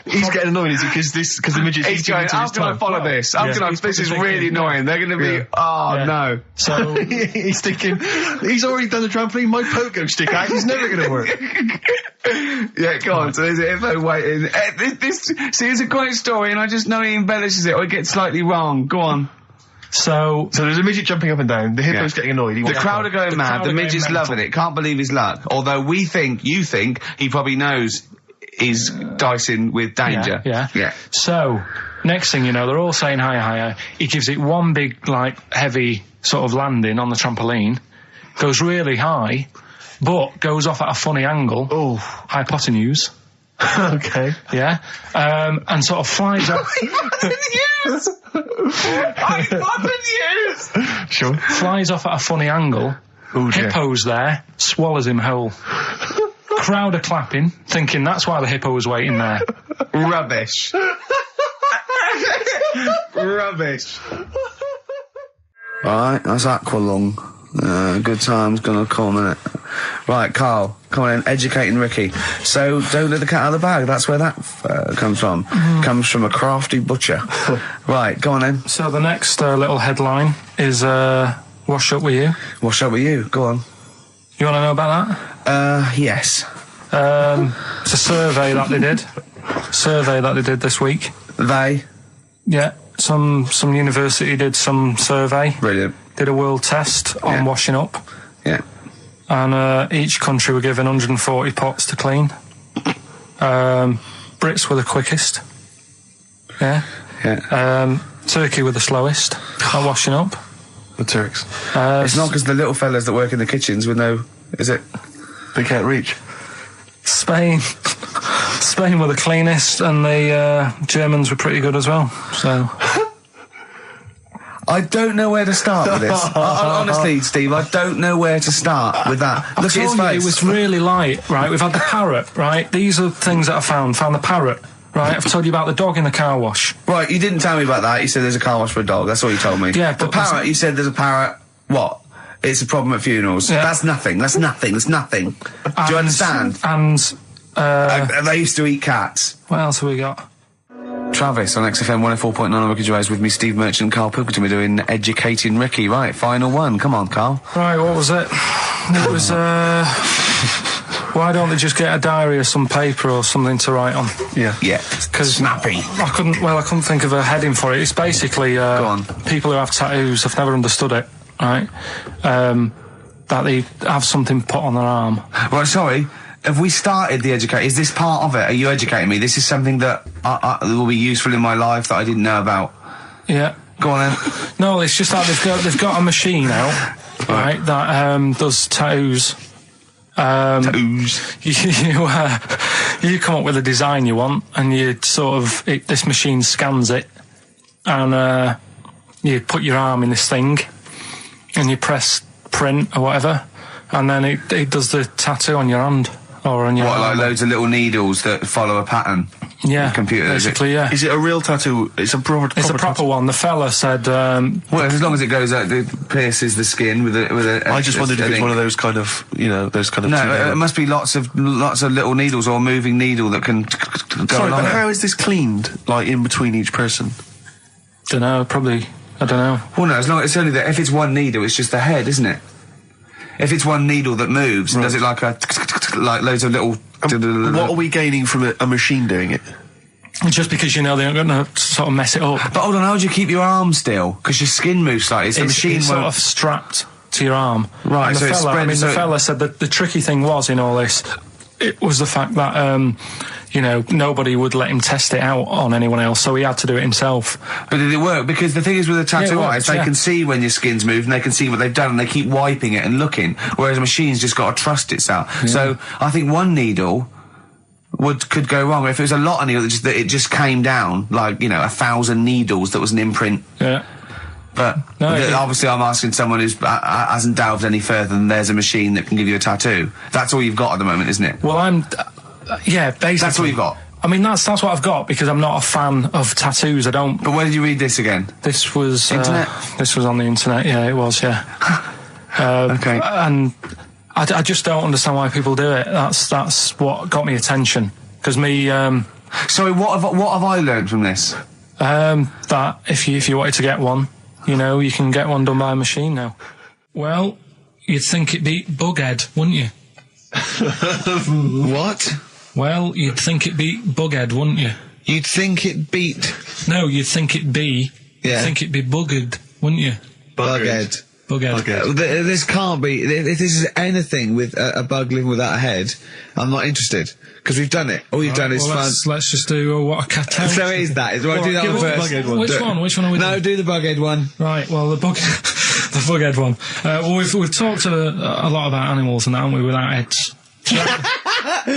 He's getting annoyed, is he? Because the midget's He's going, how can I follow this? This is really annoying. They're going to be, no. So he's thinking, he's already done the trampoline, my pogo stick out, he's never going to work. Yeah, go on. So there's a hippo waiting. See, it's a great story, and I just know he embellishes it or he gets slightly wrong. Go on. So there's a midget jumping up and down. The hippo's getting annoyed. The crowd are going mad. The midget's loving it. Can't believe his luck. Although you think he probably knows he's dicing with danger. Yeah. So next thing you know, they're all saying hi. He gives it one big, heavy sort of landing on the trampoline, goes really high, but goes off at a funny angle. Oh, hypotenuse. Okay. Yeah. And sort of flies up. Hypotenuse! Sure. Flies off at a funny angle. Oh, dear. Hippo's there, swallows him whole. Crowd are clapping, thinking that's why the hippo was waiting there. Rubbish. Rubbish. Alright, that's Aqualung. Good time's gonna come, innit? Right, Carl, come on in, educating Ricky. So, don't let the cat out of the bag, that's where that comes from. Comes from a crafty butcher. Right, go on then. So the next little headline is, Wash Up With You. Wash Up With You, go on. You want to know about that? Yes. It's a survey that they did. This week. They? Yeah, some university did some survey. Brilliant. Did a world test on washing up. Yeah. And each country were given 140 pots to clean. Brits were the quickest. Yeah. Turkey were the slowest at washing up. The Turks. It's not because the little fellas that work in the kitchens with no, is it? They can't reach. Spain were the cleanest, and the Germans were pretty good as well. So. I don't know where to start with this. Honestly, Steve, I don't know where to start with that. Look at his face. It was really light, right? We've had the parrot, right? These are things that I found. Found the parrot, right? I've told you about the dog in the car wash. Right, you didn't tell me about that. You said there's a car wash for a dog. That's all you told me. Yeah, the parrot, you said there's a parrot. What? It's a problem at funerals. Yeah. That's nothing. That's nothing. Do you understand? And they used to eat cats. What else have we got? Travis on XFM 104.9 on Ricky Gervais with me, Steve Merchant, Karl Pilkington. We're doing Educating Ricky. Right, final one. Come on, Karl. Right, what was it? It was, why don't they just get a diary or some paper or something to write on? Yeah. Because snappy. I couldn't think of a heading for it. It's basically, Go on. people who have tattoos, I've never understood it, right? That they have something put on their arm. Right, sorry. Have we started the educate? Is this part of it? Are you educating me? This is something that will be useful in my life that I didn't know about. Yeah. Go on then. No, it's just that they've got a machine out, right, that does tattoos. You come up with a design you want, and you sort of this machine scans it, and you put your arm in this thing, and you press print or whatever, and then it does the tattoo on your hand. Or on your like loads of little needles that follow a pattern? Yeah, computer. basically, yeah. Is it a real tattoo? It's a proper one. The fella said, well, as long as it goes out, it pierces the skin with a I just wondered if it's one of those kind of, those kind of... No, it must be lots of little needles or a moving needle that can go Sorry, along but it. how is this cleaned, in between each person? Dunno, probably, I don't know. Well, no, as long as it's only that, if it's one needle, it's just the head, isn't it? If it's one needle that moves, and does it like loads of little... What are we gaining from a machine doing it? Just because they're not going to sort of mess it up. But hold on, how do you keep your arm still? Because your skin moves slightly, so the machine it's won't... sort of strapped to your arm. Right, and so the fella, the fella said that the tricky thing was in all this, it was the fact that, nobody would let him test it out on anyone else, so he had to do it himself. But did it work? Because the thing is with the tattoo artists, they can see when your skin's moved, and they can see what they've done, and they keep wiping it and looking, whereas a machine's just got to trust itself. Yeah. So, I think one needle could go wrong. If it was a lot of needles, that it just came down, 1,000 needles that was an imprint. Yeah. But obviously I'm asking someone who's hasn't delved any further than there's a machine that can give you a tattoo. That's all you've got at the moment, isn't it? Well, I'm... yeah, basically... That's all you've got? I mean, that's what I've got, because I'm not a fan of tattoos. I don't... But where did you read this again? This was... Internet? This was on the internet, yeah, it was, yeah. Okay. And I just don't understand why people do it. That's what got me attention. Because me... Sorry, what have I learned from this? That if you wanted to get one, you know, you can get one done by a machine now. Well, you'd think it'd be Bughead, wouldn't you? What? Well, you'd think it'd be Bughead, wouldn't you? You'd think it beat... No, you'd think it'd be... Yeah. You'd think it'd be Buggered, wouldn't you? Bughead. Bughead. This can't be... If this is anything with a bug living without a head, I'm not interested. Because we've done it. All you've done is fun. Let's just do what a cat. So it is that. Right, do that one first. Which one are we doing? No, do the Bughead one. Right, well, the Bughead one. Well, we've talked a lot about animals and that, haven't we, without heads.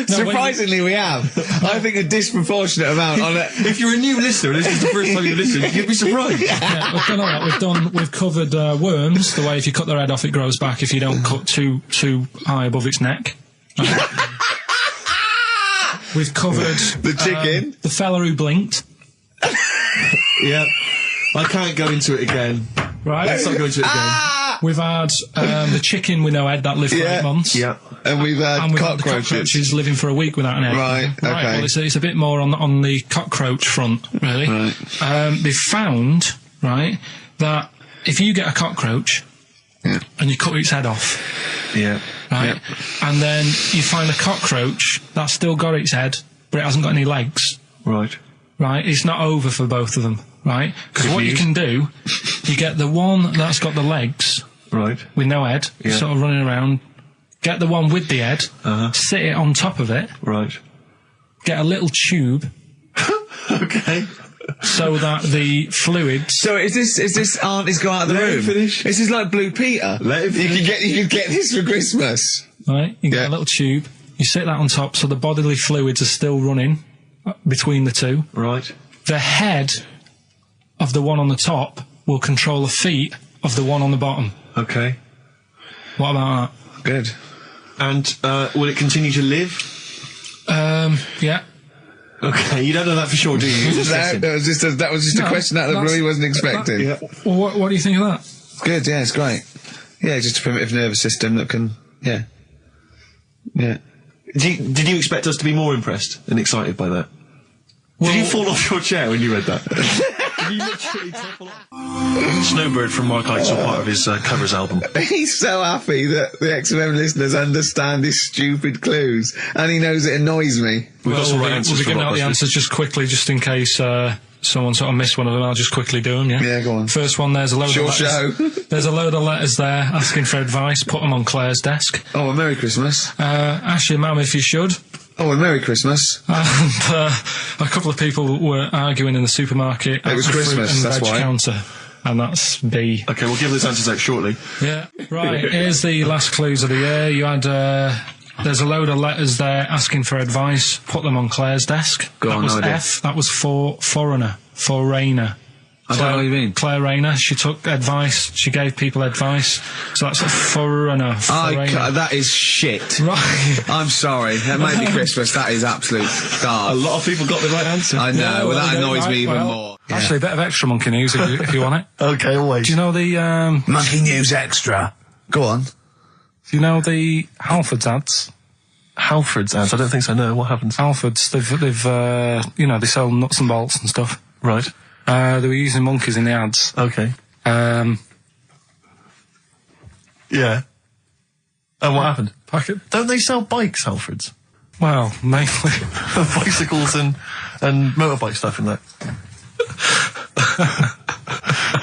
Surprisingly, we have. I think a disproportionate amount on it. If you're a new listener and this is the first time you listen, you'd be surprised. Yeah, we've done all that. We've covered worms. The way if you cut their head off, it grows back. If you don't cut too high above its neck. We've covered the chicken, the fella who blinked. Yeah, I can't go into it again. Right, let's not go into it again. We've had the chicken with no head that lived for 8 months. Yeah, and we've had the cockroaches living for a week without an head. Right, okay. Well, it's a bit more on the cockroach front, really. Right. They've found, right, that if you get a cockroach and you cut its head off, right, and then you find a cockroach that's still got its head, but it hasn't got any legs. Right. Right, it's not over for both of them, right? Because what you can do, you get the one that's got the legs, right, with no head, sort of running around. Get the one with the head, sit it on top of it, right. Get a little tube, okay, so that the fluids. So is this auntie's go out of the room? Finish. This is like Blue Peter. Let him finish. You can get this for Christmas. Right, you get a little tube. You sit that on top, so the bodily fluids are still running between the two. Right. The head of the one on the top will control the feet of the one on the bottom. Okay. What about that? Good. And will it continue to live? Yeah. Okay, you don't know that for sure, do you? That was just a question that he wasn't expecting. Well, what do you think of that? Good, yeah, it's great. Yeah, just a primitive nervous system that can, yeah. Did you expect us to be more impressed and excited by that? Well, did you fall off your chair when you read that? Did you literally topple off? Snowbird from Mark Ikes are part of his covers album. He's so happy that the XFM listeners understand his stupid clues, and he knows it annoys me. We'll be giving out the answers just quickly, just in case someone sort of missed one of them. I'll just quickly do them, yeah? Yeah, go on. First one, there's a load of letters. There's a load of letters there asking for advice. Put them on Claire's desk. Oh, a Merry Christmas. Ask your mum if you should. Oh, a Merry Christmas. And a couple of people were arguing in the supermarket. It was Christmas, that's why. Counter, and that's B. Okay, we'll give those answers out shortly. Yeah. Right, here's the last clues of the year. You had, there's a load of letters there asking for advice. Put them on Claire's desk. Go on, that was F. That was for foreigner. Foreigner. I don't know what you mean. Claire Rayner, she took advice, she gave people advice, so that's a foreigner. That is shit. Right. I'm sorry. That may be Christmas, that is absolute garbage. A lot of people got the right answer. I know, that annoys me even more. Yeah. Actually, a bit of extra monkey news if you want it. Okay, always. Do you know the, Monkey news extra. Go on. Do you know the Halfords ads? Halfords ads? I don't think so, no. What happens? Halfords, they've you know, they sell nuts and bolts and stuff. Right. They were using monkeys in the ads. Okay. Yeah. And what happened? Don't they sell bikes, Halfords? Well, mainly. Bicycles and motorbike stuff in that.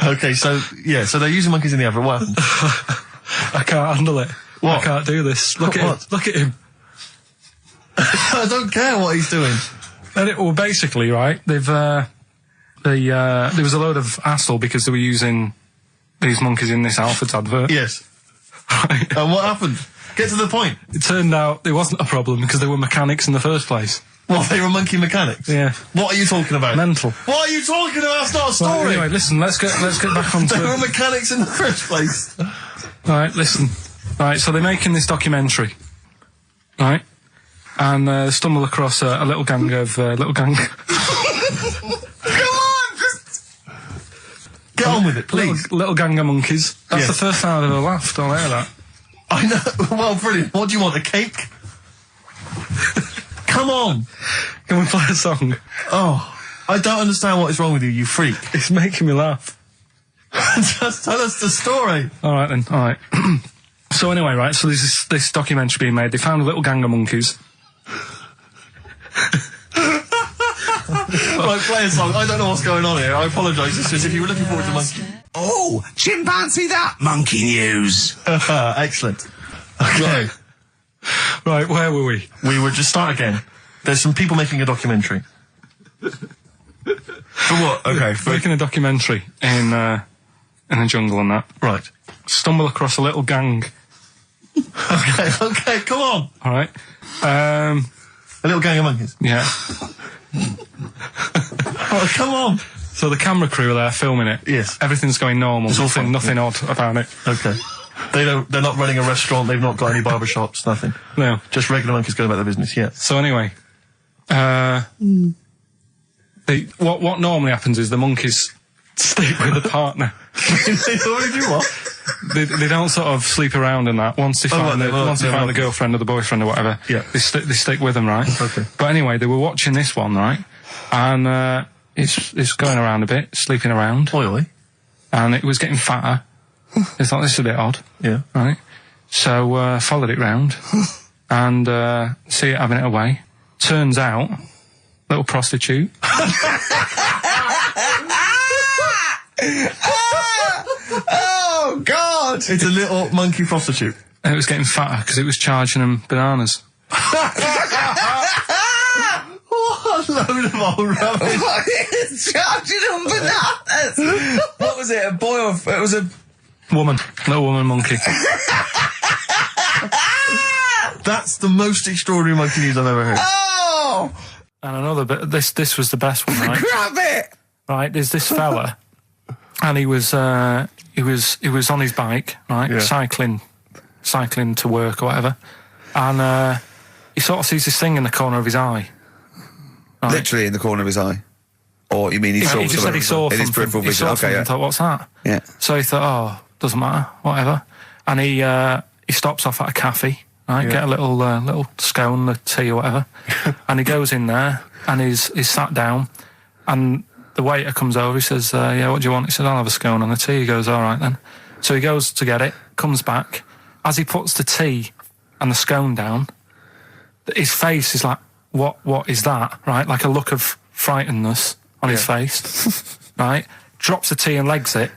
Okay, so they're using monkeys in the advert. What happened? I can't handle it. What? I can't do this. Look at him. Look at him. I don't care what he's doing. Well, basically, right, they've, there was a load of hassle because they were using these monkeys in this Halfords advert. Yes. Right. And what happened? Get to the point. It turned out it wasn't a problem because they were mechanics in the first place. Well, they were monkey mechanics? Yeah. What are you talking about? Mental. What are you talking about? It's not a story. Right, anyway, listen, let's get back on to... They were mechanics in the first place. Right, listen. Right, so they're making this documentary. Right? And stumble across a little gang of... Get on with it, please. Little gang of monkeys. That's the first time I've ever laughed. I'll hear that. I know. Well, brilliant. What do you want, a cake? Come on. Can we play a song? Oh, I don't understand what is wrong with you, you freak. It's making me laugh. Just tell us the story. All right, then. All right. So anyway, right, so there's this documentary being made. They found a little gang of monkeys. Right, play a song. I don't know what's going on here. I apologise. It's as if you were looking forward to monkey. Oh, chimpanzee that monkey news. Excellent. Okay. Right, where were we? We were just start again. There's some people making a documentary. For what? Okay. Making a documentary in the jungle and that. Right. Stumble across a little gang. Okay, come on. All right. A little gang of monkeys. Yeah. Oh, come on. So the camera crew are there filming it. Yes. Everything's going normal. There's nothing odd about it. Okay. They're not running a restaurant, they've not got any barber shops, nothing. No. Just regular monkeys going about their business, yeah. So anyway, what normally happens is the monkeys sleep with a partner. They already do what? They don't sort of sleep around and that. Once they find the girlfriend or the boyfriend or whatever, yeah. they stick with them, right? Okay. But anyway, they were watching this one, right? And it's going around a bit, sleeping around. Oily. And it was getting fatter. They thought, this is a bit odd. Yeah. Right? So, followed it round. And, see it having it away. Turns out, little prostitute. Oh, God! It's a little monkey prostitute. And it was getting fatter because it was charging them bananas. What a load of old rubbish. It's charging them bananas! What was it, a boy or... It was a... Woman. Little woman monkey. That's the most extraordinary monkey news I've ever heard. Oh! And another bit, this was the best one, right? Grab it! Right, there's this fella, and he was on his bike, right, cycling to work or whatever, and he sort of sees this thing in the corner of his eye. Right? Literally in the corner of his eye? Or you mean he saw just said he saw in his peripheral vision? Okay, and thought, what's that? Yeah. So he thought, oh, doesn't matter, whatever. And he stops off at a cafe, right, get a little scone, a tea or whatever, and he goes in there, and he's sat down, and the waiter comes over, he says, yeah, what do you want? He said, I'll have a scone and a tea. He goes, all right then. So he goes to get it, comes back. As he puts the tea and the scone down, his face is like, what is that? Right? Like a look of frightenedness on his face. Right? Drops the tea and legs it.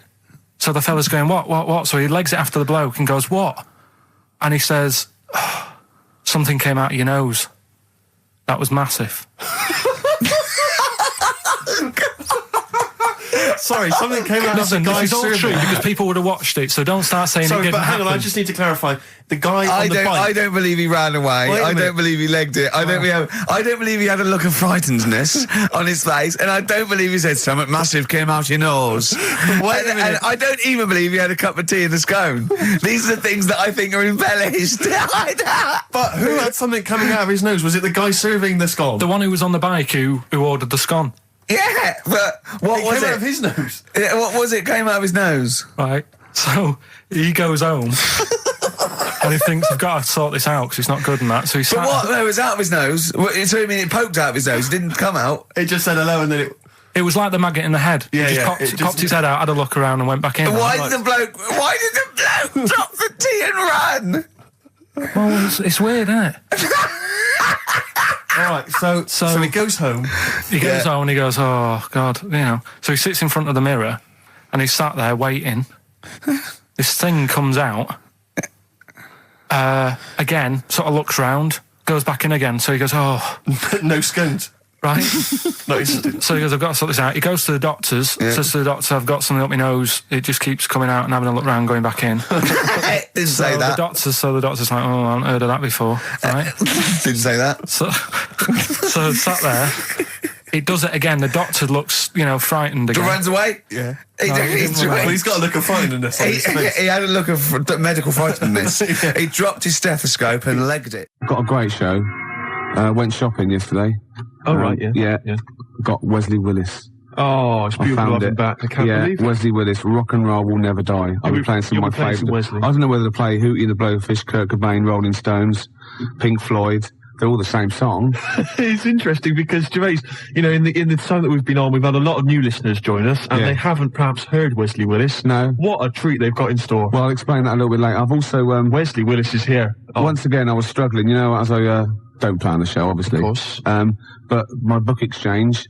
So the fella's going, what? So he legs it after the bloke and goes, what? And he says, oh, something came out of your nose. That was massive. Sorry, something came out of the guy's this is all true because people would have watched it, so don't start saying it didn't but hang happen. on, I just need to clarify. The guy on the bike... I don't believe he ran away. I don't believe he legged it. I don't believe he had a look of frightenedness on his face, and I don't believe he said something massive came out your nose. And I don't even believe he had a cup of tea and a scone. These are the things that I think are embellished. But who had something coming out of his nose? Was it the guy serving the scone? The one who was on the bike who ordered the scone. Yeah, but what was it? Came out of his nose. What was it? Came out of his nose. Right. So he goes home and he thinks, I've got to sort this out because it's not good and that. So he sat. But what? No, it was out of his nose. So you mean it poked out of his nose? It didn't come out. It just said hello and then it. It was like the maggot in the head. Yeah, he just popped his head out, had a look around, and went back in. Why did the bloke drop the tea and run? Well, it's weird, isn't it? All right, so he goes home. He goes home and he goes, oh, God, you know. So he sits in front of the mirror and he's sat there waiting. This thing comes out. Again, sort of looks round, goes back in again. So he goes, oh. No scones. right? So he goes, I've got to sort this out. He goes to the doctor's, says to the doctor, I've got something up my nose. It just keeps coming out and having a look round, going back in. Didn't say that. The doctor's like, oh, I haven't heard of that before, right? Didn't say that. So sat there. It does it again. The doctor looks, frightened again. Runs away? Yeah. He's got a look of frightenness on his face. He had a look of medical frightenness. He dropped his stethoscope and legged it. Got a great show. Went shopping yesterday. Oh, right, yeah. Got Wesley Willis. Oh, it's beautiful to have him back. I can't believe it. Wesley Willis, Rock and Roll Will Never Die. I'll be playing some of my favourite. I don't know whether to play Hootie and the Blowfish, Kurt Cobain, Rolling Stones, Pink Floyd. They're all the same song. It's interesting because, Gervais, in the time that we've been on, we've had a lot of new listeners join us, and they haven't perhaps heard Wesley Willis. No. What a treat they've got in store. Well, I'll explain that a little bit later. I've also... Wesley Willis is here. Once again, I was struggling, as I don't plan the show, obviously. Of course. But my book exchange...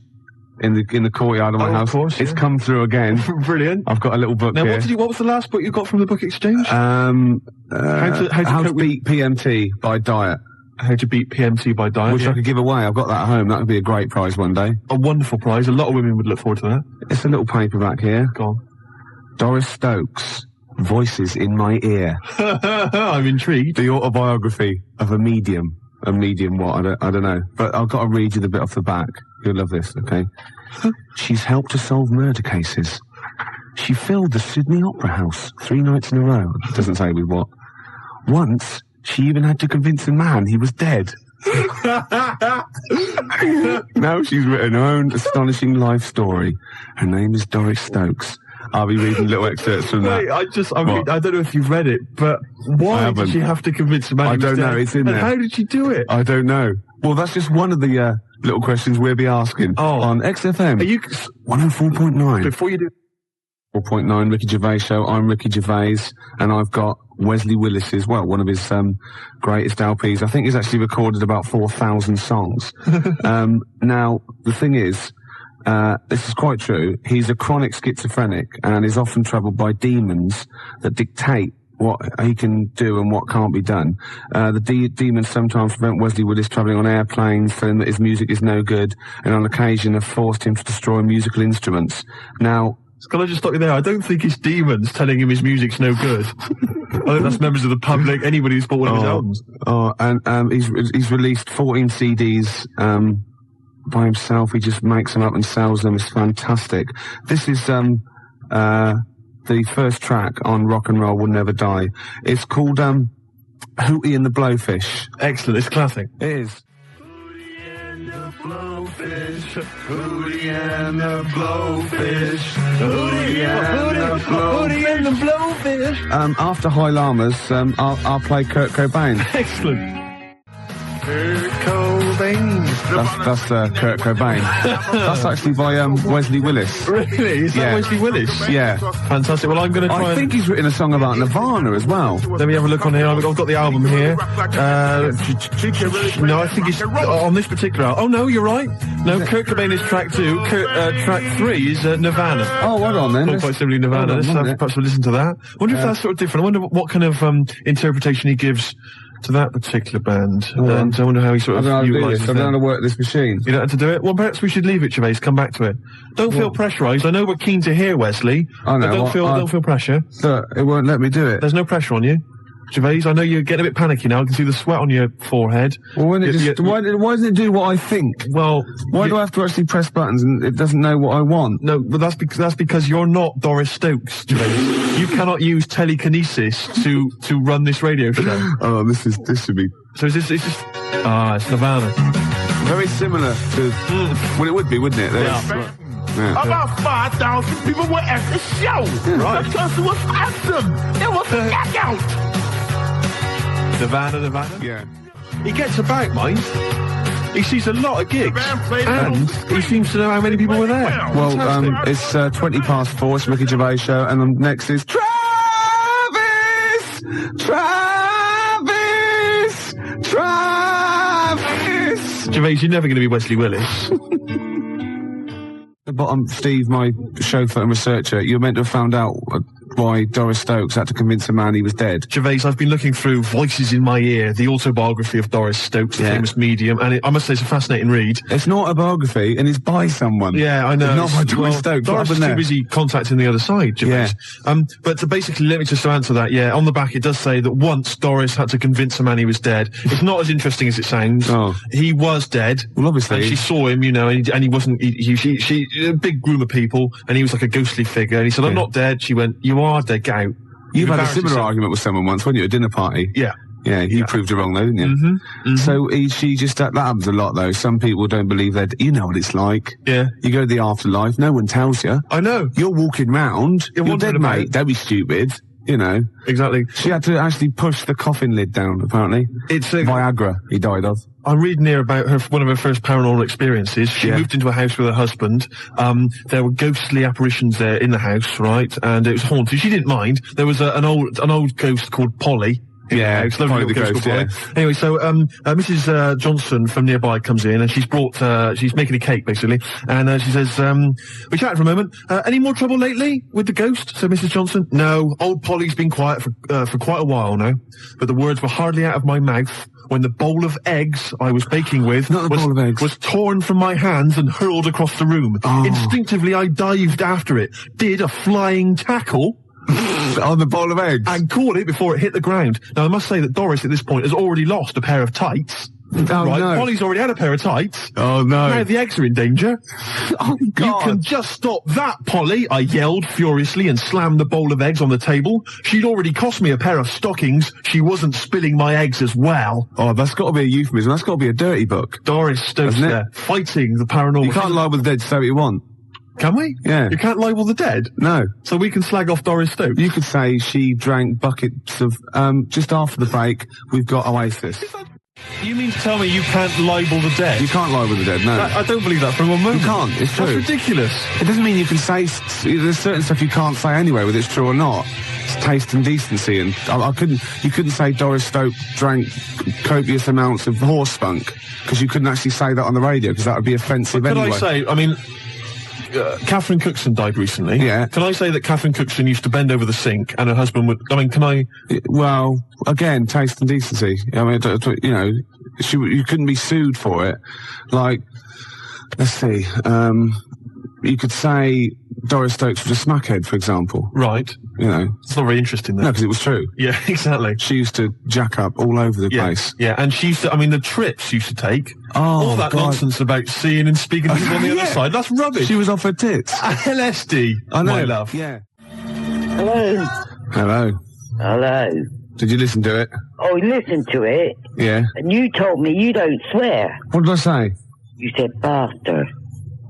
In the courtyard of my house. Of course, it's come through again. Brilliant. I've got a little book here. What was the last book you got from the book exchange? How to Beat PMT by Diet. How to Beat PMT by Diet. Which I could give away. I've got that at home. That would be a great prize one day. A wonderful prize. A lot of women would look forward to that. It's a little paperback here. Go on. Doris Stokes, Voices in My Ear. I'm intrigued. The autobiography of a medium. A medium what? I don't know. But I've got to read you the bit off the back. You'll love this, okay? She's helped to solve murder cases. She filled the Sydney Opera House 3 nights in a row. Doesn't say with what. Once, she even had to convince a man he was dead. Now she's written her own astonishing life story. Her name is Doris Stokes. I'll be reading little excerpts from that. I don't know if you've read it, but why did she have to convince a man? I don't know. It's in there. And how did she do it? I don't know. Well, that's just one of the little questions we'll be asking on XFM. Are you 104.9? Before you do 4.9 Ricky Gervais Show. I'm Ricky Gervais, and I've got Wesley Willis's, one of his greatest LPs. I think he's actually recorded about 4,000 songs. Now, the thing is, this is quite true. He's a chronic schizophrenic and is often troubled by demons that dictate what he can do and what can't be done. The demons sometimes prevent Wesley Willis travelling on airplanes, telling that his music is no good, and on occasion have forced him to destroy musical instruments. Now, can I just stop you there? I don't think it's demons telling him his music's no good. I think that's members of the public, anybody who's bought one of his albums. And he's released 14 CDs, by himself. He just makes them up and sells them. It's fantastic. This is the first track on Rock and Roll Will Never Die. It's called Hootie and the Blowfish. Excellent. It's classic. It is. Blowfish, Hootie and the Blowfish, Hootie and the Blowfish. After High Llamas, I'll play Kurt Cobain. Excellent. Kurt Cobain. That's Kurt Cobain. That's actually by Wesley Willis. Really? Is that Wesley Willis? Yeah. Fantastic. Well, I'm going to try. I think he's written a song about Nirvana as well. Let me have a look on here. I've got the album here. No, I think it's on this particular album. Oh, no, you're right. No, Kurt Cobain is track 2. Track 3 is Nirvana. Oh, well done then. Not quite simply Nirvana. Perhaps we'll listen to that. I wonder if that's sort of different. I wonder what kind of interpretation he gives to that particular band. And I wonder how he sort of utilises it. I don't know how to work this machine. You don't have to do it? Well, perhaps we should leave it, Gervais. Come back to it. Don't feel pressurised. I know we're keen to hear Wesley. I know. Don't feel pressure. Look, it won't let me do it. There's no pressure on you. Gervais, I know you're getting a bit panicky now. I can see the sweat on your forehead. Well, why doesn't it do what I think? Well, why do I have to actually press buttons and it doesn't know what I want? No, but that's because you're not Doris Stokes, Gervais. You cannot use telekinesis to run this radio show. Oh, this should be. So it's Nirvana. Very similar to. Well, it would be, wouldn't it? Yeah. About 5,000 people were at the show. Right. Because it was awesome. It was a knockout. Nirvana. Yeah. He gets about, mind. He sees a lot of gigs. And he seems to know how many people were there. Well, it's 20 past 4. It's Ricky Gervais Show. And next is Travis! Gervais, you're never going to be Wesley Willis. But Steve, my chauffeur and researcher, you're meant to have found out why Doris Stokes had to convince a man he was dead. Gervais, I've been looking through Voices in My Ear, the autobiography of Doris Stokes, the famous medium, and I must say it's a fascinating read. It's not a biography, and it's by someone. Yeah, I know. It's not by Doris Stokes. Doris is too busy contacting the other side, Gervais. But to basically, let me just answer that, on the back it does say that once Doris had to convince a man he was dead. It's not as interesting as it sounds. He was dead. Well, obviously. And she saw him, and he wasn't, she a big group of people, and he was like a ghostly figure, and he said, I'm not dead. She went, you are dead, get out. You've had a similar argument with someone once, weren't you, at a dinner party? Yeah. Yeah, you proved her wrong though, didn't you? So she just, that happens a lot though. Some people don't believe that, you know what it's like. Yeah. You go to the afterlife, no one tells you. I know. You're walking round, you're dead, mate, don't be stupid. You know. Exactly. She had to actually push the coffin lid down, apparently. It's Viagra he died of. I'm reading here about one of her first paranormal experiences. She moved into a house with her husband. There were ghostly apparitions there in the house, right? And it was haunted. She didn't mind. There was an old ghost called Polly. Yeah, Polly the ghost, Anyway, so Mrs. Johnson from nearby comes in, and she's brought she's making a cake basically, and she says, we chatted for a moment. Any more trouble lately with the ghost? said Mrs. Johnson. No, old Polly's been quiet for quite a while now, but the words were hardly out of my mouth when the bowl of eggs I was baking with was torn from my hands and hurled across the room. Instinctively I dived after it, did a flying tackle on the bowl of eggs, and caught it before it hit the ground. Now I must say that Doris at this point has already lost a pair of tights. No. Polly's already had a pair of tights. Oh no. Now the eggs are in danger. Oh God. You can just stop that, Polly, I yelled furiously and slammed the bowl of eggs on the table. She'd already cost me a pair of stockings. She wasn't spilling my eggs as well. Oh, that's got to be a euphemism. That's got to be a dirty book. Doris Stokes there, fighting the paranormal. You can't lie with the dead, say what you want. Can we? Yeah. You can't libel the dead? No. So we can slag off Doris Stokes? You could say she drank buckets of, just after the break, we've got Oasis. You mean to tell me you can't libel the dead? You can't libel the dead, no. I don't believe that for one moment. You can't, it's true. That's ridiculous. It doesn't mean you can say, there's certain stuff you can't say anyway, whether it's true or not. It's taste and decency, and you couldn't say Doris Stokes drank copious amounts of horse spunk, because you couldn't actually say that on the radio, because that would be offensive anyway. Could I say, I mean, Catherine Cookson died recently. Yeah. Can I say that Catherine Cookson used to bend over the sink and her husband would, I mean, can I... Well, again, taste and decency. I mean, you know, you couldn't be sued for it. Like, let's see, you could say Doris Stokes was a smackhead, for example. Right. You know. It's not very interesting, though. No, because it was true. Yeah, exactly. She used to jack up all over the place. Yeah, and she used to, I mean, the trips she used to take. Oh, all that God. nonsense about seeing and speaking to people on the other side. That's rubbish. She was off her tits. LSD. I know. My love. Yeah. Hello. Hello. Hello. Did you listen to it? Oh, listen to it. Yeah. And you told me you don't swear. What did I say? You said bastard.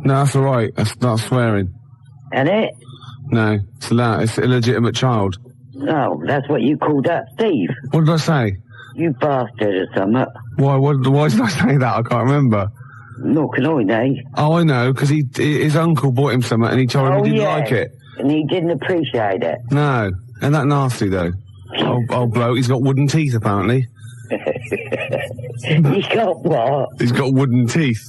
No, that's all right. That's not swearing. And it? No, it's allowed. It's an illegitimate child. No, that's what you called that, Steve. What did I say? You bastard or something. Why did I say that? I can't remember. No, can I, eh? Oh, I know, because his uncle bought him something and he told him he didn't like it. And he didn't appreciate it. No. Ain't that nasty, though? Old bloke, he's got wooden teeth, apparently. He got what? He's got wooden teeth.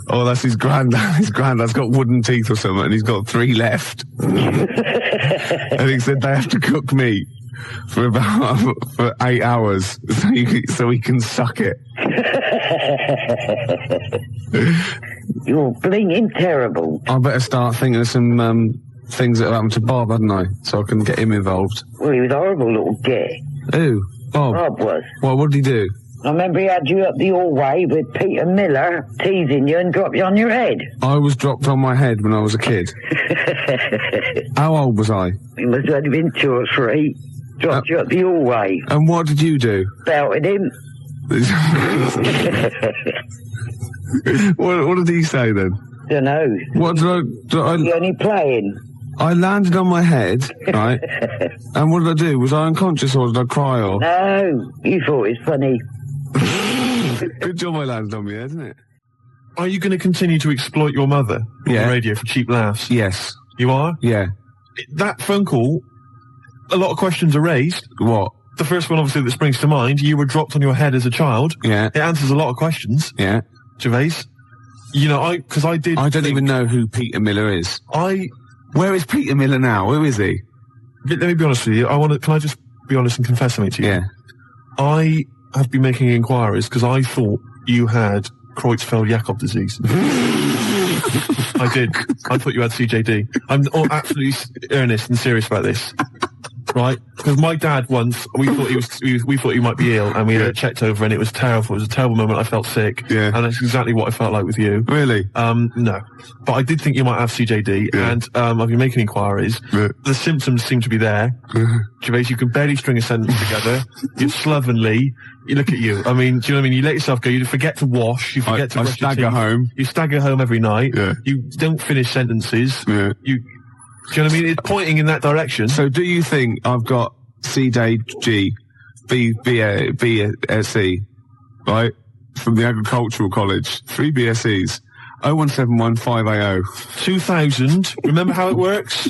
Oh, that's his granddad. His granddad's got wooden teeth or something, and he's got 3 left. And he said they have to cook meat for 8 hours so he can suck it. You're blinging terrible. I better start thinking of some things that happened to Bob, hadn't I? So I can get him involved. Well, he was a horrible little git. Who? Bob? Bob was. What did he do? I remember he had you up the hallway with Peter Miller teasing you and dropped you on your head. I was dropped on my head when I was a kid. How old was I? He must have only been 2 or 3. Dropped you up the hallway. And what did you do? Belted him. What did he say then? Dunno. What did I... You only playing. I landed on my head, right? And what did I do? Was I unconscious or did I cry or... No, you thought it was funny. Good job I landed on my head, isn't it? Are you going to continue to exploit your mother on the radio for cheap laughs? Yes. You are? Yeah. That phone call, a lot of questions are raised. What? The first one, obviously, that springs to mind, you were dropped on your head as a child. Yeah. It answers a lot of questions. Yeah. Gervais. You know, I don't even know who Peter Miller is. Where is Peter Miller now? Who is he? Let me be honest with you. Can I just be honest and confess something to you? Yeah. I have been making inquiries because I thought you had Creutzfeldt-Jakob disease. I did. I thought you had CJD. I'm absolutely earnest and serious about this. Right? Because my dad once, we thought he might be ill, and we had it checked over, and it was terrible. It was a terrible moment. I felt sick. Yeah. And that's exactly what I felt like with you. Really? No. But I did think you might have CJD, and I've been making inquiries. The symptoms seem to be there. Gervais, you can barely string a sentence together. You're slovenly. You look at you. I mean, do you know what I mean? You let yourself go. You forget to wash. You forget to brush your teeth. You stagger home every night. Yeah. You don't finish sentences. Yeah. Do you know what I mean? It's pointing in that direction. So do you think I've got CJG, BSc, right? From the Agricultural College. 3 BScs. 0171580. 2000. Remember how it works?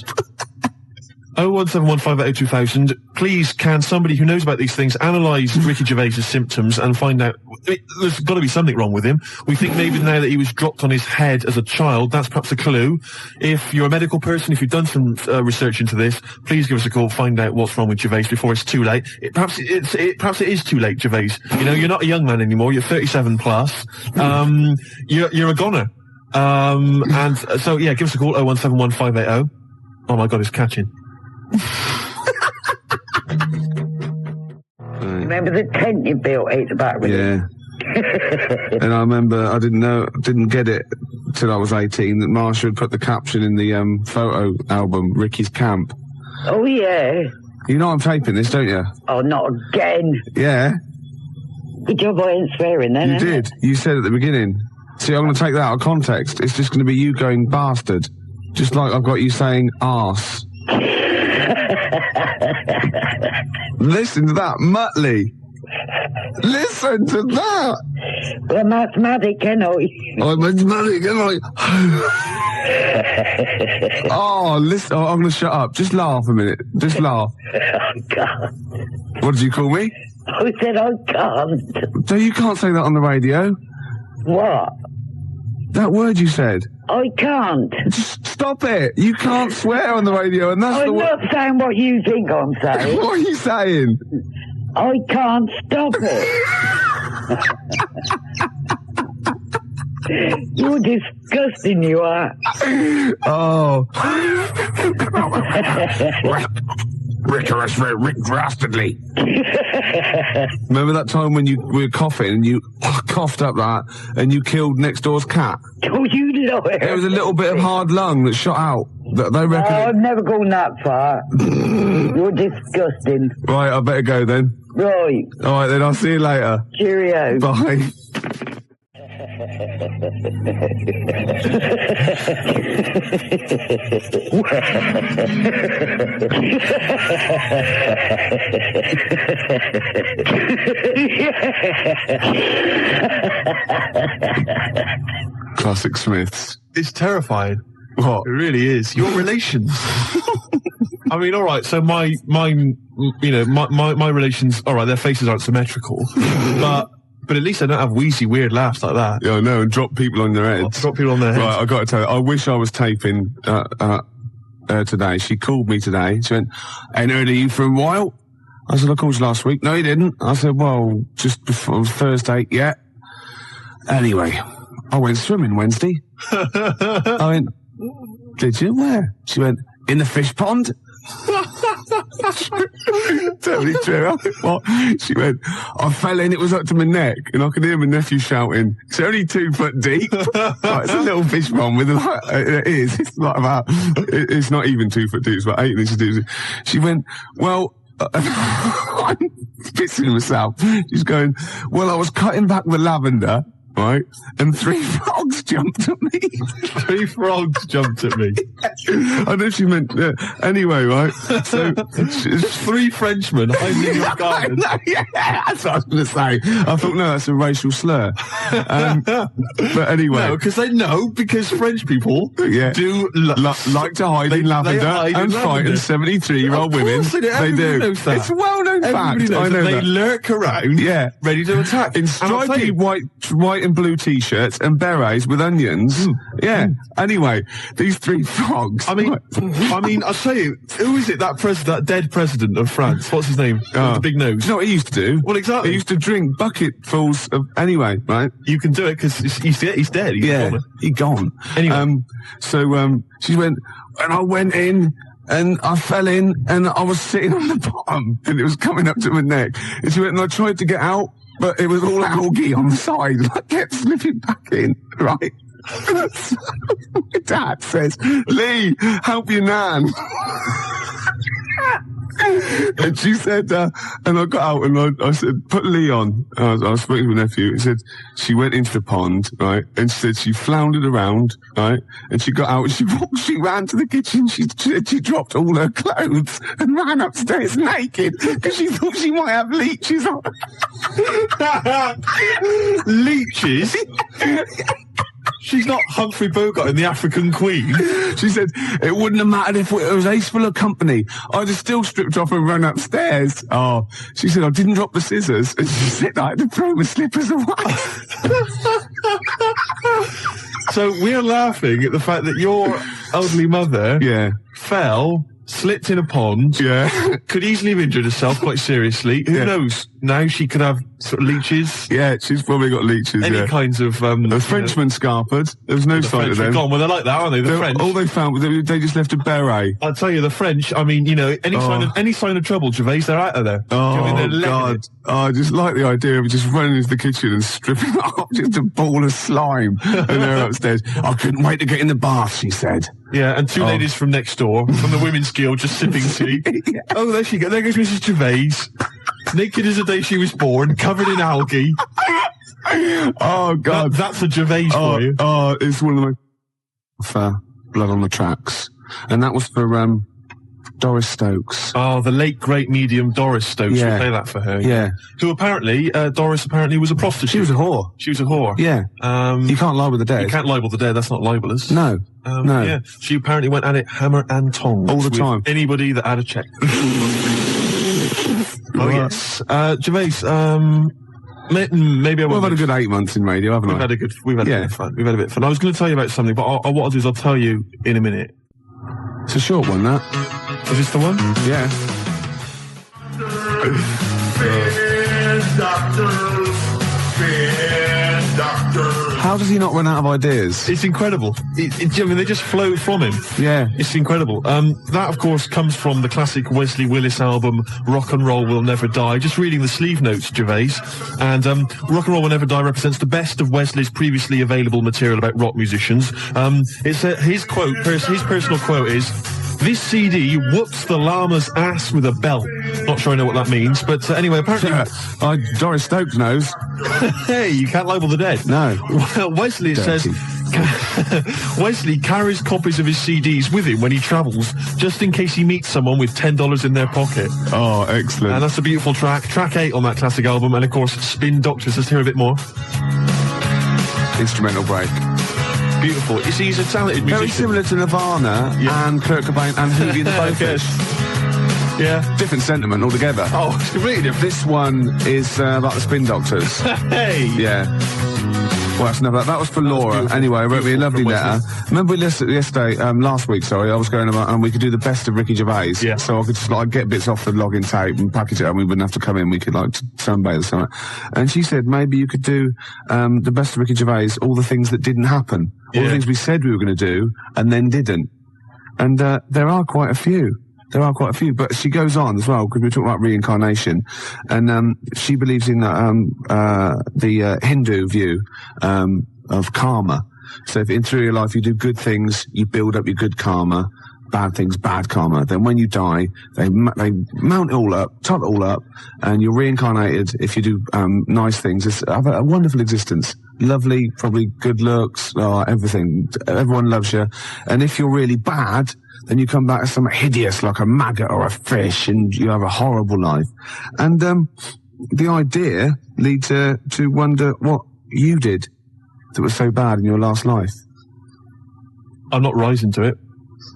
0171580 Please, can somebody who knows about these things analyse Ricky Gervais's symptoms and find out... there's got to be something wrong with him. We think maybe now that he was dropped on his head as a child, that's perhaps a clue. If you're a medical person, if you've done some research into this, please give us a call, find out what's wrong with Gervais before it's too late. Perhaps it is too late, Gervais. You know, you're not a young man anymore, you're 37 plus. You're a goner. And so, yeah, give us a call, 0171580. Oh my God, it's catching. Remember the tent you built at the back? Yeah. And I remember I didn't get it till I was 18 that Marsha had put the caption in the photo album, Ricky's Camp. Oh, yeah. You know I'm taping this, don't you? Oh, not again. Yeah. Good job I ain't swearing then. You did. You said at the beginning. See, I'm going to take that out of context. It's just going to be you going bastard. Just like I've got you saying arse. Listen to that, Muttley. Listen to that. Well, mathematic, can I? I'm mathematic, can I? Oh, listen. Oh, I'm going to shut up. Just laugh a minute. Just laugh. I can't. What did you call me? I said I can't. So you can't say that on the radio? What? That word you said. I can't. Just stop it. You can't swear on the radio, and that's I'm not saying what you think I'm saying. What are you saying? I can't stop it. You're disgusting, you are. Oh. Rick Dastardly. Remember that time when you were coughing and you coughed up that and you killed next door's cat? Oh, you liar. There was a little bit of hard lung that shot out. They reckon. Oh, I've never gone that far. You're disgusting. Right, I better go then. Right. All right, then I'll see you later. Cheerio. Bye. Classic Smiths. It's terrifying. What? It really is. Your relations. I mean, all right. So my relations. All right, their faces aren't symmetrical, but at least I don't have wheezy, weird laughs like that. Yeah, I know, and drop people on their heads. Drop people on their heads. Right, I got to tell you, I wish I was taping today. She called me today. She went, "Ain't heard of you for a while." I said, "I called you last week." "No, you didn't." I said, "Well, just before Thursday." "Yeah." Anyway, I went swimming Wednesday. I went, "Did you? Where?" She went, "In the fish pond." Totally true. What? She went, "I fell in, it was up to my neck," and I could hear my nephew shouting, "It's only 2 foot deep." Like, it's a little fish pond with it is. It's like about, it's not even 2 foot deep, it's about 8 inches deep. She went, "Well," I'm pissing myself. She's going, "Well, I was cutting back the lavender, right, and 3 frogs jumped at me." 3 frogs jumped at me. I know she meant, anyway, right, so... 3 Frenchmen hiding in your garden. Yeah, that's what I was going to say. I thought, no, that's a racial slur. But anyway... No, because French people do... like to hide in lavender and frighten 73-year-old women. They do. It's a well-known fact. I know they lurk around, ready to attack. In stripy white and blue t-shirts and berets with onions. Anyway, these 3 frogs dogs. I mean, I'll tell you, who is it? That dead president of France. What's his name? With the big nose. You know what he used to do? Well, exactly. He used to drink bucketfuls of anyway, right? You can do it because he's dead. He's gone. Anyway, she went, and I went in. And I fell in, and I was sitting on the bottom, and it was coming up to my neck. And she went, and I tried to get out, but it was all algae on the side. I kept slipping back in, right? My dad says, Lee, help your nan. And she said, and I got out and I said, put Lee on. I was speaking to my nephew. He said, she went into the pond, right? And she said she floundered around, right? And she got out and she ran to the kitchen. She dropped all her clothes and ran upstairs naked because she thought she might have leeches on. Leeches? She's not Humphrey Bogart in The African Queen. She said, it wouldn't have mattered if it was ace full of company. I'd have still stripped off and run upstairs. Oh, she said, I didn't drop the scissors. And she said, I had to throw my slippers away. So we're laughing at the fact that your elderly mother fell, slipped in a pond, could easily have injured herself quite seriously. Who knows? Now she could have sort of leeches. Yeah, she's probably got leeches. Any kinds of the Frenchmen scarpered. There was no sign of them. Gone. Well, they're like that, aren't they? The French. All they found was they just left a beret. I'll tell you, the French. I mean, any sign of trouble, Gervais, they're out of there. Oh God! I just like the idea of just running into the kitchen and stripping off just a ball of slime, and they're upstairs. I couldn't wait to get in the bath, she said. Yeah, and two ladies from next door, from the women's guild, just sipping tea. Oh, there she goes. There goes Mrs. Gervais. Naked as the day she was born, covered in algae. Oh, God. That's a Gervais for you. Oh, it's one of my... Blood on the Tracks. And that was for, Doris Stokes. Oh, the late great medium Doris Stokes. Yeah. We play that for her. Yeah. Who apparently, Doris apparently was a prostitute. She was a whore. She was a whore. Yeah. You can't libel the dead. You can't libel the dead, that's not libelous. No. No. Yeah. She apparently went at it hammer and tongs. All the time. Anybody that had a check. Oh, yes. Gervais, maybe I won't. We've had a good 8 months in radio, haven't we? We've had a bit of fun. We've had a bit of fun. I was going to tell you about something, but what I'll do is I'll tell you in a minute. It's a short one, that. Is this the one? Yeah. How does he not run out of ideas? It's incredible. I mean, they just flow from him. Yeah. It's incredible. That, of course, comes from the classic Wesley Willis album, Rock and Roll Will Never Die. Just reading the sleeve notes, Gervais. And Rock and Roll Will Never Die represents the best of Wesley's previously available material about rock musicians. His personal quote is, "This CD whoops the llama's ass with a belt." Not sure I know what that means, but anyway, apparently... Doris Stokes knows. Hey, you can't label the dead. No. Well, Wesley says... Wesley carries copies of his CDs with him when he travels, just in case he meets someone with $10 in their pocket. Oh, excellent. And that's a beautiful track. Track 8 on that classic album, and of course, Spin Doctors. Let's hear a bit more. Instrumental break. Beautiful. You see, he's a talented musician. Very similar to Nirvana and Kurt Cobain and Hoogie and the Blowfish. Yeah. Different sentiment altogether. Oh, it's completely different. This one is about the Spin Doctors. Hey! Yeah. Well, that's enough. That was for Laura. Anyway, wrote me a lovely letter. Remember we listened yesterday, last week, sorry, I was going about, and we could do the best of Ricky Gervais. Yeah. So I could just, get bits off the login tape and package it up, and we wouldn't have to come in, we could, sunbathe or something. And she said, maybe you could do, the best of Ricky Gervais, all the things that didn't happen. All the things we said we were going to do, and then didn't. And, there are quite a few. But she goes on as well, because we're talking about reincarnation, and she believes in the Hindu view of karma. So if through your life you do good things, you build up your good karma, bad things, bad karma. Then when you die, they mount it all up, top it all up, and you're reincarnated if you do nice things. It's a wonderful existence. Lovely, probably good looks, everything. Everyone loves you. And if you're really bad, then you come back as something hideous, like a maggot or a fish, and you have a horrible life. And the idea leads to wonder what you did that was so bad in your last life. I'm not rising to it.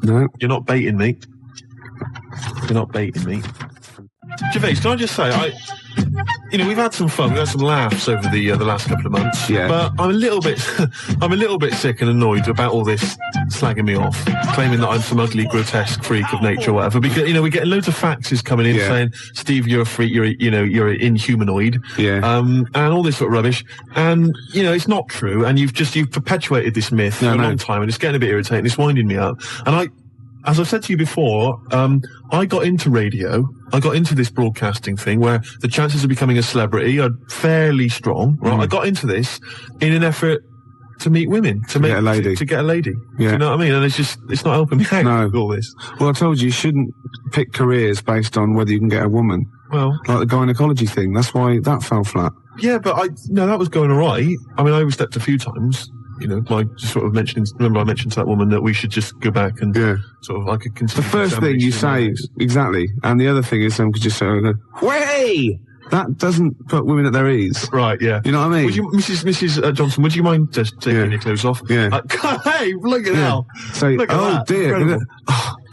No. You're not baiting me. You're not baiting me. Gervais, can I just say, you know, we've had some fun, we've had some laughs over the last couple of months. Yeah. But I'm a little bit, I'm a little bit sick and annoyed about all this slagging me off, claiming that I'm some ugly, grotesque freak of nature or whatever. Because, you know, we're getting loads of faxes coming in saying, Steve, you're a freak, you're an inhumanoid. Yeah. And all this sort of rubbish. And, you know, it's not true. And you've perpetuated this myth for a long time, and it's getting a bit irritating. It's winding me up. And as I've said to you before, I got into radio. I got into this broadcasting thing where the chances of becoming a celebrity are fairly strong. Right? I got into this in an effort to meet women, to get a lady. To get a lady. Yeah. Do you know what I mean? And it's not helping me out with all this. Well, I told you shouldn't pick careers based on whether you can get a woman. Well, like the gynecology thing. That's why that fell flat. Yeah, but that was going all right. I mean, I overstepped a few times. You know, just sort of remember I mentioned to that woman that we should just go back and sort of like a The first thing you say, exactly, and the other thing is someone could just say, "Way!" That doesn't put women at their ease. Right, yeah. You know what I mean? Would you, Mrs. Johnson, would you mind just taking your clothes off? Yeah. Hey, look at that. Say, look at that. Dear,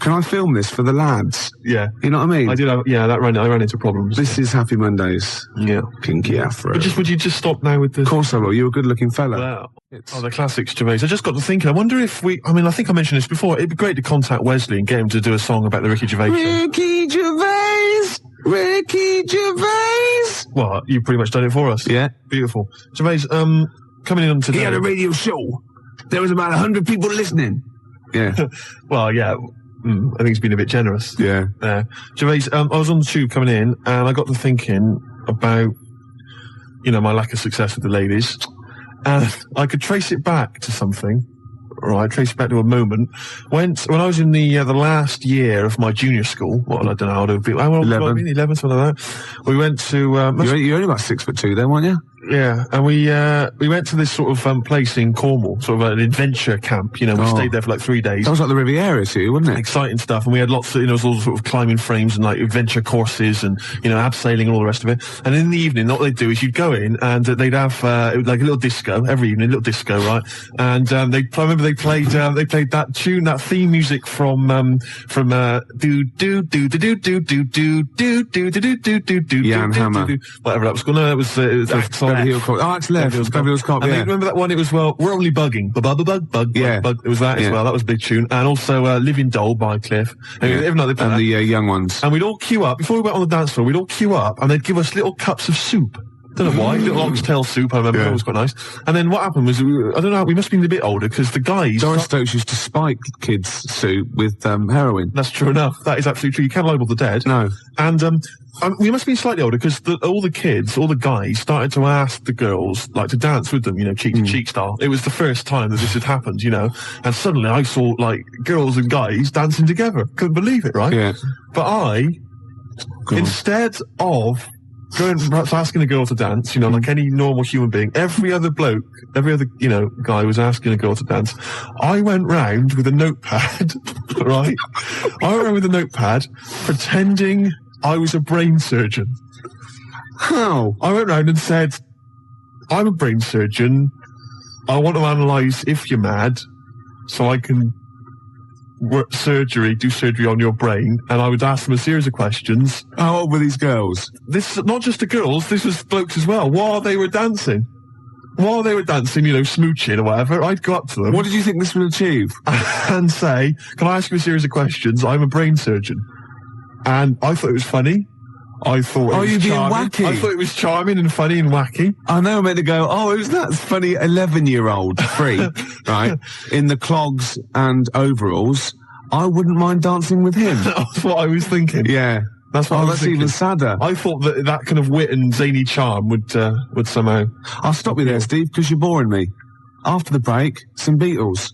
can I film this for the lads? Yeah. You know what I mean? I did have, I ran into problems. This is Happy Mondays. Yeah. Kinky afro. Would you just stop now with the... Of course I will. You're a good looking fella. Wow. The classics, Gervais. I just got to thinking, I wonder if I think I mentioned this before, it'd be great to contact Wesley and get him to do a song about the Ricky Gervais show. Ricky Gervais! Ricky Gervais! What? You've pretty much done it for us. Yeah. Beautiful. Gervais, coming in on today... He had a radio show. There was about 100 people listening. Yeah. Well, yeah. I think he's been a bit generous. Yeah. Gervais, I was on the tube coming in, and I got to thinking about, my lack of success with the ladies. And I could trace it back to something. Right, trace it back to a moment when I was in the last year of my junior school. Well, I don't know how to be. 11, something like that. We went to. You're only about 6'2", then, weren't you? Yeah, and we went to this sort of place in Cornwall, sort of an adventure camp. We stayed there for like 3 days. That was like the Riviera to you, wasn't it? Exciting stuff, and we had lots of, all sort of climbing frames and like adventure courses and abseiling and all the rest of it. And in the evening, what they'd do is you'd go in and they'd have like a little disco every evening, a little disco, right? And I remember they played that tune, that theme music from do do do do do do do do do do do do do do Jan Hammer, whatever that was called. No, it was Axel. Beverly Hills Cop. And then remember that one? It was we're only bugging. Bug. It was that as well. That was a big tune. And also Living Doll by Cliff. And the young ones. And we'd all queue up before we went on the dance floor. We'd all queue up, and they'd give us little cups of soup. Don't know why. Little oxtail soup. I remember it was quite nice. And then what happened was I don't know. We must have been a bit older because the guys. Doris Stokes used to spike kids' soup with heroin. That's true enough. That is absolutely true. You can't libel the dead. No. And we must have been slightly older because all the guys started to ask the girls like to dance with them, cheek to cheek style. It was the first time that this had happened, and suddenly I saw like girls and guys dancing together. Couldn't believe it, right? Yeah. But instead of going perhaps asking a girl to dance, like any normal human being, every other guy was asking a girl to dance. I went round with a notepad, right? I went round with a notepad pretending I was a brain surgeon. How? I went round and said, I'm a brain surgeon. I want to analyse if you're mad so I can do surgery on your brain. And I would ask them a series of questions. How old were these girls? This not just the girls, this was blokes as well. While they were dancing, smooching or whatever, I'd go up to them. What did you think this would achieve? And say, can I ask you a series of questions? I'm a brain surgeon. And I thought it was funny. I thought it was being charming. wacky? I thought it was charming and funny and wacky. I know I'm meant to go, who's that funny 11-year-old freak, right, in the clogs and overalls? I wouldn't mind dancing with him. That's what I was thinking. Yeah. That's what I was thinking. Even sadder. I thought that kind of wit and zany charm would somehow... I'll stop you there, Steve, because you're boring me. After the break, some Beatles.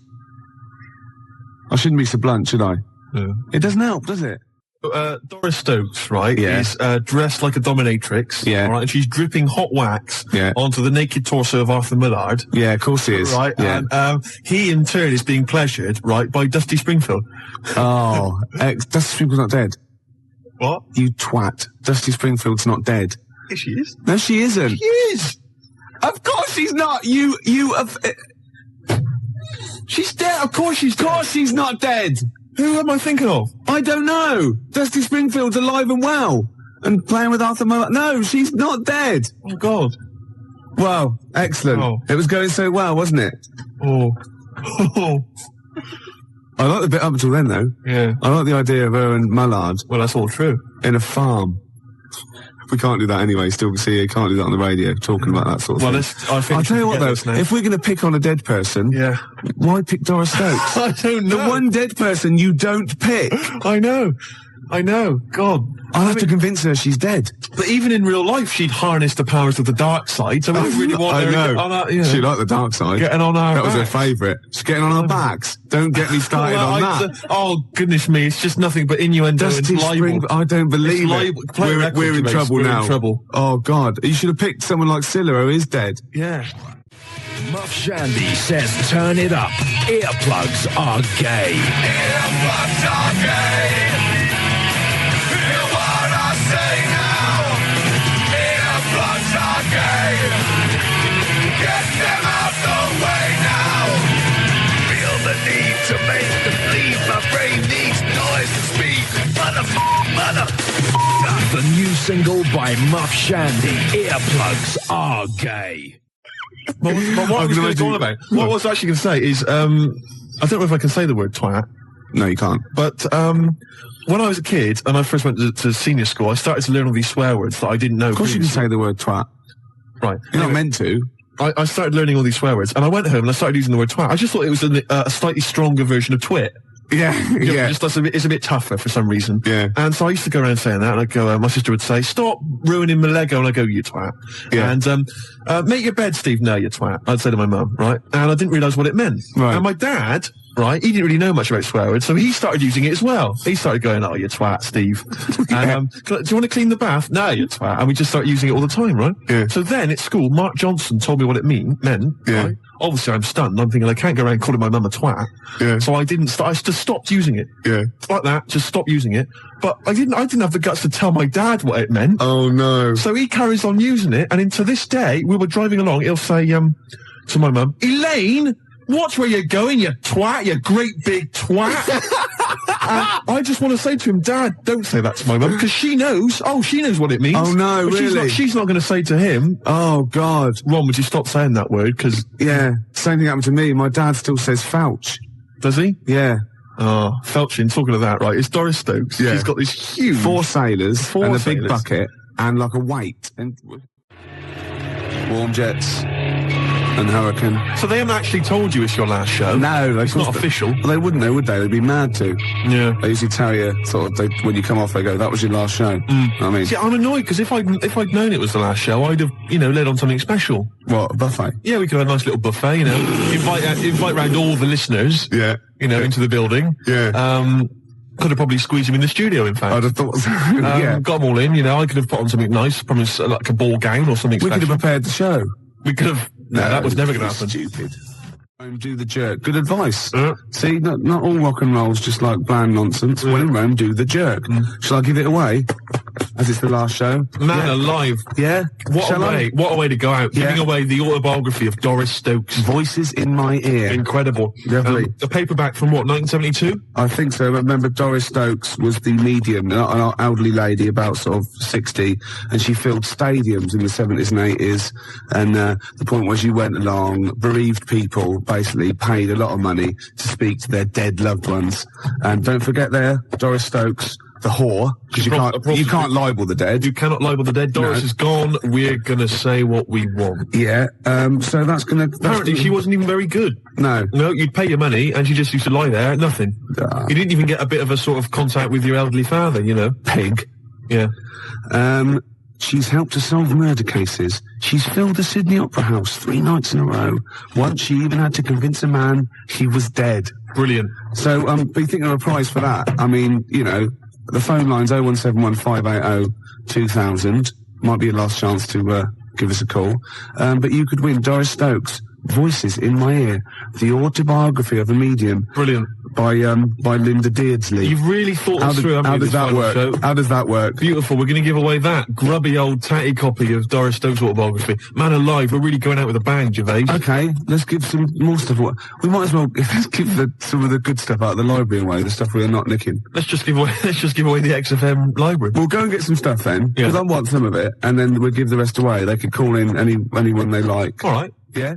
I shouldn't be so blunt, should I? Yeah. It doesn't help, does it? Doris Stokes, right, is dressed like a dominatrix, right, and she's dripping hot wax onto the naked torso of Arthur Millard. Yeah, of course he is. Right, yeah. And he in turn is being pleasured, right, by Dusty Springfield. Oh, Dusty Springfield's not dead. What? You twat. Dusty Springfield's not dead. Yes, she is. No, she isn't. She is. Of course she's not. She's dead. Of course she's dead. Of course she's not dead. Who am I thinking of? I don't know. Dusty Springfield's alive and well. and playing with Arthur Miller. No, she's not dead. Oh, God. Wow, excellent. Oh. It was going so well, wasn't it? Oh. I like the bit up until then, though. Yeah. I like the idea of her and Mullard. Well, that's all true. In a farm. We can't do that anyway, still see you can't do that on the radio, talking about that sort of thing. I think I'll tell you what though, if we're going to pick on a dead person, why pick Doris Stokes? I don't know. The one dead person you don't pick. I know. God. I'll have to convince her she's dead. But even in real life, she'd harness the powers of the dark side, so we don't really want her to get on our, She liked the dark side. Getting on our That was her backs. favourite. She's getting on our backs. Don't get me started on that. Oh, goodness me, it's just nothing but innuendo and libel. I don't believe it. We're in trouble now. Oh, God. You should have picked someone like Scylla, who is dead. Yeah. Muff Shandy says turn it up. Earplugs are gay. Earplugs are gay. Hear what I say now. Earplugs are gay. Get them out the way now. Feel the need to make the bleed. My brain needs noise to speak. Mother. The new single by Muff Shandy. Earplugs are gay. But what I was going to go on about, what I was actually going to say is, I don't know if I can say the word twat. No, you can't. But when I was a kid and I first went to senior school, I started to learn all these swear words that I didn't know. Of course you can say the word twat. Right. You're not meant to. I started learning all these swear words, and I went home and I started using the word twat. I just thought it was a slightly stronger version of twit. Yeah. Just it's a bit tougher for some reason. Yeah. And so I used to go around saying that, and I'd go, my sister would say, "Stop ruining my Lego," and I go, "You twat." Yeah. And make your bed, Steve. No, you twat. I'd say to my mum, right? And I didn't realise what it meant. Right. And my dad, right? He didn't really know much about swear words, so he started using it as well. He started going, "Oh, you twat, Steve." And do you want to clean the bath? No, you twat. And we just started using it all the time, right? Yeah. So then at school, Mark Johnson told me what it meant. Yeah. Right? Obviously, I'm stunned. I'm thinking I can't go around calling my mum a twat. Yeah. So I didn't. I just stopped using it. Yeah. Like that. Just stopped using it. But I didn't have the guts to tell my dad what it meant. Oh no. So he carries on using it, and to this day, we were driving along. He'll say to my mum, "Elaine, watch where you're going, you twat, you great big twat." And I just want to say to him, "Dad, don't say that to my mum, because she knows. Oh, she knows what it means." Oh no, but really? She's not going to say to him, "Oh God, Ron, would you stop saying that word?" Because same thing happened to me. My dad still says "fouch." Does he? Yeah. Oh, felching. Talking of that, right? It's Doris Stokes. Yeah. She's got this huge 4 sailors and a big sailors. bucket and like a weight and warm jets and hurricane. So they haven't actually told you it's your last show? No, it's not official. They wouldn't, would they? They'd be mad to. Yeah. They usually tell you, when you come off, they go, "That was your last show." You know what I mean? See, I'm annoyed because if I'd known it was the last show, I'd have, led on something special. What, a buffet? Yeah, we could have a nice little buffet, invite round all the listeners. Yeah. Into the building. Yeah. Could have probably squeezed him in the studio, in fact. I'd have thought so. Yeah. Got them all in, I could have put on something nice, probably like a ball gown or something We special. could have prepared the show. We could have... No, that was never going to happen. Stupid. Rome, do the jerk. Good advice. See, not all rock and roll's just like bland nonsense. When in Rome, do the jerk. Shall I give it away? As it's the last show? Man alive. Yeah? What a way to go out. Yeah. Giving away the autobiography of Doris Stokes. Voices in my ear. Incredible. Lovely. A paperback from what, 1972? I think so. Remember, Doris Stokes was the medium, an elderly lady, about sort of 60, and she filled stadiums in the 70s and 80s. And the point was, you went along, bereaved people basically paid a lot of money to speak to their dead loved ones. And don't forget Doris Stokes, the whore, because you can't libel the dead. You cannot libel the dead. Doris is gone. We're gonna say what we want. Yeah. So that's gonna. Apparently, she wasn't even very good. No. No, you'd pay your money, and she just used to lie there, nothing. You didn't even get a bit of a sort of contact with your elderly father, Pig. Yeah. She's helped to solve murder cases. She's filled the Sydney Opera House 3 nights in a row. Once she even had to convince a man he was dead. Brilliant. So, be thinking of a prize for that. I mean, the phone line's 0171 580 2000. Might be your last chance to give us a call. But you could win Doris Stokes, Voices in My Ear, the autobiography of a medium. Brilliant. by Linda Beardsley. You've really thought this through, haven't you, this final show? How does that work? Beautiful. We're going to give away that grubby old tatty copy of Doris Stokes' autobiography. Man alive, we're really going out with a bang, Gervais. Okay, let's give some more stuff away. We might as well let's give some of the good stuff out of the library away, the stuff we're not nicking. Let's just give away the XFM library. We'll go and get some stuff then, because I want some of it, and then we'll give the rest away. They could call in anyone they like. All right. Yeah?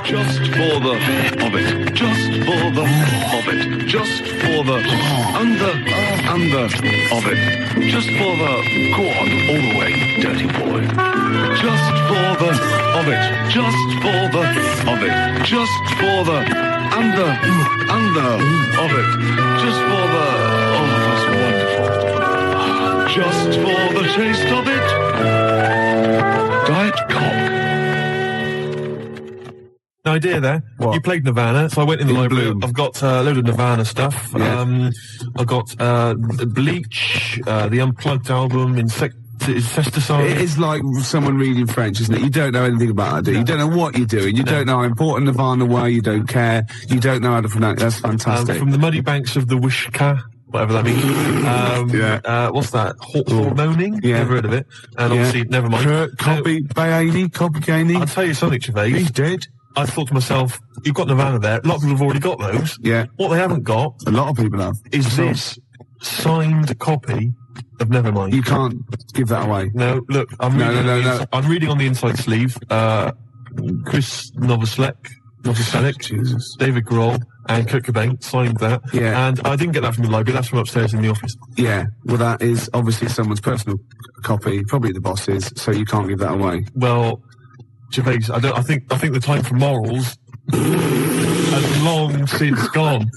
Just for the Hobbit. Just for the Hobbit. Just for the under Hobbit. Just for the go on all the way, dirty boy. Just for the Hobbit. Just for the Hobbit. Just for the under Hobbit. Just for the that's wonderful. Just for the taste of it. Diet Coke. Idea there. What? You played Nirvana, so I went in the library. I've got a load of Nirvana stuff. Yeah. I've got Bleach, the Unplugged album, Insecticide. It is like someone reading French, isn't it? You don't know anything about it, do you? You don't know what you're doing. You don't know how important Nirvana were. You don't care. You don't know how to pronounce. That's fantastic. From the muddy banks of the Wishkah. Whatever that means. What's that? Hormoning? Yeah. Never heard of it. And obviously, never mind. Cobain. I'll tell you something, Gervais. He's dead. I thought to myself, you've got Nirvana there. A lot of people have already got those. Yeah. What they haven't got, a lot of people have, is this signed copy of Nevermind. You can't give that away. No, look, I'm reading on the inside sleeve. Chris Novoselic, Jesus. David Grohl, and Kurt Cobain signed that. Yeah. And I didn't get that from the library. That's from upstairs in the office. Yeah. Well, that is obviously someone's personal copy, probably the boss's. So you can't give that away. Well, Gervais, I think the time for morals has long since gone.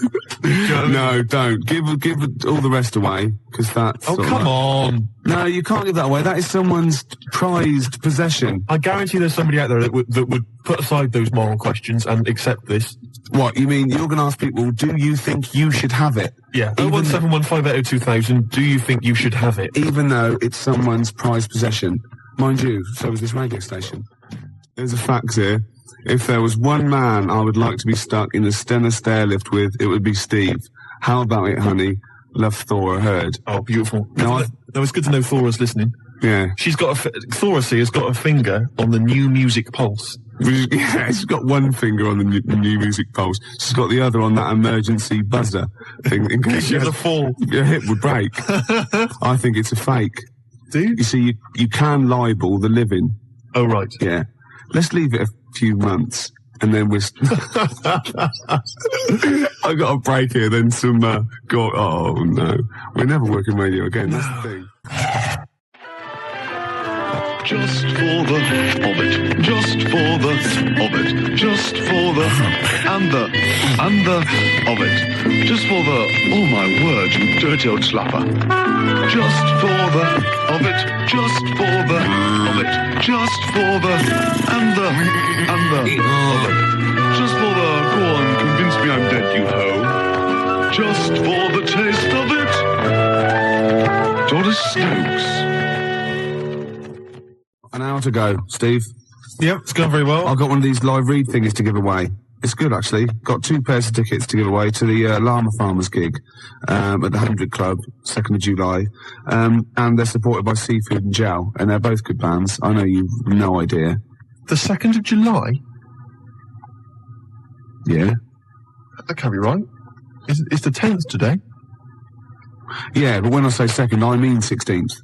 No, don't give all the rest away, because that's. Oh, come on! No, you can't give that away. That is someone's prized possession. I guarantee there's somebody out there that would put aside those moral questions and accept this. What you mean? You're going to ask people, do you think you should have it? Yeah. 01715802000. Do you think you should have it? Even though it's someone's prized possession, mind you. So is this radio station. There's a fact here. If there was one man I would like to be stuck in a Stena stairlift with, it would be Steve. How about it, honey? Love Thora Heard. Oh, beautiful. No, it's good to know Thora's listening. Yeah. She's got Thora has got a finger on the New Music Pulse. Yeah, she's got one finger on the new Music Pulse. She's got the other on that emergency buzzer thing in case she has a fall. Your hip would break. I think it's a fake. Do you? You see, you can libel the living. Oh, right. Yeah. Let's leave it a few months, and then we're... I got a break here, then some... oh, no. We're never working radio again, that's the thing. Just for the Hobbit. Just for the Hobbit. Just for the under Hobbit. Just for the, oh my word, you dirty old slapper. Just for the Hobbit. Just for the Hobbit. Just for the under Hobbit. Just for the, go on, convince me I'm dead, you hoe. Just for the taste of it. Doris Stokes. An hour to go, Steve. Yep, it's going very well. I've got one of these live read things to give away. It's good, actually. Got 2 pairs of tickets to give away to the Llama Farmers gig at the 100 Club, 2nd of July. And they're supported by Seafood and Gel, and they're both good bands. I know you've no idea. The 2nd of July? Yeah. That can't be right. It's the 10th today. Yeah, but when I say 2nd, I mean 16th.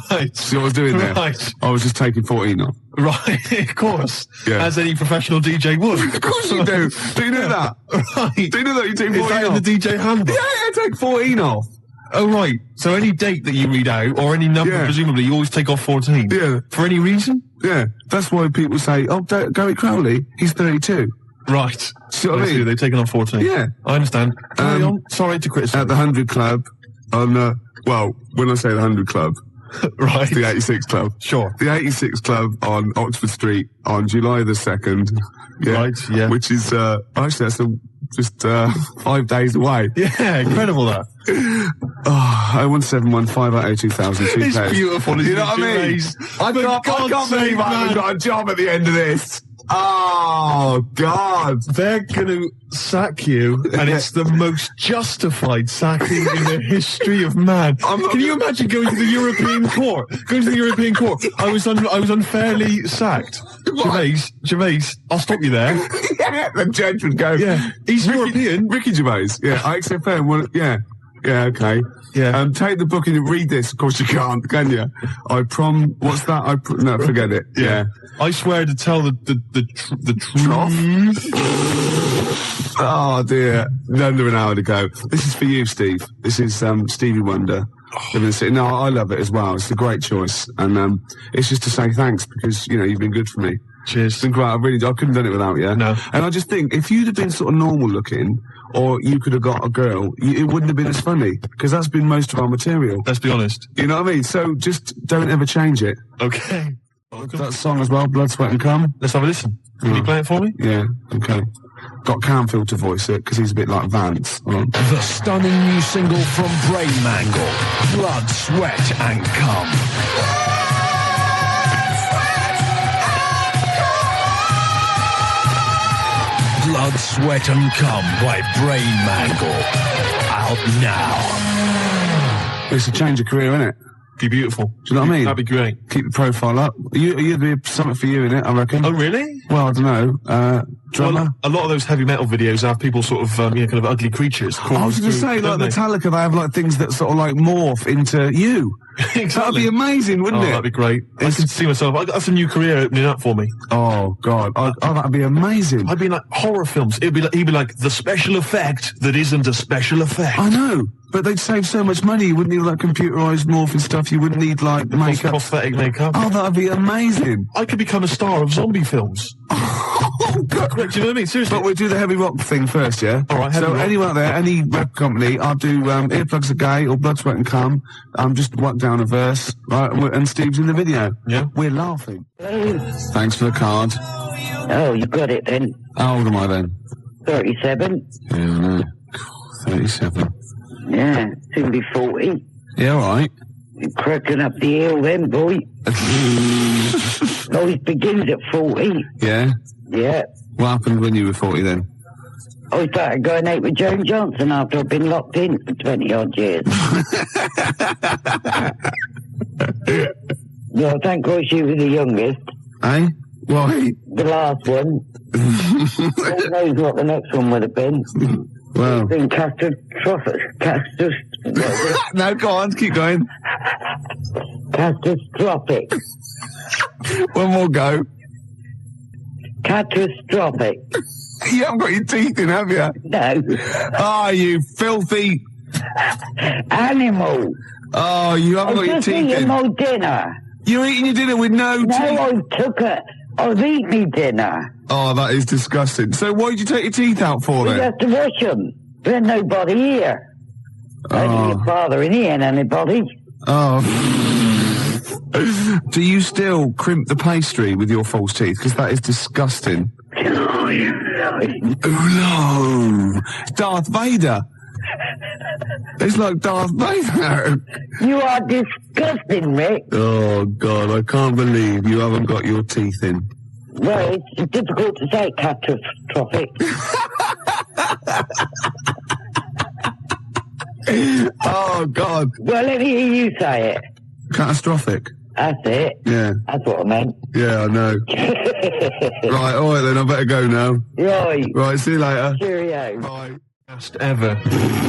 Right. See what I was doing there? Right. I was just taking 14 off. Right, of course. Yeah. As any professional DJ would. Of course you do. Do you know that? Right. Do you know that you take 14 off? Is that off? in the DJ handbook? Yeah, I take 14 off. Oh, right. So any date that you read out, or any number, presumably, you always take off 14? Yeah. For any reason? Yeah. That's why people say, oh, Gary Crowley, he's 32. Right. See what I mean? They've taken off 14. Yeah. I understand. Carry on. Sorry to criticise. At the 100 Club, on, well, when I say the 100 Club, right. The 86 Club. Sure. The 86 Club on Oxford Street on July the 2nd. Yeah. Right, yeah. Which is, actually, that's just 5 days away. Yeah, incredible that. 01715802000. It's beautiful, isn't you know what I mean? I can't believe I haven't got a job at the end of this. Oh, God. They're gonna sack you, and it's the most justified sacking in the history of man. Can you imagine going to the European Court? Going to the European Court. I was unfairly sacked. Gervais, I'll stop you there. Yeah, the judge would go. Yeah, he's European. Ricky Gervais. Yeah, XFM. Well, yeah. Yeah, okay. Yeah. Take the book and read this. Of course you can't, can you? What's that? No, forget it. Yeah. I swear to tell the truth. Oh dear. Under an hour to go. This is for you, Steve. This is, Stevie Wonder. No, I love it as well. It's a great choice. And, it's just to say thanks because, you know, you've been good for me. Cheers. It's been great. I couldn't have done it without you. No. And I just think, if you'd have been sort of normal looking, or you could have got a girl, it wouldn't have been as funny. Because that's been most of our material. Let's be honest. You know what I mean? So just don't ever change it. Okay. That song as well, Blood, Sweat and Cum. Let's have a listen. Can you play it for me? Yeah, okay. Got Canfield to voice it, because he's a bit like Vance. The stunning new single from Brain Mangle, Blood, Sweat and Cum. Blood, Sweat and Cum by Brain Mangle. Out now. It's a change of career, isn't it? Be beautiful. Do you know what I mean? That'd be great. Keep the profile up. You'd be something for you in it, I reckon. Oh, really? Well, I don't know. Drummer? Well, a lot of those heavy metal videos have people sort of, kind of ugly creatures. I was going to say, like Metallica, they have like things that sort of like morph into you. Exactly. That'd be amazing, wouldn't it? That'd be great. I could see myself. That's a new career opening up for me. Oh, God. That'd be amazing. I'd be like horror films. He'd be like the special effect that isn't a special effect. I know. But they'd save so much money. You wouldn't need like computerised morphing stuff. You wouldn't need like makeup. Prosthetic makeup. Oh, that'd be amazing. I could become a star of zombie films. Oh, God. Do you know what I mean? Seriously. But we'll do the heavy rock thing first, yeah? Alright, so anyone out there, any rap company, I'll do Earplugs Are Gay or Blood, Sweat and Cum. Just whack down a verse, right? And Steve's in the video. Yeah. We're laughing. Thanks for the card. Oh, you got it then. How old am I then? 37. Yeah, I know. 37. Yeah, soon be 40. Yeah, alright. You're cracking up the hill then, boy. Always begins at 40. Yeah? Yeah. What happened when you were 40 then? I started going out with Joan Johnson after I've been locked in for 20-odd years. Well, thank God she was the youngest. Eh? Why? The last one. Who knows what the next one would have been. Well. It's been catastrophic. No, go on, keep going. Catastrophic. One more go. Catastrophic. You haven't got your teeth in, have you? No. Oh, you filthy animal. Oh, you haven't got your teeth in. I'm just eating my dinner. You're eating your dinner with no teeth? No, I've eaten my dinner. Oh, that is disgusting. So why did you take your teeth out for then? We have to wash them. There's nobody here. Only your father and he ain't anybody. Oh. Do you still crimp the pastry with your false teeth? Because that is disgusting. Oh, no. Darth Vader. It's like Darth Vader. You are disgusting, Rick. Oh, God, I can't believe you haven't got your teeth in. Well, it's difficult to say catastrophic. Oh, God. Well, let me hear you say it. Catastrophic. That's it. Yeah. That's what I meant. Yeah, I know. Right, all right then, I better go now. Right. Right, see you later. Cheerio. Bye. Best ever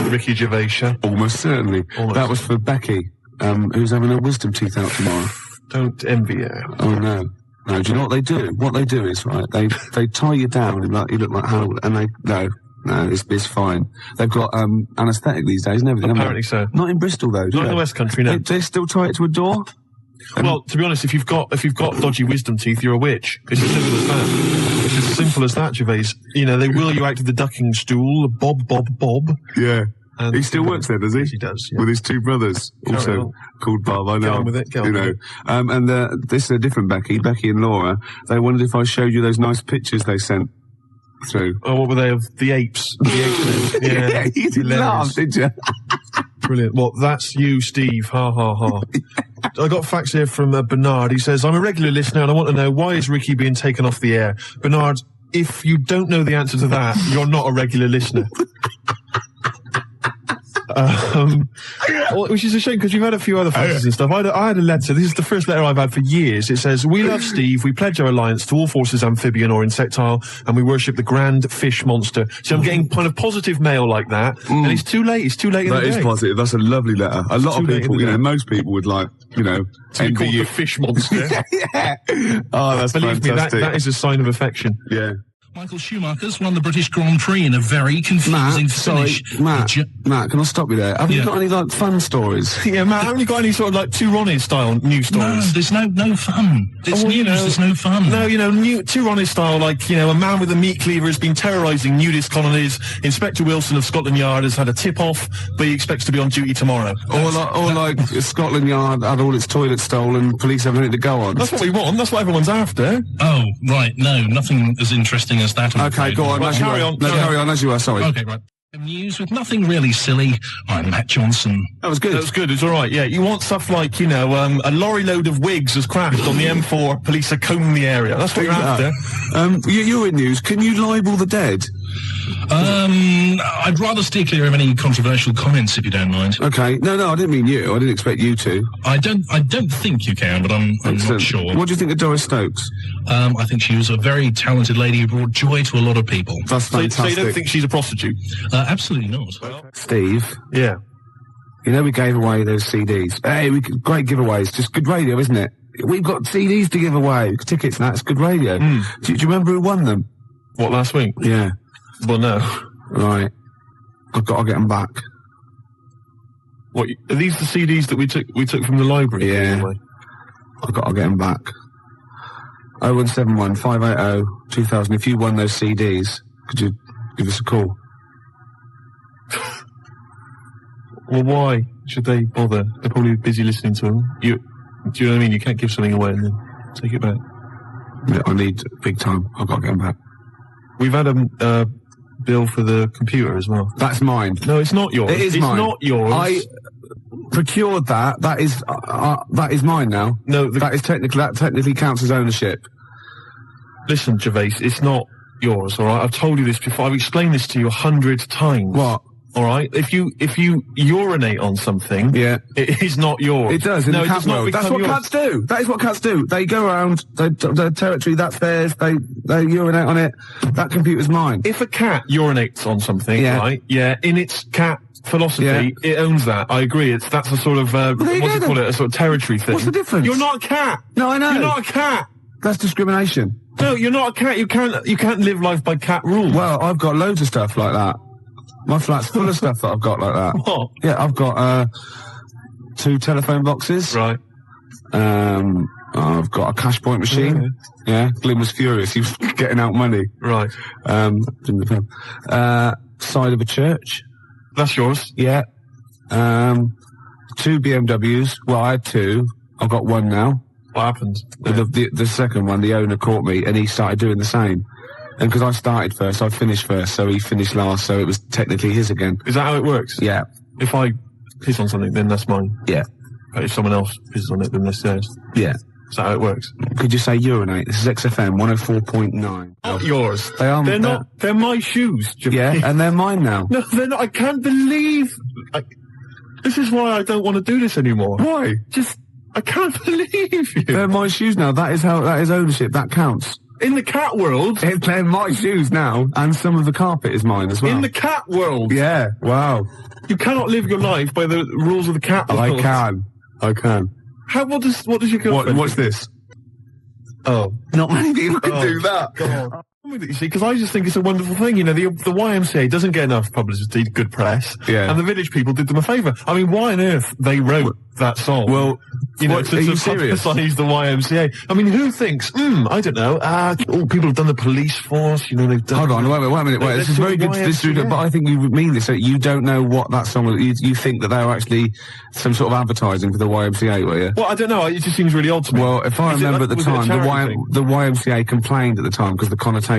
Ricky Gervais show. Almost certainly. Almost. That was for Becky, who's having her wisdom teeth out tomorrow. Don't envy her. Oh, no. No, do you know what they do? What they do is, right, they tie you down and you look like Hannibal, and no, it's fine. They've got anaesthetic these days and everything. Apparently so. Not in Bristol though, do Not they? in the West Country, no. They still tie it to a door? Well, to be honest, if you've got dodgy wisdom teeth, you're a witch. It's as simple as that. It's as simple as that, Gervais. You know, they wheel you out to the ducking stool, Bob. Yeah. And he still works there, does he? He does, yeah. With his two brothers, also called Bob. I know. Get on with it, get on with it. And this is a different Becky and Laura. They wondered if I showed you those nice pictures they sent through. Oh, what were they of the apes? The apes. Yeah, you didn't laugh, did you? Brilliant. Well, that's you, Steve. Ha ha ha. I got facts here from Bernard. He says, I'm a regular listener and I want to know, why is Ricky being taken off the air? Bernard, if you don't know the answer to that, you're not a regular listener. Which is a shame, because you've had a few other faxes and stuff. I had a letter. This is the first letter I've had for years. It says, we love Steve. We pledge our alliance to all forces, amphibian or insectile, and we worship the grand fish monster. So I'm getting kind of positive mail like that, and it's too late. It's too late in the day. That is positive. That's a lovely letter. A lot of people, most people would like, envy you. The fish monster. Yeah. Oh, that's Believe fantastic. me, that is a sign of affection. Yeah. Michael Schumacher's won the British Grand Prix in a very confusing finish. Matt, can I stop you there? Have you got any, fun stories? Yeah, Matt, haven't you got any sort of, Two Ronnies style news stories? No, there's no fun. It's news, there's no fun. No, Two Ronnies style, a man with a meat cleaver has been terrorising nudist colonies. Inspector Wilson of Scotland Yard has had a tip-off, but he expects to be on duty tomorrow. Or Scotland Yard had all its toilets stolen, police have nothing to go on. That's what we want, that's what everyone's after. Oh, right, no, nothing as interesting as that. Okay, go on. Carry on as you are, sorry. Okay, right. News with nothing really silly. I'm Matt Johnson. That was good. That was good. It's all right. Yeah, you want stuff like, a lorry load of wigs has crashed on the M4. Police are combing the area. That's what you're after. You're in news. Can you libel the dead? I'd rather steer clear of any controversial comments, if you don't mind. Okay. No, I didn't mean you. I didn't expect you to. I don't think you can, but I'm not sure. What do you think of Doris Stokes? I think she was a very talented lady who brought joy to a lot of people. That's fantastic. So you don't think she's a prostitute? Absolutely not. Steve? Yeah. We gave away those CDs. Hey, great giveaways. Just good radio, isn't it? We've got CDs to give away. Tickets and that's good radio. Do you remember who won them? What, last week? Yeah. Well, no. Right. I've got to get them back. What, are these the CDs that we took from the library? Yeah. I've got to get them back. 0171 580 2000. If you won those CDs, could you give us a call? Well, why should they bother? They're probably busy listening to them. Do you know what I mean? You can't give something away and then take it back. Yeah, I need big time. I've got to get them back. We've had a bill for the computer as well. That's mine. No, it's not yours. It is mine. It's not yours. I procured that. That is mine now. No, that technically counts as ownership. Listen, Gervais, it's not yours, all right? I've told you this before. I've explained this to you 100 times. What? All right? If you urinate on something, it is not yours. It does. In the cat world. That's what cats do. That is what cats do. They go around their territory. That's theirs. They urinate on it. That computer's mine. If a cat urinates on something, right? Yeah. In its cat philosophy, it owns that. I agree. That's a sort of what do you call it? A sort of territory thing. What's the difference? You're not a cat. No, I know. You're not a cat. That's discrimination. No, you're not a cat. You can't live life by cat rules. Well, I've got loads of stuff like that. My flat's full of stuff that I've got like that. What? Yeah, I've got 2 telephone boxes. Right. I've got a cash point machine. Yeah. Glyn was furious. He was getting out money. Right. Side of a church. That's yours. Yeah. 2 BMWs. Well, I had 2. I've got 1 now. What happened? The second one, the owner caught me and he started doing the same. And because I started first, I finished first, so he finished last, so it was technically his again. Is that how it works? Yeah. If I piss on something, then that's mine. Yeah. But if someone else pisses on it, then that's theirs. Yeah. Is that how it works? Could you say urinate? This is XFM 104.9. Not yours. They are. They're not. They're my shoes. Yeah, and they're mine now. No, they're not. I can't believe. This is why I don't want to do this anymore. Why? I can't believe you. They're my shoes now. That is ownership. That counts. In the cat world? They're my shoes now, and some of the carpet is mine as well. In the cat world? Yeah, wow. You cannot live your life by the rules of the cat world. I can. What does your girlfriend What's this? Oh. Not many people can do that. God. You see, because I just think it's a wonderful thing. The YMCA doesn't get enough publicity, good press. Yeah. And the Village People did them a favour. I mean, why on earth they wrote that song? Well, to publicise the YMCA. I mean, who thinks, I don't know, people have done the police force, they've done... Hold on, wait a minute, this is very good, but I think you mean this, so you don't know what that song was, you think that they were actually some sort of advertising for the YMCA, were you? Well, I don't know, it just seems really odd to me. Well, if I remember at the time, the YMCA complained at the time because of the connotations.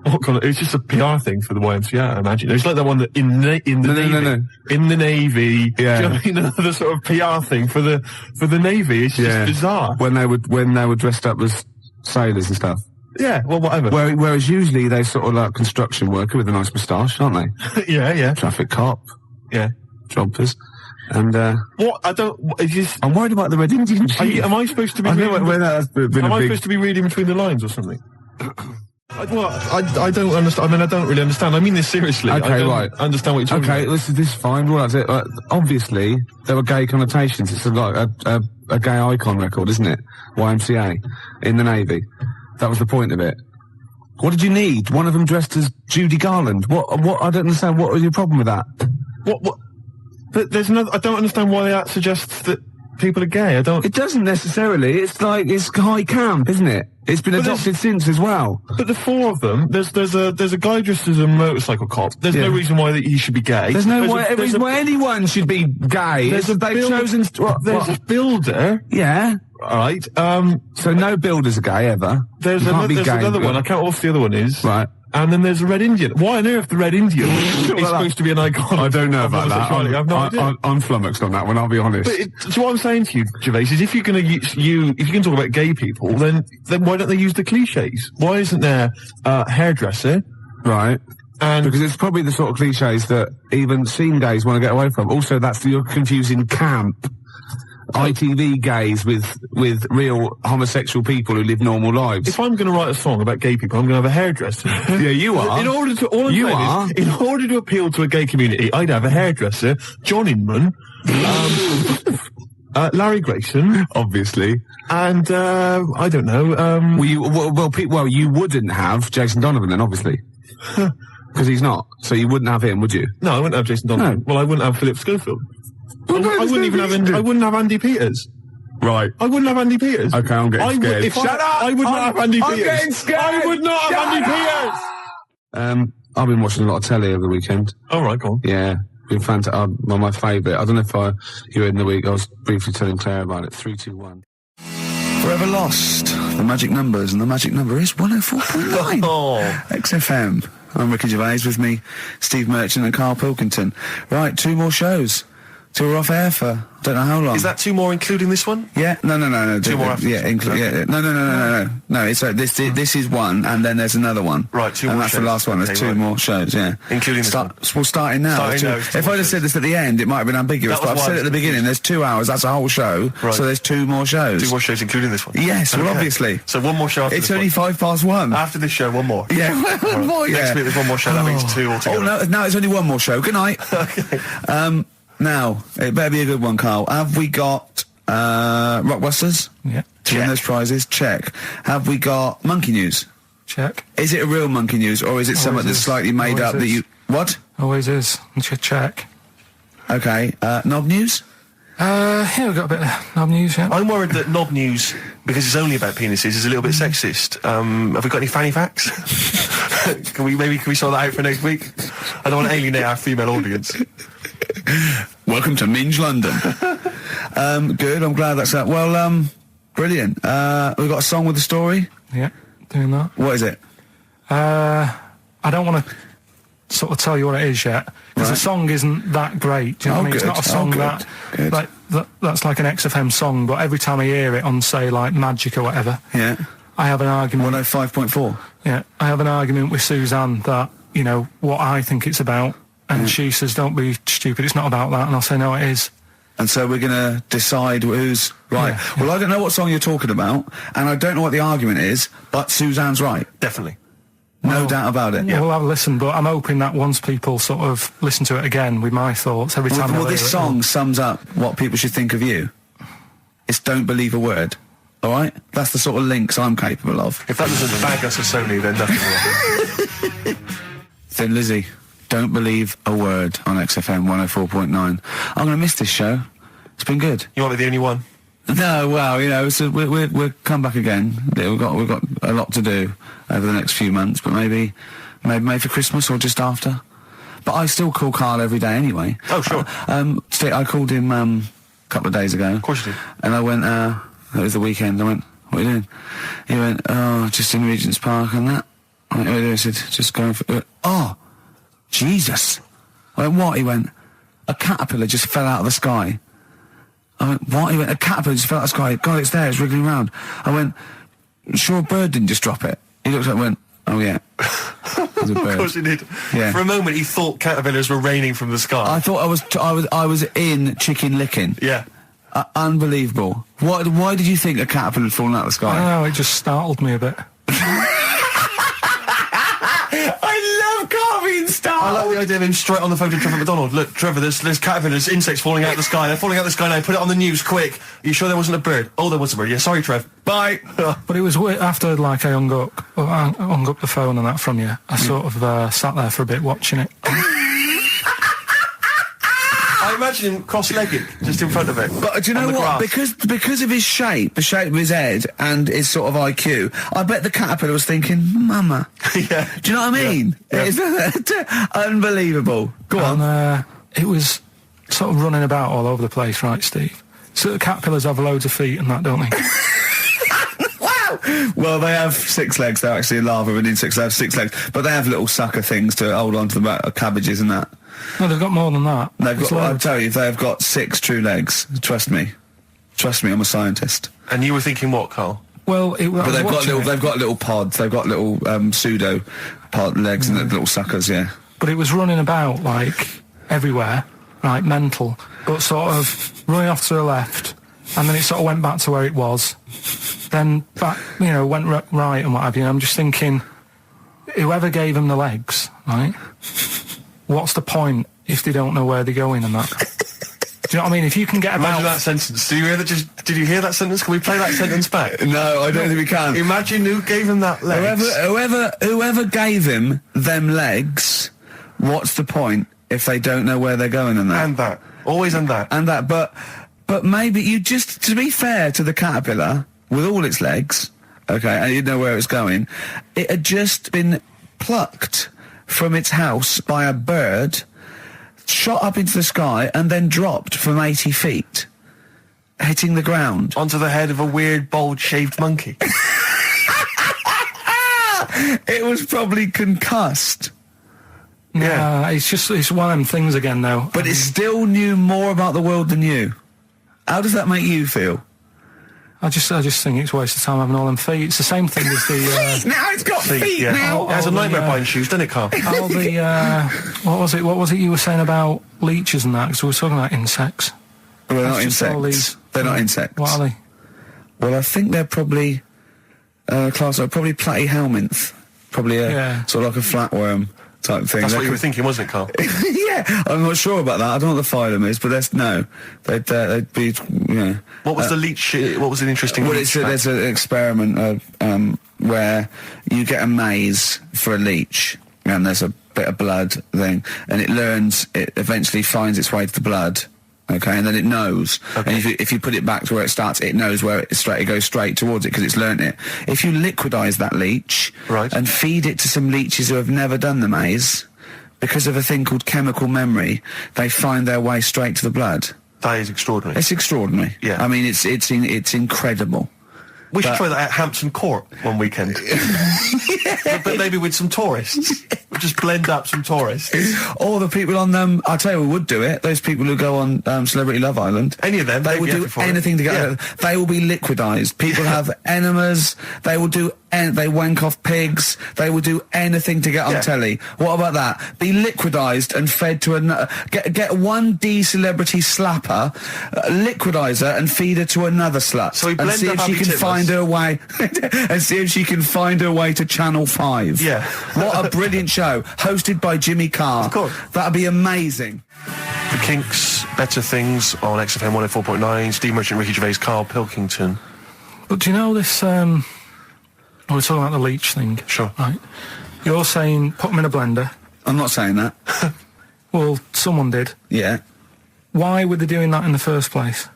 What kind of? It's just a PR thing for the YMCA, I imagine. It's like the one that in the Navy. In the Navy. Yeah. Do you know what I mean? The sort of PR thing for the Navy. It's just bizarre. When they were dressed up as sailors and stuff. Yeah, well, whatever. Whereas usually they sort of like construction worker with a nice moustache, aren't they? Yeah. Traffic cop. Yeah. Jumpers. And, what? I don't, it's just... I'm worried about the Red Indian chief. Am I supposed to be reading... I supposed to be reading between the lines or something? I don't understand. I mean, I don't really understand. I mean this seriously. Okay, I don't right. understand what you're talking about. Okay, this is fine. Well, that's it. Obviously, there were gay connotations. It's like a gay icon record, isn't it? YMCA in the Navy. That was the point of it. What did you need? One of them dressed as Judy Garland. What? I don't understand. What was your problem with that? What? But there's no. I don't understand why that suggests that people are gay. I don't. It doesn't necessarily. It's like it's high camp, isn't it? It's been adopted since as well. But the four of them, there's a guy dressed as a motorcycle cop. There's no reason why he should be gay. There's no reason why anyone should be gay. There's a builder. Yeah. All right. So no builders are gay ever. There's another one. I can't remember what the other one is. Right. And then there's a Red Indian. Why on earth the Red Indian is supposed to be an icon? I don't know about that. I have no idea. I'm flummoxed on that one, I'll be honest. But so what I'm saying to you, Gervais, is if you're going to if you can talk about gay people, then why don't they use the cliches? Why isn't there a hairdresser? Right. And because it's probably the sort of cliches that even scene gays want to get away from. Also, you're confusing camp. ITV gays with real homosexual people who live normal lives. If I'm going to write a song about gay people, I'm going to have a hairdresser. Yeah, you are. In order to appeal to a gay community, I'd have a hairdresser, John Inman, Larry Grayson, obviously, and I don't know. You wouldn't have Jason Donovan then, obviously. Because he's not. So you wouldn't have him, would you? No, I wouldn't have Jason Donovan. No. Well, I wouldn't have Philip Schofield. I wouldn't have Andy Peters. Right. I wouldn't have Andy Peters. Okay, I'm getting scared. Shut up! I would not have Andy Peters. I'm getting scared! I would not have Andy Peters! I've been watching a lot of telly over the weekend. All right, go on. Yeah. Been fantastic. One of my favourite. I don't know if you heard in the week, I was briefly telling Claire about it. 321. Forever Lost. The magic numbers, and the magic number is 104.9. XFM. I'm Ricky Gervais, with me, Steve Merchant and Karl Pilkington. Right, 2 more shows. Till we're off air for don't know how long. Is that 2 more including this one? Yeah, no. 2 more after yeah, no. It's this is one, and then there's another one. Right, 2 more. And that's the last one. There's 2 more shows. Yeah, including this one. We'll start in now. If I'd have said this at the end, it might have been ambiguous. But I've said it at the beginning. There's 2 hours. That's a whole show. Right. So there's 2 more shows. 2 more shows, including this one. Yes, well, obviously. So 1 more show. After it's only 1:05. After this show, 1 more. Yeah, 1 more. Yeah. Next week there's 1 more show. That means 2 altogether. Oh no, it's only 1 more show. Good night. Okay. Now, it better be a good one, Karl. Have we got, Rockbusters? Yeah. To win those prizes? Check. Have we got Monkey News? Check. Is it a real Monkey News, or is it something that's slightly made up that you... What? Always is. Check. Okay. Knob News? Yeah, we've got a bit of knob news, yeah. I'm worried that knob news, because it's only about penises, is a little bit sexist. Have we got any fanny facts? Can we sort that out for next week? I don't want to alienate our female audience. Welcome to Minge London. Good, I'm glad that's that. Well, brilliant. We've got a song with a story? Yeah, doing that. What is it? I don't want to sort of tell you what it is yet, because the song isn't that great. Do you know what I mean? It's not a song that's like an XFM song, but every time I hear it on, say, like Magic or whatever, yeah, I have an argument. 105.4. Yeah, I have an argument with Suzanne that, you know, what I think it's about, and she says, don't be stupid, it's not about that, and I'll say, no, it is. And so we're going to decide who's right. Yeah, yeah. Well, I don't know what song you're talking about, and I don't know what the argument is, but Suzanne's right. Definitely. No doubt about it. Yeah. We'll have a listen, but I'm hoping that once people sort of listen to it again with my thoughts every time. Well, this song sums up what people should think of you. It's don't believe a word. All right? That's the sort of links I'm capable of. If that doesn't bag us of Sony, then nothing will. Thin Lizzy, don't believe a word on XFM 104.9. I'm going to miss this show. It's been good. You won't be the only one. No, well, you know, so we'll come back again. We've got a lot to do over the next few months, but maybe for Christmas or just after. But I still call Karl every day anyway. Oh, sure. I called him a couple of days ago. Of course you did. And I went, it was the weekend, I went, what are you doing? He went, oh, just in Regent's Park and that. I said, just going for... oh, Jesus. I went, what? He went, a caterpillar just fell out of the sky. I went, what? He went, a caterpillar just fell out of the sky. God, it's there, it's wriggling around. I went, sure a bird didn't just drop it? He looked up and went, oh yeah. It was a bird. Of course he did. Yeah. For a moment he thought caterpillars were raining from the sky. I thought I was in chicken licking. Yeah. Unbelievable. Why did you think a caterpillar had fallen out of the sky? I don't know, it just startled me a bit. I love Carl being startled. I like the idea of him straight on the phone to Trevor McDonald. Look, Trevor, there's caterpillars, insects falling out of the sky. They're falling out of the sky now. Put it on the news, quick. Are you sure there wasn't a bird? Oh, there was a bird. Yeah, sorry, Trev. Bye. But it was after, like, I hung up the phone and that from you. I sort of sat there for a bit watching it. I imagine him cross-legged, just in front of it. But do you know what? Because of his shape, the shape of his head, and his sort of IQ, I bet the caterpillar was thinking, Mama. Yeah. Do you know what I mean? Yeah. It's unbelievable. Go on. It was sort of running about all over the place, right, Steve? So the caterpillars have loads of feet and that, don't they? Wow! Well, they have 6 legs. They're actually larvae of insects. They have 6 legs. But they have little sucker things to hold on to the back of cabbages and that. No, they've got more than that. I'll tell you, they've got 6 true legs. Trust me. Trust me, I'm a scientist. And you were thinking what, Carl? Well, but they've got little pods. They've got little pseudo pod legs and little suckers. Yeah. But it was running about like everywhere, right? Mental, but sort of running off to the left, and then it sort of went back to where it was. Then back, went right and what have you. I'm just thinking, whoever gave them the legs, right? What's the point if they don't know where they're going and that? Do you know what I mean? If you can get about... Imagine that sentence. Did you hear that sentence? Can we play that sentence back? No, I don't think we can. Imagine who gave him that legs. Whoever gave him them legs, what's the point if they don't know where they're going and that? And that. Always and that. And that. But maybe you just, to be fair to the caterpillar, with all its legs, okay, and you didn't know where it was going, it had just been plucked from its house by a bird, shot up into the sky, and then dropped from 80 feet, hitting the ground. Onto the head of a weird, bold-shaved monkey. It was probably concussed. Yeah, it's one of them things again, though. But it still knew more about the world than you. How does that make you feel? I just think it's a waste of time having all them feet. It's the same thing as the... Now it's got feet now! It has a nightmare buying shoes, doesn't it, Carl? All the, what was it you were saying about leeches and that? Because we were talking about insects. Well, they're not insects. They're not insects. What are they? Well, I think they're probably, probably platyhelminths. Probably sort of like a flatworm type thing. That's what you were thinking, wasn't it, Carl? Yeah, I'm not sure about that. I don't know what the phylum is, but they'd be, What was the leech? What was an interesting? Well, there's an experiment where you get a maze for a leech, and there's a bit of blood thing, and it eventually finds its way to the blood. Okay, and then it knows. Okay. And if you put it back to where it starts, it knows where it goes straight towards it because it's learnt it. If you liquidize that leech and feed it to some leeches who have never done the maze, because of a thing called chemical memory, they find their way straight to the blood. That is extraordinary. It's extraordinary. Yeah. I mean, it's incredible. We should try that at Hampton Court one weekend. but maybe with some tourists. We'll just blend up some tourists. Or the people on them, I'll tell you who would do it, those people who go on Celebrity Love Island. Any of them. They will do anything to get They will be liquidized. People have enemas, they will do they wank off pigs, they will do anything to get on telly. What about that? Be liquidized and fed to another. Get one D-celebrity slapper, liquidize her and feed her to another slut. So we blend and see if she can find her way and see if she can find her way to Channel 5. Yeah. What a brilliant show, hosted by Jimmy Carr. Of course. That'd be amazing. The Kinks, Better Things on XFM 104.9, Steve Merchant, Ricky Gervais, Karl Pilkington. But do you know this, we're talking about the leech thing. Sure. Right. You're saying put them in a blender. I'm not saying that. Well, someone did. Yeah. Why were they doing that in the first place?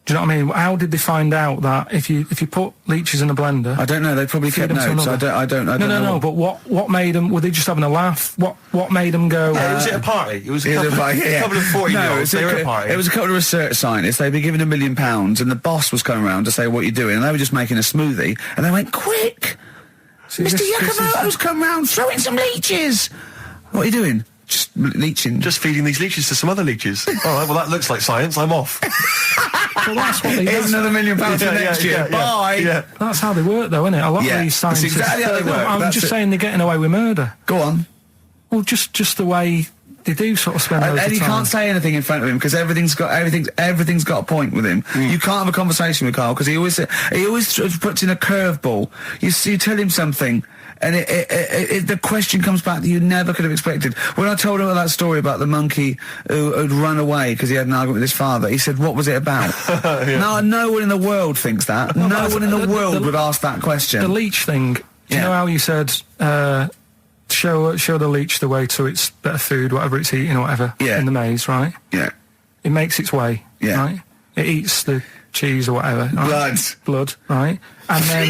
Do you know what I mean? How did they find out that if you put leeches in a blender? I don't know. They probably kept notes. I don't know. No. But what made them? Were they just having a laugh? What made them go? Was it a party? It was a couple of 40-year-olds. They were at a party. It was a couple of research scientists. They'd been given £1 million, and the boss was coming around to say what you're doing, and they were just making a smoothie, and they went quick. So Mr. Yakamoto's come round, throw in some leeches! What are you doing? Just leeching. Just feeding these leeches to some other leeches. Alright, well that looks like science, I'm off. Well, that's what they do. Here's another £1 million for next year. Bye! Yeah. That's how they work, though, isn't it? A lot of these scientists... That's exactly how they work. I'm just saying they're getting away with murder. Go on. Well, just the way they do sort of spend loads of time. And he can't say anything in front of him because everything's got a point with him. You can't have a conversation with Carl because he always sort of puts in a curveball. You tell him something, and the question comes back that you never could have expected. When I told him that story about the monkey who'd run away because he had an argument with his father, he said, "What was it about?" Now, no one in the world thinks that. No one in the world would ask that question. The leech thing. Do you know how you said? Show the leech the way to its better food, whatever it's eating or whatever, in the maze, right? Yeah. It makes its way, right? It eats the cheese or whatever. Right? Blood, right? And then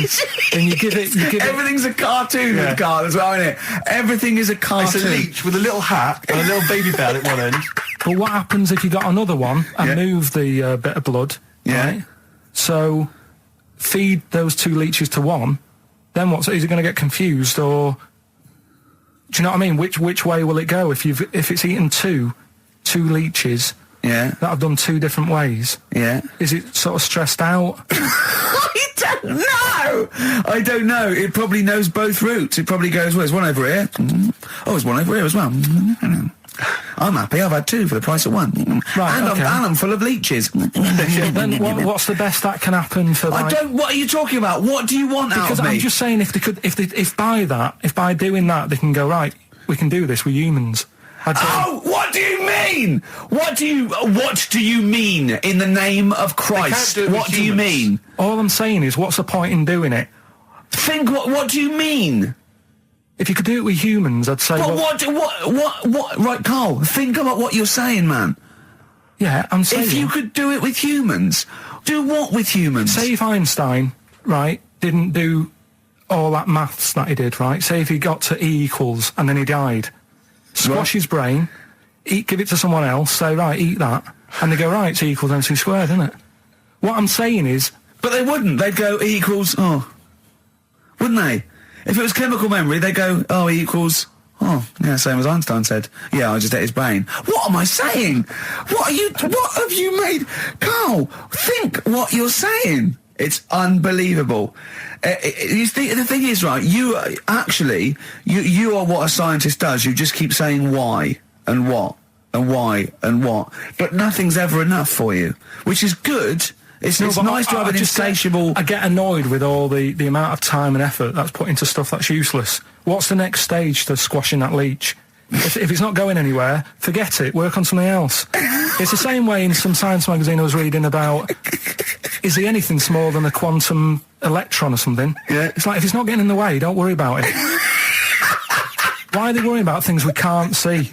you give it... Everything's a cartoon with Carl as well, isn't it? Everything is a cartoon. It's a leech with a little hat and a little baby bell at one end. But what happens if you got another one and move the bit of blood, right? So, feed those two leeches to one, then what? So is it going to get confused or... Do you know what I mean? Which way will it go if it's eaten two leeches? Yeah. That have done two different ways. Yeah. Is it sort of stressed out? I don't know. It probably knows both routes. It probably goes, well, there's one over here. Oh, there's one over here as well. I'm happy. I've had two for the price of one. Right. And I'm full of leeches. Then what's the best that can happen for? What are you talking about? What do you want out of me? Because I'm just saying, if by doing that, they can go right. We can do this. We're humans. What do you mean? What do you mean in the name of Christ? What do you mean? All I'm saying is, what's the point in doing it? What do you mean? If you could do it with humans, I'd say... What? Right, Carl, think about what you're saying, man. Yeah, I'm saying... If you could do it with humans, do what with humans? Say if Einstein, right, didn't do all that maths that he did, right? Say if he got to E equals and then he died. Squash his brain, give it to someone else, say, right, eat that. And they go, right, it's E equals MC squared, isn't it? What I'm saying is... But they wouldn't. They'd go, E equals... Oh. Wouldn't they? If it was chemical memory, they go, oh, E equals... Oh, yeah, same as Einstein said. Yeah, I just ate his brain. What am I saying? What have you made? Carl, think what you're saying. It's unbelievable. The thing is, right, you are what a scientist does. You just keep saying why, and what, and why, and what. But nothing's ever enough for you, which is good. It's nice to have an insatiable... I get annoyed with all the amount of time and effort that's put into stuff that's useless. What's the next stage to squashing that leech? If it's not going anywhere, forget it. Work on something else. It's the same way in some science magazine I was reading about... Is there anything smaller than a quantum electron or something? Yeah. It's like, if it's not getting in the way, don't worry about it. Why are they worrying about things we can't see?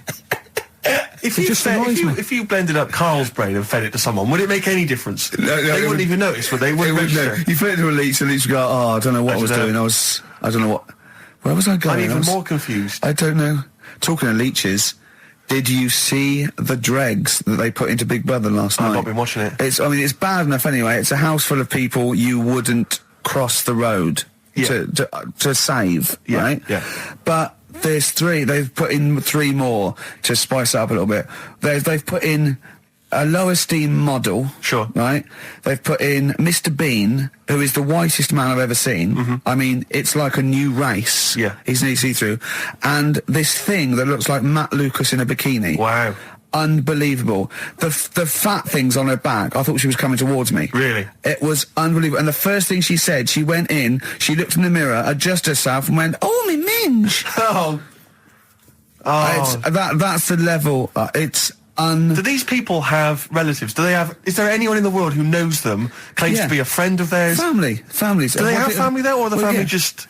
If you blended up Carl's brain and fed it to someone, would it make any difference? They wouldn't even notice, would they? You fed it to a leech, and the leech would go, oh, I don't know what I was doing. I don't know what... Where was I going? I'm even more confused. I don't know. Talking of leeches, did you see the dregs that they put into Big Brother last night? I've not been watching it. It's bad enough anyway. It's a house full of people you wouldn't cross the road to save, right? Yeah. But there's three. They've put in three more to spice it up a little bit. They've put in a low esteem model. Sure. Right? They've put in Mr. Bean, who is the whitest man I've ever seen. Mm-hmm. I mean, it's like a new race. Yeah. He's nearly see-through. And this thing that looks like Matt Lucas in a bikini. Wow. Unbelievable. The fat things on her back, I thought she was coming towards me. Really? It was unbelievable. And the first thing she said, she went in, she looked in the mirror, adjusted herself and went, oh, me minge. That's the level. Do these people have relatives? Is there anyone in the world who knows them, claims to be a friend of theirs? Families. Do they have family there, or the family just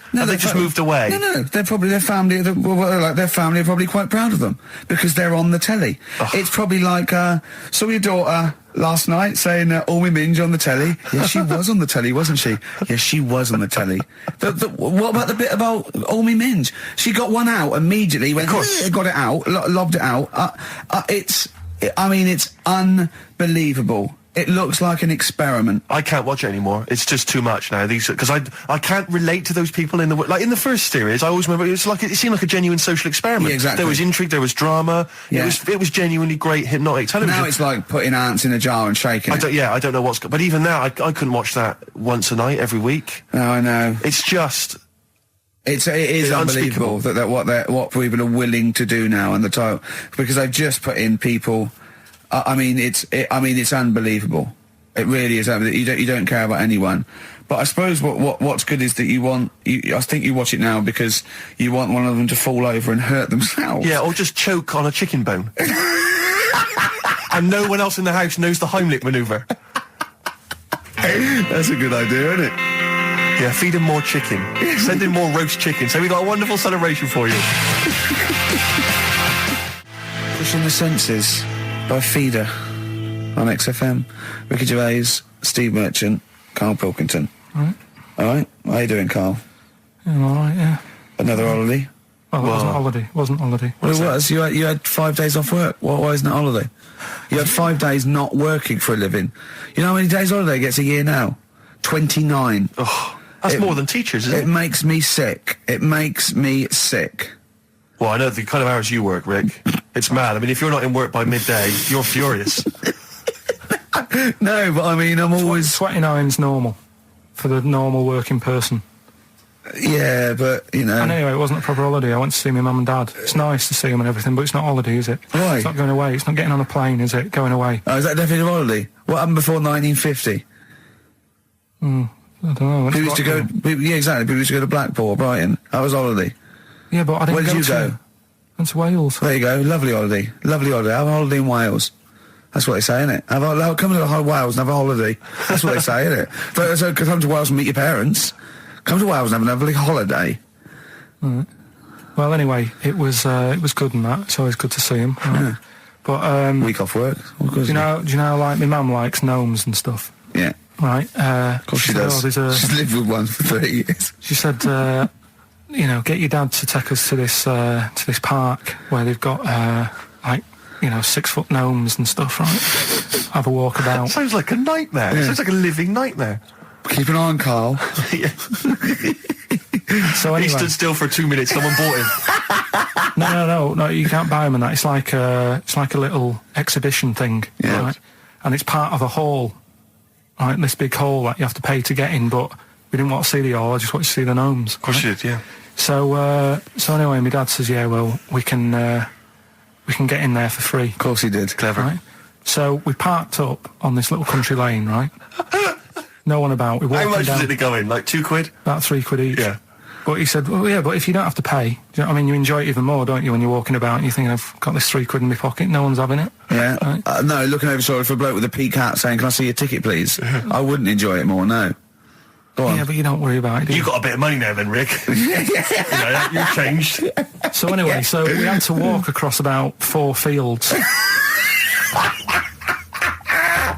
moved away? No. They're probably their family. Their family are probably quite proud of them because they're on the telly. It's probably like saw your daughter last night saying "all me minge" on the telly. Yeah, she was on the telly, wasn't she? Yeah, she was on the telly. What about the bit about "all me minge"? She got one out immediately. Went, got it out, lobbed it out. It's unbelievable. It looks like an experiment. I can't watch it anymore. It's just too much now. Because I can't relate to those people in the first series. I always remember it seemed like a genuine social experiment. Yeah, exactly. There was intrigue, there was drama. Yeah. It was genuinely great hypnotic television. Now it's like putting ants in a jar and shaking it. I don't know what's. But even now, I couldn't watch that once a night every week. No, I know. It's just. It is unbelievable that what people are willing to do now and the title, because they've just put in people. I mean, it's unbelievable. It really is. You don't care about anyone. But I suppose what's good is that I think you watch it now because you want one of them to fall over and hurt themselves. Yeah, or just choke on a chicken bone. And no one else in the house knows the Heimlich manoeuvre. That's a good idea, isn't it? Yeah, feed him more chicken. Send him more roast chicken. So we got a wonderful celebration for you. Pushing the Senses by Feeder on XFM. Ricky Gervais, Steve Merchant, Karl Pilkington. Right. All right. How you doing, Karl? Yeah, all right, yeah. Another holiday? Well, it wasn't holiday. Wasn't holiday. Well, it was. You had 5 days off work. Why isn't it holiday? You had 5 days not working for a living. You know how many days holiday gets a year now? 29. Oh, that's more than teachers, isn't it? It makes me sick. It makes me sick. Well, I know the kind of hours you work, Rick. It's mad. I mean, if you're not in work by midday, you're furious. No, but I mean, I'm always... 29's normal for the normal working person. Yeah, but, you know... And anyway, it wasn't a proper holiday. I went to see my mum and dad. It's nice to see them and everything, but it's not holiday, is it? Why? It's not going away. It's not getting on a plane, is it? Going away. Oh, is that definitely a holiday? What happened before 1950? I don't know. People used to go... Yeah, exactly. People used to go to Blackpool or Brighton. That was holiday. Yeah, but I didn't Where did you go? Went to Wales. There you go. Lovely holiday. Lovely holiday. Have a holiday in Wales. That's what they say, innit? Come to Wales and have a holiday. That's what they say, innit? So come to Wales and meet your parents. Come to Wales and have a lovely holiday. Right. Well, anyway, it was good and that. It's always good to see him. Right? Yeah. But week off work. Do you know, like my mum likes gnomes and stuff. Yeah. Right. Of course she does. She's lived with one for 30 years. She said, get your dad to take us to this park where they've got 6-foot gnomes and stuff, right? Have a walk about. Sounds like a nightmare. Yeah. Sounds like a living nightmare. Keep an eye on Karl. So anyway, he stood still for 2 minutes. Someone bought him. No. You can't buy them, and that. It's like a little exhibition thing, right? And it's part of a hall, right? This big hall that you have to pay to get in. But we didn't want to see the hall. I just wanted to see the gnomes. Of course you did, yeah. So anyway, my dad says, yeah, well, we can get in there for free. Of course he did. Clever. Right? So we parked up on this little country lane, right? No one about. We walked How much down, did it go in? Like £2? About £3 each. Yeah. But he said, well, yeah, but if you don't have to pay, do you know what I mean? You enjoy it even more, don't you, when you're walking about and you're thinking, I've got this £3 in my pocket, no one's having it. Yeah. Right? No, looking over shoulder for a bloke with a peak hat saying, can I see your ticket, please? I wouldn't enjoy it more, no. Go on. Yeah, but you don't worry about it, do you? You got a bit of money now then, Rick. You've changed. So anyway, so we had to walk across about 4 fields.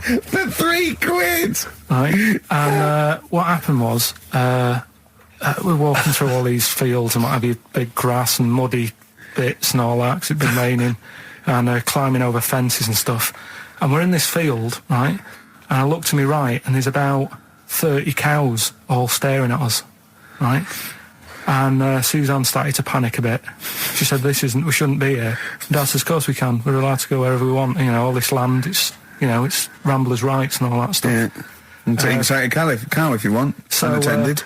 For £3! Right. And what happened was, we're walking through all these fields and what have you, big grass and muddy bits and all that, 'cause it'd been raining, and climbing over fences and stuff. And we're in this field, right? And I look to my right, and there's about 30 cows all staring at us, right? And Suzanne started to panic a bit. She said, we shouldn't be here. Dad says, of course we can. We're allowed to go wherever we want. You know, all this land, it's ramblers' rights and all that stuff. Yeah. And take a cow if you want, unattended.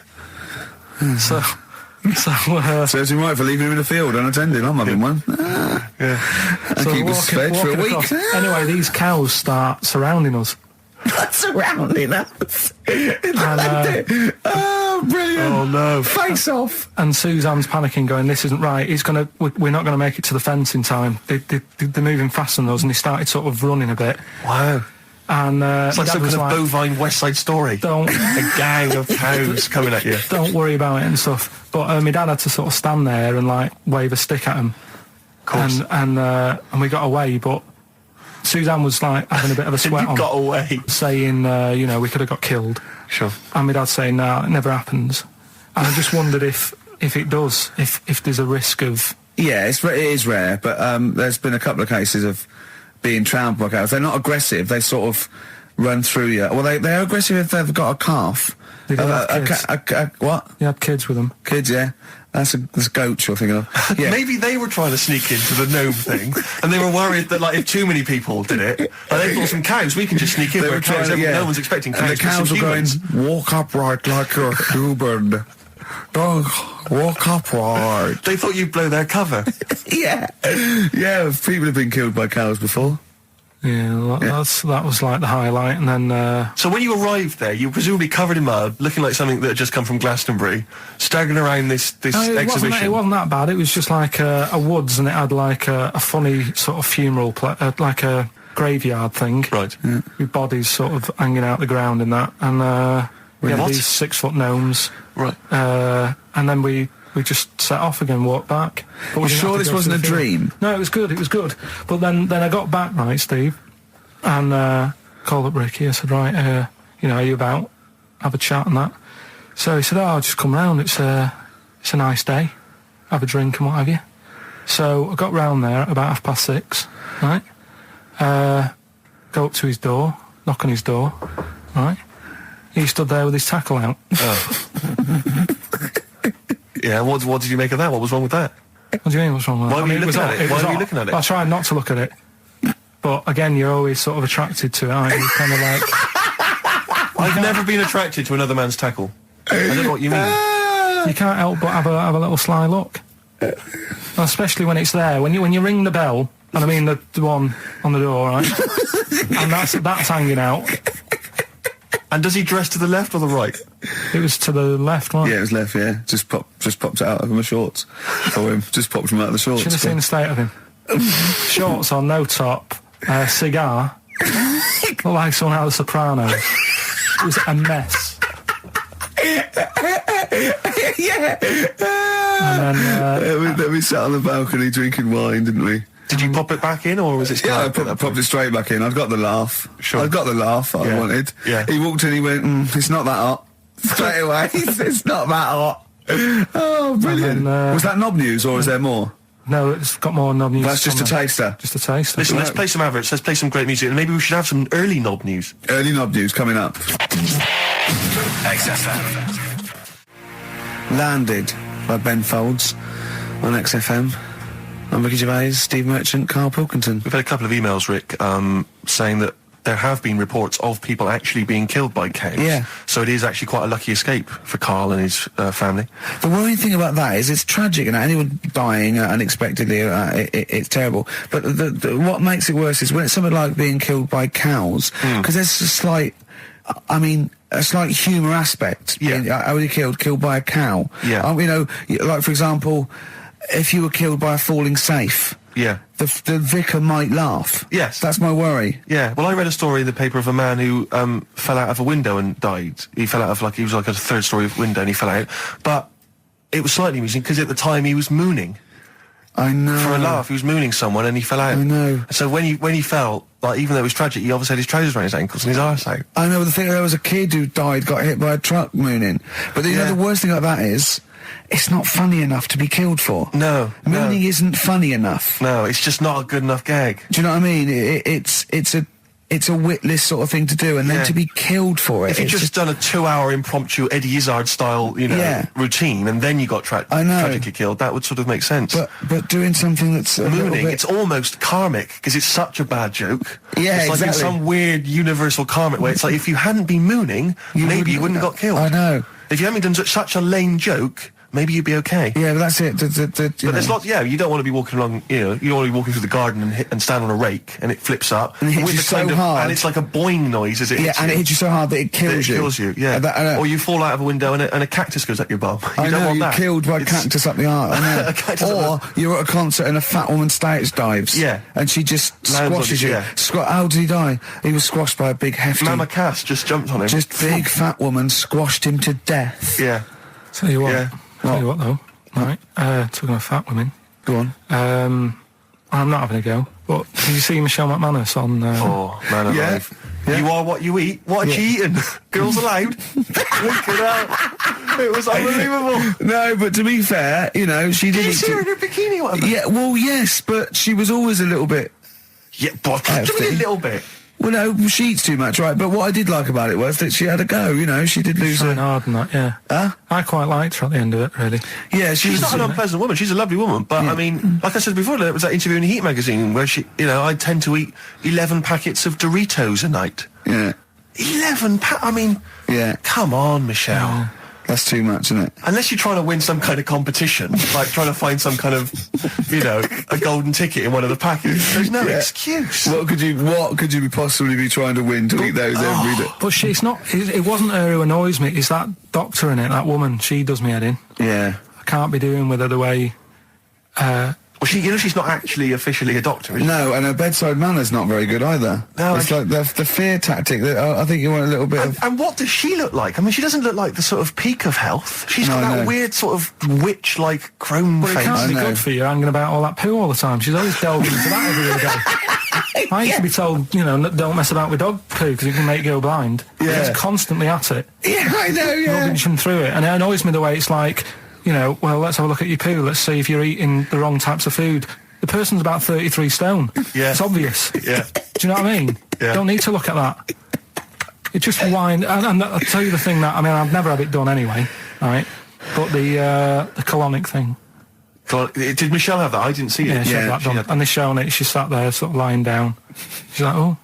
Serves him right for leaving him in the field unattended. I'm having one. Yeah. And keep us fed for a week. Anyway, these cows start surrounding us. Surrounding us. Oh, brilliant. Oh, no. Face off. And Suzanne's panicking, going, this isn't right. We're not going to make it to the fence in time. They're moving faster than us, and they started sort of running a bit. Wow. And it's like some kind of bovine West Side Story. A gang of cows coming at you. Don't worry about it and stuff. But my dad had to sort of stand there and wave a stick at him. Of course. And we got away, but Suzanne was having a bit of a sweat on. Got away. Saying, we could have got killed. Sure. And my dad saying, no, it never happens. And I just wondered if it does, if there's a risk of... Yeah, it is rare, but there's been a couple of cases of being trampled by cows. They're not aggressive, they sort of run through you. Well, they're aggressive if they've got a calf. They don't have kids. What? You had kids with them. Kids, yeah. That's goats you're thinking of. Yeah. Maybe they were trying to sneak into the gnome thing, and they were worried that, like, if too many people did it, like, they thought some cows, we can just sneak in. They were trying to, no one's expecting cows. And the cows were going, walk upright like you're human. Don't walk upright. They thought you'd blow their cover. Yeah. Yeah, people have been killed by cows before. Yeah, that was like the highlight, and then... So when you arrived there, you were presumably covered in mud, looking like something that had just come from Glastonbury, staggering around this exhibition. It wasn't that bad. It was just like a woods, and it had like a funny sort of funeral, like a graveyard thing. Right. Yeah. With bodies sort of hanging out the ground and that, and we had these 6-foot gnomes. Right. And then we just set off again, walked back. But we're sure this wasn't a dream? No, it was good. But then I got back, right, Steve, and called up Ricky. I said, right, are you about? Have a chat and that. So he said, I'll just come round. It's a nice day. Have a drink and what have you. So I got round there at about 6:30, right? Go up to his door, knock on his door, right? He stood there with his tackle out. Oh. Yeah, what did you make of that? What was wrong with that? What do you mean, what's wrong with that? Why were you looking at it? Why were you looking at it? I tried not to look at it. But again, you're always sort of attracted to it, aren't you? Kind of like... I've never been attracted to another man's tackle. I don't know what you mean. You can't help but have a little sly look. Well, especially when it's there. When you ring the bell, and I mean the one on the door, right? And that's hanging out. And does he dress to the left or the right? It was to the left, right? Yeah, it was left, yeah. Just popped it out of my shorts for him. Just popped him out of the shorts. Should have seen the state of him. Shorts on, no top, cigar. Looked like someone out of The Sopranos. It was a mess. Yeah. And then... we sat on the balcony drinking wine, didn't we? Did you pop it back in, or was it still... Yeah, I popped it straight back in. I've got the laugh. Sure. I've got the laugh I wanted. Yeah. He walked in, he went, it's not that hot. Straight away, it's not that hot. Oh, brilliant. Then, was that knob news, or is there more? No, it's got more knob news. That's just a taster. Just a taster. Listen, let's play some adverts, let's play some great music, and maybe we should have some early knob news. Early knob news coming up. XFM. Landed by Ben Folds on XFM. I'm Ricky Gervais, Steve Merchant, Karl Pilkington. We've had a couple of emails, Rick, saying that there have been reports of people actually being killed by cows. Yeah. So it is actually quite a lucky escape for Karl and his family. The worrying thing about that is it's tragic, and anyone dying unexpectedly, it's terrible. But what makes it worse is when it's something like being killed by cows, because there's a slight humour aspect. Yeah. How were you killed by a cow? Yeah. Like, for example, if you were killed by a falling safe, yeah, the vicar might laugh. Yes. That's my worry. Yeah. Well, I read a story in the paper of a man who fell out of a window and died. He fell out of, he was like a third-story window and he fell out. But it was slightly amusing because at the time he was mooning. I know. For a laugh, he was mooning someone and he fell out. I know. So when he fell, even though it was tragic, he obviously had his trousers around his ankles and his arse out. I know, the thing, there was a kid who died, got hit by a truck mooning. But you know, the worst thing about that is, it's not funny enough to be killed for. No. Mooning isn't funny enough. No, it's just not a good enough gag. Do you know what I mean? It's a witless sort of thing to do, and then to be killed for it. If you'd just done a 2-hour impromptu Eddie Izzard style, routine, and then you got tragically killed, that would sort of make sense. But doing something that's mooning, it's almost karmic because it's such a bad joke. Yeah, it's like in some weird universal karmic way. It's like if you hadn't been mooning, maybe you wouldn't have got killed. I know. If you hadn't done such a lame joke, maybe you'd be okay. Yeah, but that's it. But there's lots. Yeah, you don't want to be walking along. You don't want to be walking through the garden and stand on a rake and it flips up and it hits you so hard, and it's like a boing noise as it hits you. And it hits you so hard that it kills you. It kills you. Yeah. Or you fall out of a window and a cactus goes up your bum. You don't want that. You're killed by a cactus up the arse. I know. Or you're at a concert and a fat woman stage dives. Yeah. And she just squashes you. How did he die? He was squashed by a big hefty. Mama Cass just jumped on him. Just big fat woman squashed him to death. Yeah. Tell you what. Yeah. Tell you what though. Right, talking of fat women. Go on. I'm not having a go, but did you see Michelle McManus on... Oh, man alive. Yeah. You are what you eat. What are she eating? Girls allowed. Look at that. It was unbelievable. No, but to be fair, she did... Did you see her in her bikini or whatever? Yeah, well, yes, but she was always a little bit... Yeah, but give me a little bit. Well, no, she eats too much, right? But what I did like about it was that she had a go. You know, she did lose her. Hard and that, yeah. Huh? I quite liked her at the end of it, really. Yeah, she's not an unpleasant woman. She's a lovely woman. But I mean, like I said before, there was that interview in Heat magazine where she, you know, I tend to eat 11 packets of Doritos a night. Yeah. 11 I mean, yeah. Come on, Michelle. Yeah. That's too much, isn't it? Unless you're trying to win some kind of competition, like trying to find some kind of, you know, a golden ticket in one of the packets. There's no excuse. What could you possibly be trying to win to eat those every day? But she's not. It wasn't her who annoys me. It's that doctor in it. That woman. She does me head in. Yeah. I can't be doing with her the way. Well, she's not actually officially a doctor, is she? No, and her bedside manner's not very good either. No, it's like the fear tactic. That I think you want a little bit of. And what does she look like? I mean, she doesn't look like the sort of peak of health. She's got that weird sort of witch-like crone face. Well, it can't be good for you hanging about all that poo all the time. She's always delving into that every day. I used to be told, you know, don't mess about with dog poo because it can make you go blind. Yeah. She's constantly at it. Yeah, I know. Yeah. Rubbing through it, and it annoys me the way it's like, you know, well, let's have a look at your poo. Let's see if you're eating the wrong types of food. The person's about 33 stone. Yeah. It's obvious. Yeah. Do you know what I mean? Yeah. Don't need to look at that. It just whine. And I'll tell you the thing that, I mean, I've never had it done anyway, right? But the colonic thing. Did Michelle have that? I didn't see it. Yeah, she had that done. And they're showing it. She sat there sort of lying down. She's like, oh.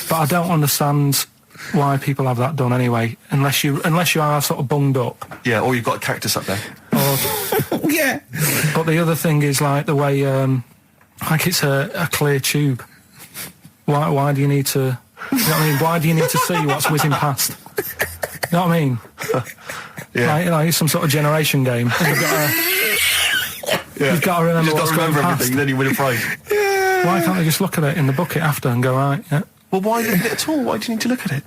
But I don't understand why people have that done anyway, unless you are sort of bunged up. Yeah, or you've got a cactus up there. Yeah. But the other thing is like the way, like it's a clear tube. Why do you need to? You know what I mean? Why do you need to see what's whizzing past? You know what I mean? Yeah. Like it's some sort of generation game. You've got to remember what's going past. Everything, then you win a prize. Why can't they just look at it in the bucket after and go, right, yeah? Well, why look at it at all? Why do you need to look at it?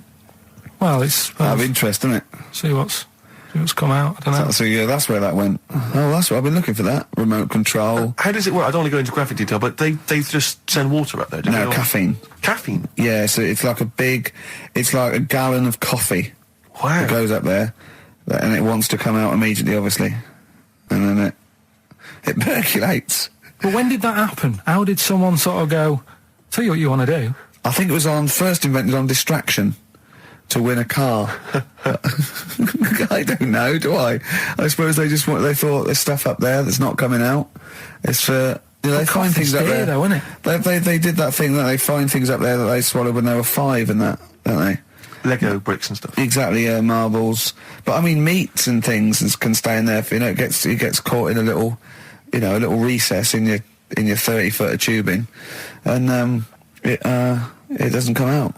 Well, it's... out of interest, isn't it? See what's come out, I don't know. So yeah, that's where that went. Oh, that's what I've been looking for, that. Remote control. How does it work? I don't want to go into graphic detail, but they just send water up there, don't they? No, caffeine. Caffeine? Yeah, so it's like it's like a gallon of coffee. Wow. It goes up there, and it wants to come out immediately, obviously. And then it percolates. But when did that happen? How did someone sort of go, tell you what you want to do? I think it was first invented on distraction to win a car. I don't know, do I? I suppose they thought there's stuff up there that's not coming out. It's for... they find things up there, though, isn't it? They did that thing that they find things up there that they swallowed when they were 5 and that, don't they? Lego bricks and stuff. Exactly, yeah, marbles. But I mean, meats and things can stay in there. It gets caught in a little recess in your 30-foot of tubing, and it doesn't come out.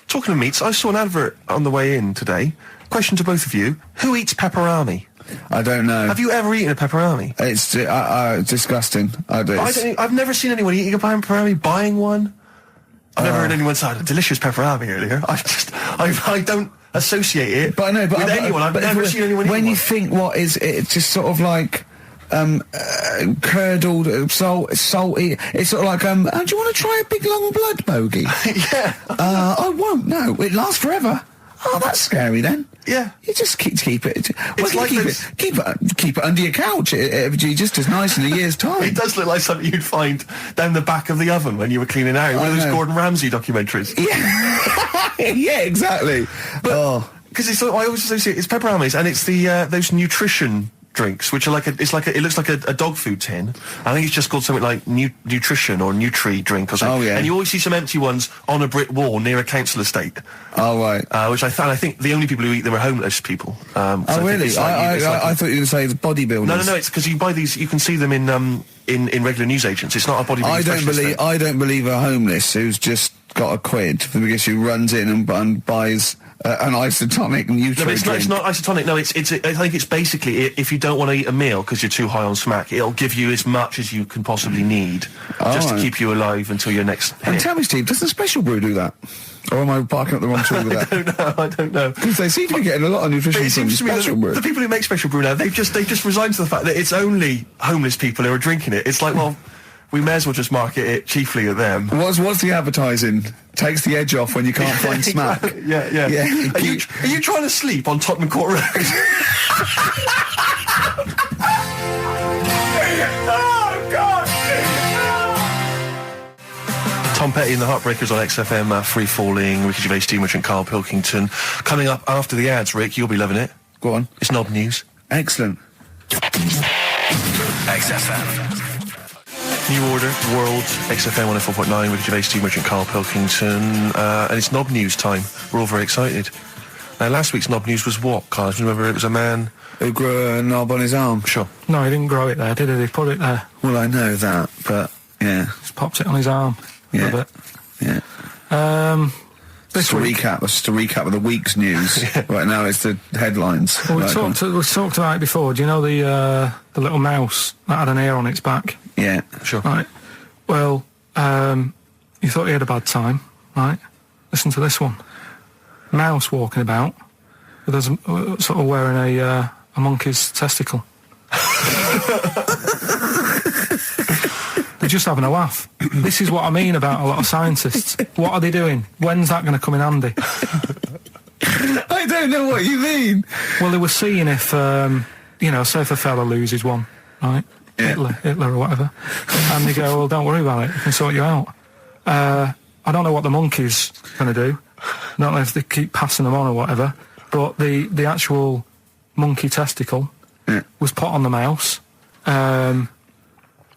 Talking of meats, I saw an advert on the way in today. Question to both of you: who eats pepperami? I don't know. Have you ever eaten a pepperami? It's disgusting. I've never seen anyone eating a pepperami, buying one. I've never heard anyone say delicious pepperami earlier. I don't associate it with anyone. I've never seen anyone eat when one. you think what is it, just sort of like curdled, salty. It's sort of like, do you want to try a big long blood bogey? Yeah. I won't. No, it lasts forever. Oh, that's scary then. Yeah. You just keep it. Keep it under your couch. It'll be just as nice in a year's time. It does look like something you'd find down the back of the oven when you were cleaning out. One of those Gordon Ramsay documentaries. Yeah. Yeah, exactly. Because I always associate it's pepperami, and it's the those nutrition drinks, which are it looks like a dog food tin. I think it's just called something like nutrition or Nutri drink or something. Oh, yeah. And you always see some empty ones on a brick wall near a council estate. Oh, right. Which I think the only people who eat them are homeless people. Oh, really? I thought you were going to say the bodybuilders. No, it's because you buy these, you can see them in regular newsagents. It's not a bodybuilding I don't believe a homeless who's just got a quid because who runs in and buys an isotonic Nutri drink. It's not isotonic. No, I think it's basically if you don't want to eat a meal because you're too high on smack, it'll give you as much as you can possibly need to keep you alive until your next hit. And tell me, Steve, doesn't Special Brew do that? Or am I barking up the wrong tree with that? I don't know. Because they seem to be getting a lot of nutrition from Special Brew. The people who make Special Brew now, they've just resigned to the fact that it's only homeless people who are drinking it. It's like, well, we may as well just market it chiefly at them. What's the advertising? Takes the edge off when you can't find smack. Yeah. Are you trying to sleep on Tottenham Court Road? Tom Petty and the Heartbreakers on XFM, Free Falling, Ricky Gervais, Steve Merchant, Karl Pilkington. Coming up after the ads, Rick, you'll be loving it. Go on. It's Knob News. Excellent. XFM. New Order, World, XFM 104.9, Ricky Gervais, Steve Merchant, Karl Pilkington, and it's Knob News time. We're all very excited. Now, last week's Knob News was what, Karl? Do you remember? It was a man who grew a knob on his arm. Sure. No, he didn't grow it there, did he? He put it there. Well, I know that, but yeah. Just popped it on his arm. Yeah. A bit. Yeah. This week. Just a recap of the week's news. Right now, it's the headlines. Well, we talked about it before. Do you know the little mouse that had an ear on its back? Yeah. Sure. Right. Well, you thought he had a bad time, right? Listen to this one. Mouse walking about with us, sort of wearing a monkey's testicle. They're just having a laugh. This is what I mean about a lot of scientists. What are they doing? When's that going to come in handy? I don't know what you mean. Well, they were seeing if, say if a fella loses one, right? Yeah. Hitler or whatever. And they go, well, don't worry about it. We can sort you out. I don't know what the monkey's going to do. I don't know if they keep passing them on or whatever. But the actual monkey testicle was put on the mouse. And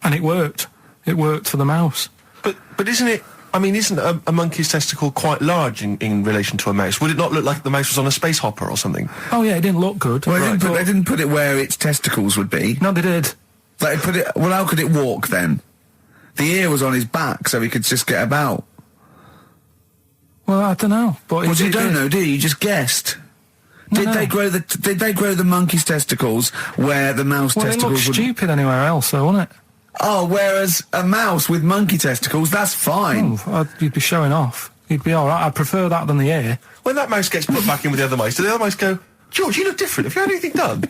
it worked. It worked for the mouse. But isn't it... I mean, isn't a monkey's testicle quite large in relation to a mouse? Would it not look like the mouse was on a space hopper or something? Oh, yeah, it didn't look good. Well, they didn't put it where its testicles would be. No, they did. They put it... Well, how could it walk, then? The ear was on his back, so he could just get about. Well, I don't know. But well, you don't know, do you? You just guessed. Did they grow the monkey's testicles where the mouse testicles would... Well, it looked stupid anywhere else, though, wouldn't it? Oh, whereas a mouse with monkey testicles, that's fine. You'd be showing off. You'd be all right. I'd prefer that than the ear. When that mouse gets put back in with the other mice, do the other mice go, George, you look different. Have you had anything done?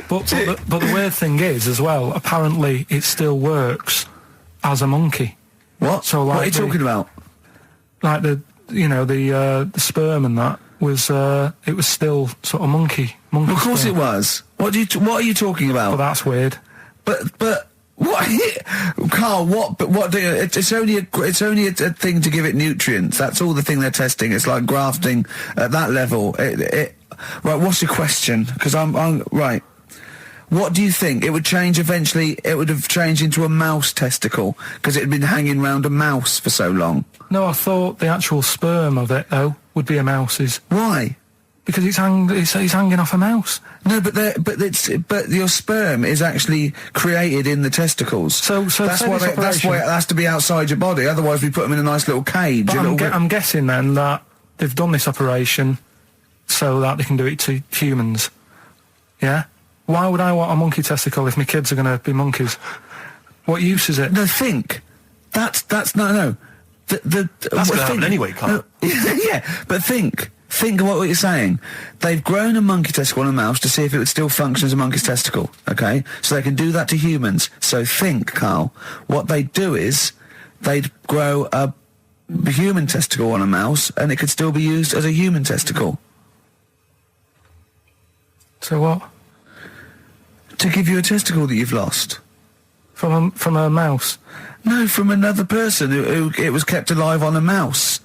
but the weird thing is, as well, apparently it still works as a monkey. What? So, like, what are you talking about? Like the sperm and that was it was still sort of monkey. Of course it was. What are you talking about? Well, that's weird. But what, Karl? What do you? It's only a thing to give it nutrients. That's all the thing they're testing. It's like grafting at that level. Right. What's your question? Because I'm right. What do you think? It would change eventually. It would have changed into a mouse testicle because it had been hanging round a mouse for so long. No, I thought the actual sperm of it though would be a mouse's. Why? Because it's hanging off a mouse. No, but your sperm is actually created in the testicles. So that's why it has to be outside your body. Otherwise, we put them in a nice little cage. But I'm guessing then that they've done this operation so that they can do it to humans. Yeah. Why would I want a monkey testicle if my kids are going to be monkeys? What use is it? No, think. That's no. That's going to happen anyway, Karl. Yeah, but think. Think of what you're saying. They've grown a monkey testicle on a mouse to see if it would still function as a monkey's testicle, okay? So they can do that to humans. So think, Karl, what they'd do is they'd grow a human testicle on a mouse and it could still be used as a human testicle. So what? To give you a testicle that you've lost. From a mouse? No, from another person who it was kept alive on a mouse.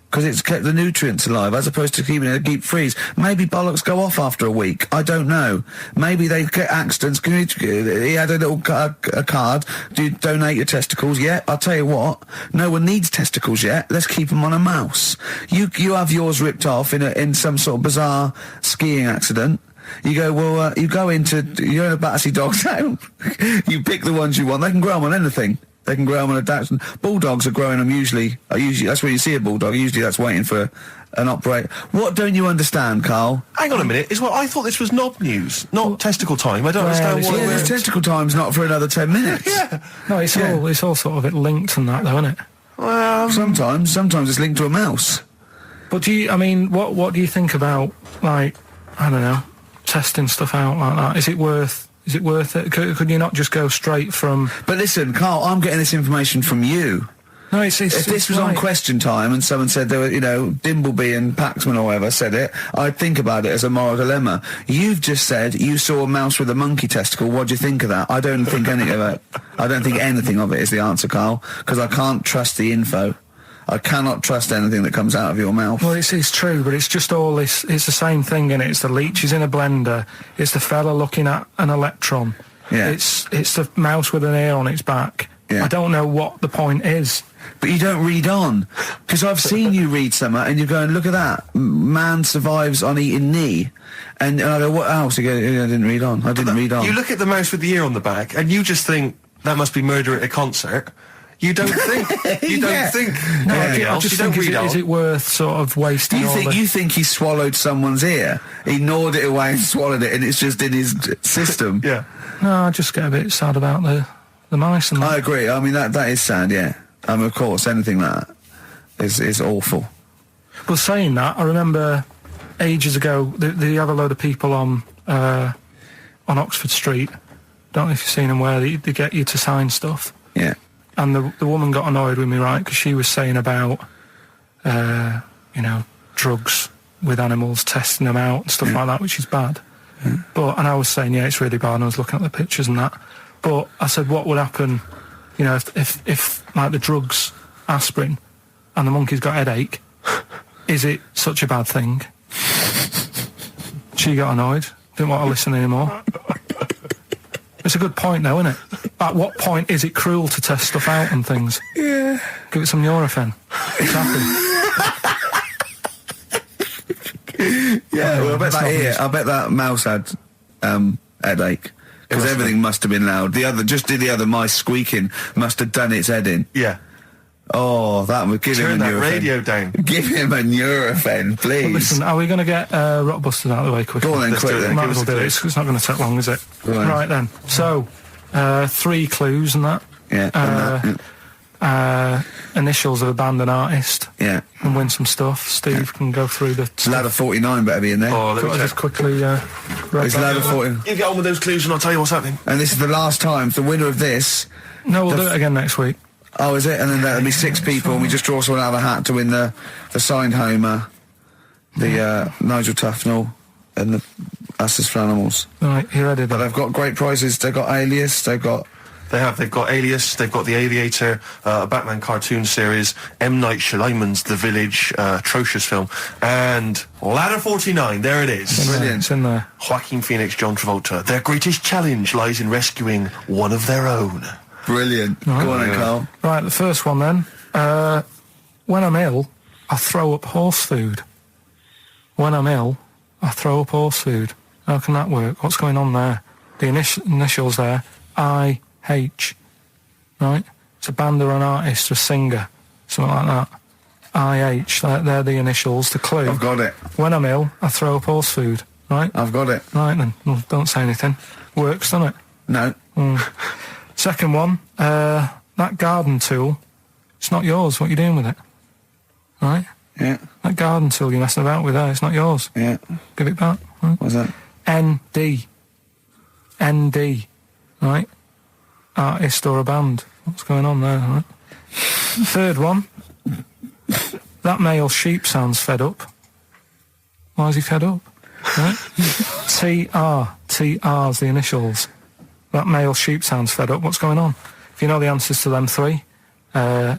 Because it's kept the nutrients alive, as opposed to keeping it in a deep freeze. Maybe bollocks go off after a week. I don't know. Maybe they get accidents. He had a little a card. Do you donate your testicles? Yeah, I'll tell you what. No one needs testicles yet. Let's keep them on a mouse. You have yours ripped off in some sort of bizarre skiing accident. You go, well, you're in a Battersea Dog Town. You pick the ones you want. They can grow them on anything. They can grow them on a Dachshund. Bulldogs are growing them usually that's where you see a bulldog. Usually that's waiting for an operator. What don't you understand, Karl? Hang on a minute. I thought this was knob news, not testicle time. I don't understand why. Yeah, testicle time's not for another 10 minutes. Yeah. No, it's all sort of linked and that, though, isn't it? Well, sometimes it's linked to a mouse. But what do you think about, like, I don't know, testing stuff out like that? Is it worth it? Could you not just go straight from... But listen, Karl, I'm getting this information from you. No, it's if this was on Question Time and someone said there were, Dimbleby and Paxman or whoever said it, I'd think about it as a moral dilemma. You've just said you saw a mouse with a monkey testicle. What do you think of that? I don't think any of it. I don't think anything of it is the answer, Carl, because I can't trust the info. I cannot trust anything that comes out of your mouth. Well, it's true, but it's just all this. It's the same thing, innit? It's the leeches in a blender. It's the fella looking at an electron. Yeah. It's the mouse with an ear on its back. Yeah. I don't know what the point is. But you don't read on. Because I've seen you read something and you're going, look at that. Man survives on eating knee. And I go, what else? You go, I didn't read on. I didn't read on. You look at the mouse with the ear on the back and you just think, that must be murder at a concert. You don't think. You don't think. No, anything I else. just You don't think, read on. is it worth sort of wasting You think he swallowed someone's ear? He gnawed it away and swallowed it and it's just in his system? Yeah. No, I just get a bit sad about the mice and that. I agree. I mean, that is sad, yeah. Of course, anything like that is awful. Well, saying that, I remember ages ago, they have a load of people on Oxford Street. Don't know if you've seen them, where they get you to sign stuff. Yeah. And the woman got annoyed with me, right, because she was saying about, drugs with animals, testing them out and stuff like that, which is bad. But, and I was saying, yeah, it's really bad, and I was looking at the pictures and that. But I said, what would happen, if like the drugs, aspirin, and the monkey's got headache, is it such a bad thing? She got annoyed, didn't want to listen anymore. It's a good point, though, isn't it? At what point is it cruel to test stuff out and things? Yeah. Give it some Nurofen. It's happy. Yeah, well, I bet that mouse had headache. Because everything must have been loud. The other mice squeaking must have done its head in. Yeah. Oh, that would give him a Nurofen. Turn that radio down. Give him a Nurofen, please. But listen, are we going to get Rockbusters out of the way quickly? Go on then, quickly. Might as well do it. It's not going to take long, is it? Right then. So, 3 clues and that. Yeah. Initials of a band and artist. Yeah. And win some stuff. Steve can go through the... Ladder 49 better be in there. Oh, let me just quickly... it's Ladder 49. You get on with those clues and I'll tell you what's happening. And this is the last time. The winner of this... No, we'll do it again next week. Oh, is it? And then there'll be 6 people and we just draw someone out of the hat to win the signed Homer, the Nigel Tufnell, and the Us as Flanimals. Right, you ready? But they've got great prizes. They've got Alias, they've got Alias, they've got The Aviator, a Batman cartoon series, M. Night Shyamalan's The Village, atrocious film, and Ladder 49, there it is. Brilliant. It's in there. Joaquin Phoenix, John Travolta. Their greatest challenge lies in rescuing one of their own. Brilliant. Right. Go on then, Carl. Right, the first one then. When I'm ill, I throw up horse food. When I'm ill, I throw up horse food. How can that work? What's going on there? The initials there, I-H. Right? It's a band or an artist or a singer. Something like that. I-H. They're the initials, the clue. I've got it. When I'm ill, I throw up horse food. Right? I've got it. Right then. Well, don't say anything. Works, doesn't it? No. Second one, that garden tool, it's not yours. What are you doing with it? Right? Yeah. That garden tool you're messing about with there, it's not yours. Yeah. Give it back. Right? What's that? N-D. N-D. Right? Artist or a band. What's going on there, right? Third one, that male sheep sounds fed up. Why is he fed up? Right? T-R. T-R's the initials. That male sheep sounds fed up. What's going on? If you know the answers to them 3,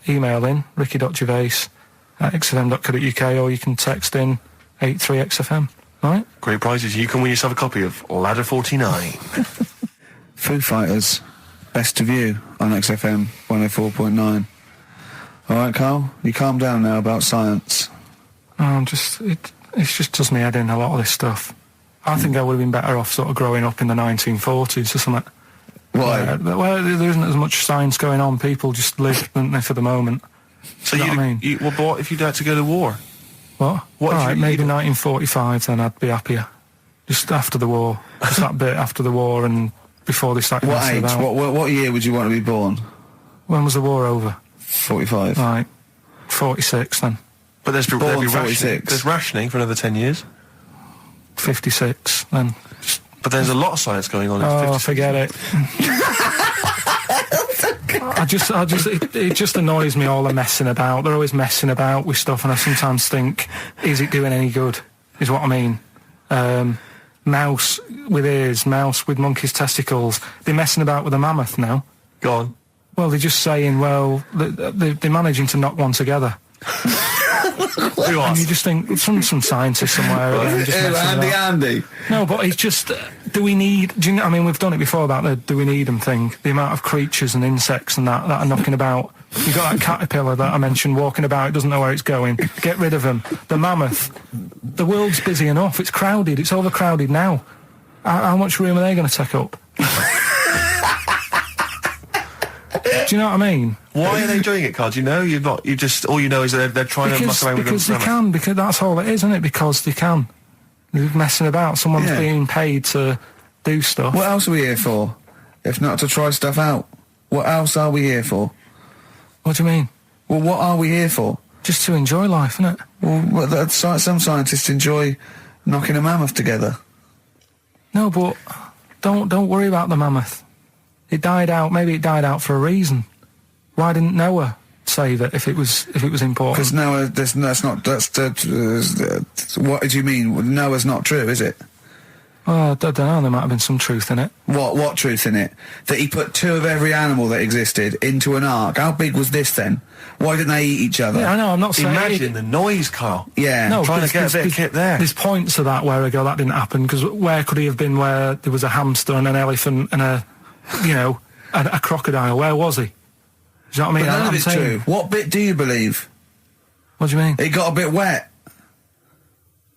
email in ricky.gervais@xfm.co.uk or you can text in 83XFM. Right? Great prizes. You can win yourself a copy of Ladder 49. Foo Fighters, Best of You on XFM 104.9. All right, Carl, you calm down now about science. It just does me head in, a lot of this stuff. I think I would have been better off sort of growing up in the 1940s or something. Why? Where there isn't as much science going on. People just live, don't they, for the moment. So you know what I mean? Well, what if you'd had to go to war? What? Alright, maybe 1945 then I'd be happier. Just after the war. Just that bit after the war and before they started messing about. What year would you want to be born? When was the war over? 45. Right. 46 then. But there's Born 46. There's rationing for another 10 years. 56 then. But there's a lot of science going on in 56. Oh, forget it. It just annoys me, all the messing about. They're always messing about with stuff, and I sometimes think, is it doing any good? Is what I mean. Mouse with ears, mouse with monkey's testicles. They're messing about with a mammoth now. Go on. Well, they're just saying, well, they're managing to knock one together. Who are? And you just think, some scientist somewhere. Andy. No, but it's just, do you know, I mean, we've done it before about the do we need them thing. The amount of creatures and insects and that are knocking about. You've got that caterpillar that I mentioned walking about, it doesn't know where it's going. Get rid of them. The mammoth. The world's busy enough. It's crowded. It's overcrowded now. How much room are they going to take up? Do you know what I mean? Why are they doing it, Carl? Do you know? All you know is that they're trying to muck around with them. Because they can, because that's all it is, isn't it? Because they can. They're messing about. Someone's being paid to do stuff. What else are we here for? If not to try stuff out. What else are we here for? What do you mean? Well, what are we here for? Just to enjoy life, isn't it? Well, some scientists enjoy knocking a mammoth together. No, but don't worry about the mammoth. It died out. Maybe it died out for a reason. Why didn't Noah save it if it was important? Because Noah, what do you mean? Noah's not true, is it? Oh, I don't know. There might have been some truth in it. What truth in it? That he put 2 of every animal that existed into an ark. How big was this then? Why didn't they eat each other? Yeah, I know. I'm not saying. Imagine the noise, Carl. Yeah. No, trying to get a bit of kit there. There's points to that where I go, that didn't happen, because where could he have been where there was a hamster and an elephant and a crocodile? Where was he? Do you know what I mean? But none of it's true. What bit do you believe? What do you mean? It got a bit wet.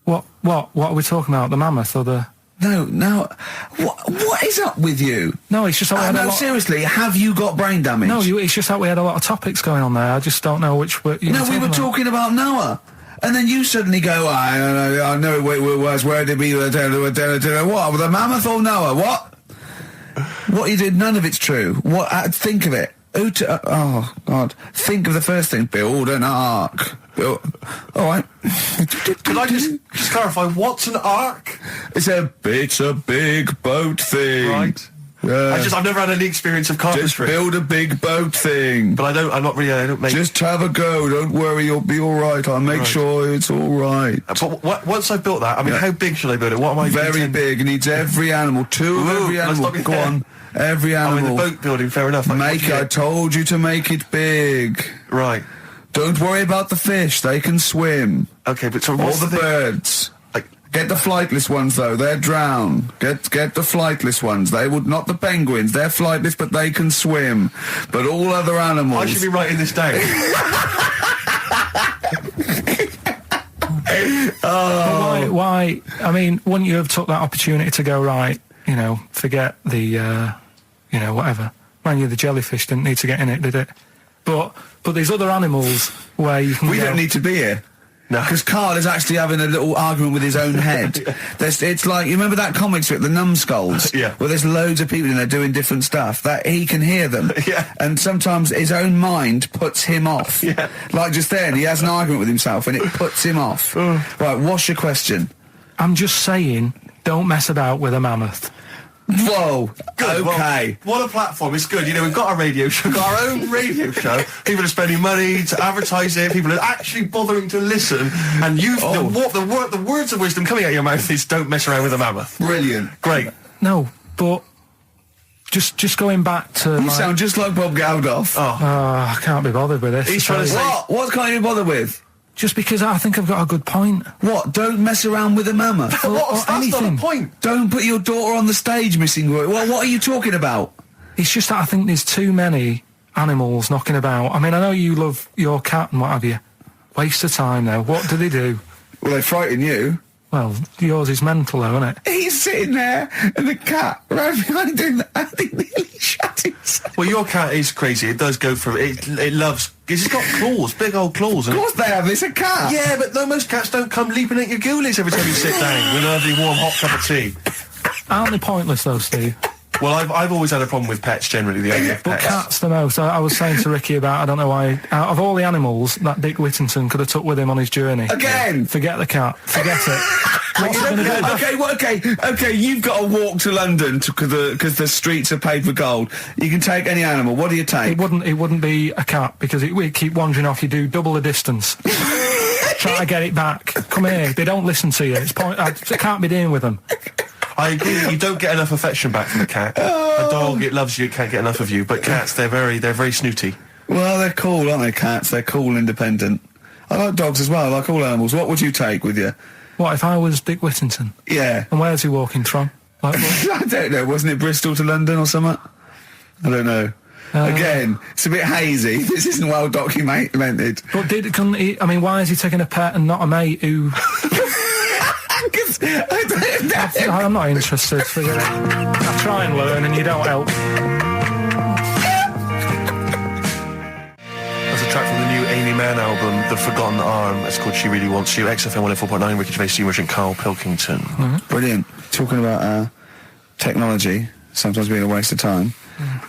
What are we talking about? The mammoth or the... No. What is up with you? No, it's just that we had a lot... seriously, have you got brain damage? No, it's just that we had a lot of topics going on there. I just don't know which... we were talking about Noah. And then you suddenly go, I know where it was, where did we... What? The mammoth or Noah? What? What you did, none of it's true. What? Think of it. Oh, God. Think of the first thing. Build an ark. All right. Can I just clarify, what's an ark? It's a big boat thing. Right. I've never had any experience of carpentry. Just build a big boat thing. But I don't make... Just have a go, don't worry, you'll be alright, I'll make sure it's alright. But once I've built that, I mean, how big should I build it? What am I... Very big, it needs every animal, 2 of every animal, go on. Every animal. I mean, the boat building, fair enough. I told you to make it big. Right. Don't worry about the fish, they can swim. Okay, but so all the birds. Get the flightless ones though, they're drown. Get the flightless ones. They would not the penguins. They're flightless, but they can swim. But all other animals. I should be writing this down. Why? I mean, wouldn't you have took that opportunity to go, right? You know, forget the, whatever. Man, the jellyfish didn't need to get in it, did it? But there's other animals where you can. We don't need to be here. No. Because Carl is actually having a little argument with his own head. It's like, you remember that comic strip, The Numbskulls? Yeah. Where there's loads of people in there doing different stuff, that he can hear them. Yeah. And sometimes his own mind puts him off. Yeah. Like just then, he has an argument with himself and it puts him off. Right, what's your question? I'm just saying, don't mess about with a mammoth. Whoa. Good. Okay. Well, what a platform. It's good. You know, we've got a radio show, got our own radio show. People are spending money to advertise it. People are actually bothering to listen. And the words of wisdom coming out of your mouth is don't mess around with a mammoth. Brilliant. Great. No, but just going back to... You sound just like Bob Geldof. I can't be bothered with this. He's trying to say... What can't you be bothered with? Just because I think I've got a good point. What? Don't mess around with a mammoth? That's not a point. Don't put your daughter on the stage, missing word. What are you talking about? It's just that I think there's too many animals knocking about. I mean, I know you love your cat and what have you. Waste of time, though. What do they do? Well, they frighten you. Well, yours is mental, though, isn't it? He's sitting there, and the cat right behind him, and he nearly shut himself. Well, your cat is crazy. It does go for it. It loves... It's got claws, big old claws. Of course they have. It's a cat. Yeah, but no, most cats don't come leaping at your ghoulies every time you sit down with a lovely warm hot cup of tea. Aren't they pointless, though, Steve? Well, I've always had a problem with pets generally, the idea of But pets. cats the most. I was saying to Ricky about, I don't know why, out of all the animals that Dick Whittington could have took with him on his journey. Again? Forget the cat. Forget it. What's he gonna do? Okay, you've got to walk to London because the streets are paved with gold. You can take any animal. What do you take? It wouldn't be a cat, because it keep wandering off. You do double the distance. Try to get it back. Come here. They don't listen to you. I can't be dealing with them. I agree. You don't get enough affection back from a cat. A dog, it loves you, it can't get enough of you. But cats, they're very snooty. Well, they're cool, aren't they, cats? They're cool, independent. I like dogs as well. I like all animals. What would you take with you? What, if I was Dick Whittington? Yeah. And where's he walking from? Like, I don't know. Wasn't it Bristol to London or something? I don't know. Again, it's a bit hazy. This isn't well documented. But couldn't he? I mean, why is he taking a pet and not a mate who? I'm not interested. I try and learn, and you don't help. That's a track from the new Amy Mann album, The Forgotten Arm. It's called She Really Wants You. XFM 104.9, Ricky Gervais, Steve Merchant, Karl Pilkington. Brilliant. Talking about technology sometimes being a waste of time.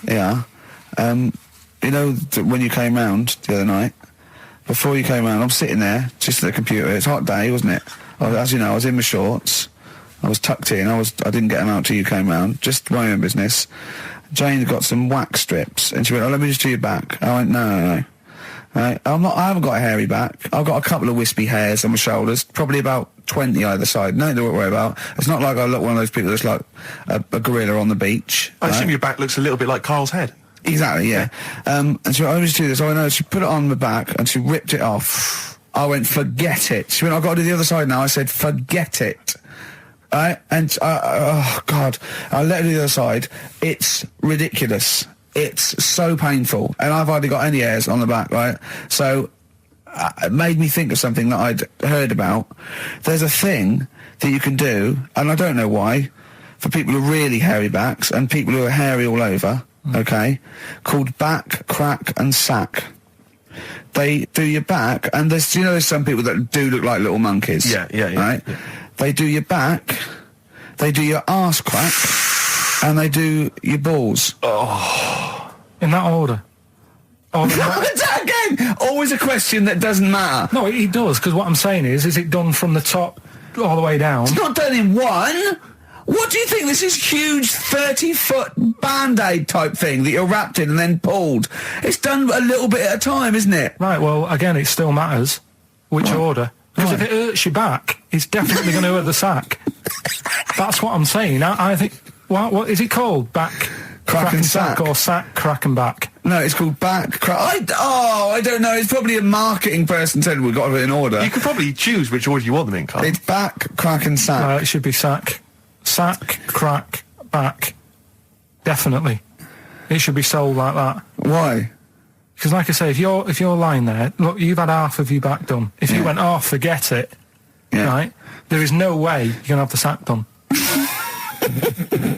Yeah. You know, when you came round the other night, before you came round, I'm sitting there, just at the computer. It's a hot day, wasn't it? As you know, I was in my shorts. I was tucked in. I didn't get them out till you came round. Just my own business. Jane got some wax strips, and she went, "Oh, let me just do your back." I went, "No. Right? I haven't got a hairy back. I've got a couple of wispy hairs on my shoulders, probably about 20 either side. Nothing to worry about. It's not like I look one of those people that's like a gorilla on the beach." I assume your back looks a little bit like Carl's head. Exactly, yeah. And she went, "Oh, let me just do this." I know. She put it on my back, and she ripped it off. I went, "Forget it." She went, "I've got to do the other side now." I said, "Forget it." Right? And, oh, God. I let her do the other side. It's ridiculous. It's so painful. And I've hardly got any hairs on the back, right? So, it made me think of something that I'd heard about. There's a thing that you can do, and I don't know why, for people with really hairy backs and people who are hairy all over, okay, called back, crack and sack. They do your back, and there's some people that do look like little monkeys. Yeah. Right? Yeah. They do your back, they do your arse crack, and they do your balls. Oh. In that order? Again, always a question that doesn't matter. No, it does, because what I'm saying is it done from the top all the way down? It's not done in one. What do you think? This is huge 30-foot Band-Aid type thing that you're wrapped in and then pulled. It's done a little bit at a time, isn't it? Right, well, again, it still matters which order. Because if it hurts your back, it's definitely going to hurt the sack. That's what I'm saying. I think... What is it called? Back... Crack and sack. Or sack, crack and back? No, it's called back, crack... I don't know. It's probably a marketing person said we've got it in order. You could probably choose which order you want them in, Carl. It's back, crack and sack. It should be sack. Sack, crack, back. Definitely. It should be sold like that. Why? Because, like I say, if you're lying there, look, you've had half of your back done. If you went, "Oh, forget it," right? There is no way you're gonna have the sack done.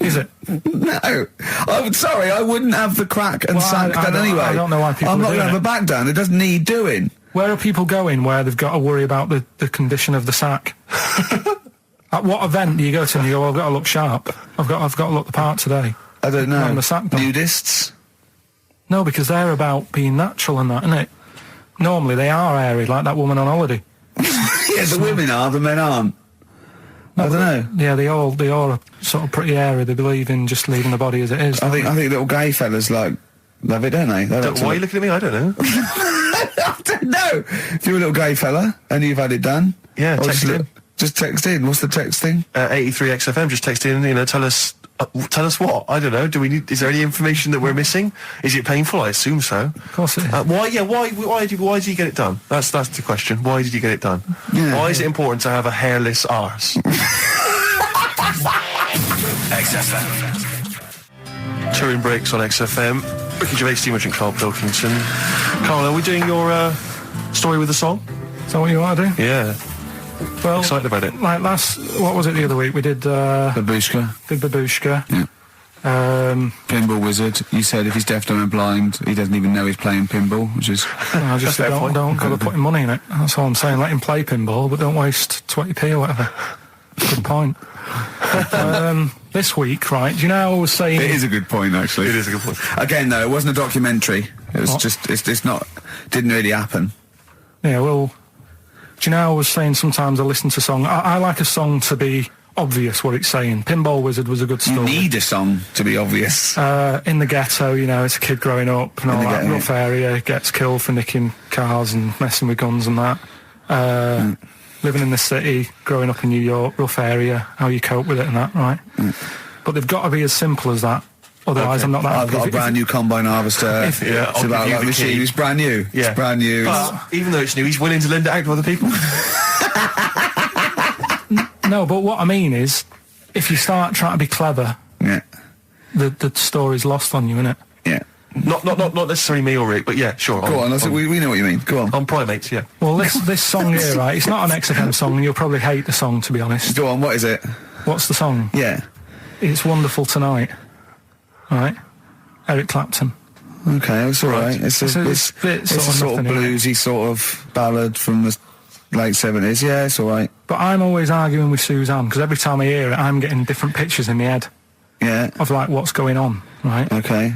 Is it? No. I'm sorry, I wouldn't have the crack and sack done anyway. I don't know why people I'm not going to have the back done. It doesn't need doing. Where are people going where they've got to worry about the condition of the sack? At what event do you go to and you go, "I've got to look sharp. I've got to look the part today"? I don't know. The sack done. Nudists? No, because they're about being natural and that, isn't it? Normally they are hairy, like that woman on holiday. Yeah, the women are, the men aren't. I don't know. Yeah, they all are sort of pretty hairy. They believe in just leaving the body as it is. I think little gay fellas love it, don't they? Why are you looking at me? I don't know. I don't know. If you're a little gay fella and you've had it done, just text in. What's the text thing? 83 XFM. Just text in. Tell us what? I don't know. Is there any information that we're missing? Is it painful? I assume so. Of course it is. Why did you get it done? That's the question. Why did you get it done? Yeah. Why is it important to have a hairless arse? XFM. Touring breaks on XFM. Ricky Gervais, Steve Merchant, Karl Pilkington. Karl, are we doing your story with a song? Is that what you want to do? Yeah. Well, excited about it. Like what was it the other week? We did Babushka. Did Babushka. Yeah. Pinball Wizard. You said if he's deaf, dumb and blind, he doesn't even know he's playing pinball, which is... I just don't got to put him money in it. That's all I'm saying. Let him play pinball, but don't waste 20p or whatever. Good point. This week, right, do you know how I was saying... It is a good point, actually. It is a good point. Again, though, it wasn't a documentary. It was just, it's not, didn't really happen. Yeah, well, do you know how I was saying sometimes I listen to song, I like a song to be obvious what it's saying. Pinball Wizard was a good story. You need a song to be obvious. In the ghetto, you know, it's a kid growing up and all that rough area, gets killed for nicking cars and messing with guns and that. Living in the city, growing up in New York, rough area, how you cope with it and that, right? But they've got to be as simple as that. Otherwise, I'm not that I've got a brand new combine harvester. It's about that machine. It's brand new. Yeah. It's brand new. But even though it's new, he's willing to lend it out to other people. No, but what I mean is, if you start trying to be clever, the story's lost on you, innit? Yeah. Not necessarily me or Rick, but yeah, sure. Go on, we know what you mean. Go on. On Primates, yeah. Well, this song here, right, it's not an XFM song, and you'll probably hate the song, to be honest. Go on, what is it? What's the song? Yeah. It's Wonderful Tonight. Right? Eric Clapton. Okay, it's alright. It's a sort of bluesy sort of ballad from the late 70s. Yeah, it's alright. But I'm always arguing with Suzanne, because every time I hear it, I'm getting different pictures in my head. Yeah. Of, like, what's going on, right? Okay.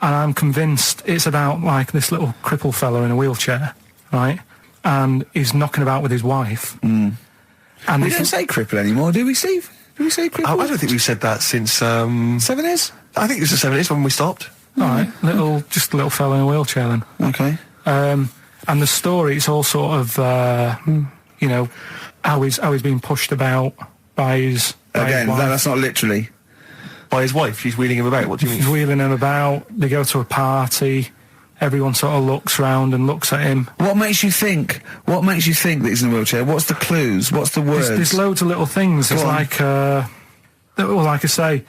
And I'm convinced it's about, like, this little crippled fella in a wheelchair, right? And he's knocking about with his wife. And we don't say cripple anymore, do we, Steve? Do we say cripple? I don't think we've said that since, 70s? I think it was the 70s when we stopped. Alright, just a little fella in a wheelchair then. Okay. And the story, it's all sort of, you know, how he's being pushed about by his... Again, that's not literally... By his wife, she's wheeling him about. What do you mean? She's wheeling him about. They go to a party. Everyone sort of looks round and looks at him. What makes you think that he's in a wheelchair? What's the clues? What's the words? There's loads of little things. There's like, well, like I say,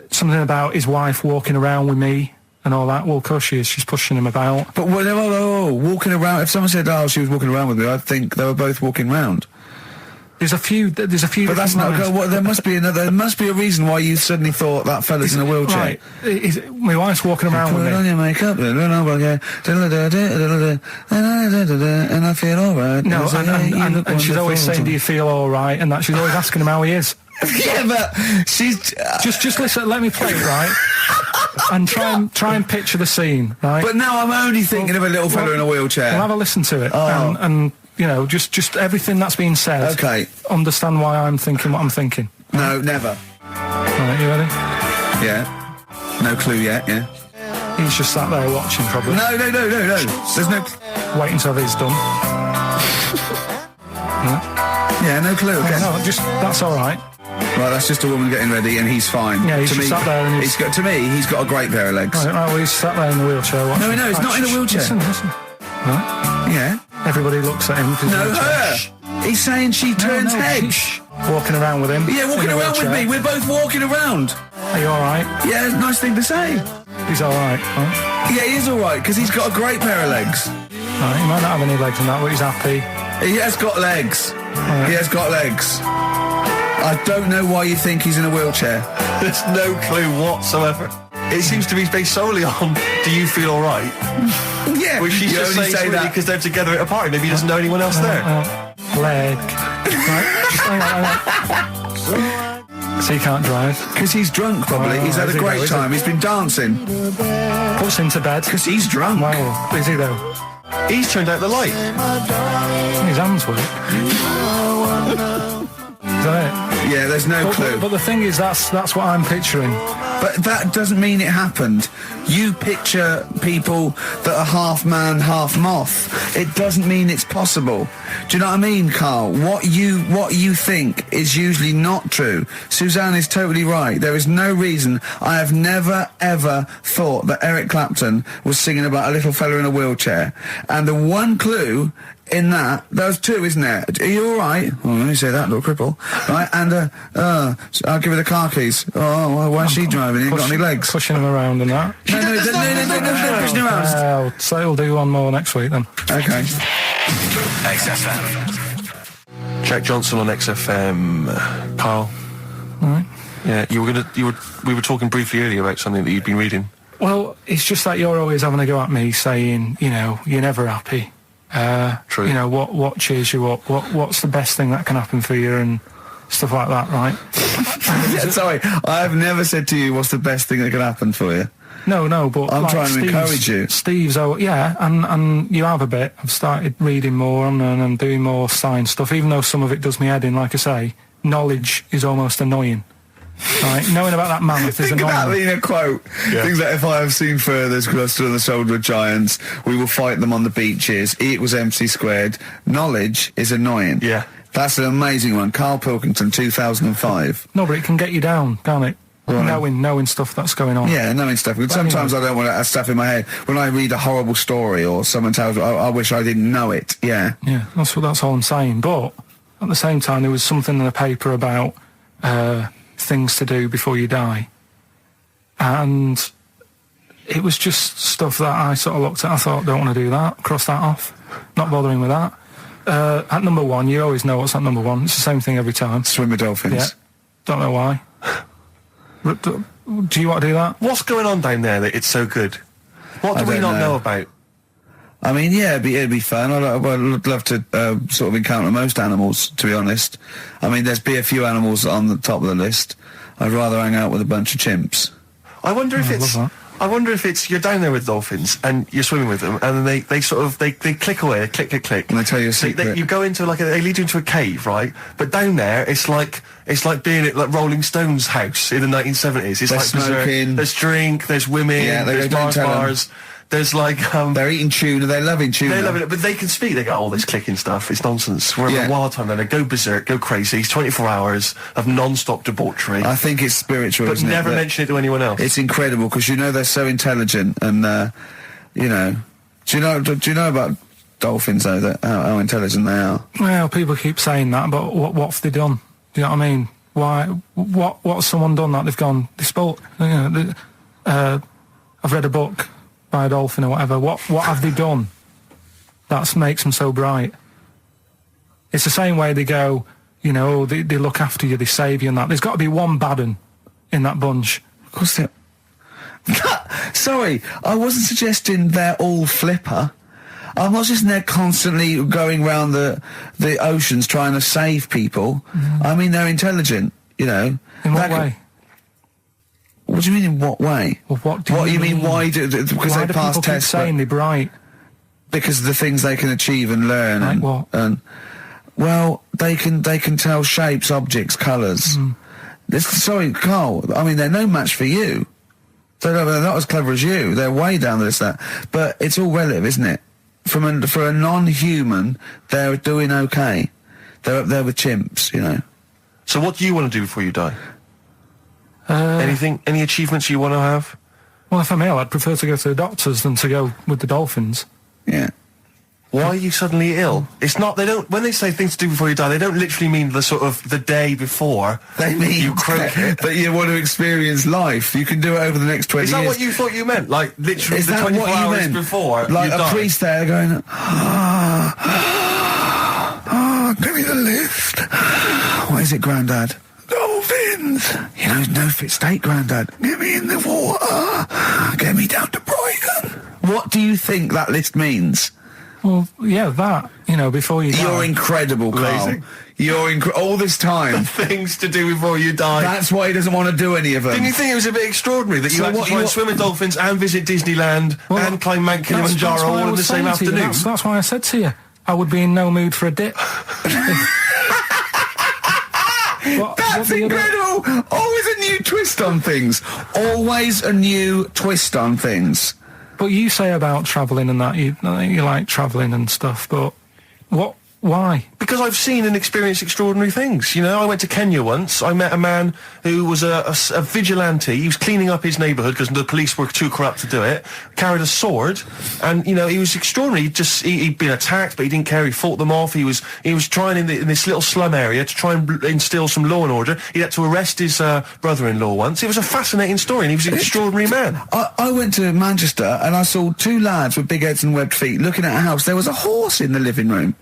something about his wife walking around with me and all that. Well, of course she is. She's pushing him about. But walking around. If someone said, "Oh, she was walking around with me," I'd think they were both walking round. There's a few. But that's not. There must be another. There must be a reason why you suddenly thought that fella's in a wheelchair. Right. My wife's walking around with me. Put on your makeup, and I feel alright. No, and she's always saying, "Do you feel alright?" And that she's always asking him how he is. Yeah, but she's just listen. Let me play it, right? And try and picture the scene, right? But now I'm only thinking of a little fella in a wheelchair. Well, have a listen to it, and you know, just everything that's been said. Okay. Understand why I'm thinking what I'm thinking. No, never. Right, you ready? Yeah. No clue yet. Yeah. He's just sat there watching, probably. No. There's no. Wait until he's done. Yeah, no clue. Okay. No, that's all right. Right, that's just a woman getting ready, and he's fine. Yeah, he's just sat there, and he's got a great pair of legs. Right, well, he's sat there in the wheelchair watching. No, he's not in a wheelchair. Listen. Right? Yeah. Everybody looks at him. No, her. He's saying she turns heads. Walking around with him. Yeah, walking around with me. We're both walking around. Are you all right? Yeah, nice thing to say. He's all right. Huh? Yeah, he is all right because he's got a great pair of legs. Right, he might not have any legs in that, but he's happy. He has got legs. Right. He has got legs. I don't know why you think he's in a wheelchair. There's no clue whatsoever. It seems to be based solely on, do you feel alright? Yeah. Which she's just saying say that because they're together at a party. Maybe he doesn't know anyone else there. Leg. Right? Just so he can't drive. Because he's drunk, probably. He's had a great time. He's been dancing. Puts him to bed. Because he's drunk. Well, is he though? He's turned out the light. His hands work. Is that it? Yeah, there's no clue. But the thing is, that's what I'm picturing. But that doesn't mean it happened. You picture people that are half man, half moth. It doesn't mean it's possible. Do you know what I mean, Carl? What you think is usually not true. Suzanne is totally right. There is no reason. I have never, ever thought that Eric Clapton was singing about a little fella in a wheelchair. And the one clue in that, there's two, isn't there? Are you all right? Oh, let me say that, little cripple. Right, and, I'll give her the car keys. Oh, why is she driving? He ain't got any legs. Pushing him around and that. No, pushing him around. So we'll do one more next week then. Okay. XFM. Jack Johnson on XFM. Carl. All right. Yeah, we were talking briefly earlier about something that you'd been reading. Well, it's just that you're always having a go at me saying, you know, you're never happy. True. You know, what cheers you up? What's the best thing that can happen for you? And stuff like that, right? Yeah, sorry, I've never said to you what's the best thing that could happen for you. No, but I'm like trying to encourage you. Steve's, and you have a bit. I've started reading more and I'm doing more science stuff, even though some of it does me head in. Like I say, knowledge is almost annoying. Right, knowing about that mammoth is annoying. Think about being a quote. Things like, if I have seen furthest cluster on the shoulder of giants, we will fight them on the beaches. E equals MC squared. Knowledge is annoying. Yeah. That's an amazing one. Karl Pilkington, 2005. No, but it can get you down, can't it? Right. Knowing stuff that's going on. Yeah, knowing stuff. But sometimes I don't want to have stuff in my head. When I read a horrible story or someone tells me, I wish I didn't know it. Yeah. Yeah, that's all I'm saying. But at the same time, there was something in the paper about things to do before you die. And it was just stuff that I sort of looked at. I thought, don't want to do that. Cross that off. Not bothering with that. At number one, you always know what's at number one. It's the same thing every time. Swim with dolphins. Yeah. Don't know why. Do you want to do that? What's going on down there that it's so good? What do we not know about? I mean, yeah, it'd be fun. I'd love to sort of encounter most animals, to be honest. I mean, there's be a few animals on the top of the list. I'd rather hang out with a bunch of chimps. I wonder if it's you're down there with dolphins and you're swimming with them, and then they sort of click away, click, and they tell you a secret. You go into they lead you into a cave, right? But down there, it's like being at like Rolling Stones' house in the 1970s. It's they're like smoking. There's drink, there's women, there's bars. There's like they're eating tuna. They're loving tuna. They're loving it, but they can speak. They go, all this clicking stuff. It's nonsense. We're having a wild time. Then they go berserk, go crazy. It's 24 hours of non-stop debauchery. I think it's spiritual, but isn't it? never mention it to anyone else. It's incredible because they're so intelligent, and do you know about dolphins though? That how intelligent they are. Well, people keep saying that, but what have they done? Do you know what I mean? Why? What's someone done that they've gone? They spoke. I've read a book by a dolphin or whatever. What have they done that makes them so bright? It's the same way they go, they look after you, they save you and that. There's got to be one bad un in that bunch. Of course there... Sorry, I wasn't suggesting they're all flipper. I'm not just they're constantly going around the oceans trying to save people. I mean, they're intelligent, In what way? What do you mean in what way? Well, what do you mean? Why because why they pass tests? Keep saying they're bright? Because of the things they can achieve and learn. Like what? Well, they can tell shapes, objects, colours. Sorry, Carl. I mean, they're no match for you. They're not as clever as you. They're way down the list. But it's all relative, isn't it? For a non-human, they're doing okay. They're up there with chimps, So what do you want to do before you die? Any achievements you want to have? Well, if I'm ill, I'd prefer to go to the doctors than to go with the dolphins. Yeah. Why are you suddenly ill? It's not, when they say things to do before you die, they don't literally mean the day before. They mean you croak that you want to experience life. You can do it over the next 20 years. Is that what you thought you meant? Like, literally Is the that 24 what you hours meant? before like you a die? priest there going, give me the lift. What is it, Grandad? Dolphins. No fit state, Grandad. Get me in the water. Get me down to Brighton. What do you think that list means? Well, yeah, that, before you die. You're incredible, Carl. You're all this time. Things to do before you die. That's why he doesn't want to do any of them. Didn't you think it was a bit extraordinary that you had to try and swim with dolphins and visit Disneyland and climb Mount Kilimanjaro all in the same afternoon? That's why I said to you, I would be in no mood for a dip. That's incredible! Always a new twist on things. Always a new twist on things. But you say about travelling and that, you like travelling and stuff, but why? Because I've seen and experienced extraordinary things. I went to Kenya once. I met a man who was a vigilante. He was cleaning up his neighbourhood because the police were too corrupt to do it. Carried a sword, and he was extraordinary. He'd been attacked, but he didn't care. He fought them off. He was trying in this little slum area to try and instill some law and order. He had to arrest his brother-in-law once. It was a fascinating story, and he was an extraordinary man. I went to Manchester and I saw two lads with big heads and webbed feet looking at a house. There was a horse in the living room.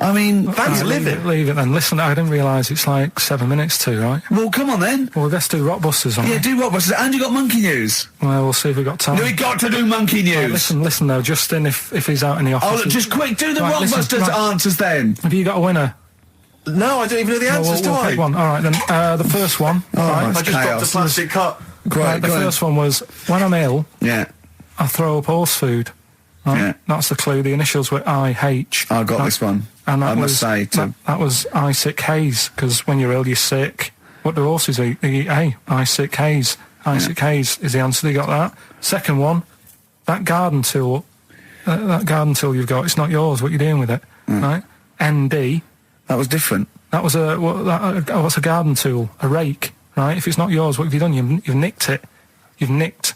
I mean, that's living. Leave it then. Listen, I didn't realise it's like 7 minutes to, right? Well, come on then. Well, let's do Rockbusters on do Rockbusters. And you got Monkey News. Well, we'll see if we've got time. No, we got to do Monkey News. Listen though, Justin, if he's out in the office... Oh, look, just quick, do the Rockbusters answers then. Have you got a winner? No, I don't even know the answers, we'll pick one. All right, then. The first one. I just dropped a plastic cup. Right, the first one was, when I'm ill, Yeah. I throw up horse food. Right? Yeah. That's the clue. The initials were IH. I got this one. And that I must say, too. that was I sick haze, because when you're ill, you're sick. What do horses eat? They eat hay. I sick haze. I sick haze is the answer. You got that. Second one, that garden tool. That garden tool you've got, it's not yours. What are you doing with it? Right? ND. That was different. That was what's a garden tool? A rake. Right? If it's not yours, what have you done? You've nicked it. You've nicked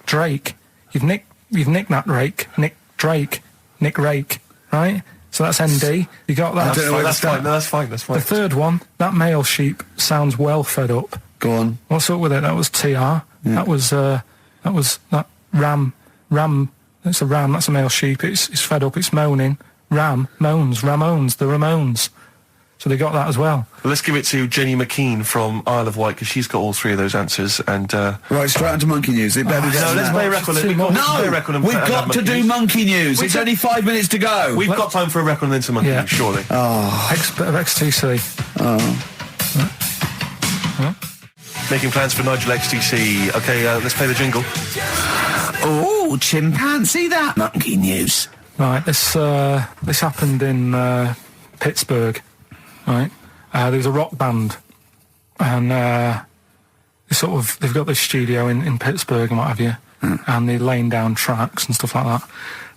Drake. You've nicked that rake. Nick Drake. Nick Rake. Right? So that's ND. You got that? That's fine. No, that's fine. That's fine. The third one, that male sheep sounds well fed up. Go on. What's up with it? That was TR. Yeah. That was that ram. That's a ram. That's a male sheep. It's fed up. It's moaning. Ram moans. Ramones. The Ramones. So they got that as well. Let's give it to Jenny McKean from Isle of Wight, because she's got all three of those answers. And right, straight onto Monkey News. It better no, let's play a record. We've got to do Monkey News. It's only 5 minutes to go. We've got time for a record and then some Monkey News, surely. Bit of XTC. Making plans for Nigel XTC. Okay, let's play the jingle. Oh, chimpanzee, that Monkey News. Right, this happened in Pittsburgh. Right, there was a rock band, and they've got this studio in Pittsburgh and what have you, and they're laying down tracks and stuff like that.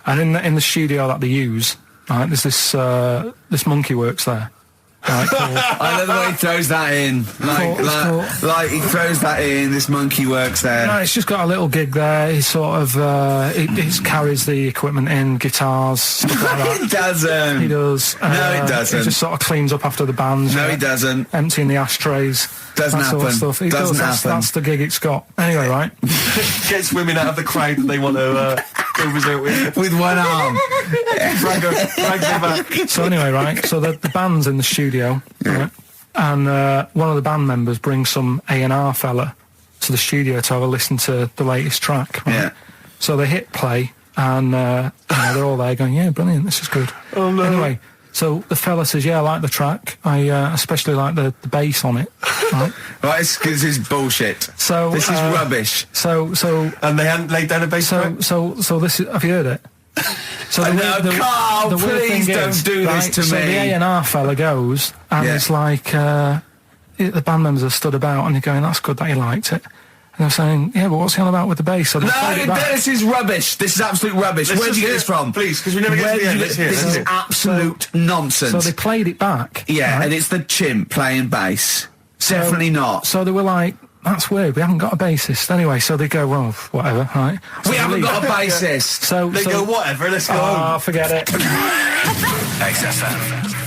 And in the studio that they use, right, there's this monkey works there. Right, I love the way he throws that in. Like he throws that in. This monkey works there. No, it's just got a little gig there. He sort of he carries the equipment in, guitars, stuff like that. He doesn't. He does. No, he doesn't. He just sort of cleans up after the bands. No, he doesn't. Emptying the ashtrays. Doesn't that happen. Sort of stuff. He Doesn't does. happen. That's the gig it's got. Anyway, right. Gets women out of the crowd that they want to go visit with one arm. Drag them back. So anyway, right. So the band's in the studio, right? And one of the band members brings some A&R fella to the studio to have a listen to the latest track. Right? Yeah. So they hit play, and they're all there going, "Yeah, brilliant, this is good." Oh no. Anyway, so the fella says, "Yeah, I like the track. I especially like the bass on it." Right. Right, this is bullshit. So this is rubbish. So and they hadn't laid down a bass track. So this is. Have you heard it? So Carl, please don't do this to so me. The A&R fella goes, and it's like the band members have stood about, and they're going, "That's good that you liked it." And they're saying, "Yeah, but what's he on about with the bass?" So this is rubbish. This is absolute rubbish. Where did you get this from? Please, because we never get to the end. This is absolute nonsense. So they played it back. Yeah, right? and it's the chimp playing bass. Definitely not. So they were like, "That's weird. We haven't got a bassist." Anyway, so they go, "Well, whatever, right?" So we haven't got a bassist. So they go, "Whatever. Let's go home." Forget it. XFM.